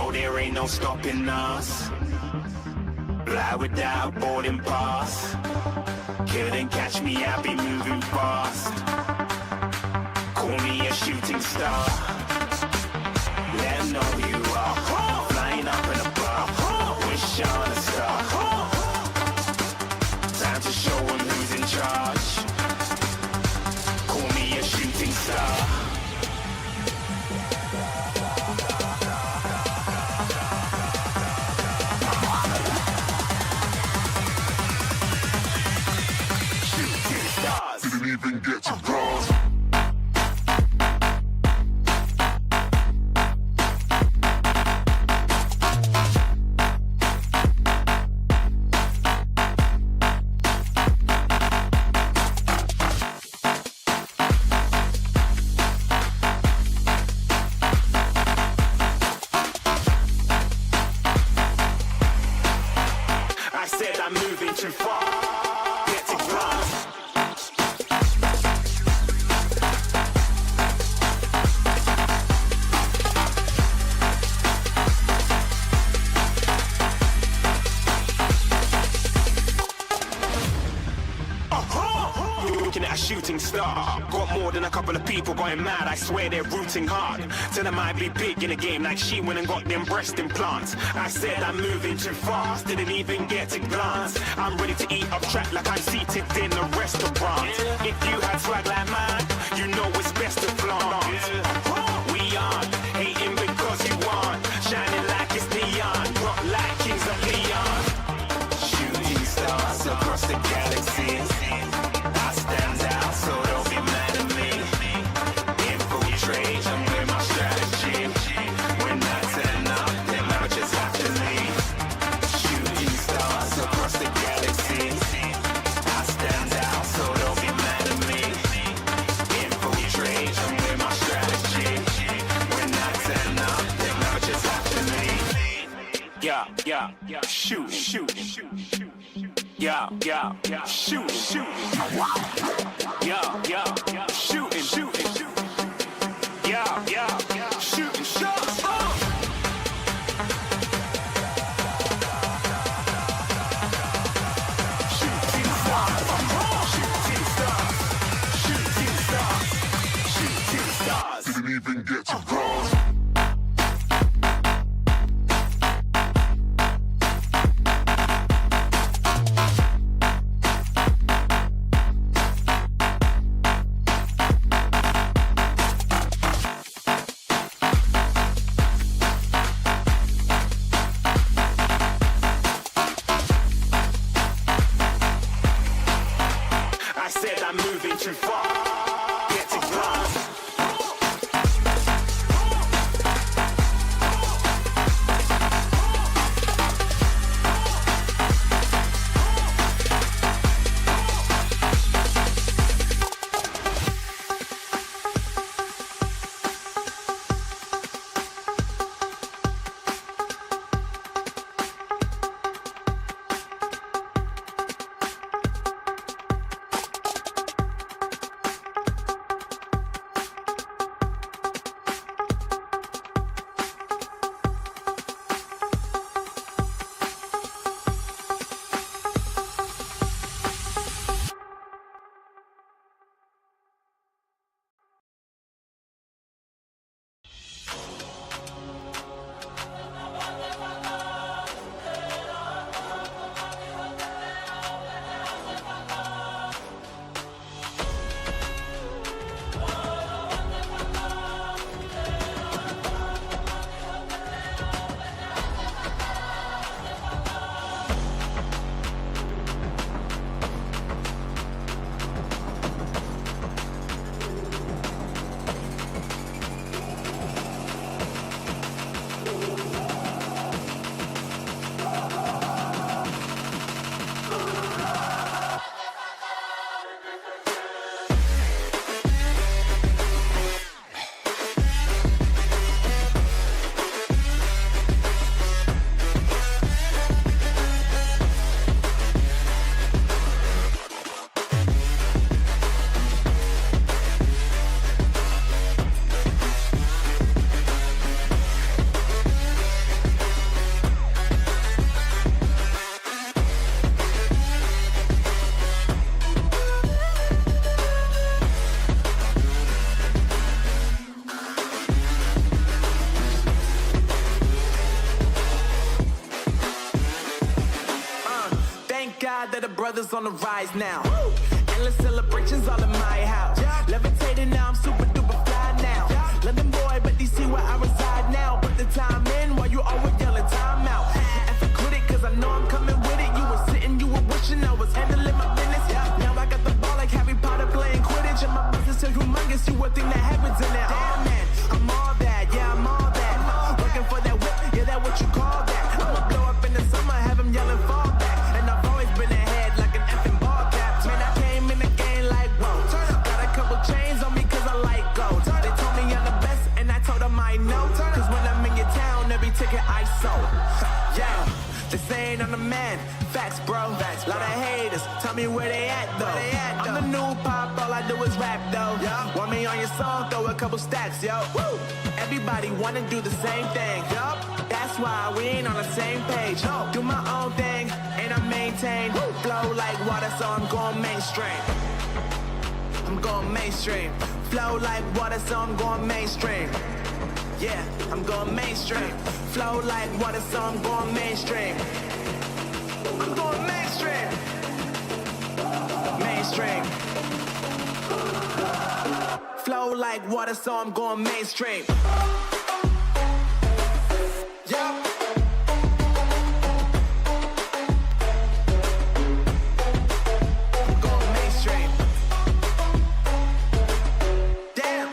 know there ain't no stopping us. Fly without boarding pass. Couldn't catch me, I'll be moving fast. Call me a shooting star. Let 'em know who you are. Flying up in a bar. Wish on a star. Time to show 'em who's in charge. Call me a shooting star. Didn't even get to bronze. I said I'm moving too far. Get to bronze. Looking at a shooting star. Got more than a couple of people going mad. I swear they're rooting hard. Tell them I'd be big in the game like she went and got them breast implants. I said I'm moving too fast. Didn't even get to glance. I'm ready to eat up track like I'm seated in a restaurant. If you had swag like mine, you know it's best to flaunt. We aren't hating because you aren't. Shining like it's neon. Rock like kings of Leon. Shooting stars across the galaxy. I stand out, so don't be mad at me. Infiltrate, I'm with my strategy. When I turn up, then I just have to leave. Shooting stars across the galaxy. I stand out, so don't be mad at me. Infiltrate, I'm with my strategy. When I turn up, then I just have to leave. Yeah, shoot, shoot. Yeah, shoot, shoot. Yeah, shooting, shooting. Yeah, shooting shots. Shooting stars, shooting stars, shooting stars, shooting stars. Didn't even get to bronze. I said I'm moving too far. Get to bronze. brothers on the rise now. Endless celebrations all in my house. Levitating now, I'm super duper fly now. London boy, but DC where I reside now. Put the time in while you always yelling time out. And for critic, cause I know I'm coming with it. You were sitting, you were wishing I was handling my business. Now I got the ball like Harry Potter playing Quidditch. And my business is humongous, you would think that happens in there. Damn man, I'm all that, yeah, I'm all that. Working for that whip, yeah, that what you call that. I'ma blow up in the summer, have them yelling fall back. And I've always been ahead like an effing ball cap. Man, I came in the game like, whoa. Got a couple chains on me cause I like gold. They told me I'm the best and I told them I know. Cause when I'm in your town, every ticket I sold. Yeah, they saying I'm the man. Facts, bro. Facts, lot of haters. Tell me where they at, though. I'm the new pop, all I do is rap, though. Want me on your song, throw a couple stacks, yo. Woo! Everybody wanna do the same thing, yup. That's why we ain't on the same page. Do my own thing, and I maintain. Flow like water, so I'm going mainstream. I'm going mainstream. Flow like water, so I'm going mainstream. Yeah, I'm going mainstream. Flow like water, so I'm going mainstream. I'm going mainstream. Mainstream. Flow like water, so I'm going mainstream. Yup. I'm going mainstream. Damn.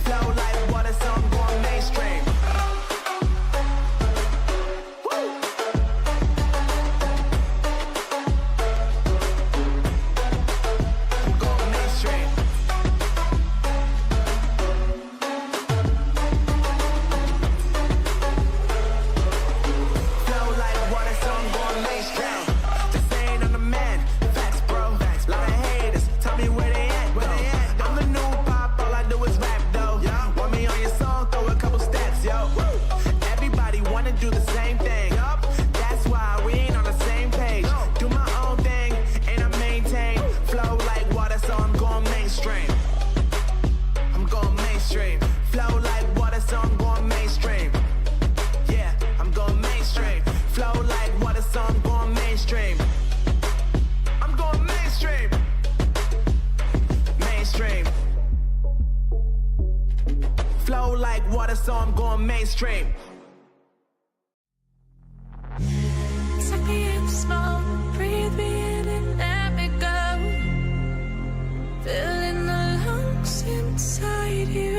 Flow like water, so I'm going mainstream. So I'm going mainstream. Take me in slow, breathe me in and let me go. Filling the lungs inside you.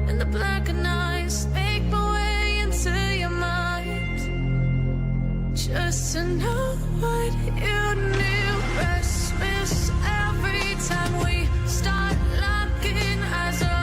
And the blackened eyes make my way into your mind. Just to know what you knew. Restless every time we start locking eyes up.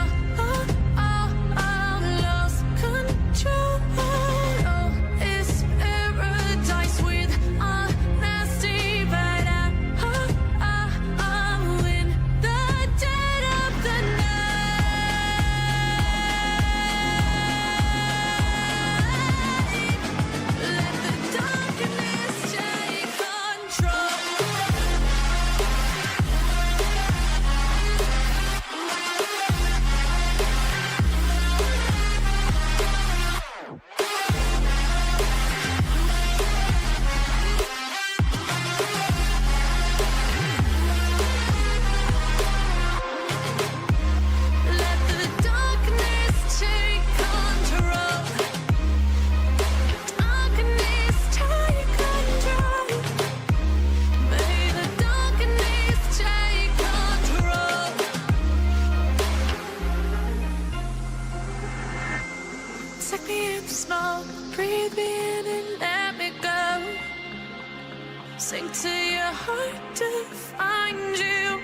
Sink to your heart to find you.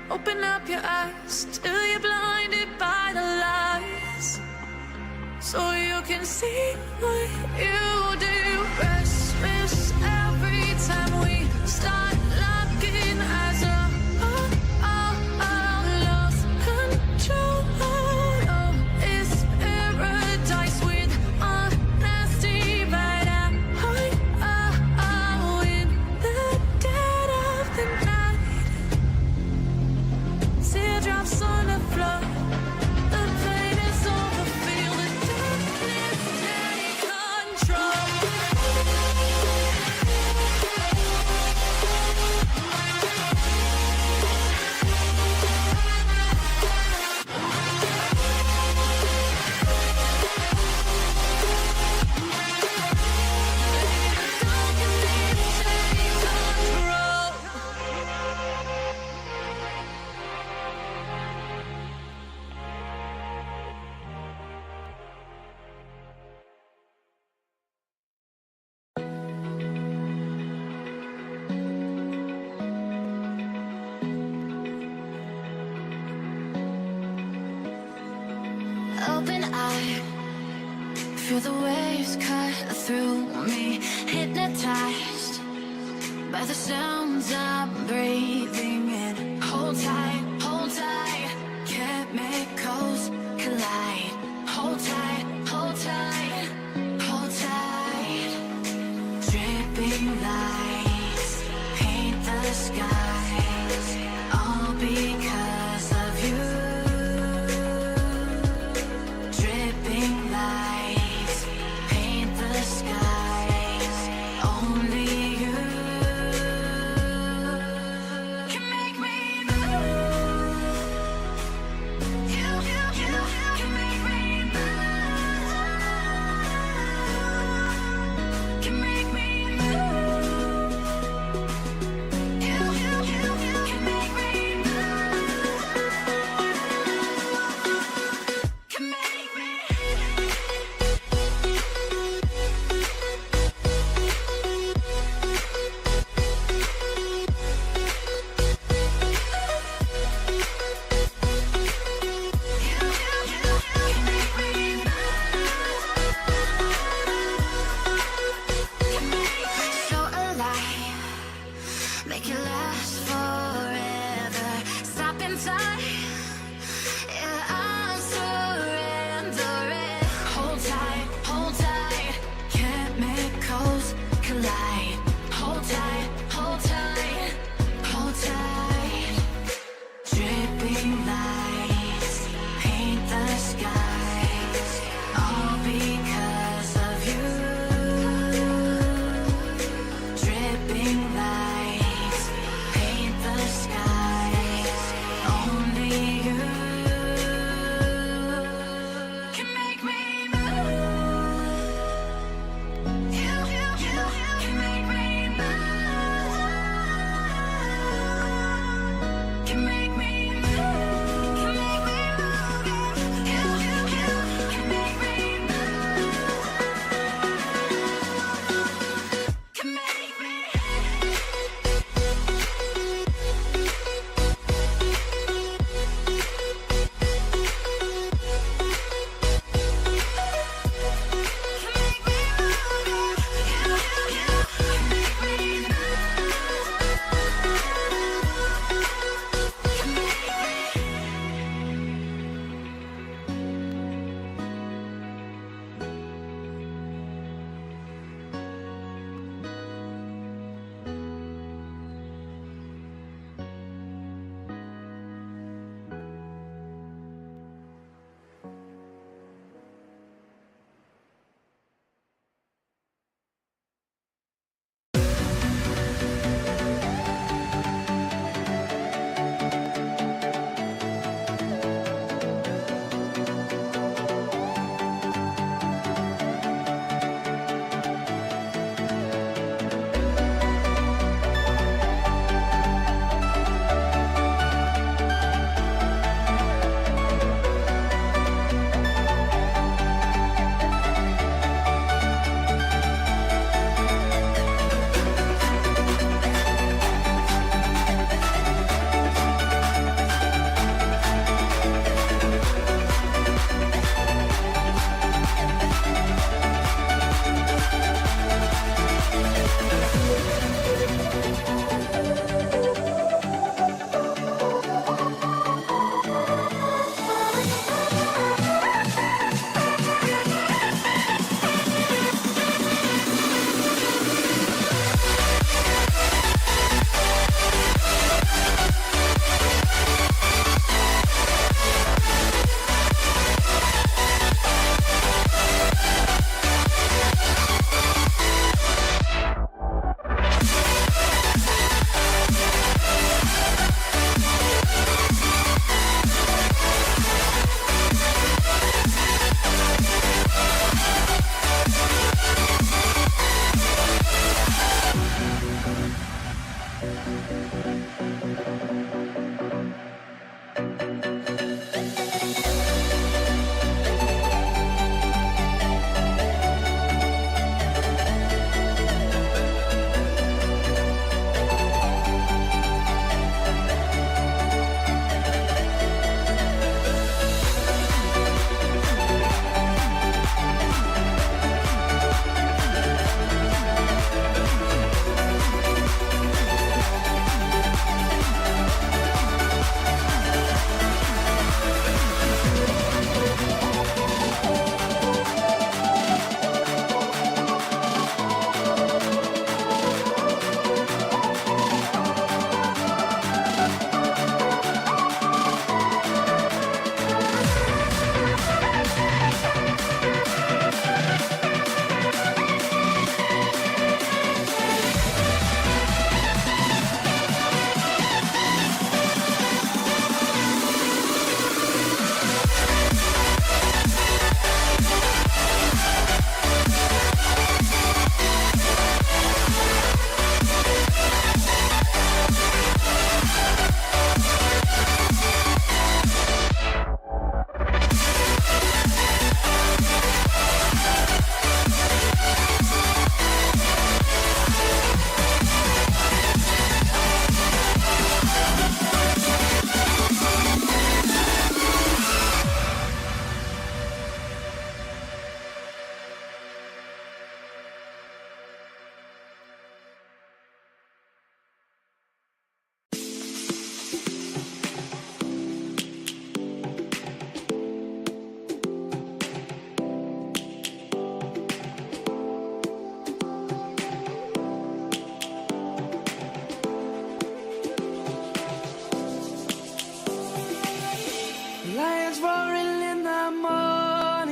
Open up your eyes till you're blinded by the lies, so you can see what you do. Restless every time we start locking eyes up. Lost control. Oh, it's paradise with a nasty bite out. In the dead of the night, teardrops on the floor. The pain is over. Feel the darkness take control. Feel the waves cut through me, hypnotized by the sounds I'm breathing in. Hold tight, chemicals collide. Hold tight, hold tight, hold tight. Dripping lights paint the skies, all because of you. Dripping lights paint the skies, only you can make me move.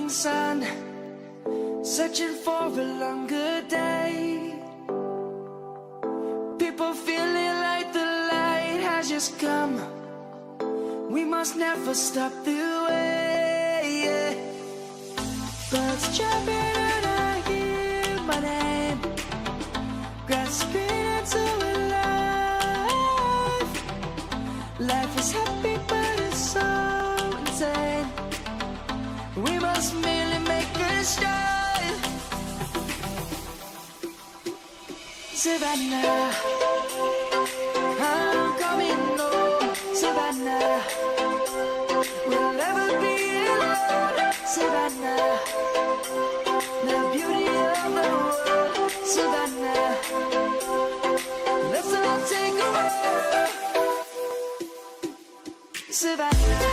morning sun, searching for a longer day. People feeling like the light has just come. We must never stop the way. Birds chirping and I hear my name, grasping into a life. Life is happy but it's so insane. We must merely make a start. Savannah, I'm coming home. Savannah, we'll never be alone. Savannah, the beauty of the world. Savannah, let's all take a walk. Savannah.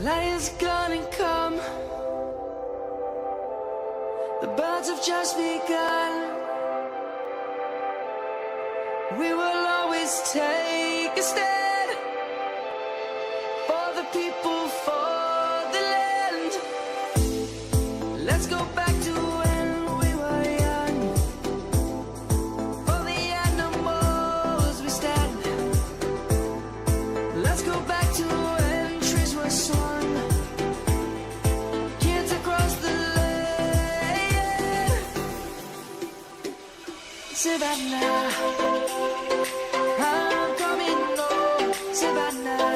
Lion's gonna come. The birds have just begun. We will always take a stand for the people, for the land. Let's go back to when we were young. For the animals we stand. Let's go back to when trees were swung. Kids across the land. Savannah, I'm coming home. Savannah,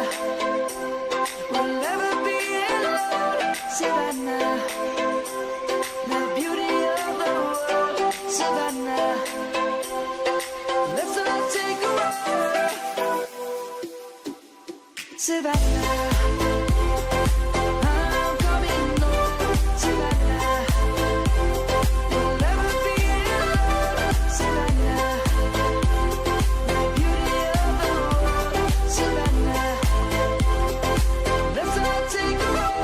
we'll never be alone. Savannah, the beauty of the world. Savannah, let's all take a walk. Savannah, I'm coming home. Savannah, we'll never be alone. Savannah, the beauty of the world. Savannah, let's all take a walk.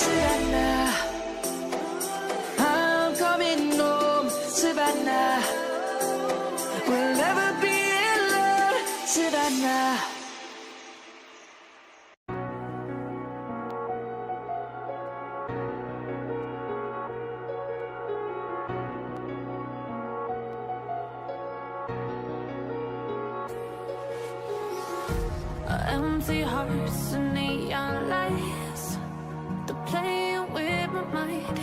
Savannah, I'm coming home. Savannah, we'll never be alone. Savannah. Empty hearts and neon lights, they're playing with my mind.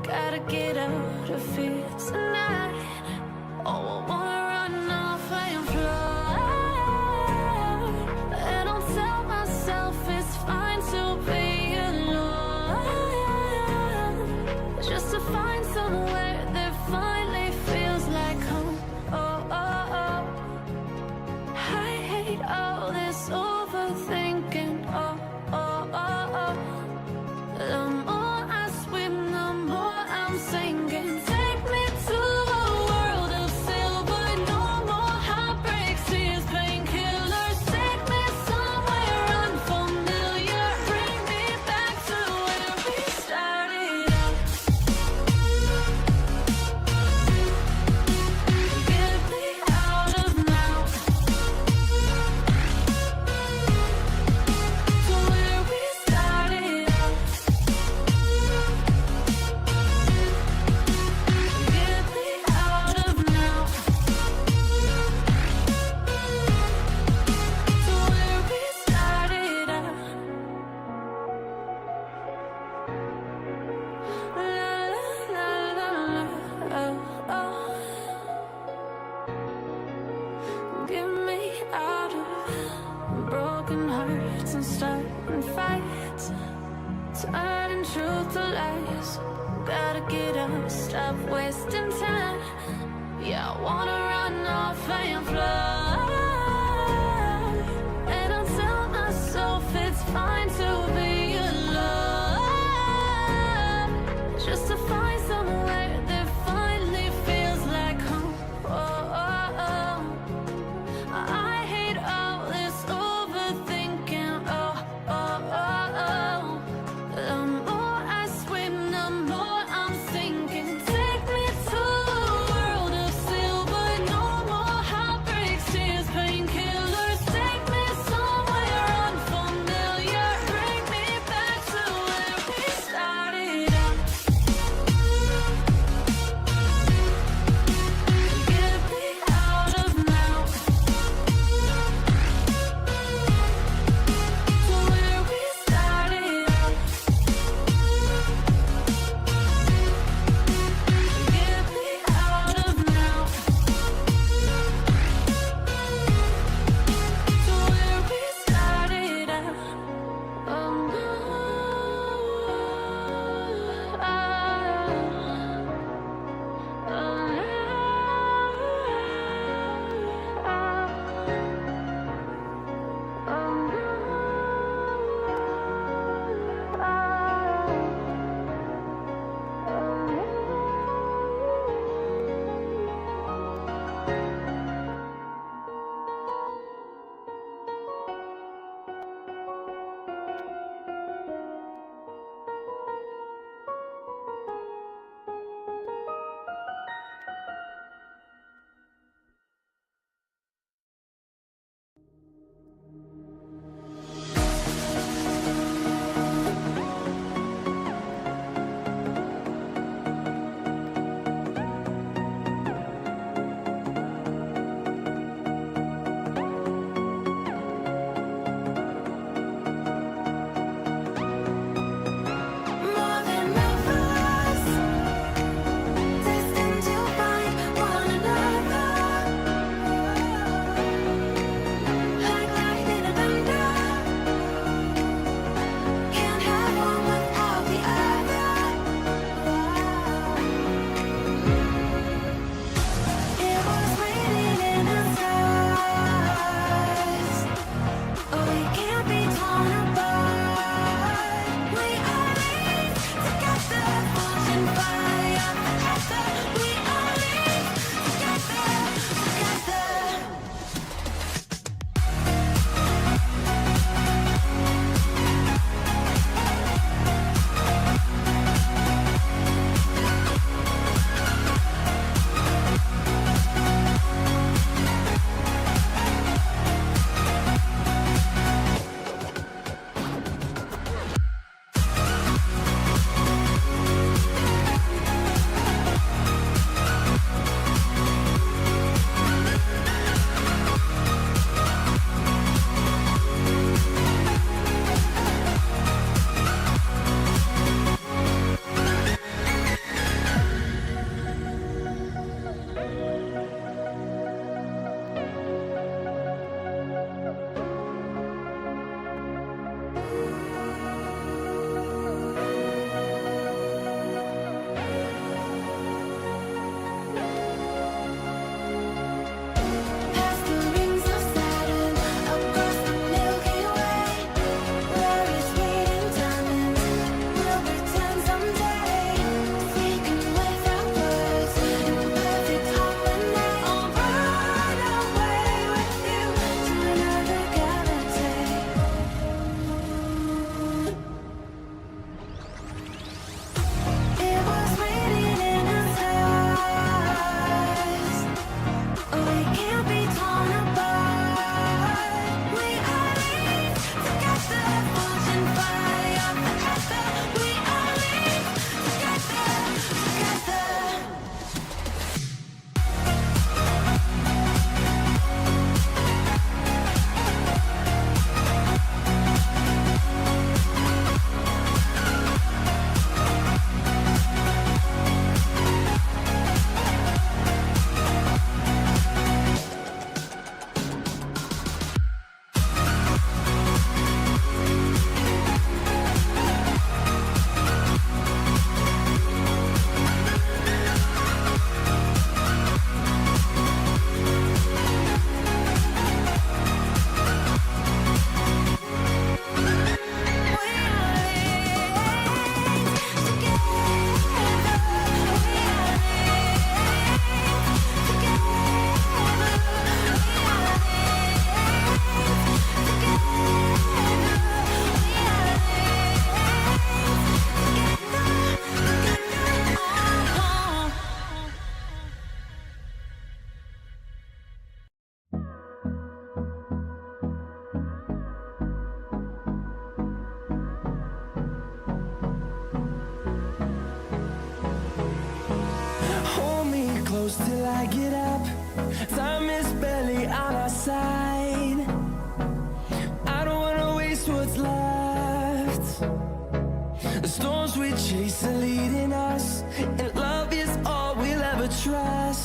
Gotta get out of here tonight. Oh, I wanna run off and fly. And I'll tell myself it's fine to be alone, just to find somewhere that finally feels like home. Oh, oh, oh. I hate all this overthinking. Oh, oh, oh, oh. The more I swim, the more I'm sinking. Take me to a world of silver. No more heartbreaks, tears, painkillers. Take me somewhere unfamiliar. Bring me back to where we started out. Get me out of now. To where we started out. Get me out of now. To where we started out. La la la la la. Oh, oh. Get me out of broken hearts and starting fights, turning truth to lies. Gotta get up, stop wasting time. Yeah, I wanna run off and fly.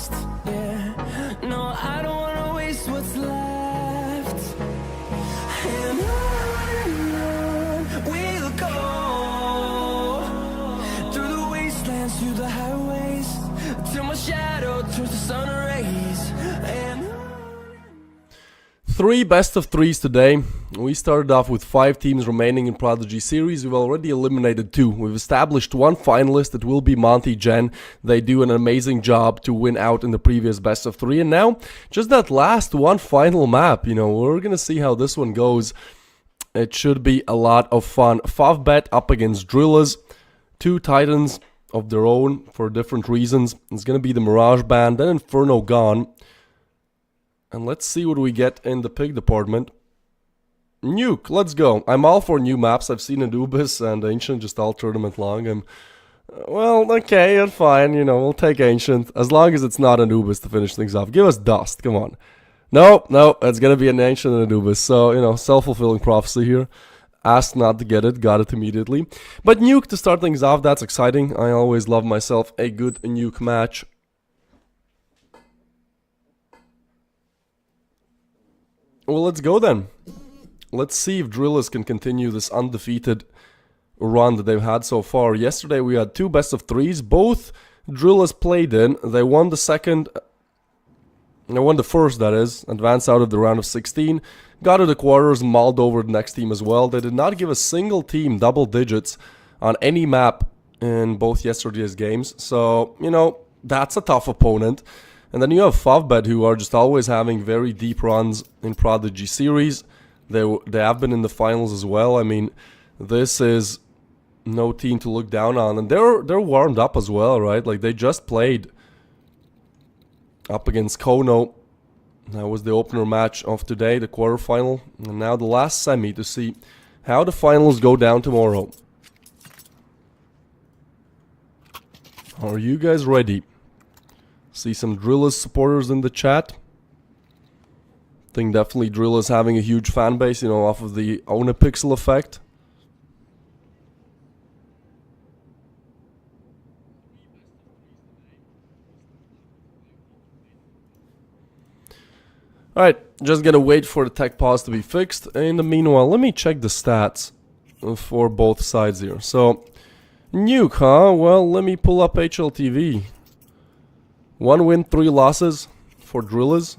last. Yeah, no, I don't wanna waste what's left. And on we'll go, through the wastelands, through the highways, till my shadow turns to sun rays. And 3 best of 3s today. We started off with 5 teams remaining in Prodigy Series. We've already eliminated 2. We've established 1 finalist. It will be Monty Gen. They do an amazing job to win out in the previous best of 3. And now, just that last one final map. You know, we're going to see how this one goes. It should be a lot of fun. Favbet up against Drillers. 2 Titans of their own for different reasons. It's going to be the Mirage Band, then Inferno Gone. And let's see what we get in the pick department. Nuke, let's go. I'm all for new maps. I've seen Anubis and Ancient just all tournament long. Well, okay, that's fine. You know, we'll take Ancient. As long as it's not Anubis to finish things off. Give us Dust, come on. No, it's going to be an Ancient and Anubis. So, you know, self-fulfilling prophecy here. Asked not to get it, got it immediately. But Nuke to start things off, that's exciting. I always love myself a good Nuke match. Well, let's go then. Let's see if Drillers can continue this undefeated run that they've had so far. Yesterday we had 2 best of 3s. Both Drillers played in. They won the second. They won the first, that is. Advanced out of the round of 16. Got to the quarters, mauled over the next team as well. They did not give a single team double digits on any map in both yesterday's games. So, you know, that's a tough opponent. And then you have Favbet, who are just always having very deep runs in Prodigy Series. They have been in the finals as well. I mean, this is no team to look down on. And they're warmed up as well, right? Like, they just played up against Kono. That was the opener match of today, the quarterfinal. And now the last semi to see how the finals go down tomorrow. Are you guys ready? See some Drillers supporters in the chat. Think definitely Drillers having a huge fan base, you know, off of the Onapixel effect. Alright, just gotta wait for the tech pause to be fixed. In the meanwhile, let me check the stats for both sides here. So, Nuke, huh? Well, let me pull up HLTV. 1 win, 3 losses for Drillers.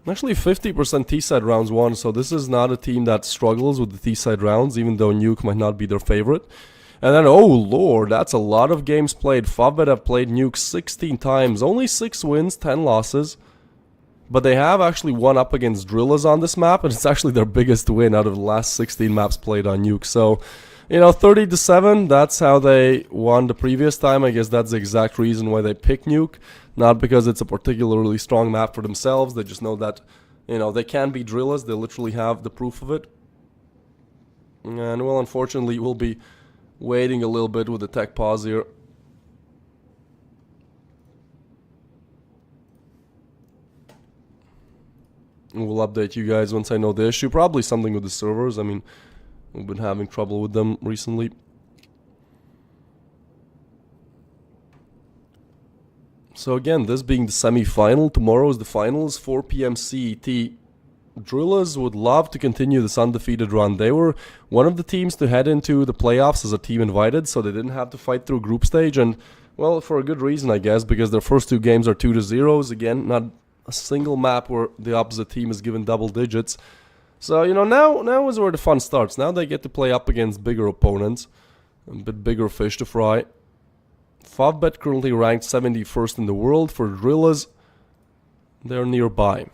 Actually 50% T-side rounds won, so this is not a team that struggles with the T-side rounds, even though Nuke might not be their favorite. And then, oh lord, that's a lot of games played. Favbet have played Nuke 16 times, only 6 wins, 10 losses. But they have actually won up against Drillers on this map, and it's actually their biggest win out of the last 16 maps played on Nuke. So, you know, 30-7, that's how they won the previous time. I guess that's the exact reason why they picked Nuke. Not because it's a particularly strong map for themselves. They just know that, you know, they can be Drillers. They literally have the proof of it. And, well, unfortunately, we'll be waiting a little bit with the tech pause here. We'll update you guys once I know the issue. Probably something with the servers. I mean, we've been having trouble with them recently. So again, this being the semi-final, tomorrow is the finals, 4 p.m. CET. Drillers would love to continue this undefeated run. They were one of the teams to head into the playoffs as a team invited, so they didn't have to fight through group stage. And, well, for a good reason, I guess, because their first 2 games are 2-0s. Again, not a single map where the opposite team is given double digits. So, you know, now is where the fun starts. Now they get to play up against bigger opponents. A bit bigger fish to fry. Favbet currently ranked 71st in the world. For Drillers, they're nearby.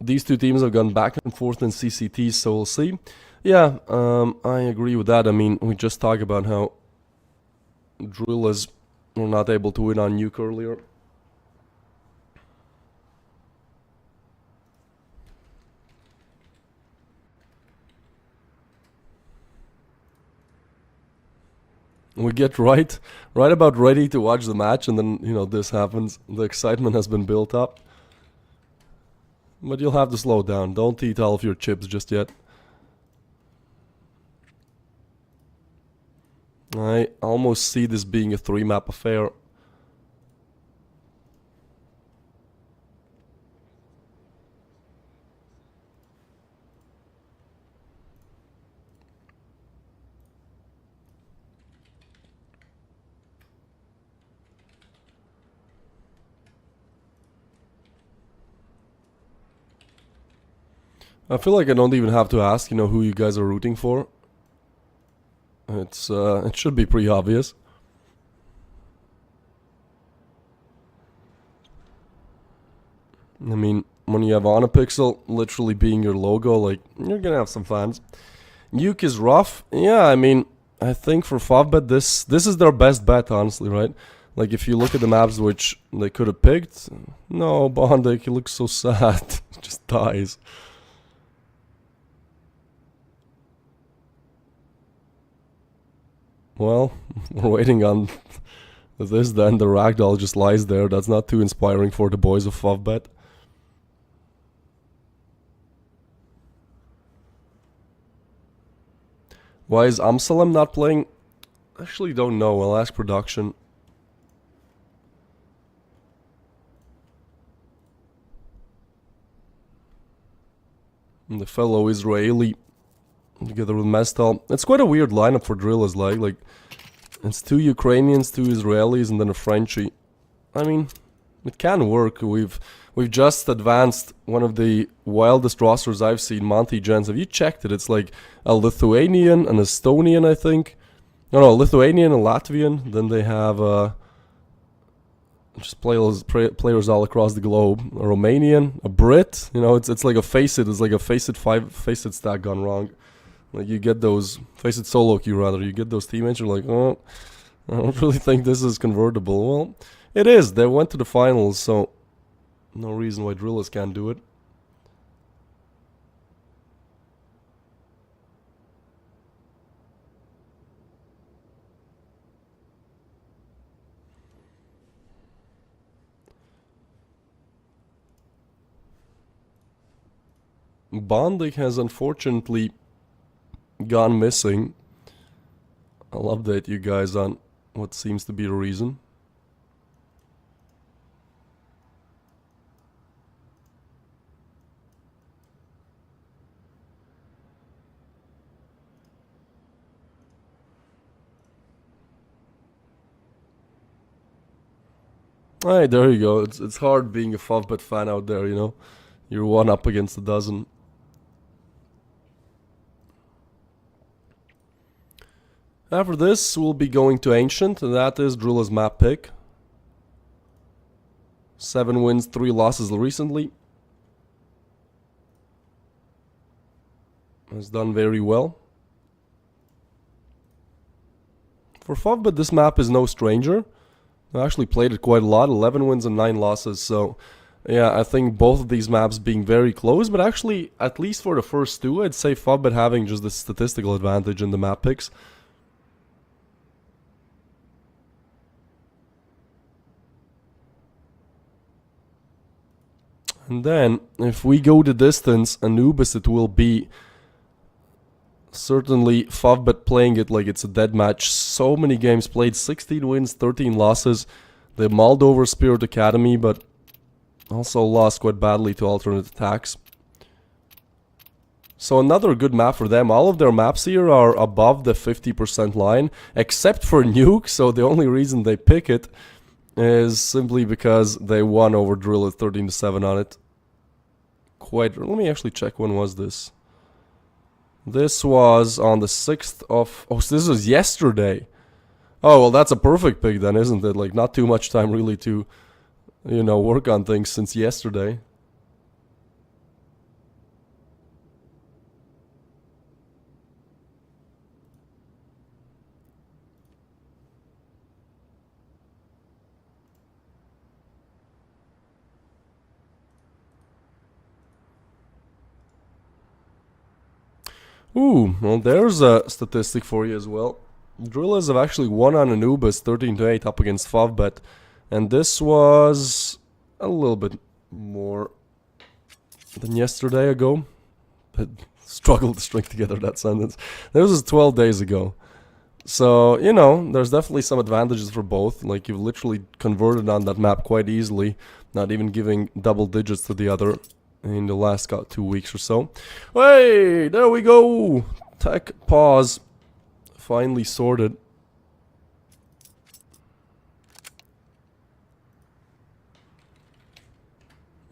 These 2 teams have gone back and forth in CCTs, so we'll see. Yeah, I agree with that. I mean, we just talked about how Drillers were not able to win on Nuke earlier. We get right about ready to watch the match, and then, you know, this happens. The excitement has been built up. But you'll have to slow down. Don't eat all of your chips just yet. I almost see this being a 3-map affair. I feel like I don't even have to ask, you know, who you guys are rooting for. It should be pretty obvious. I mean, when you have Onapixel literally being your logo, like, you're gonna have some fans. Nuke is rough. Yeah, I mean, I think for Favbet, this is their best bet, honestly, right? Like, if you look at the maps which they could have picked, no, Bondek, he looks so sad. Just dies. Well, we're waiting on this, then the ragdoll just lies there. That's not too inspiring for the boys of Favbet. Why is Amsalem not playing? Actually don't know, I'll ask production. And the fellow Israeli together with Mestal. It's quite a weird lineup for Drillers, like it's 2 Ukrainians, 2 Israelis, and then a Frenchie. I mean, it can work. We've just advanced one of the wildest rosters I've seen, Monty Gens. Have you checked it? It's like a Lithuanian, an Estonian, I think. No, a Lithuanian, a Latvian. Then they have just players all across the globe. A Romanian, a Brit. You know, it's like a Faceit. It's like a Faceit stack gone wrong. Like, you get those, Faceit solo queue rather, you get those teammates, you're like, oh, I don't really think this is convertible. Well, it is. They went to the finals, so no reason why Drillers can't do it. Bondik has unfortunately gone missing. I'll update you guys on what seems to be the reason. Alright, there you go. It's hard being a Favbet fan out there, you know. You're one up against a dozen. After this, we'll be going to Ancient, and that is Drilla's map pick. 7 wins, 3 losses recently. Has done very well. For Favbet, this map is no stranger. I actually played it quite a lot, 11 wins and 9 losses, so yeah, I think both of these maps being very close, but actually, at least for the first 2, I'd say Favbet having just the statistical advantage in the map picks. And then, if we go the distance, Anubis, it will be certainly Favbet playing it like it's a dead match. So many games played, 16 wins, 13 losses. They mulled over Spirit Academy, but also lost quite badly to alternate attacks. So another good map for them. All of their maps here are above the 50% line, except for Nuke, so the only reason they pick it is simply because they won over Drill at 13-7 on it. Let me actually check, when was this? This was on the 6th of... Oh, so this was yesterday. Oh, well, that's a perfect pick then, isn't it? Like, not too much time really to, you know, work on things since yesterday. Ooh, well, there's a statistic for you as well. Drillers have actually won on Anubis 13-8 up against Favbet. And this was a little bit more than yesterday ago. I struggled to string together that sentence. This was 12 days ago. So, you know, there's definitely some advantages for both. Like, you've literally converted on that map quite easily, not even giving double digits to the other in the last 2 weeks or so. Hey, there we go! Tech pause. Finally sorted.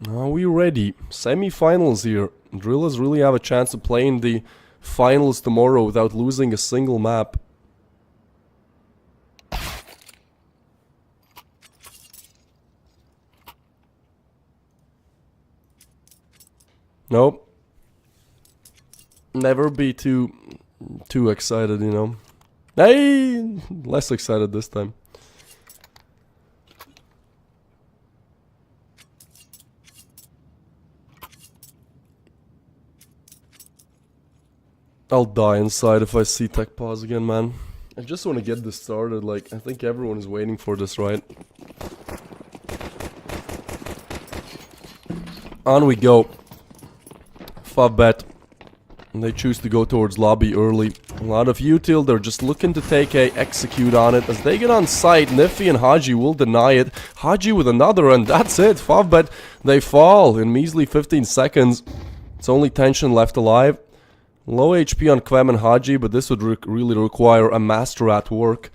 Are we ready? Semi-finals here. Drillers really have a chance to play in the finals tomorrow without losing a single map. Nope. Never be too excited, you know. Hey, less excited this time. I'll die inside if I see tech pause again, man. I just want to get this started. Like, I think everyone is waiting for this, right? On we go. Favbet. And they choose to go towards lobby early. A lot of util, they're just looking to take a execute on it. As they get on site, Niffy and Haji will deny it. Haji with another, and that's it. Favbet, they fall in measly 15 seconds. It's only tension left alive. Low HP on Quem and Haji, but this would really require a master at work.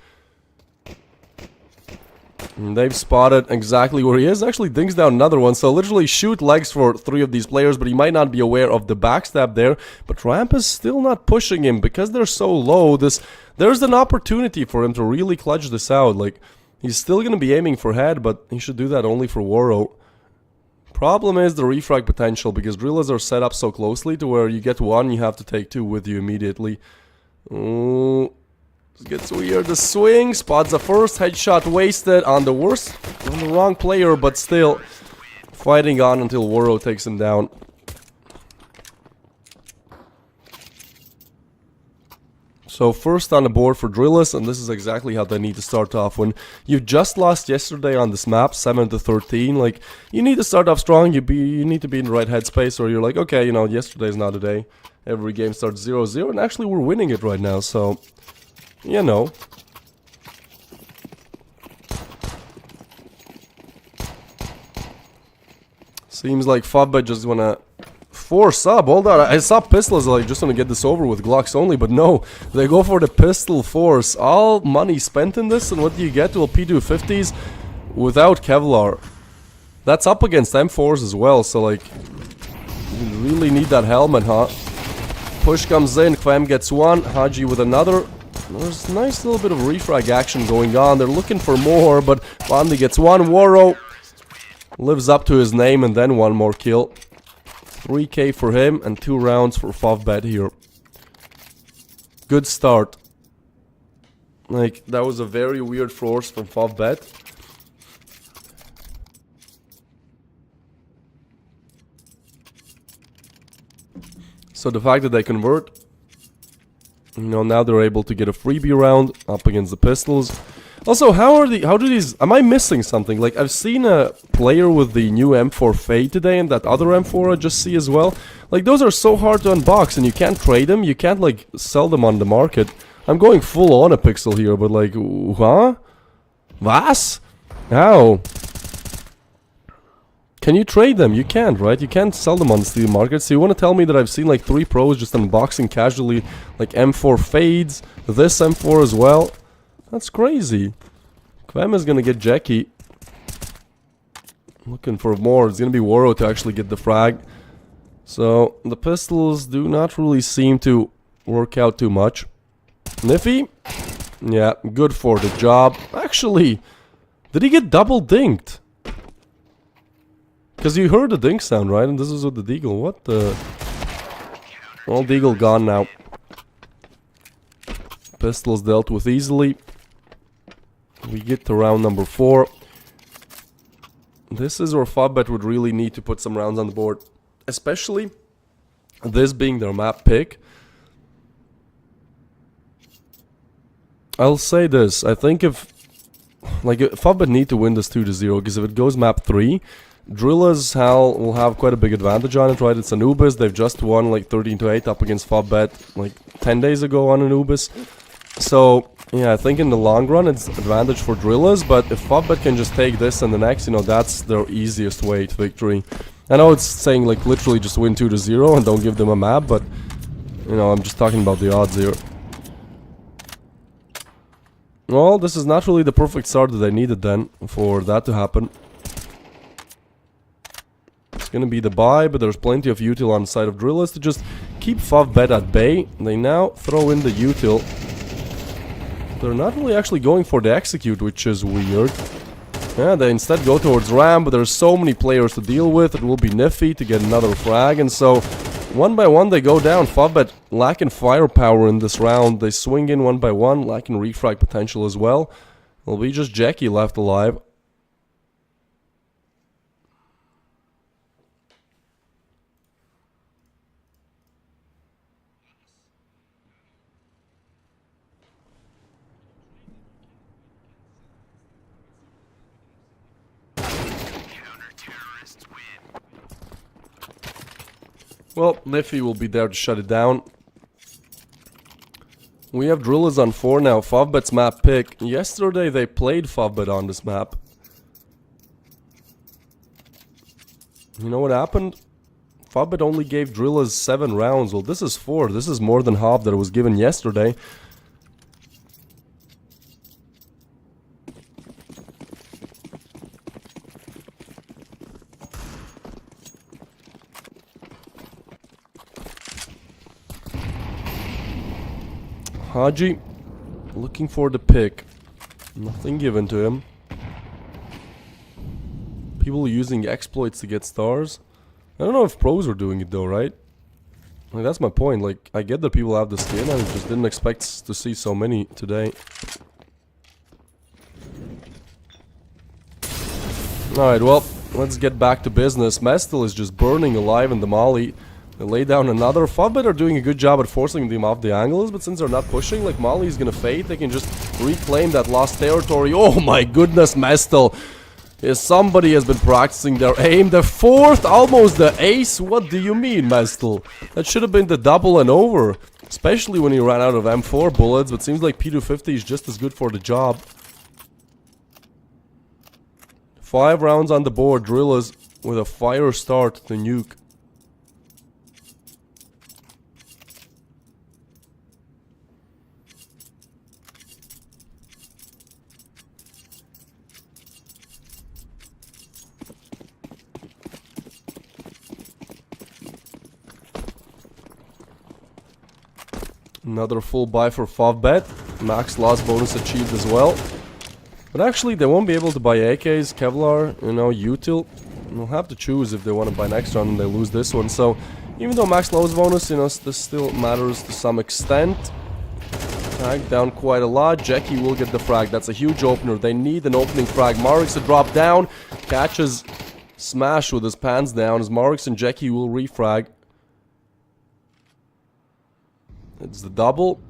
And they've spotted exactly where he is. Actually dings down another one, so literally shoot legs for 3 of these players, but he might not be aware of the backstab there. But Ramp is still not pushing him because they're so low. There's an opportunity for him to really clutch this out. Like, he's still going to be aiming for head, but he should do that only for Waro. Problem is the refrag potential, because drillers are set up so closely to where you get one, you have to take 2 with you immediately. Ooh. This gets weird. The swing spots the first headshot wasted on the wrong player, but still fighting on until Waro takes him down. So first on the board for Drillers, and this is exactly how they need to start off. When you've just lost yesterday on this map, 7-13, like, you need to start off strong. You need to be in the right headspace, or you're like, okay, you know, yesterday's not a day. Every game starts 0-0, and actually we're winning it right now, so, you know. Seems like Favbet just wanna force up. Hold on, I saw pistols like just wanna get this over with Glocks only, but no, they go for the pistol force. All money spent in this, and what do you get? Well, P250s without Kevlar. That's up against M4s as well, so like, you really need that helmet, huh? Push comes in, Quem gets one, Haji with another. There's a nice little bit of refrag action going on. They're looking for more, but Bondi gets one. Waro lives up to his name, and then one more kill. 3k for him, and 2 rounds for Favbet here. Good start. Like, that was a very weird force from Favbet. So the fact that they convert, you know, now they're able to get a freebie round up against the pistols. Also, how do these, am I missing something? Like, I've seen a player with the new M4 Fade today, and that other M4 I just see as well. Like, those are so hard to unbox, and you can't trade them, you can't, like, sell them on the market. I'm going full on a pixel here, but like, huh? Was? How? Can you trade them? You can't, right? You can't sell them on the Steam market. So you want to tell me that I've seen like 3 pros just unboxing casually, like M4 Fades, this M4 as well? That's crazy. Quem is gonna get Jackie. Looking for more. It's gonna be Waro to actually get the frag. So the pistols do not really seem to work out too much. Niffy? Yeah, good for the job. Actually, did he get double dinked? Because you heard the dink sound, right? And this is with the deagle. What the? All deagle gone now. Pistols dealt with easily. We get to round number 4. This is where Favbet would really need to put some rounds on the board. Especially this being their map pick. I'll say this. I think if Fubbit need to win this 2-0, because if it goes map 3, Drillers Hal will have quite a big advantage on it, right? It's Anubis. They've just won like 13-8 up against Fubbet like 10 days ago on Anubis. So yeah, I think in the long run it's advantage for Drillers, but if Fubbet can just take this and the next, you know, that's their easiest way to victory. I know it's saying like literally just win 2-0 and don't give them a map, but you know, I'm just talking about the odds here. Well, this is not really the perfect start that I needed then for that to happen. It's gonna be the buy, but there's plenty of util on the side of Drillers to just keep Fubbet at bay. They now throw in the util. They're not really actually going for the execute, which is weird. Yeah, they instead go towards Ram, but there's so many players to deal with. It will be Niffy to get another frag, and so one by one they go down. Fubbet lacking firepower in this round. They swing in one by one, lacking refrag potential as well. It'll be just Jackie left alive. Well, Niffy will be there to shut it down. We have Drillers on 4 now. Fubbet's map pick. Yesterday they played Fubbet on this map. You know what happened? Fubbet only gave Drillers 7 rounds. Well, this is 4. This is more than half that was given yesterday. Haji looking for the pick. Nothing given to him. People using exploits to get stars. I don't know if pros are doing it though, right? Like, that's my point. Like, I get that people have the skin. I just didn't expect to see so many today. Alright, well, let's get back to business. Mestel is just burning alive in the molly. They lay down another. Fubbet are doing a good job at forcing them off the angles, but since they're not pushing, like Molly is gonna fade, they can just reclaim that lost territory. Oh my goodness, Mestel. Yes, somebody has been practicing their aim. The 4th, almost the ace. What do you mean, Mestel? That should have been the double and over. Especially when he ran out of M4 bullets, but seems like P250 is just as good for the job. 5 rounds on the board. Drillers with a fire start to nuke. Another full buy for Fubbet. Max loss bonus achieved as well. But actually, they won't be able to buy AKs, Kevlar, you know, util. They'll have to choose if they want to buy next round and they lose this one. So, even though max loss bonus, you know, this still matters to some extent. Tag down quite a lot. Jackie will get the frag. That's a huge opener. They need an opening frag. Marix to drop down. Catches Smash with his pants down as Marix and Jackie will refrag. It's the double.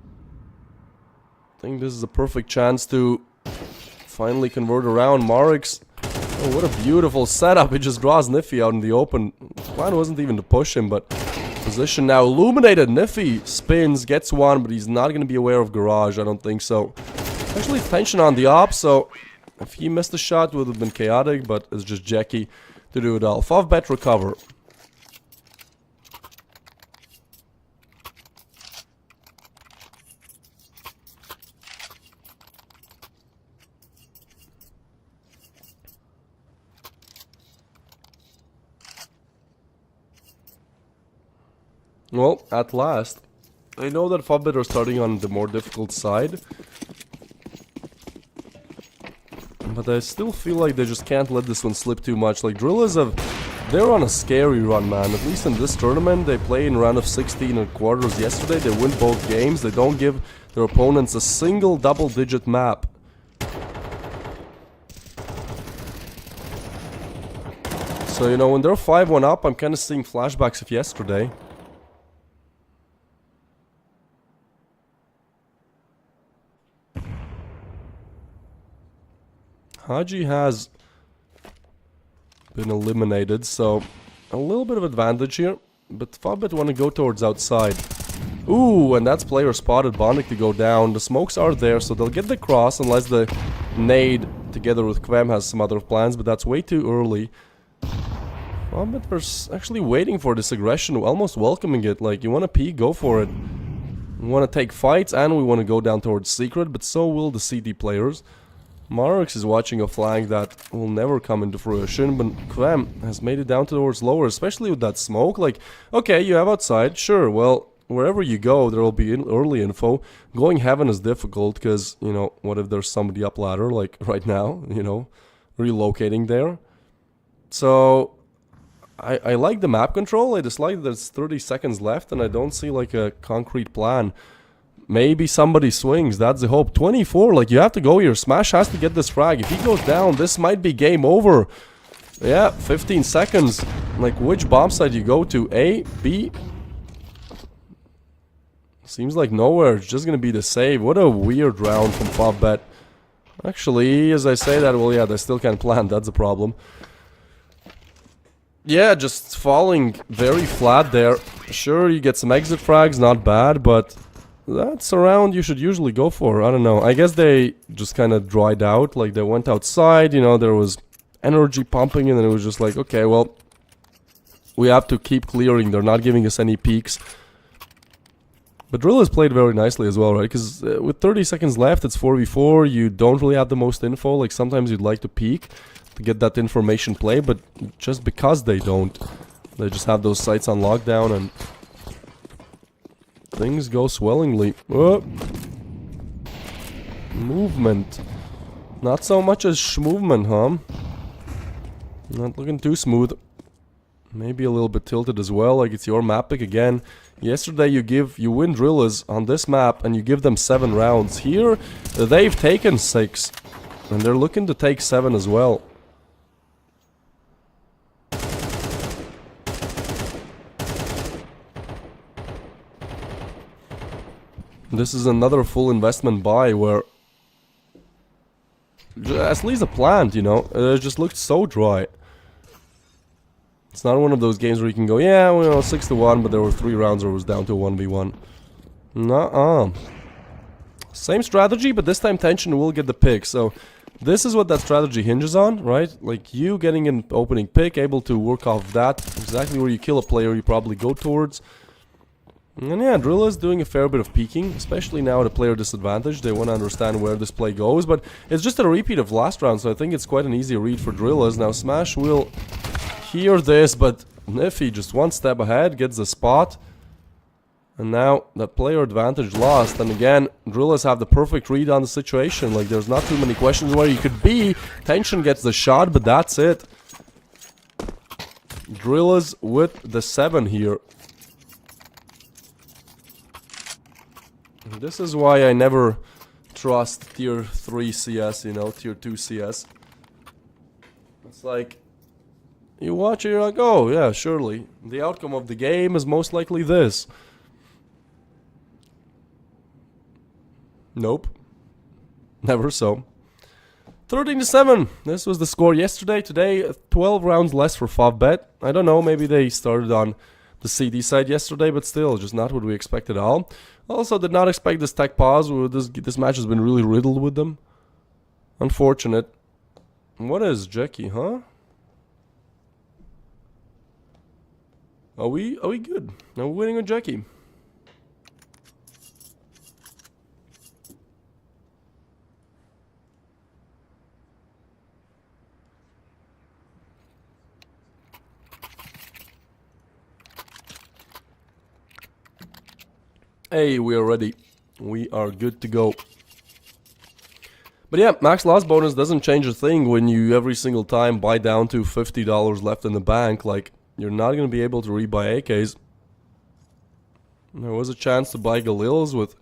I think this is a perfect chance to finally convert around. Marix. Oh, what a beautiful setup. He just draws Niffy out in the open. The plan wasn't even to push him, but position now illuminated. Niffy spins, gets one, but he's not going to be aware of garage. I don't think so. Actually, tension on the op, so if he missed the shot, it would have been chaotic, but it's just Jackie to do it all. Fubbet recover. Well, at last. I know that Fubbet are starting on the more difficult side. But I still feel like they just can't let this one slip too much. Like, Drillers they're on a scary run, man. At least in this tournament, they play in round of 16 and quarters yesterday. They win both games. They don't give their opponents a single double-digit map. So, you know, when they're 5-1 up, I'm kind of seeing flashbacks of yesterday. Haji has been eliminated, so a little bit of advantage here. But Fabit want to go towards outside. Ooh, and that's player spotted Bondic to go down. The smokes are there, so they'll get the cross unless the nade together with Kvem has some other plans, but that's way too early. Fabit was actually waiting for this aggression, almost welcoming it. Like, you want to peek, go for it. We want to take fights and we want to go down towards secret, but so will the CD players. Marx is watching a flank that will never come into fruition, but Kvem has made it down towards lower, especially with that smoke. Like, okay, you have outside, sure, well, wherever you go, there will be early info. Going heaven is difficult, because, you know, what if there's somebody up ladder, like right now, you know, relocating there. So, I like the map control. I dislike that there's 30 seconds left, and I don't see, like, a concrete plan. Maybe somebody swings, that's the hope. 24, like, you have to go here. Smash has to get this frag. If he goes down, this might be game over. Yeah, 15 seconds. Like, which bomb site you go to? A, B? Seems like nowhere. It's just gonna be the save. What a weird round from Favbet. Actually, as I say that, well, yeah, they still can't plan. That's a problem. Yeah, just falling very flat there. Sure, you get some exit frags, not bad, but that's a round you should usually go for. I don't know. I guess they just kind of dried out. Like, they went outside, you know, there was energy pumping, and then it was just like, okay, well, we have to keep clearing. They're not giving us any peaks. But Drill has played very nicely as well, right? Because with 30 seconds left, it's 4v4. You don't really have the most info. Like, sometimes you'd like to peek to get that information play, but just because they don't, they just have those sites on lockdown, and things go swellingly. Movement. Not so much as movement, huh? Not looking too smooth. Maybe a little bit tilted as well, like it's your map pick again. Yesterday you win drillers on this map and you give them 7 rounds. Here, they've taken 6. And they're looking to take 7 as well. This is another full investment buy where at least a plant, you know, it just looked so dry. It's not one of those games where you can go, yeah, well, 6-1, but there were 3 rounds where it was down to 1v1. Nuh-uh. Same strategy, but this time Tension will get the pick. So this is what that strategy hinges on, right? Like you getting an opening pick, able to work off that. Exactly where you kill a player, you probably go towards. And yeah, Drilla is doing a fair bit of peeking, especially now at a player disadvantage. They want to understand where this play goes, but it's just a repeat of last round, so I think it's quite an easy read for Drillas. Now Smash will hear this, but Niffy just one step ahead, gets the spot. And now that player advantage lost, and again, Drillas have the perfect read on the situation. Like, there's not too many questions where you could be. Tension gets the shot, but that's it. Drillas with the 7 here. This is why I never trust tier 3 CS, you know, tier 2 CS. It's like, you watch it, you're like, oh yeah, surely. The outcome of the game is most likely this. Nope. Never so. 13-7. This was the score yesterday. Today, 12 rounds less for Favbet. I don't know, maybe they started on the CD side yesterday, but still, just not what we expected at all. Also, did not expect this tech pause. This match has been really riddled with them. Unfortunate. What is Jackie, huh? Are we good? Are we winning with Jackie? Hey, we are ready. We are good to go. But yeah, max loss bonus doesn't change a thing when you every single time buy down to $50 left in the bank. Like, you're not going to be able to rebuy AKs. There was a chance to buy Galils with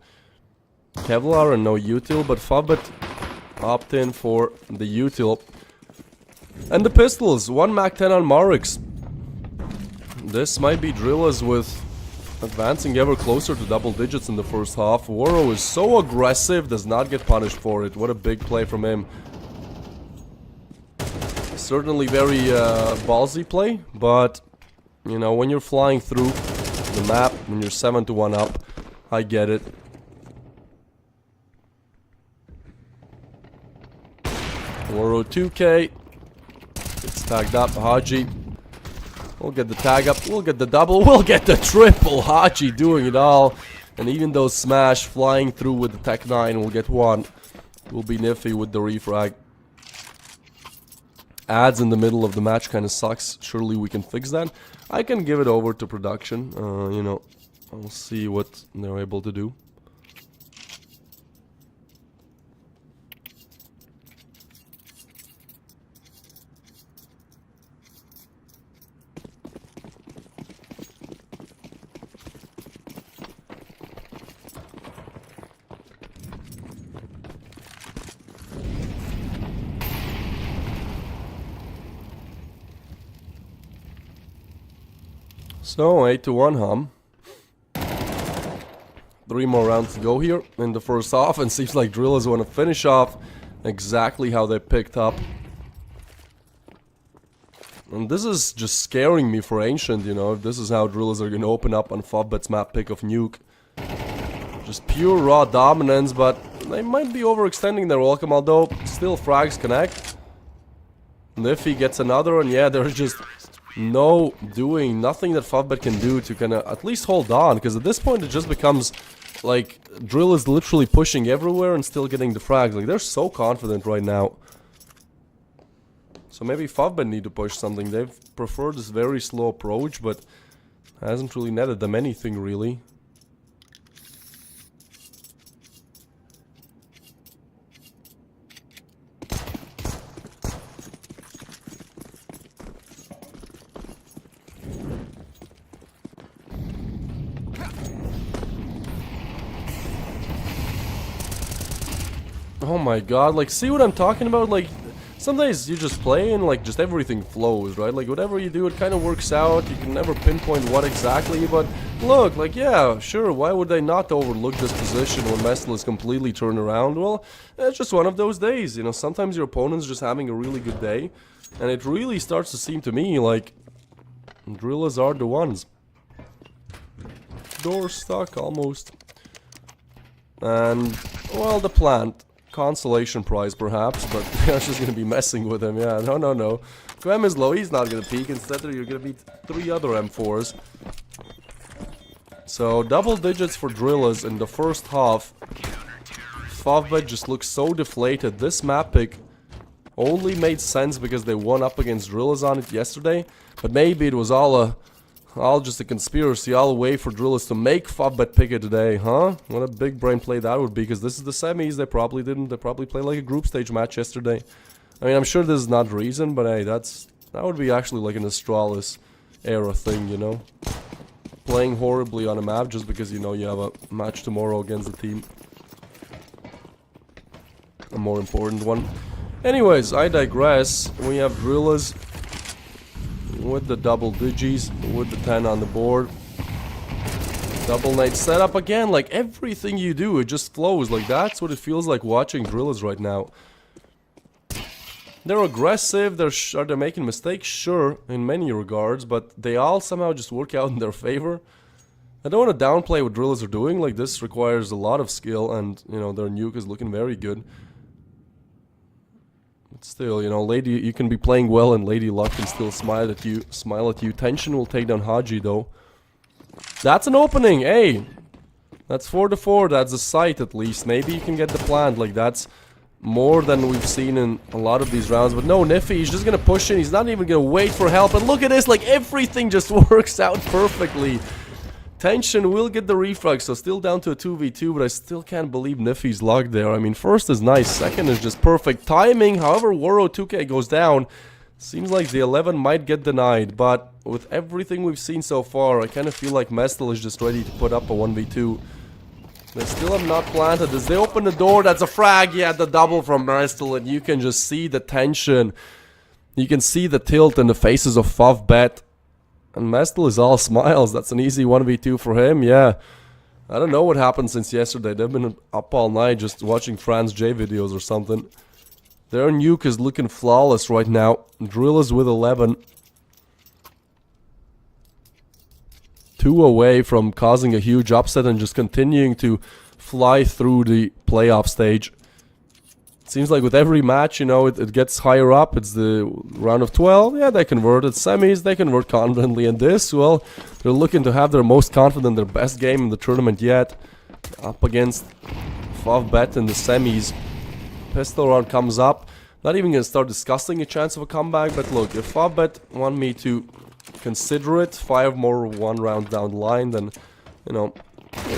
Kevlar and no util, but Favbet opted in for the util. And the pistols, 1 Mac 10 on Marix. This might be Drillas with advancing ever closer to double digits in the first half. Waro is so aggressive, does not get punished for it. What a big play from him. Certainly very ballsy play, but you know, when you're flying through the map, when you're 7-1 up, I get it. Woro 2K. It's tagged up. Haji. We'll get the tag up. We'll get the double. We'll get the triple. Haji doing it all. And even though Smash flying through with the Tech 9 will get one. We'll be nifty with the refrag. Ads in the middle of the match kind of sucks. Surely we can fix that. I can give it over to production. You know, I'll see what they're able to do. So 8-1 hum. 3 more rounds to go here in the first half, and seems like Drillers want to finish off exactly how they picked up. And this is just scaring me for Ancient, you know, if this is how Drillers are going to open up on Fovbet's map pick of Nuke. Just pure raw dominance, but they might be overextending their welcome, although still frags connect. And if he gets another, and yeah, there's just nothing that Fovbet can do to kind of at least hold on, because at this point it just becomes like Drill is literally pushing everywhere and still getting the frags. Like, they're so confident right now. So maybe Fovbet need to push something. They've preferred this very slow approach, but hasn't really netted them anything really. Oh my god, like, see what I'm talking about? Like, some days you just play and, like, just everything flows, right? Like, whatever you do, it kind of works out. You can never pinpoint what exactly, but look, like, yeah, sure, why would they not overlook this position when Mestel is completely turned around? Well, it's just one of those days, you know, sometimes your opponent's just having a really good day, and it really starts to seem to me like Drillers are the ones. Door stuck, almost. And, well, the plant. Consolation prize, perhaps, but they're just gonna be messing with him. Yeah, no. Quem is low, he's not gonna peek. Instead, you're gonna beat 3 other M4s. So, double digits for Drillers in the first half. Fovbet just looks so deflated. This map pick only made sense because they won up against Drillers on it yesterday, but maybe it was all just a conspiracy, all a way for Drillers to make Fovbet pick it today, huh? What a big brain play that would be, because this is the semis. They probably didn't. They probably played like a group stage match yesterday. I mean, I'm sure this is not reason, but hey, that would be actually like an Astralis era thing, you know? Playing horribly on a map just because you know you have a match tomorrow against the team. A more important one. Anyways, I digress. We have Drillers with the double digis, with the 10 on the board. Double night setup again. Like, everything you do, it just flows. Like, that's what it feels like watching Drillers right now. They're aggressive, are they making mistakes? Sure, in many regards, but they all somehow just work out in their favor. I don't want to downplay what Drillers are doing. Like, this requires a lot of skill, and, you know, their nuke is looking very good. Still, you know, Lady, you can be playing well and Lady Luck can still smile at you. Tension will take down Haji though. That's an opening, hey! That's 4-4, that's a sight at least. Maybe you can get the plant, like that's more than we've seen in a lot of these rounds. But no, Niffy, he's just gonna push in, he's not even gonna wait for help. And look at this, like everything just works out perfectly. Tension will get the refrag, so still down to a 2v2, but I still can't believe Niffy's luck there. I mean, first is nice, second is just perfect timing. However, Woro 2K goes down. Seems like the 11 might get denied, but with everything we've seen so far, I kind of feel like Mestel is just ready to put up a 1v2. They still have not planted this. They open the door, that's a frag, yeah, the double from Mestel, and you can just see the tension. You can see the tilt in the faces of Fovbet. And Mestel is all smiles. That's an easy 1v2 for him, yeah. I don't know what happened since yesterday. They've been up all night just watching Franz J videos or something. Their nuke is looking flawless right now. Drillers with 11. 2 away from causing a huge upset and just continuing to fly through the playoff stage. Seems like with every match, you know, it gets higher up. It's the round of 12. Yeah, they converted. Semis, they convert confidently. And this, well, they're looking to have their most confident, their best game in the tournament yet. Up against Favbet in the semis. Pistol round comes up. Not even going to start discussing a chance of a comeback. But look, if Favbet want me to consider it 5 more 1 round down the line, then, you know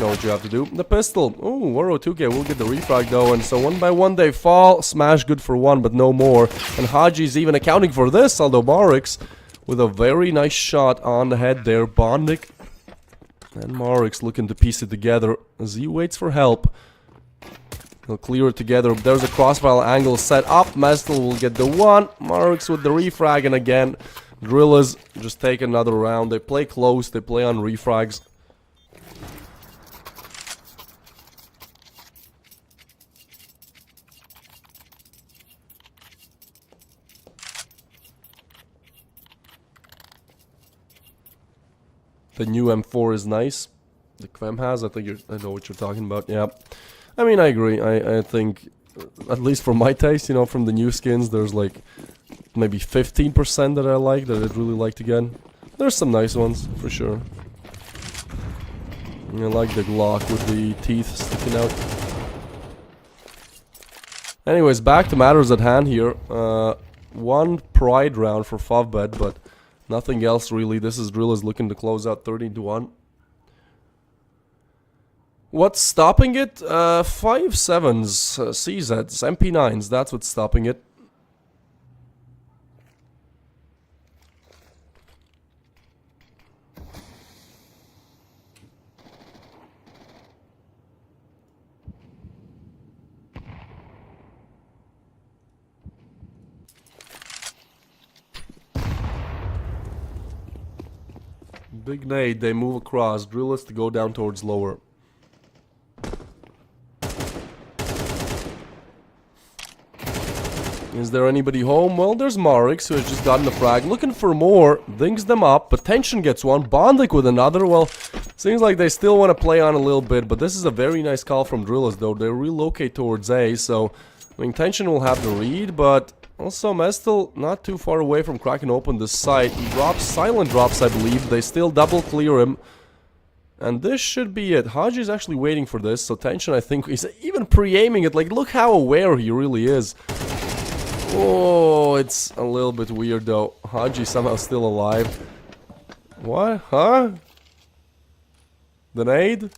what you have to do. The pistol. Ooh, Waro 2K will get the refrag though. And so 1 by 1 they fall. Smash good for 1, but no more. And Haji's even accounting for this. Although Marix with a very nice shot on the head there. Bondik. And Marix looking to piece it together as he waits for help. He'll clear it together. There's a crossfire angle set up. Mestel will get the 1. Marix with the refrag. And again, Drillers just take another round. They play close. They play on refrags. The new M4 is nice. The Quem has. I know what you're talking about. Yeah. I mean, I agree. I think, at least for my taste, you know, from the new skins, there's like maybe 15% that I like, that I'd really like to get. There's some nice ones, for sure. I like the Glock with the teeth sticking out. Anyways, back to matters at hand here. 1 pride round for Favbet, but nothing else really. This is Drillers looking to close out 13-1. What's stopping it? 5.7s, CZs, MP9s, that's what's stopping it. Big nade, they move across. Drillers to go down towards lower. Is there anybody home? Well, there's Marix, who has just gotten a frag. Looking for more. Dings them up. But Tension gets 1. Bondik with another. Well, seems like they still want to play on a little bit. But this is a very nice call from Drillers, though. They relocate towards A. So, I mean, Tension will have the read. But also, Mestel not too far away from cracking open this site. He drops, silent drops, I believe. They still double clear him. And this should be it. Haji is actually waiting for this. So, Tension, I think, he's even pre-aiming it. Like, look how aware he really is. Oh, it's a little bit weird though. Haji somehow still alive. What? Huh? The nade?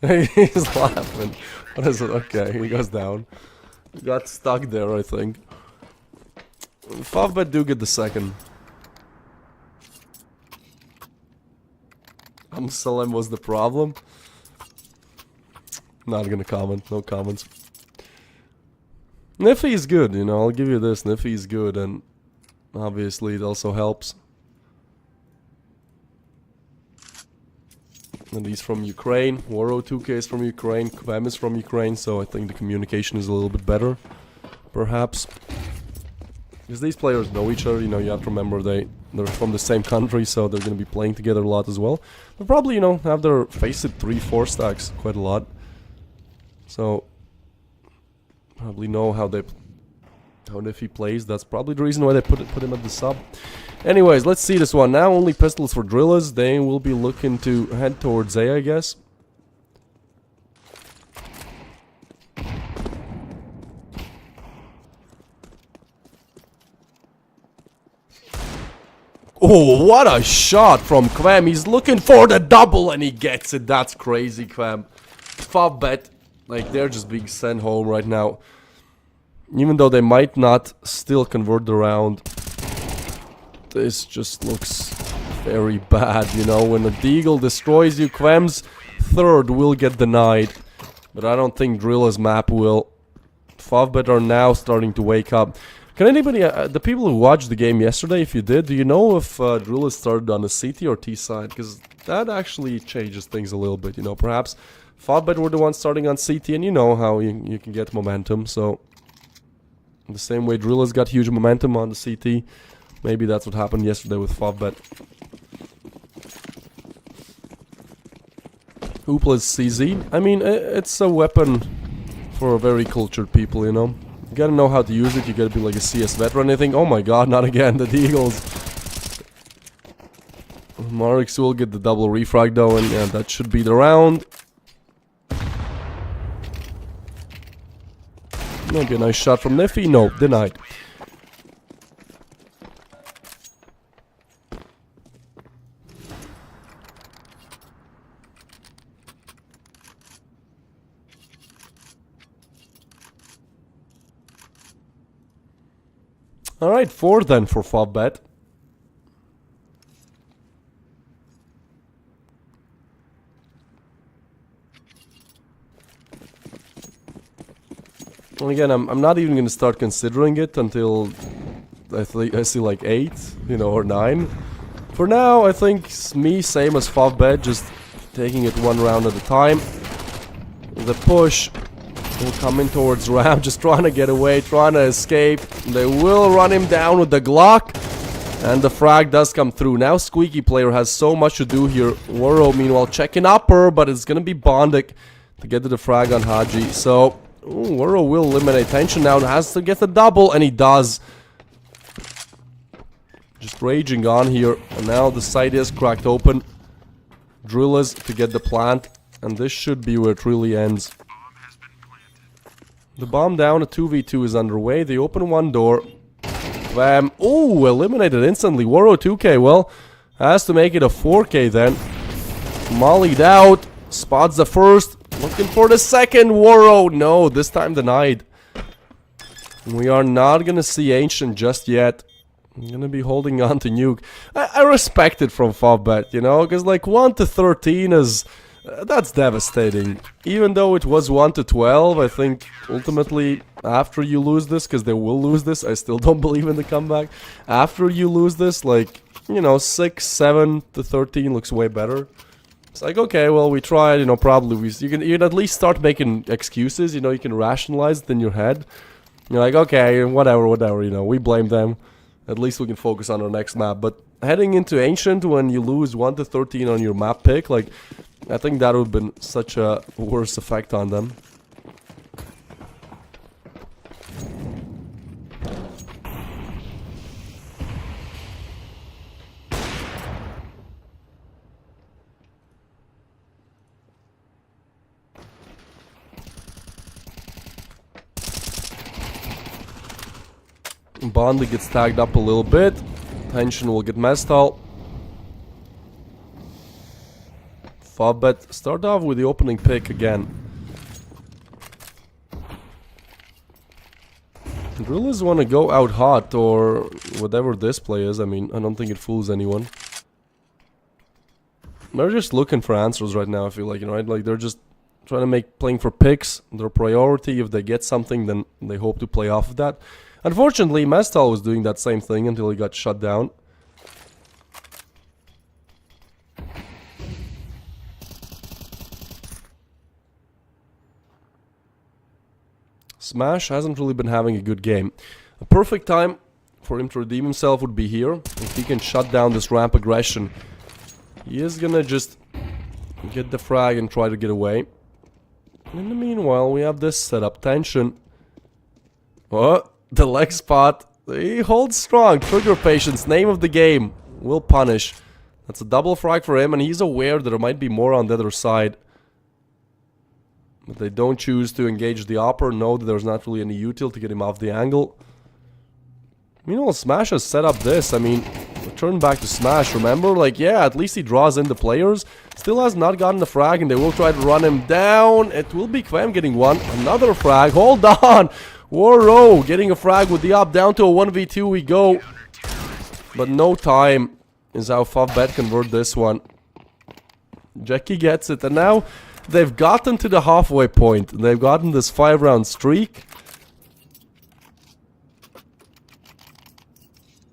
He's laughing. What is it? Okay, he goes down. He got stuck there, I think. Favbet do get the second. Amsalem was the problem. Not gonna comment. No comments. Niffy is good, you know, I'll give you this. Niffy is good, and obviously it also helps. And he's from Ukraine. Waro 2K is from Ukraine. Kvem is from Ukraine, so I think the communication is a little bit better, perhaps. Because these players know each other, you know, you have to remember they're from the same country, so they're going to be playing together a lot as well. They'll probably, you know, have their face it 3-4 stacks quite a lot. So probably know how Niffy plays. That's probably the reason why they put him at the sub. Anyways, let's see this one. Now only pistols for Drillers. They will be looking to head towards A, I guess. Oh, what a shot from Kvem. He's looking for the double and he gets it. That's crazy, Kvem. Favbet. Like, they're just being sent home right now. Even though they might not still convert the round. This just looks very bad, you know. When a Deagle destroys you, Kvem's third will get denied. But I don't think Drillers map will. Favbet are now starting to wake up. Can anybody, the people who watched the game yesterday, if you did, do you know if Drillers started on the CT or T side? Because that actually changes things a little bit, you know. Perhaps Favbet were the ones starting on CT, and you know how you can get momentum, so The same way Drillers got huge momentum on the CT. Maybe that's what happened yesterday with Favbet. Who plays CZ? I mean, it's a weapon for very cultured people, you know. You gotta know how to use it, you gotta be like a CS veteran, I think. Oh my god, not again, the Deagles. Marix will get the double refrag though, and yeah, that should be the round. Maybe a nice shot from Neffy. No, denied. Alright, 4 then for Favbet. And again, I'm not even gonna start considering it until I see like 8, you know, or 9. For now, I think me, same as Favbet, just taking it one round at a time. The push will come in towards Ram, just trying to get away, trying to escape. They will run him down with the Glock, and the frag does come through. Now Squeaky player has so much to do here. Woro, meanwhile, checking upper, but it's gonna be Bondic to get to the frag on Haji. So Woro will eliminate tension now, has to get the double, and he does. Just raging on here, and now the site is cracked open. Drillers to get the plant, and this should be where it really ends. The bomb down, a 2v2 is underway. They open one door. Bam. Oh, eliminated instantly. Woro 2k, well, has to make it a 4k then. Mollied out, spots the first. Looking for the second. Woro, no, this time denied. We are not gonna see Ancient just yet. I'm gonna be holding on to Nuke. I respect it from Favbet, you know, because like 1 to 13 is... that's devastating. Even though it was 1 to 12, I think ultimately after you lose this, because they will lose this, I still don't believe in the comeback. After you lose this, like, you know, 6, 7 to 13 looks way better. It's like, okay, well, we tried, you know, probably you can at least start making excuses, you know, you can rationalize it in your head. You're like, okay, whatever, you know, we blame them. At least we can focus on our next map. But heading into Ancient, when you lose 1 to 13 on your map pick, like, I think that would have been such a worse effect on them. Bondi gets tagged up a little bit. Tension will get Mestal. Favbet start off with the opening pick again. Drillers want to go out hot or whatever this play is. I mean, I don't think it fools anyone. They're just looking for answers right now, I feel like, you know, right? Like, they're just trying to make playing for picks their priority. If they get something, then they hope to play off of that. Unfortunately, Mestal was doing that same thing until he got shut down. Smash hasn't really been having a good game. A perfect time for him to redeem himself would be here. If he can shut down this ramp aggression, he is gonna just get the frag and try to get away. In the meanwhile, we have this setup. Tension. Oh, the leg spot. He holds strong. Trigger patience. Name of the game. Will punish. That's a double frag for him, and he's aware that there might be more on the other side. But they don't choose to engage the upper. Know that there's not really any util to get him off the angle. Meanwhile, Smash has set up this. I mean, turn back to Smash, remember? Like, yeah, at least he draws in the players. Still has not gotten the frag, and they will try to run him down. It will be Quem getting one. Another frag. Hold on. Woro getting a frag with the up. Down to a 1v2 we go. But no time is how Favbet convert this one. Jackie gets it, and now they've gotten to the halfway point. They've gotten this 5-round streak.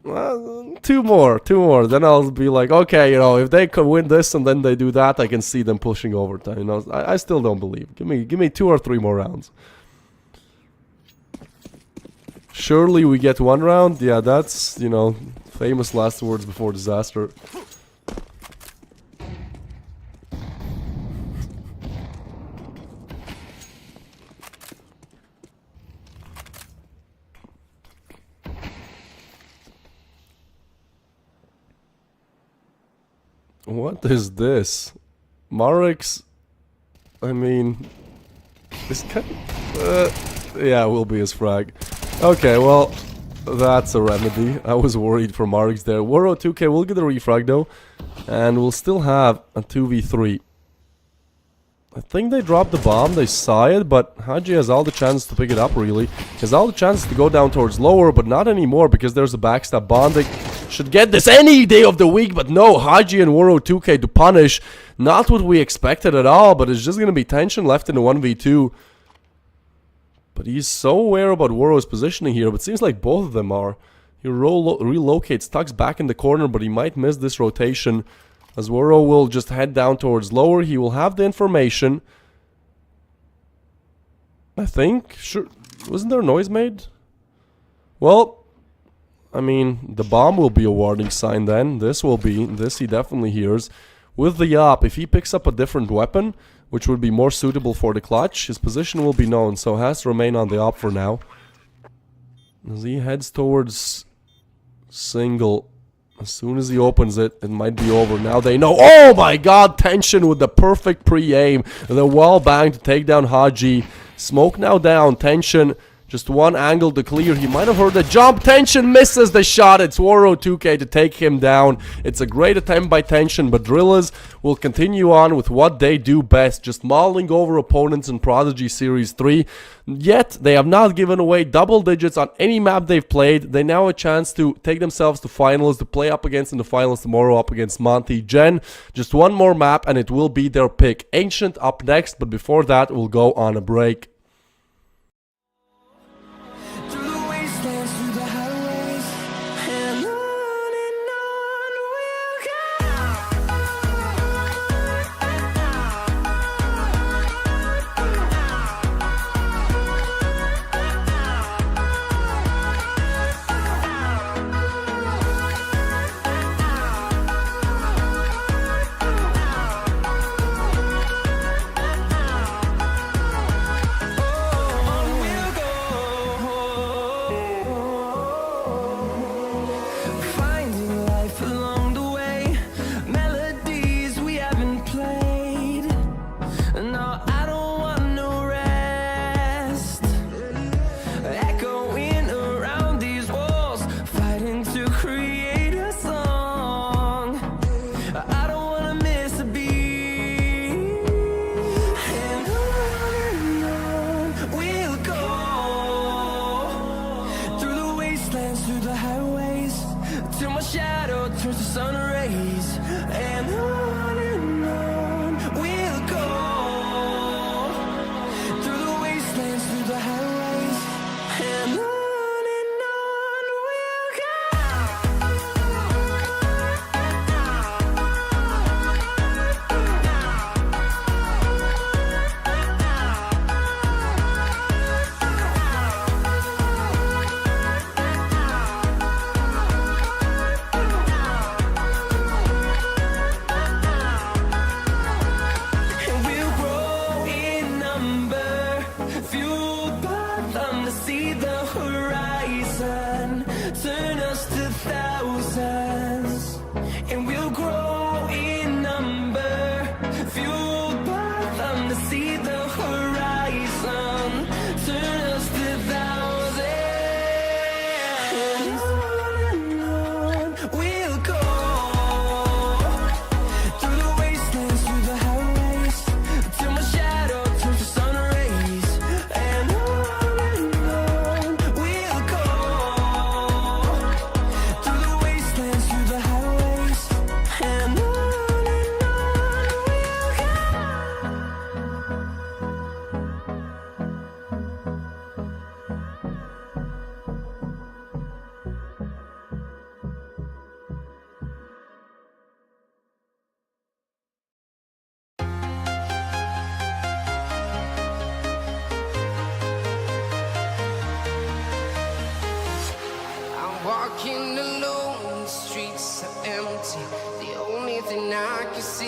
Well, two more. Then I'll be like, okay, you know, if they can win this and then they do that, I can see them pushing overtime. You know, I still don't believe. Give me 2 or 3 more rounds. Surely we get one round. Yeah, that's, you know, famous last words before disaster. What is this? Marek's, I mean, this kind yeah, will be his frag. Okay, well, that's a remedy. I was worried for Marek's there. Woro 2K will get a refrag though, and we'll still have a 2v3. I think they dropped the bomb, they saw it, but Haji has all the chance to pick it up, really. He has all the chance to go down towards lower, but not anymore, because there's a backstab. Bonding should get this any day of the week, but no, Haji and Woro 2K to punish. Not what we expected at all, but it's just going to be tension left in the 1v2. But he's so aware about Woro's positioning here, but it seems like both of them are. He relocates, tucks back in the corner, but he might miss this rotation. As Woro will just head down towards lower, he will have the information. I think. Sure. Wasn't there a noise made? Well, I mean, the bomb will be a warning sign then. This will be. This he definitely hears. With the Yop, if he picks up a different weapon, which would be more suitable for the clutch, his position will be known, so has to remain on the Yop for now. As he heads towards single. As soon as he opens it, it might be over. Now they know. Oh my god, tension with the perfect pre-aim. The wall bang to take down Haji. Smoke now down, tension. Just one angle to clear. He might have heard the jump. Tension misses the shot. It's Woro 2K to take him down. It's a great attempt by Tension, but Drillers will continue on with what they do best. Just mauling over opponents in Prodigy Series 3. Yet, they have not given away double digits on any map they've played. They now have a chance to take themselves to finals, to play up against in the finals tomorrow up against Monty Gen. Just one more map and it will be their pick. Ancient up next, but before that, we'll go on a break.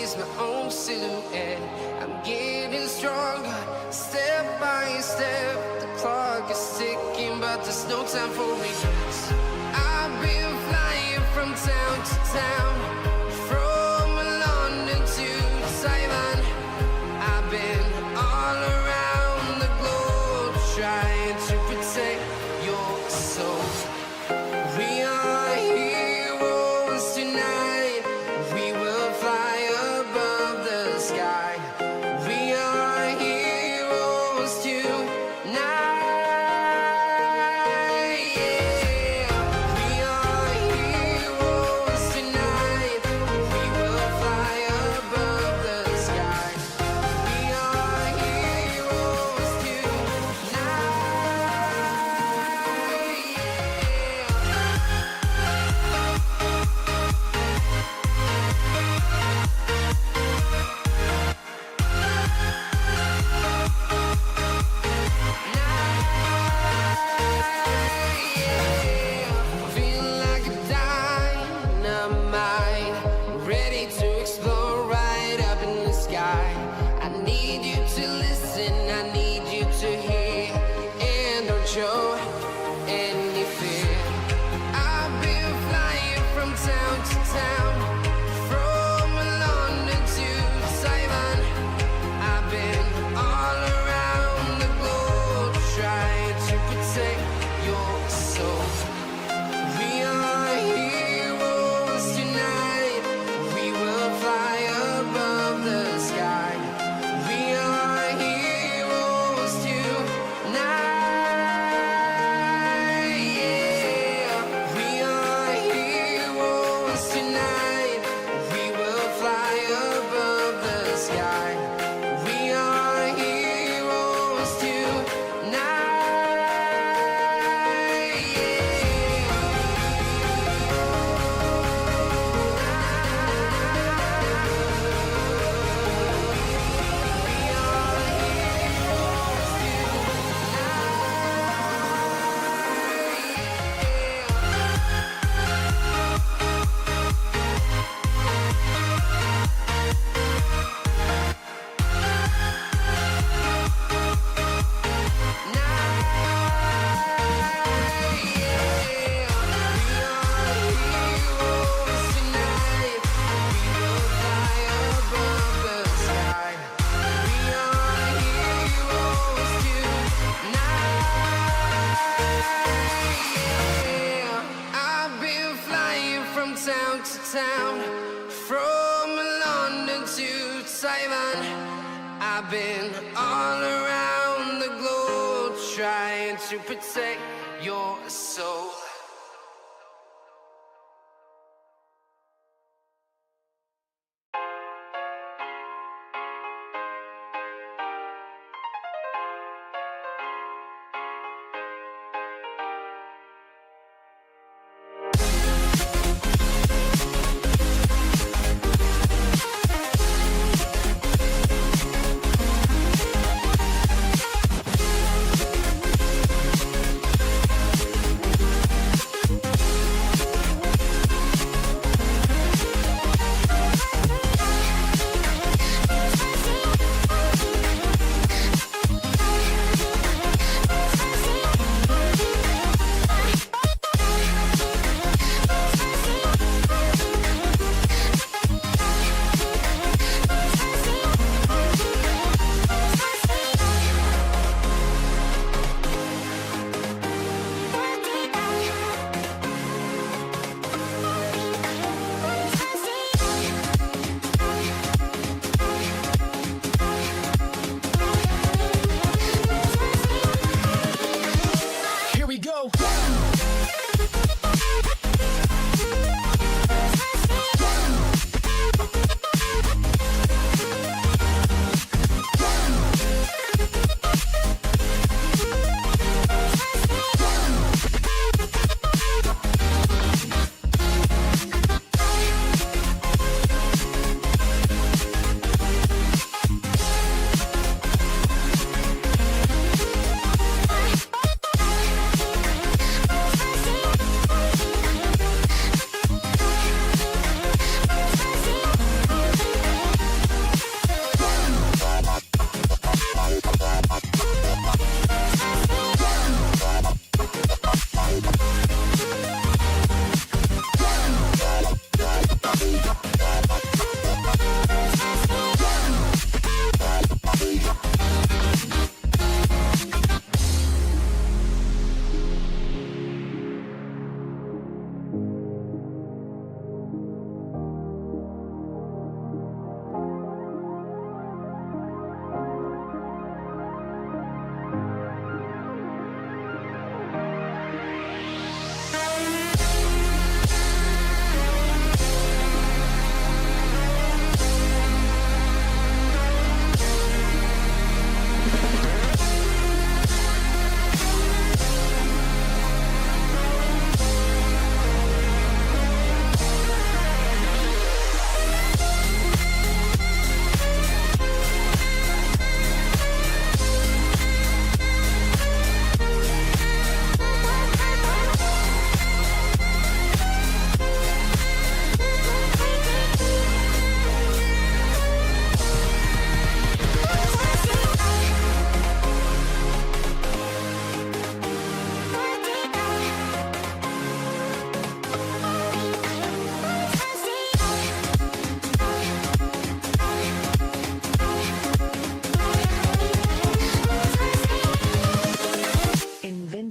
sees my own silhouette. I'm getting stronger, step by step. The clock is ticking, but there's no time for regrets. I've been flying from town to town, from London to Taiwan. I've been all around the globe, trying to protect your soul. We are heroes tonight. We will fly above the sky. We are heroes tonight. Yeah. We are heroes tonight. We will fly above the sky. We are heroes tonight. Feeling like a dynamite, ready to explore right up in the sky. I need you to listen, I need you to hear, and don't show any fear. I've been flying from town to town, from London to Taiwan. I've been all around the globe, trying to protect your soul. We are heroes tonight. We will fly above the sky. We are heroes tonight. Yeah. We are heroes tonight. We will fly above the sky. We are heroes tonight. I've been flying from town to town, from London to Taiwan. I've been all around the globe, trying to protect your soul.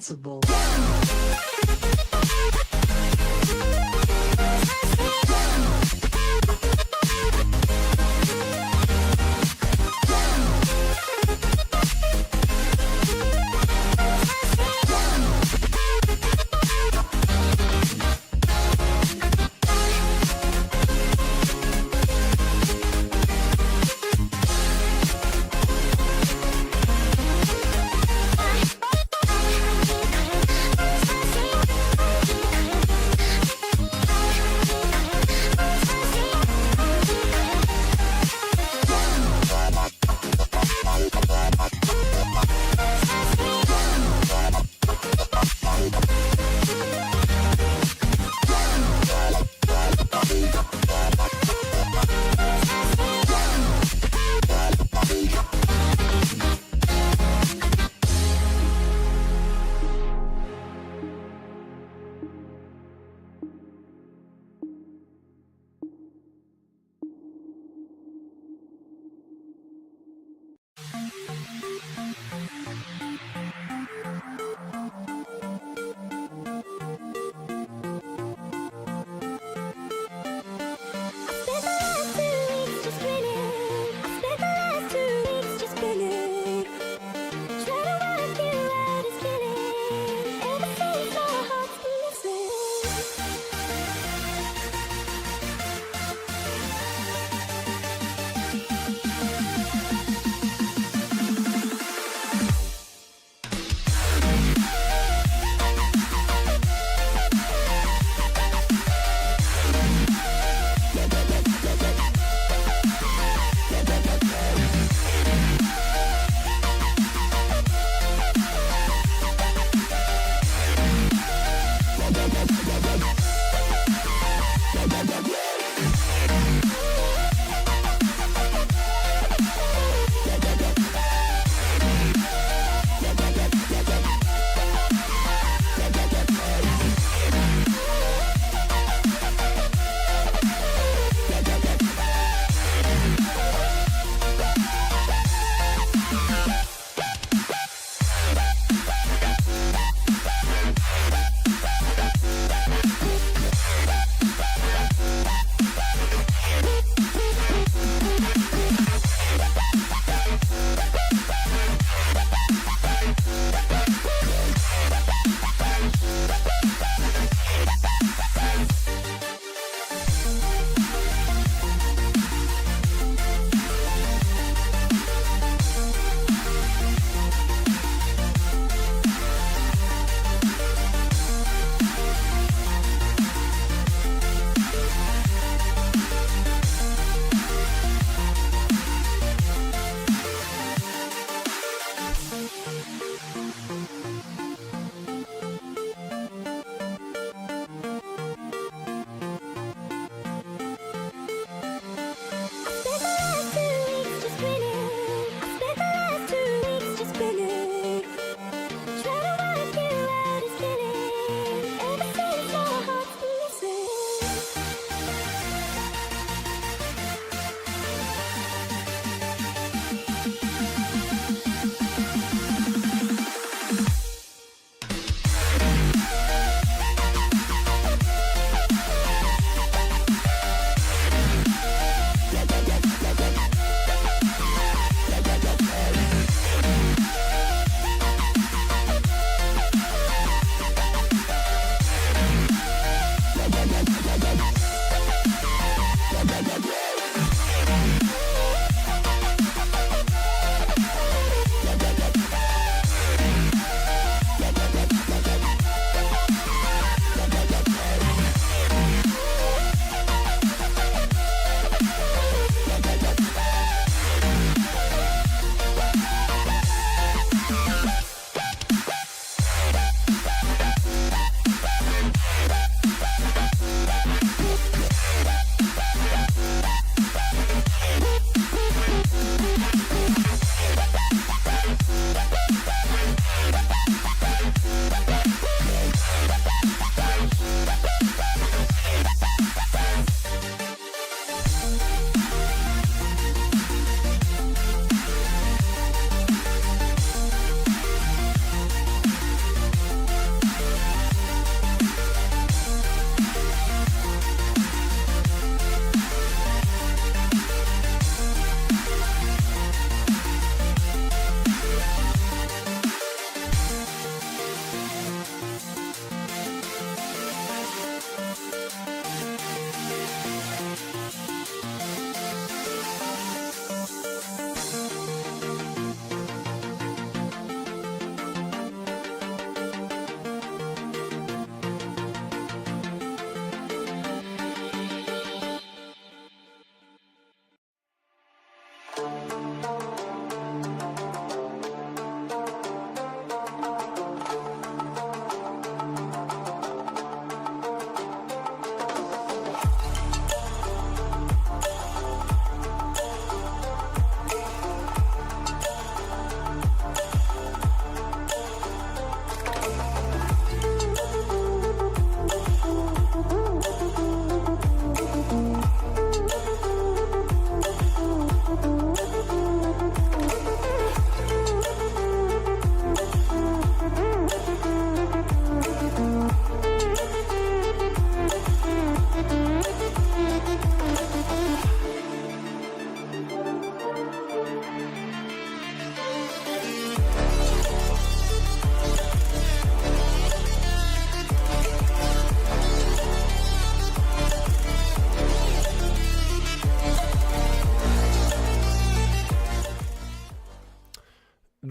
possible.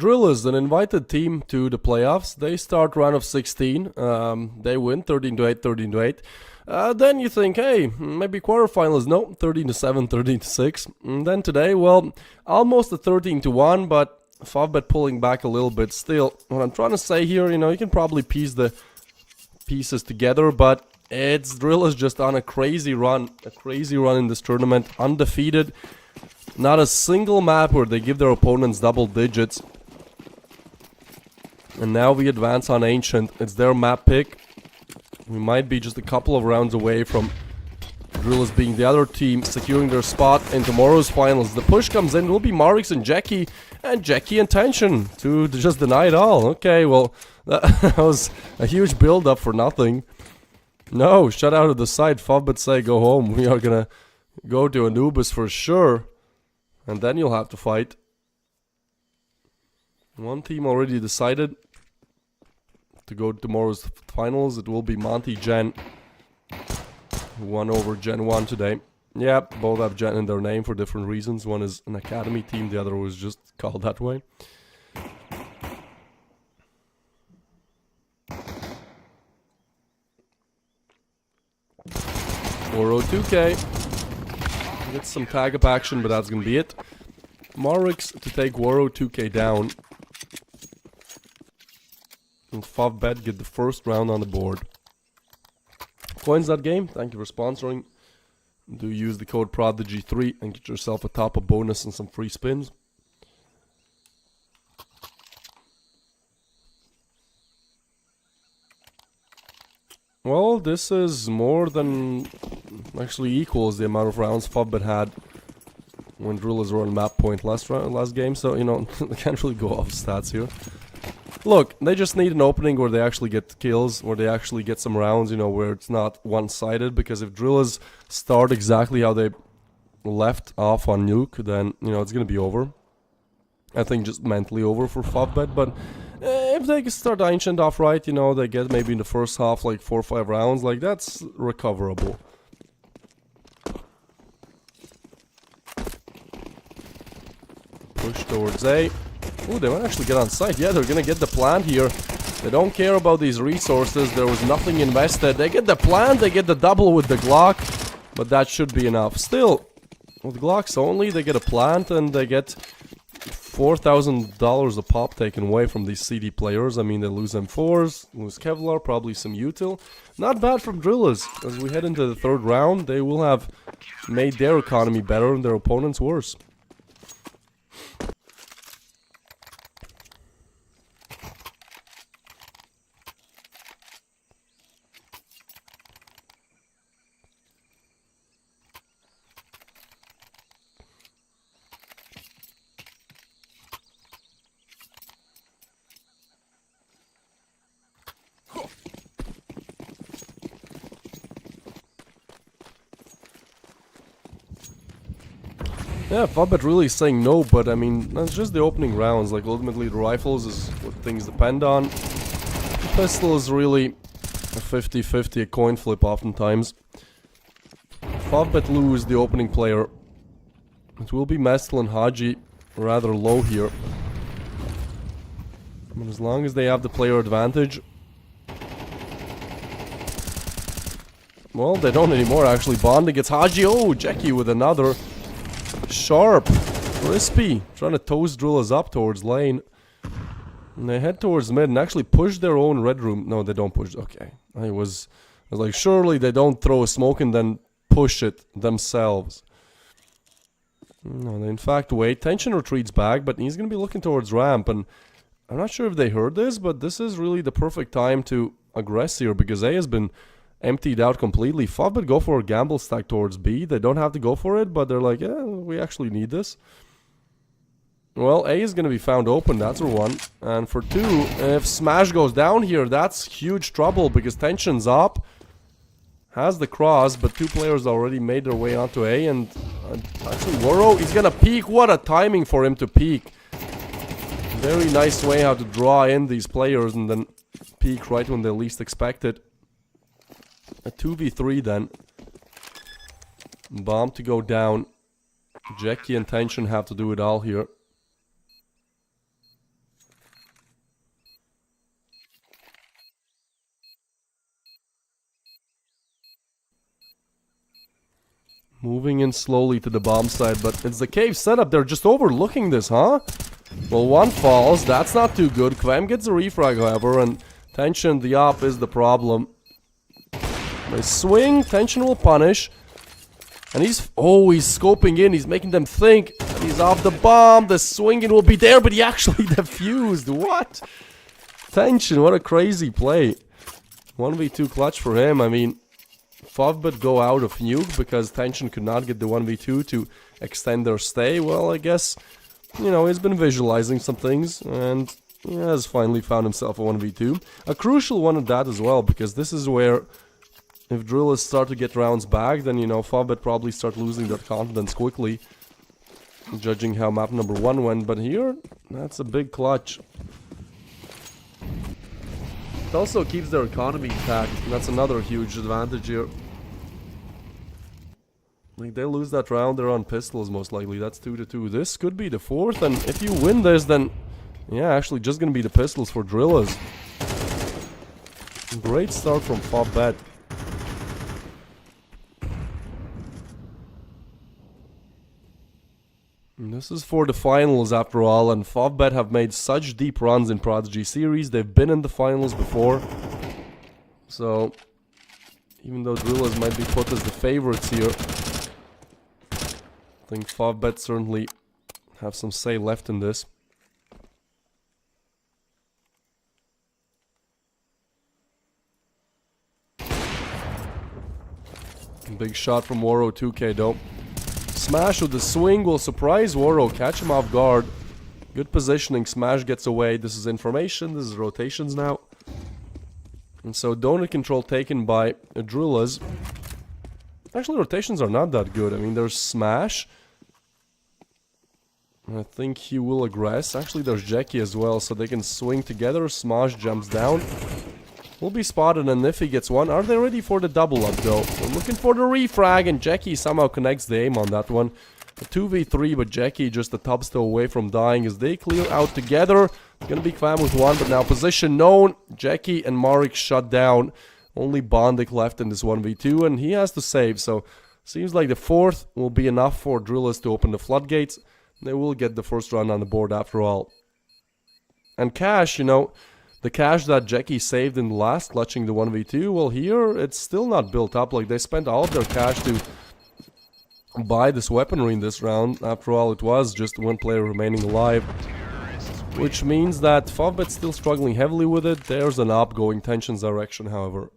Drillers, an invited team to the playoffs. They start round of 16. They win 13-8, 13-8. Then you think, hey, maybe quarterfinals. No, 13-7, 13-6. And then today, well, almost a 13-1, but Favbet pulling back a little bit. Still, what I'm trying to say here, you know, you can probably piece the pieces together, but it's Drillers just on a crazy run in this tournament, undefeated. Not a single map where they give their opponents double digits. And now we advance on Ancient. It's their map pick. We might be just a couple of rounds away from Drillers being the other team, securing their spot in tomorrow's finals. The push comes in. It will be Marix and Jackie and Tension to just deny it all. Okay, well, that was a huge build-up for nothing. No, shut out of the side. Favbet say go home. We are gonna go to Anubis for sure. And then you'll have to fight. One team already decided to go to tomorrow's finals. It will be Monty Gen, who won over GenOne today. Yeah, both have Gen in their name for different reasons. One is an academy team, the other was just called that way. Oro 2K. Get some tag up action, but that's gonna be it. Marix to take Waro 2K down. And Favbet get the first round on the board. Coins that game. Thank you for sponsoring. Do use the code Prodigy3 and get yourself a top-up bonus and some free spins. Well, this is more than actually equals the amount of rounds Favbet had when Drillers were on map point last game, so, you know, I can't really go off stats here. Look, they just need an opening where they actually get kills, where they actually get some rounds, you know, where it's not one-sided, because if Drillers start exactly how they left off on Nuke, then, you know, it's gonna be over. I think just mentally over for Favbet, but if they start Ancient off right, you know, they get maybe in the first half like 4 or 5 rounds, like that's recoverable. Push towards A. Ooh, they might actually get on site. Yeah, they're gonna get the plant here. They don't care about these resources. There was nothing invested. They get the plant, they get the double with the Glock, but that should be enough. Still, with Glocks only, they get a plant and they get $4,000 a pop taken away from these CD players. I mean, they lose M4s, lose Kevlar, probably some util. Not bad from Drillers. As we head into the third round, they will have made their economy better and their opponents worse. Yeah, Favbet really is saying no, but I mean, that's just the opening rounds. Like, ultimately, the rifles is what things depend on. The pistol is really a 50-50, a coin flip oftentimes. Favbet lose the opening player. It will be Mestel and Haji rather low here. But as long as they have the player advantage... Well, they don't anymore, actually. Bond gets Haji. Oh, Jackie with another... Sharp, crispy, trying to toast Drillers up towards lane. And they head towards mid and actually push their own red room. No, they don't push. Okay, I was like, surely they don't throw a smoke and then push it themselves. No, they in fact wait. Tension retreats back, but he's gonna be looking towards ramp. And I'm not sure if they heard this, but this is really the perfect time to aggress here because A has been emptied out completely. Favbet go for a gamble stack towards B. They don't have to go for it, but they're like, yeah, we actually need this. Well, A is going to be found open, that's for one. And for two, if Smash goes down here, that's huge trouble because Tension's up. Has the cross, but two players already made their way onto A. And actually, Waro, he's going to peek. What a timing for him to peek. Very nice way how to draw in these players and then peek right when they least expect it. A 2v3 then. Bomb to go down. Jackie and Tension have to do it all here. Moving in slowly to the bomb side, but it's the cave setup. They're just overlooking this, huh? Well, one falls. That's not too good. Kvem gets a refrag, however, and Tension, the op, is the problem. They swing. Tension will punish. And he's scoping in. He's making them think that he's off the bomb. The swinging will be there, but he actually defused. What? Tension, what a crazy play. 1v2 clutch for him. I mean, Favbet go out of nuke because Tension could not get the 1v2 to extend their stay. Well, I guess, you know, he's been visualizing some things and he has finally found himself a 1v2. A crucial one at that as well, because this is where, if drillers start to get rounds back, then, you know, Favbet probably start losing their confidence quickly, judging how map number 1 went. But here, that's a big clutch. It also keeps their economy intact, and that's another huge advantage here. Like, they lose that round, they're on pistols most likely. That's 2-2. This could be the 4th, and if you win this, then, yeah, actually just gonna be the pistols for drillers. Great start from Favbet. This is for the finals after all, and Favbet have made such deep runs in Prodigy series. They've been in the finals before. So, even though drillers might be put as the favorites here, I think Favbet certainly have some say left in this. Big shot from Waro 2K though. Smash with the swing will surprise Waro, catch him off guard. Good positioning, Smash gets away. This is information, this is rotations now. And so donut control taken by drillers. Actually, rotations are not that good. I mean, there's Smash. I think he will aggress. Actually, there's Jackie as well, so they can swing together. Smash jumps down. Will be spotted, and if he gets one, are they ready for the double up though? We're looking for the refrag, and Jackie somehow connects the aim on that one. A 2v3, but Jackie just a top still away from dying as they clear out together. Gonna be Kvem with one, but now position known. Jackie and Marek shut down. Only Bondik left in this 1v2, and he has to save, so seems like the 4th will be enough for drillers to open the floodgates. They will get the first run on the board after all. And cash, you know, the cash that Jackie saved in the last, clutching the 1v2, well here, it's still not built up. Like, they spent all of their cash to buy this weaponry in this round. After all, it was just one player remaining alive. Which means that Favbet's still struggling heavily with it. There's an up going Tension's direction, however.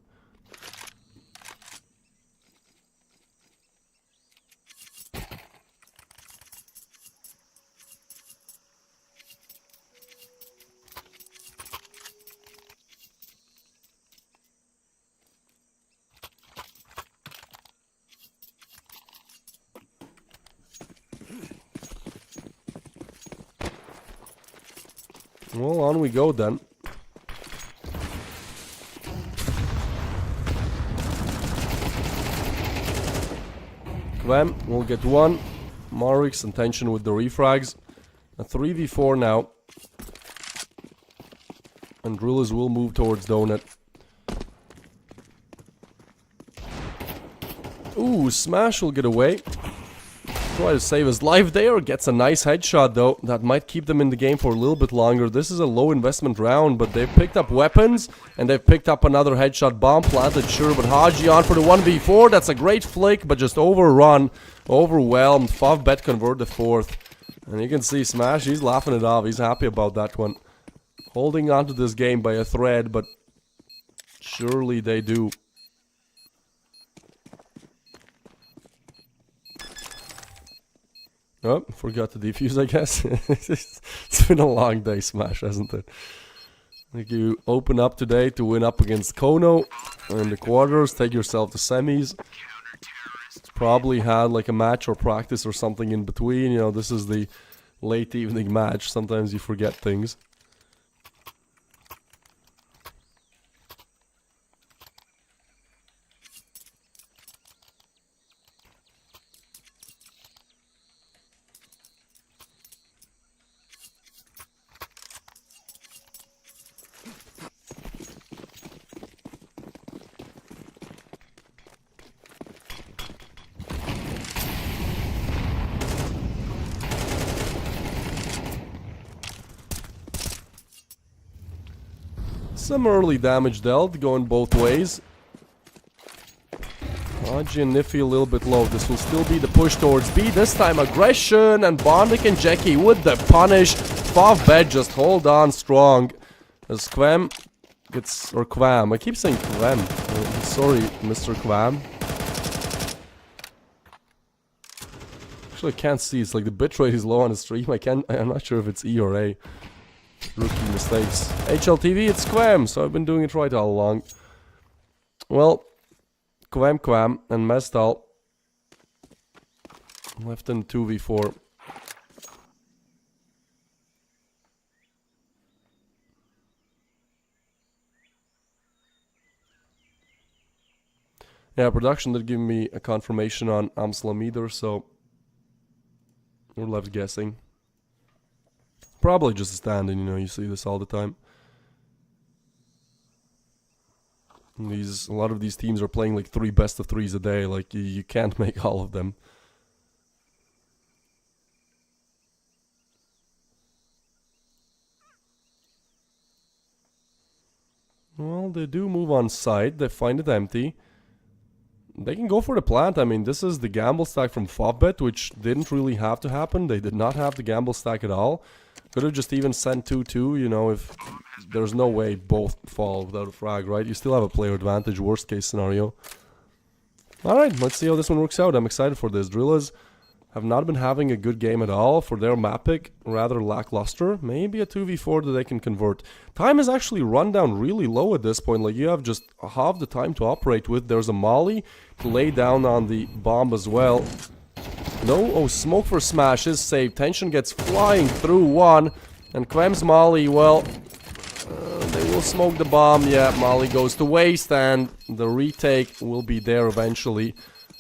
Well, on we go then. Kvem will get one. Marek's in tension with the refrags. A 3v4 now. And drillers will move towards Donut. Ooh, Smash will get away. Try to save his life there. Gets a nice headshot though. That might keep them in the game for a little bit longer. This is a low investment round, but they've picked up weapons. And they've picked up another headshot bomb planted, sure. But Haji on for the 1v4. That's a great flick, but just overrun. Overwhelmed. Favbet convert the 4th. And you can see Smash, he's laughing it off. He's happy about that one. Holding on to this game by a thread, but surely they do. Oh, forgot to defuse, I guess. It's been a long day, Smash, hasn't it? Like, you open up today to win up against Kono in the quarters, take yourself to semis. Probably had like a match or practice or something in between. You know, this is the late evening match. Sometimes you forget things. Some early damage dealt, going both ways. Haji and Niffy a little bit low. This will still be the push towards B. This time aggression, and Bondic and Jackie with the punish. Favbet just hold on strong. As Quam gets, or Quam, I keep saying Quam. Sorry, Mr. Quam. Actually, I can't see. It's like the bitrate is low on the stream. I'm not sure if it's E or A. Rookie mistakes. HLTV, it's Quam, so I've been doing it right all along. Well, Quam and Mestal left in 2v4. Yeah, production did give me a confirmation on Amslam either, so we're left guessing. Probably just a stand-in, you know, you see this all the time. And a lot of these teams are playing like 3 best of 3s a day, like you can't make all of them. Well, they do move on site, they find it empty. They can go for the plant. I mean, this is the gamble stack from Favbet, which didn't really have to happen. They did not have the gamble stack at all. Could have just even sent 2-2, you know, if there's no way both fall without a frag, right? You still have a player advantage, worst case scenario. Alright, let's see how this one works out. I'm excited for this. Drillers have not been having a good game at all for their map pick, rather lackluster. Maybe a 2v4 that they can convert. Time is actually run down really low at this point. Like, you have just half the time to operate with. There's a molly to lay down on the bomb as well. No, oh, smoke for smash is saved. Tension gets flying through one. And Quam's molly, well, they will smoke the bomb. Yeah, molly goes to waste, and the retake will be there eventually.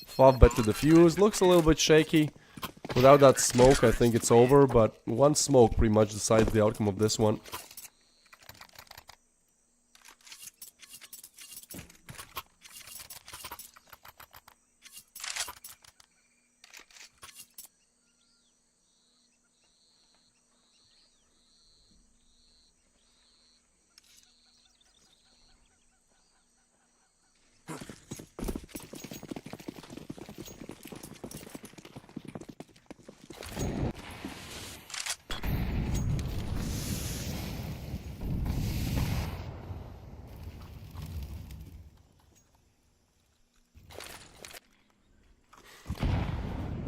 Favbet to defuse. Looks a little bit shaky. Without that smoke, I think it's over, but one smoke pretty much decides the outcome of this one.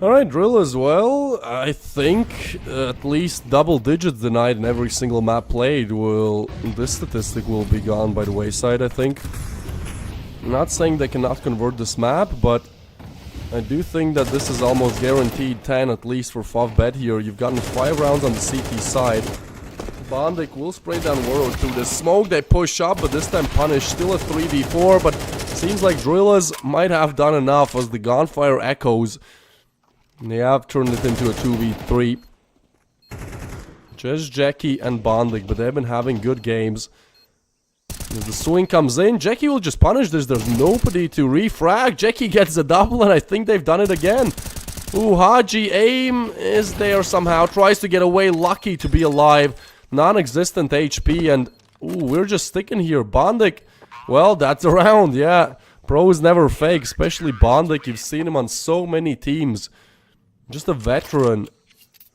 Alright, drill as well. I think at least double digits denied in every single map played will... This statistic will be gone by the wayside, I think. I'm not saying they cannot convert this map, but I do think that this is almost guaranteed 10 at least for Favbet here. You've gotten 5 rounds on the CT side. Bondic will spray down World through the smoke. They push up, but this time punish. Still a 3v4, but seems like Drillers might have done enough as the gunfire echoes. They have turned it into a 2v3. Just Jackie and Bondic, but they've been having good games. As the swing comes in, Jackie will just punish this. There's nobody to refrag. Jackie gets a double, and I think they've done it again. Ooh, Haji aim is there somehow. Tries to get away, lucky to be alive. Non-existent HP, and ooh, we're just sticking here. Bondic, well, that's a round, yeah. Pros never fake, especially Bondic. You've seen him on so many teams. Just a veteran,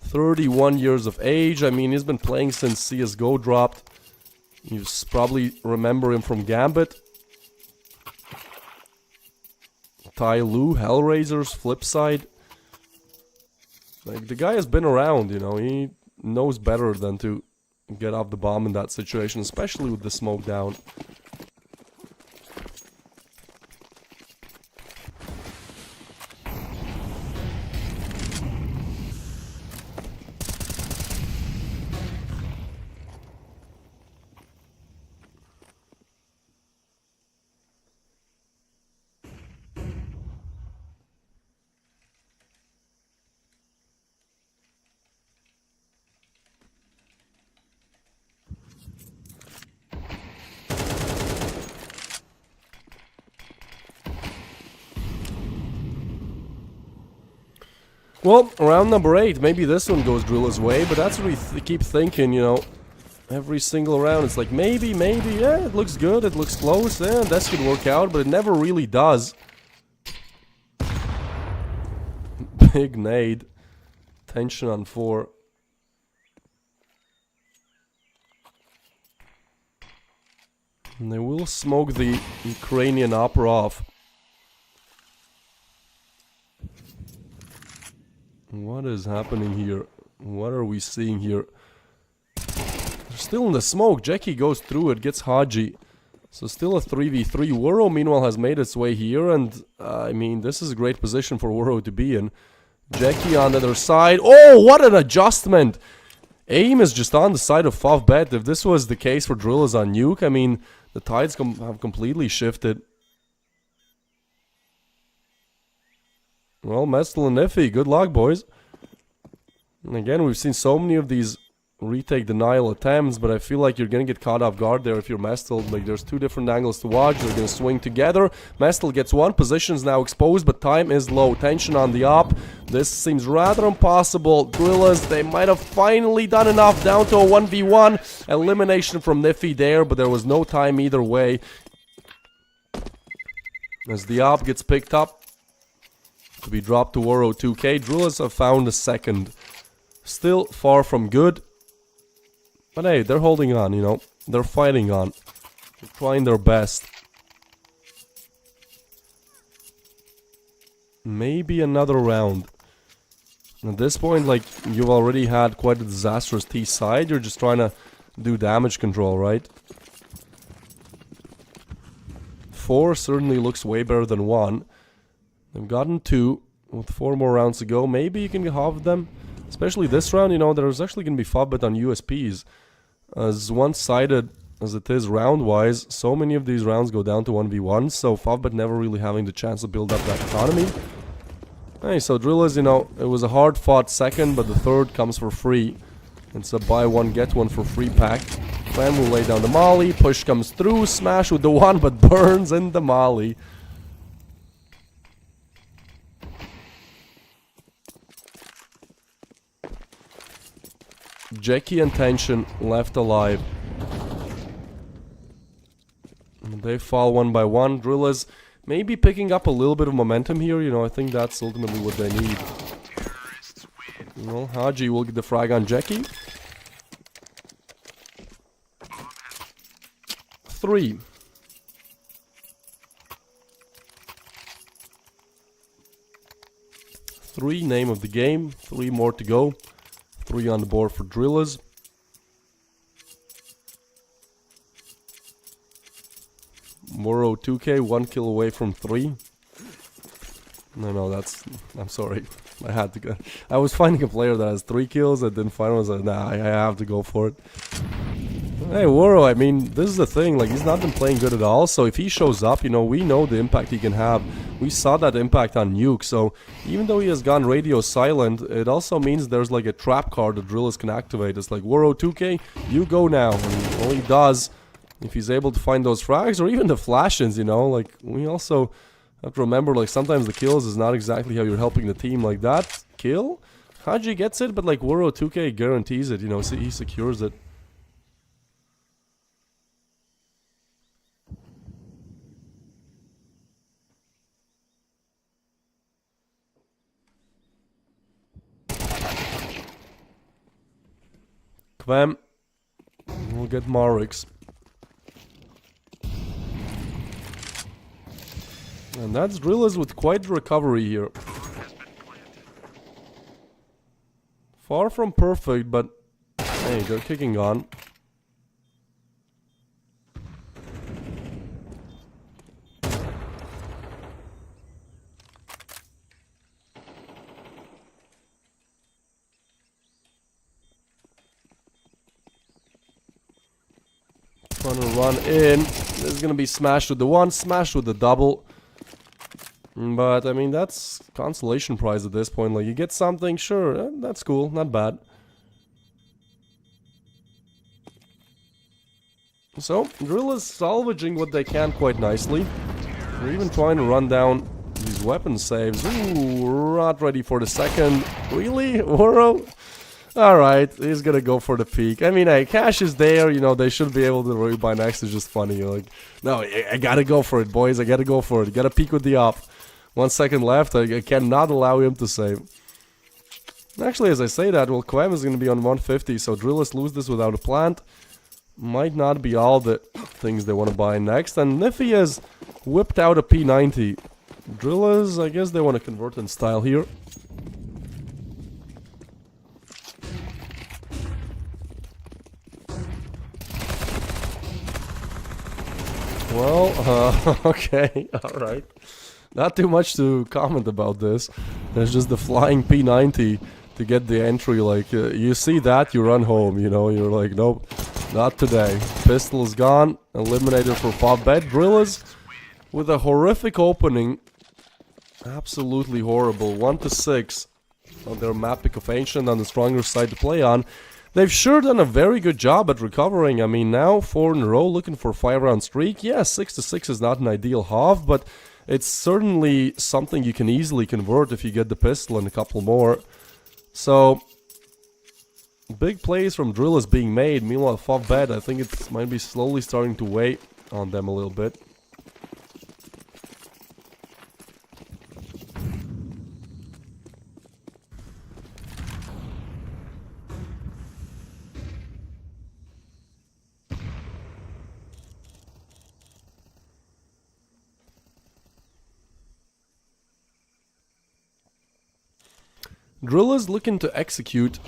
31 years of age. I mean, he's been playing since CSGO dropped. You probably remember him from Gambit. Tai Lu, Hellraiser's flip side. Like, the guy has been around, you know. He knows better than to get off the bomb in that situation, especially with the smoke down. Well, round number 8, maybe this one goes Drilla's way, but that's what we keep thinking, you know. Every single round, it's like maybe, yeah, it looks good, it looks close, yeah, this could work out, but it never really does. Big nade. Tension on 4. And they will smoke the Ukrainian opera off. What is happening here? What are we seeing here? They're still in the smoke. Jackie goes through it, gets Haji. So still a 3v3. Wuro meanwhile has made its way here, and I mean, this is a great position for Wuro to be in. Jackie on the other side. Oh, what an adjustment! Aim is just on the side of Favbet. If this was the case for Drillers on Nuke, I mean, the tides have completely shifted. Well, Mestel and Iffy, good luck, boys. And again, we've seen so many of these retake denial attempts, but I feel like you're gonna get caught off guard there if you're Mestel. Like, there's 2 different angles to watch. They're gonna swing together. Mestel gets one. Position's now exposed, but time is low. Tension on the op. This seems rather impossible. Drillers, they might have finally done enough. Down to a 1v1. Elimination from Niffy there, but there was no time either way. As the op gets picked up to be dropped to Wuro 2K. Drillers have found a second. Still far from good. But hey, they're holding on, you know. They're fighting on. They're trying their best. Maybe another round. At this point, like, you've already had quite a disastrous T side. You're just trying to do damage control, right? 4 certainly looks way better than 1. They've gotten 2 with 4 more rounds to go. Maybe you can halve them. Especially this round, you know, there's actually going to be Favbet on USPs. As one-sided as it is round-wise, so many of these rounds go down to 1v1, so Favbet never really having the chance to build up that economy. Hey, so Drillers, you know, it was a hard-fought second, but the third comes for free. It's a buy one, get one for free pack. Clan will lay down the molly, push comes through, smash with the 1, but burns in the molly. Jackie and Tension left alive. They fall 1 by 1. Drillers maybe picking up a little bit of momentum here. You know, I think that's ultimately what they need. Well, Haji will get the frag on Jackie. 3. Name of the game. 3 more to go. 3 on the board for Drillers. Wuro 2K, 1 kill away from 3. No, that's... I'm sorry. I had to go. I was finding a player that has 3 kills. I didn't find one. I was like, nah, I have to go for it. Hey, Wuro, I mean, this is the thing. Like, he's not been playing good at all. So if he shows up, you know, we know the impact he can have. We saw that impact on Nuke. So even though he has gone radio silent, it also means there's like a trap card that Drillers can activate. It's like, Wuro 2K, you go now. And all he does, if he's able to find those frags or even the flash-ins, you know, like, we also have to remember, like, sometimes the kills is not exactly how you're helping the team. Like, that kill, Haji gets it, but like, Wuro 2K guarantees it, you know, he secures it. Kvem. We'll get Marix. And that's Drillers with quite the recovery here. Far from perfect, but hey, they're kicking on. Trying to run in. This is gonna be smashed with the 1, smashed with the double. But, I mean, that's consolation prize at this point. Like, you get something, sure, that's cool, not bad. So, Drillers salvaging what they can quite nicely. They're even trying to run down these weapon saves. Ooh, not ready for the second. Really? Wuro? Alright, he's gonna go for the peak. I mean, hey, cash is there, you know, they should be able to rebuy next. It's just funny. You're like, no, I gotta go for it, boys. I gotta go for it. Gotta peek with the up. 1 second left. I cannot allow him to save. Actually, as I say that, well, Quem is gonna be on 150, so Drillers lose this without a plant. Might not be all the things they want to buy next. And Niffy has whipped out a P90. Drillers, I guess they want to convert in style here. Well, okay, alright. Not too much to comment about this. There's just the flying P90 to get the entry. Like, you see that, you run home, you know. You're like, nope, not today. Pistol is gone. Eliminated for Fobet. Drillers with a horrific opening. Absolutely horrible. 1-6 on their Mapic of Ancient on the stronger side to play on. They've sure done a very good job at recovering. I mean, now 4 in a row looking for a 5-round streak. Yeah, 6-6 is not an ideal half, but it's certainly something you can easily convert if you get the pistol and a couple more. So, big plays from Drillers being made. Meanwhile, Fobet, I think it might be slowly starting to weigh on them a little bit. Drillers looking to execute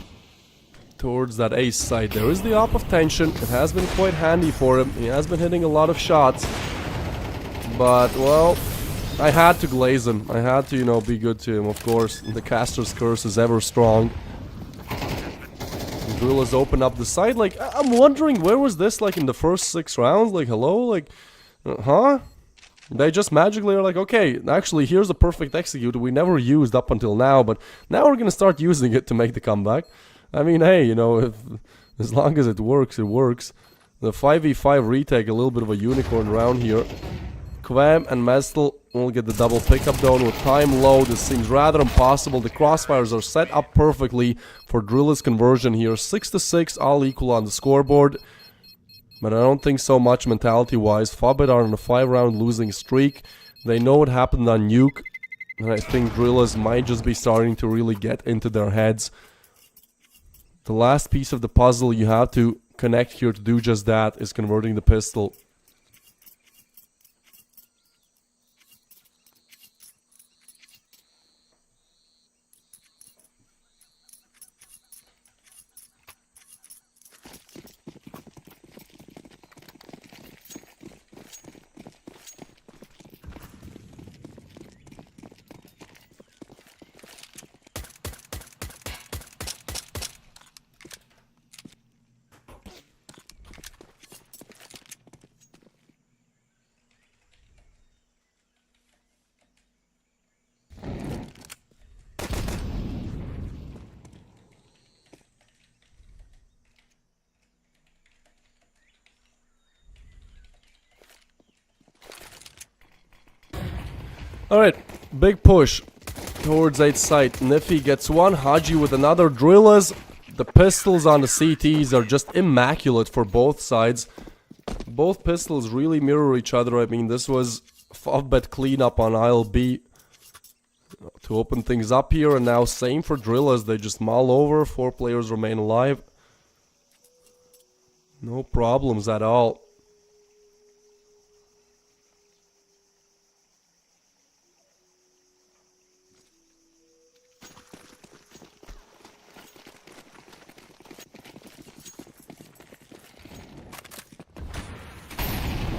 towards that ace side. There is the op of tension. It has been quite handy for him. He has been hitting a lot of shots. But, well, I had to glaze him. I had to, you know, be good to him, of course. The caster's curse is ever strong. Drillers open up the side. Like, I'm wondering, where was this, like, in the first 6 rounds? Like, hello? Like, huh? They just magically are like, okay, actually, here's a perfect execute we never used up until now, but now we're gonna start using it to make the comeback. I mean, hey, you know, as long as it works, it works. The 5v5 retake, a little bit of a unicorn round here. Quem and Mestel will get the double pickup though. With time low, this seems rather impossible. The crossfires are set up perfectly for Drillers conversion here. 6-6, all equal on the scoreboard. But I don't think so much mentality-wise. Fobet are on a 5-round losing streak. They know what happened on Nuke. And I think Drillers might just be starting to really get into their heads. The last piece of the puzzle you have to connect here to do just that is converting the pistol. Alright, big push towards 8 site. Niffy gets one, Haji with another. Drillers, the pistols on the CTs are just immaculate for both sides. Both pistols really mirror each other. I mean, this was Fobet cleanup on Isle B to open things up here, and now same for Drillers. They just mull over, 4 players remain alive. No problems at all.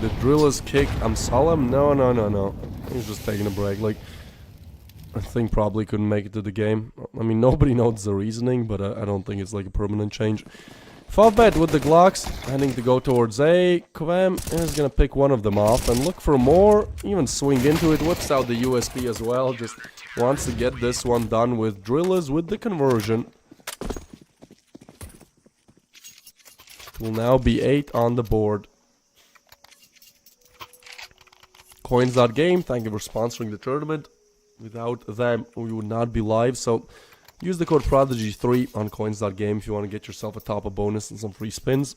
The Drillers kick Amsalam? No. He's just taking a break. Like, I think probably couldn't make it to the game. I mean, nobody knows the reasoning, but I don't think it's like a permanent change. Fobet with the Glocks, heading to go towards A. Quem is gonna pick one of them off and look for more. Even swing into it, whips out the USB as well. Just wants to get this one done with Drillers with the conversion. It will now be 8 on the board. Coins.game, thank you for sponsoring the tournament. Without them, we would not be live. So, Use the code Prodigy3 on coins.game if you want to get yourself a top-up bonus and some free spins.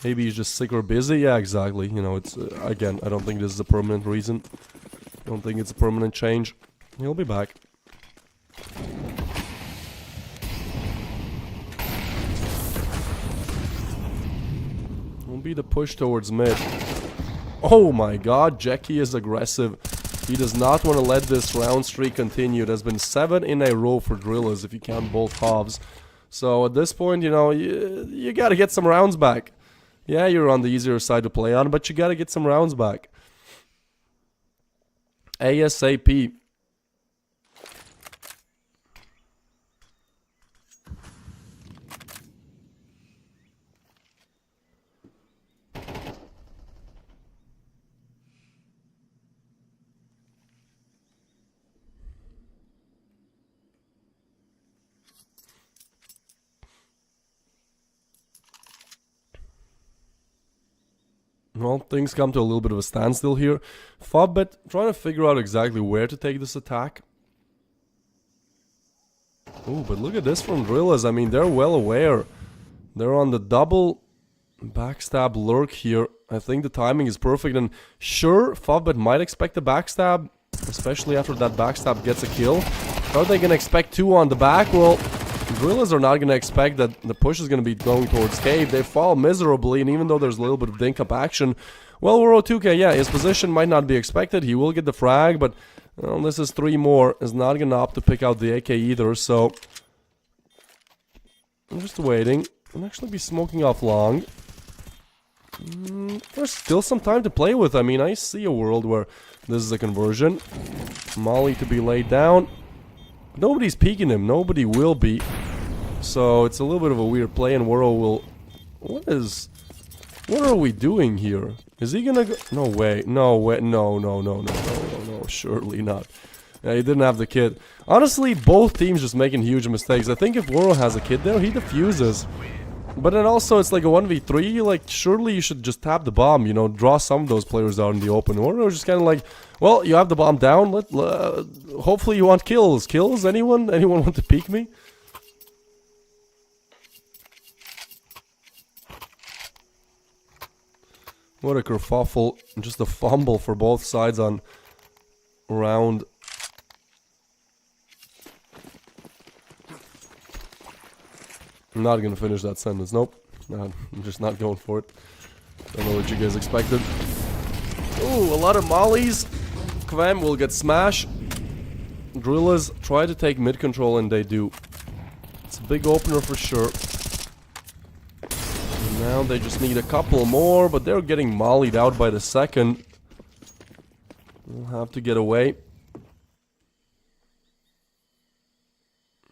Maybe he's just sick or busy. Yeah, exactly. You know, it's again, I don't think this is a permanent reason. I don't think it's a permanent change. He'll be back. Will be the push towards mid. Oh my god, Jackie is aggressive. He does not want to let this round streak continue. There's been 7 in a row for Drillers if you count both halves. So at this point, you know, you gotta get some rounds back. Yeah, you're on the easier side to play on, but you gotta get some rounds back. ASAP. Well, things come to a little bit of a standstill here. Fobbet trying to figure out exactly where to take this attack. Oh, but look at this from Drillers. I mean, they're well aware. They're on the double backstab lurk here. I think the timing is perfect. And sure, Fobbet might expect a backstab, especially after that backstab gets a kill. Are they going to expect 2 on the back? Well, Drillers are not going to expect that the push is going to be going towards cave. They fall miserably, and even though there's a little bit of dink up action, well, Woro 2K, yeah, his position might not be expected. He will get the frag, but well, this is 3 more. Is not going to opt to pick out the AK either, so I'm just waiting. I'll actually be smoking off long. There's still some time to play with. I mean, I see a world where this is a conversion. Molly to be laid down. Nobody's peeking him. Nobody will be. So it's a little bit of a weird play, and Woro will... What are we doing here? Is he gonna go... No way. No way. No. Surely not. Yeah, he didn't have the kid. Honestly, both teams just making huge mistakes. I think if Woro has a kid there, he defuses. But then also, it's like a 1v3. Like, surely you should just tap the bomb, you know, draw some of those players out in the open. Woro just kind of like... Well, you have the bomb down. Hopefully you want kills. Kills? Anyone? Anyone want to peek me? What a kerfuffle. Just a fumble for both sides on round. I'm not gonna finish that sentence. Nope. I'm just not going for it. Don't know what you guys expected. Ooh, a lot of mollies. Kvem will get smashed. Drillers try to take mid control, and they do. It's a big opener for sure. And now they just need a couple more, but they're getting mollied out by the second. We'll have to get away.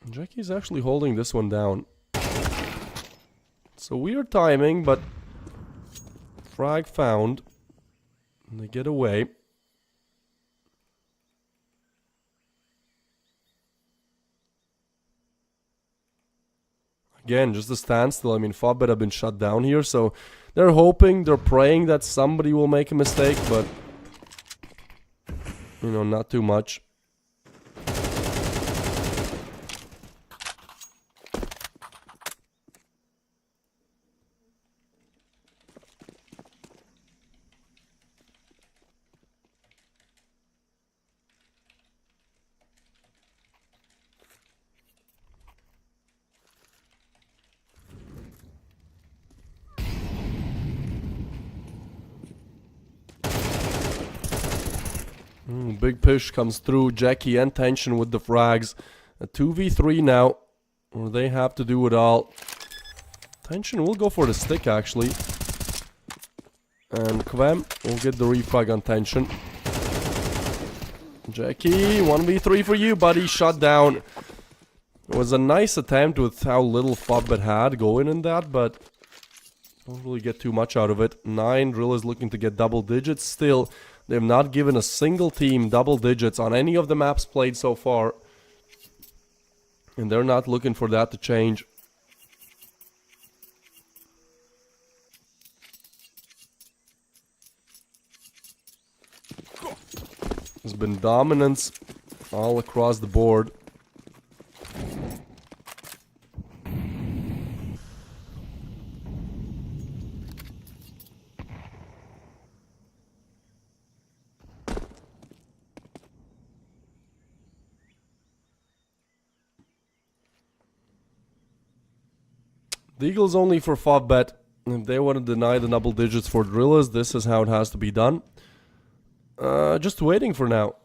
Jackie's actually holding this one down. It's a weird timing, but frag found. And they get away. Again, just a standstill. I mean, Fobbet have been shut down here, so they're hoping, they're praying that somebody will make a mistake, but you know, not too much. Big push comes through. Jackie and Tension with the frags. A 2v3 now, where they have to do it all. Tension will go for the stick, actually. And Kvem will get the refrag on Tension. Jackie, 1v3 for you, buddy. Shut down. It was a nice attempt with how little Fobbet had going in that, but don't really get too much out of it. 9, Drill is looking to get double digits still. They've not given a single team double digits on any of the maps played so far. And they're not looking for that to change. There's been dominance all across the board. The Eagle's only for Favbet. If they want to deny the double digits for Drillers, this is how it has to be done. Just waiting for now.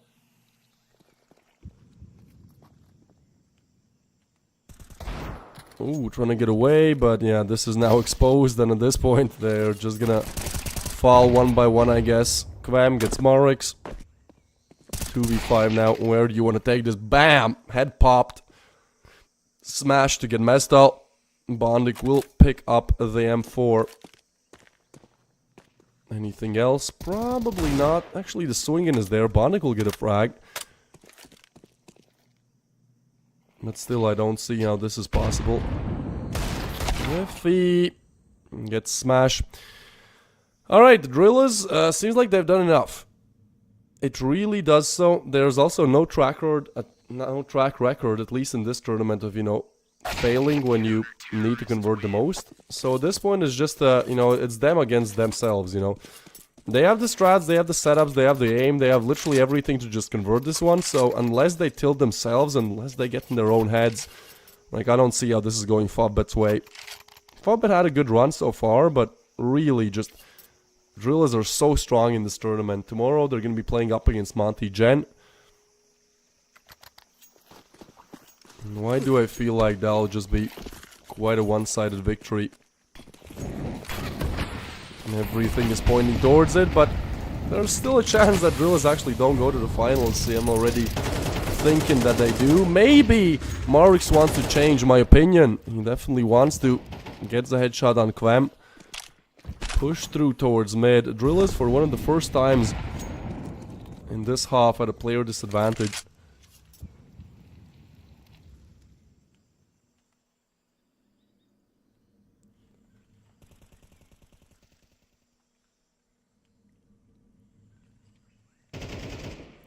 Ooh, trying to get away, but yeah, this is now exposed, and at this point, they're just gonna fall one by one, I guess. Kvam gets Marix. 2v5 now. Where do you want to take this? Bam! Head popped. Smash to get messed up. Bondik will pick up the M4. Anything else? Probably not. Actually, the swinging is there. Bondik will get a frag. But still, I don't see how this is possible. If he gets smashed. Alright, the Drillers, seems like they've done enough. It really does so. There's also no track record, at least in this tournament, of, you know, failing when you need to convert the most. So this point is just, you know, it's them against themselves, you know. They have the strats, they have the setups, they have the aim, they have literally everything to just convert this one. So unless they tilt themselves, unless they get in their own heads, like, I don't see how this is going Favbet's way. Favbet had a good run so far, but really just... Drillers are so strong in this tournament. Tomorrow they're going to be playing up against Monty Gen. And why do I feel like that'll just be quite a one-sided victory? And everything is pointing towards it, but there's still a chance that Drillers actually don't go to the finals. See, I'm already thinking that they do. Maybe Marix wants to change my opinion. He definitely wants to. Gets the headshot on Kvam. Push through towards mid. Drillers, for one of the first times in this half, at a player disadvantage.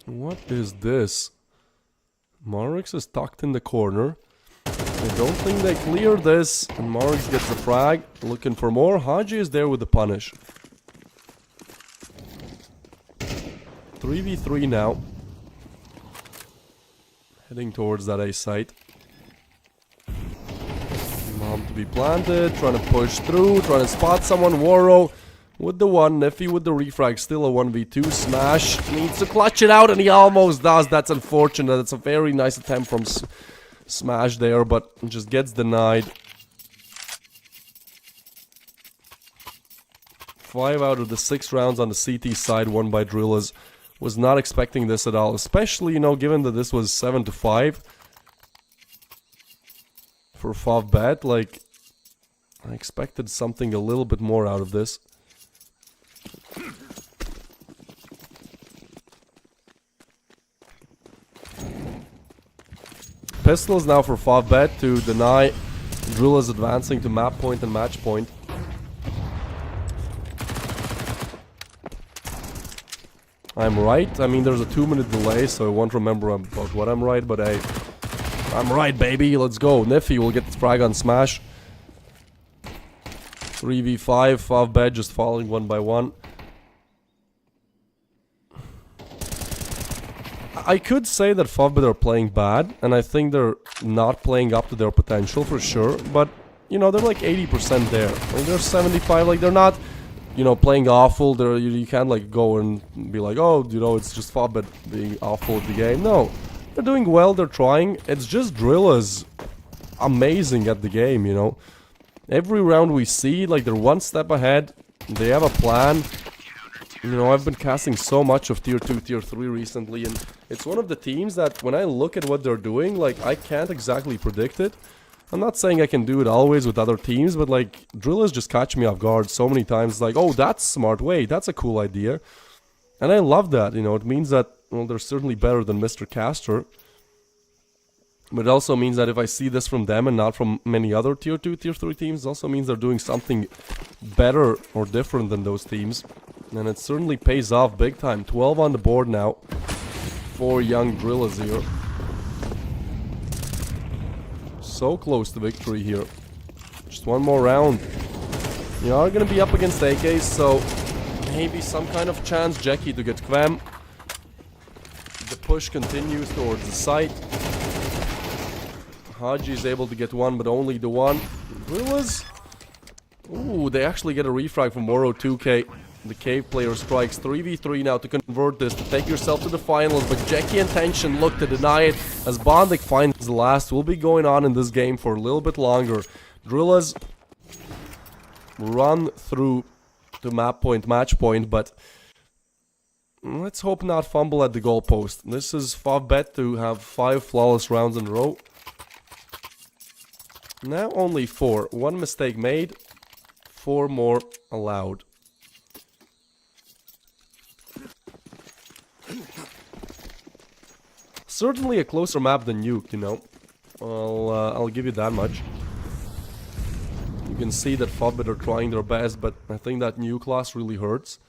What is this? Marix is tucked in the corner. I don't think they clear this, and Marix gets the frag, looking for more. Haji is there with the punish. 3v3 now. Heading towards that A site. Mom to be planted, trying to push through, trying to spot someone. Waro with the one, Neffy with the refrag, still a 1v2. Smash needs to clutch it out, and he almost does. That's unfortunate. It's a very nice attempt from Smash there, but just gets denied. 5 out of the 6 rounds on the CT side won by Drillers. Was not expecting this at all, especially, you know, given that this was 7-5 for Favbet. Like, I expected something a little bit more out of this. Pistols now for Favbet to deny Drillers advancing to map point and match point. I'm right. I mean, there's a 2-minute delay, so I won't remember about what I'm right, but hey, I'm right, baby. Let's go. Neffy will get the frag on Smash. 3v5, Favbet just falling one by one. I could say that Favbet are playing bad, and I think they're not playing up to their potential for sure, but, you know, they're like 80% there. Like, they're 75, like, they're not, you know, playing awful. They're, you can't, like, go and be like, oh, you know, it's just Favbet being awful at the game. No, they're doing well, they're trying. It's just Drillers amazing at the game, you know. Every round we see, like, they're one step ahead, they have a plan. You know, I've been casting so much of Tier 2, Tier 3 recently, and it's one of the teams that when I look at what they're doing, like, I can't exactly predict it. I'm not saying I can do it always with other teams, but, like, Drillers just catch me off guard so many times. Like, oh, that's smart, wait, that's a cool idea. And I love that, you know, it means that, well, they're certainly better than Mr. Caster. But it also means that if I see this from them and not from many other Tier 2, Tier 3 teams, it also means they're doing something better or different than those teams. And it certainly pays off big time. 12 on the board now for young Drillers here. So close to victory here. Just one more round. You are going to be up against AKs, so maybe some kind of chance. Jackie to get Kvam. The push continues towards the site. Haji is able to get one, but only the one. Drillers Ooh, they actually get a refrag from Moro 2K. The cave player strikes 3v3 now to convert this, to take yourself to the finals, but Jackie and Tension look to deny it as Bondic finds the last. Will be going on in this game for a little bit longer. Drillas run through to map point, match point, but let's hope not fumble at the goalpost. This is Favbet to have 5 flawless rounds in a row. Now only 4. 1 mistake made, 4 more allowed. Certainly a closer map than Nuke, you know. I'll give you that much. You can see that Favbet are trying their best, but I think that Nuke loss really hurts.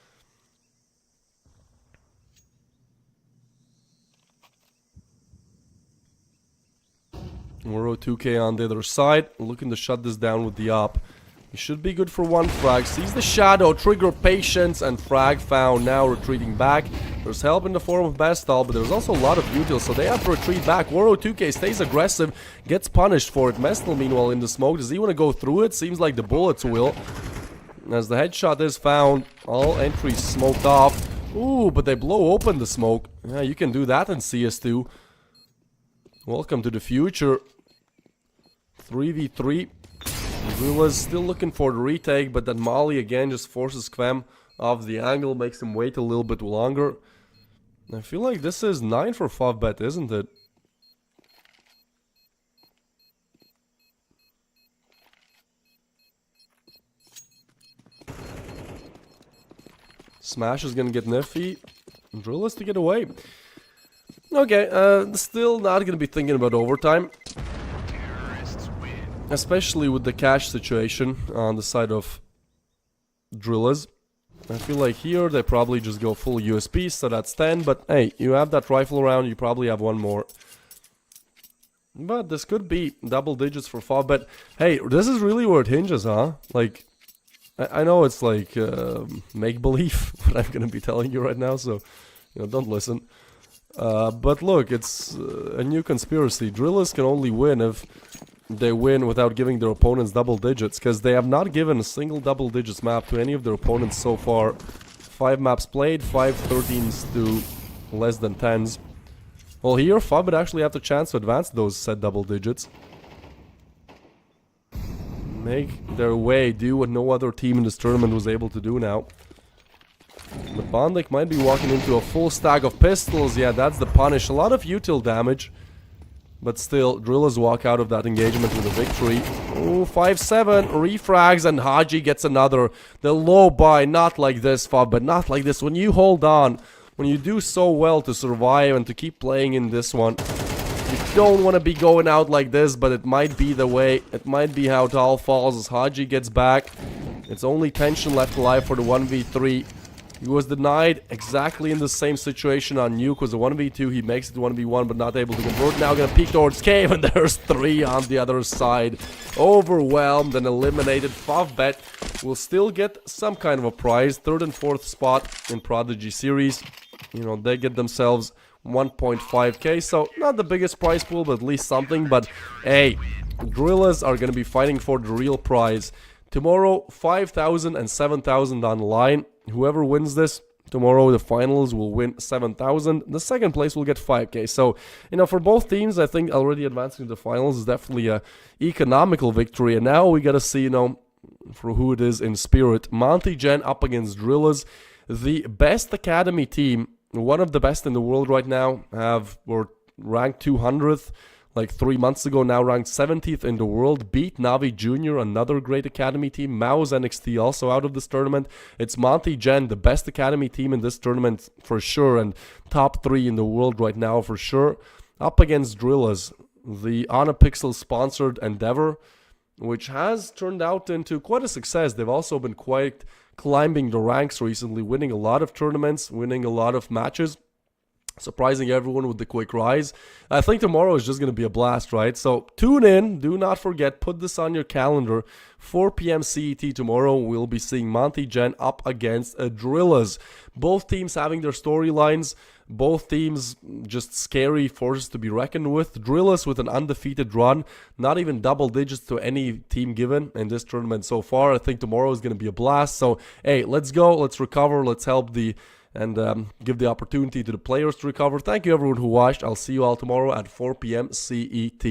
Moro 2K on the other side, looking to shut this down with the op. He should be good for 1 frag. Sees the shadow, trigger patience, and frag found. Now retreating back. There's help in the form of Bestal, but there's also a lot of utils, so they have to retreat back. Moro 2K stays aggressive, gets punished for it. Mestel, meanwhile, in the smoke. Does he want to go through it? Seems like the bullets will. As the headshot is found, all entries smoked off. Ooh, but they blow open the smoke. Yeah, you can do that in CS2. Welcome to the future. 3v3. Zula's still looking for the retake, but then Molly again just forces Kvem off the angle, makes him wait a little bit longer. I feel like this is 9 for Favbet, isn't it? Smash is gonna get Nifty. Drill is to get away. Okay, still not gonna be thinking about overtime. Especially with the cash situation on the side of Drillers. I feel like here they probably just go full USP, so that's 10. But hey, you have that rifle around, you probably have 1 more. But this could be double digits for Fav. But hey, this is really where it hinges, huh? Like, I know it's like make-believe, what I'm gonna be telling you right now, so you know, don't listen. But look, it's a new conspiracy. Drillers can only win if they win without giving their opponents double digits, because they have not given a single double digits map to any of their opponents so far. 5 maps played, 5 13s to less than 10s. Well, here Fab would actually have the chance to advance those said double digits. Make their way, do what no other team in this tournament was able to do now. The Bondic might be walking into a full stack of pistols. Yeah, that's the punish. A lot of util damage. But still, Drillers walk out of that engagement with a victory. Ooh, 5-7, refrags, and Haji gets another. The low buy, not like this, Fab, but not like this. When you hold on, when you do so well to survive and to keep playing in this one, you don't want to be going out like this, but it might be the way. It might be how it all falls as Haji gets back. It's only Tension left alive for the 1v3. He was denied exactly in the same situation on Nuke. Was a 1v2, he makes it 1v1 but not able to convert. Now gonna peek towards Cave, and there's 3 on the other side. Overwhelmed and eliminated. Favbet will still get some kind of a prize. 3rd and 4th spot in Prodigy series. You know, they get themselves 1.5k, so not the biggest prize pool, but at least something. But hey, Drillers are gonna be fighting for the real prize. Tomorrow, 5,000 and 7,000 on the line. Whoever wins this, tomorrow the finals will win 7,000. The second place will get 5k. So, you know, for both teams, I think already advancing to the finals is definitely a economical victory. And now we gotta see, you know, for who it is in spirit. Monty Gen up against Drillers. The best academy team, one of the best in the world right now, were ranked 200th. Like 3 months ago, now ranked 70th in the world. Beat Navi Jr., another great academy team. Mao's NXT also out of this tournament. It's Monty Gen, the best academy team in this tournament for sure, and top 3 in the world right now for sure. Up against Drillers, the Onapixel sponsored endeavor, which has turned out into quite a success. They've also been quite climbing the ranks recently, winning a lot of tournaments, winning a lot of matches. surprising everyone with the quick rise. I think tomorrow is just going to be a blast, right? So tune in. Do not forget, put this on your calendar. 4 p.m. CET tomorrow, we'll be seeing Monty Gen up against Drillas. Both teams having their storylines. Both teams just scary forces to be reckoned with. Drillas with an undefeated run. Not even double digits to any team given in this tournament so far. I think tomorrow is going to be a blast. So, hey, let's go. Let's recover. Let's help and give the opportunity to the players to recover. Thank you everyone who watched. I'll see you all tomorrow at 4 p.m. CET.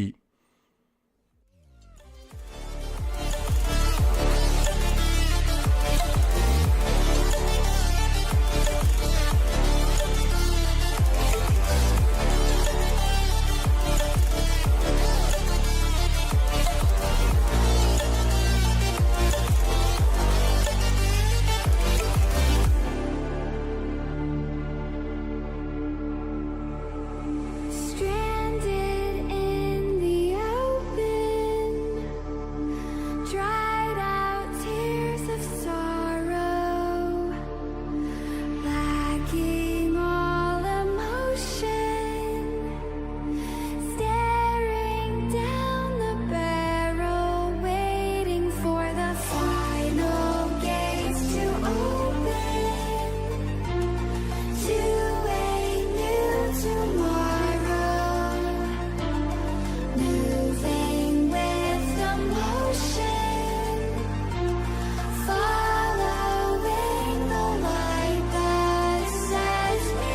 Stranded in the open, dried out tears of sorrow, lacking all emotion, staring down the barrel, waiting for the final gates to open to a new tomorrow, moving with the motion, following the light that sets me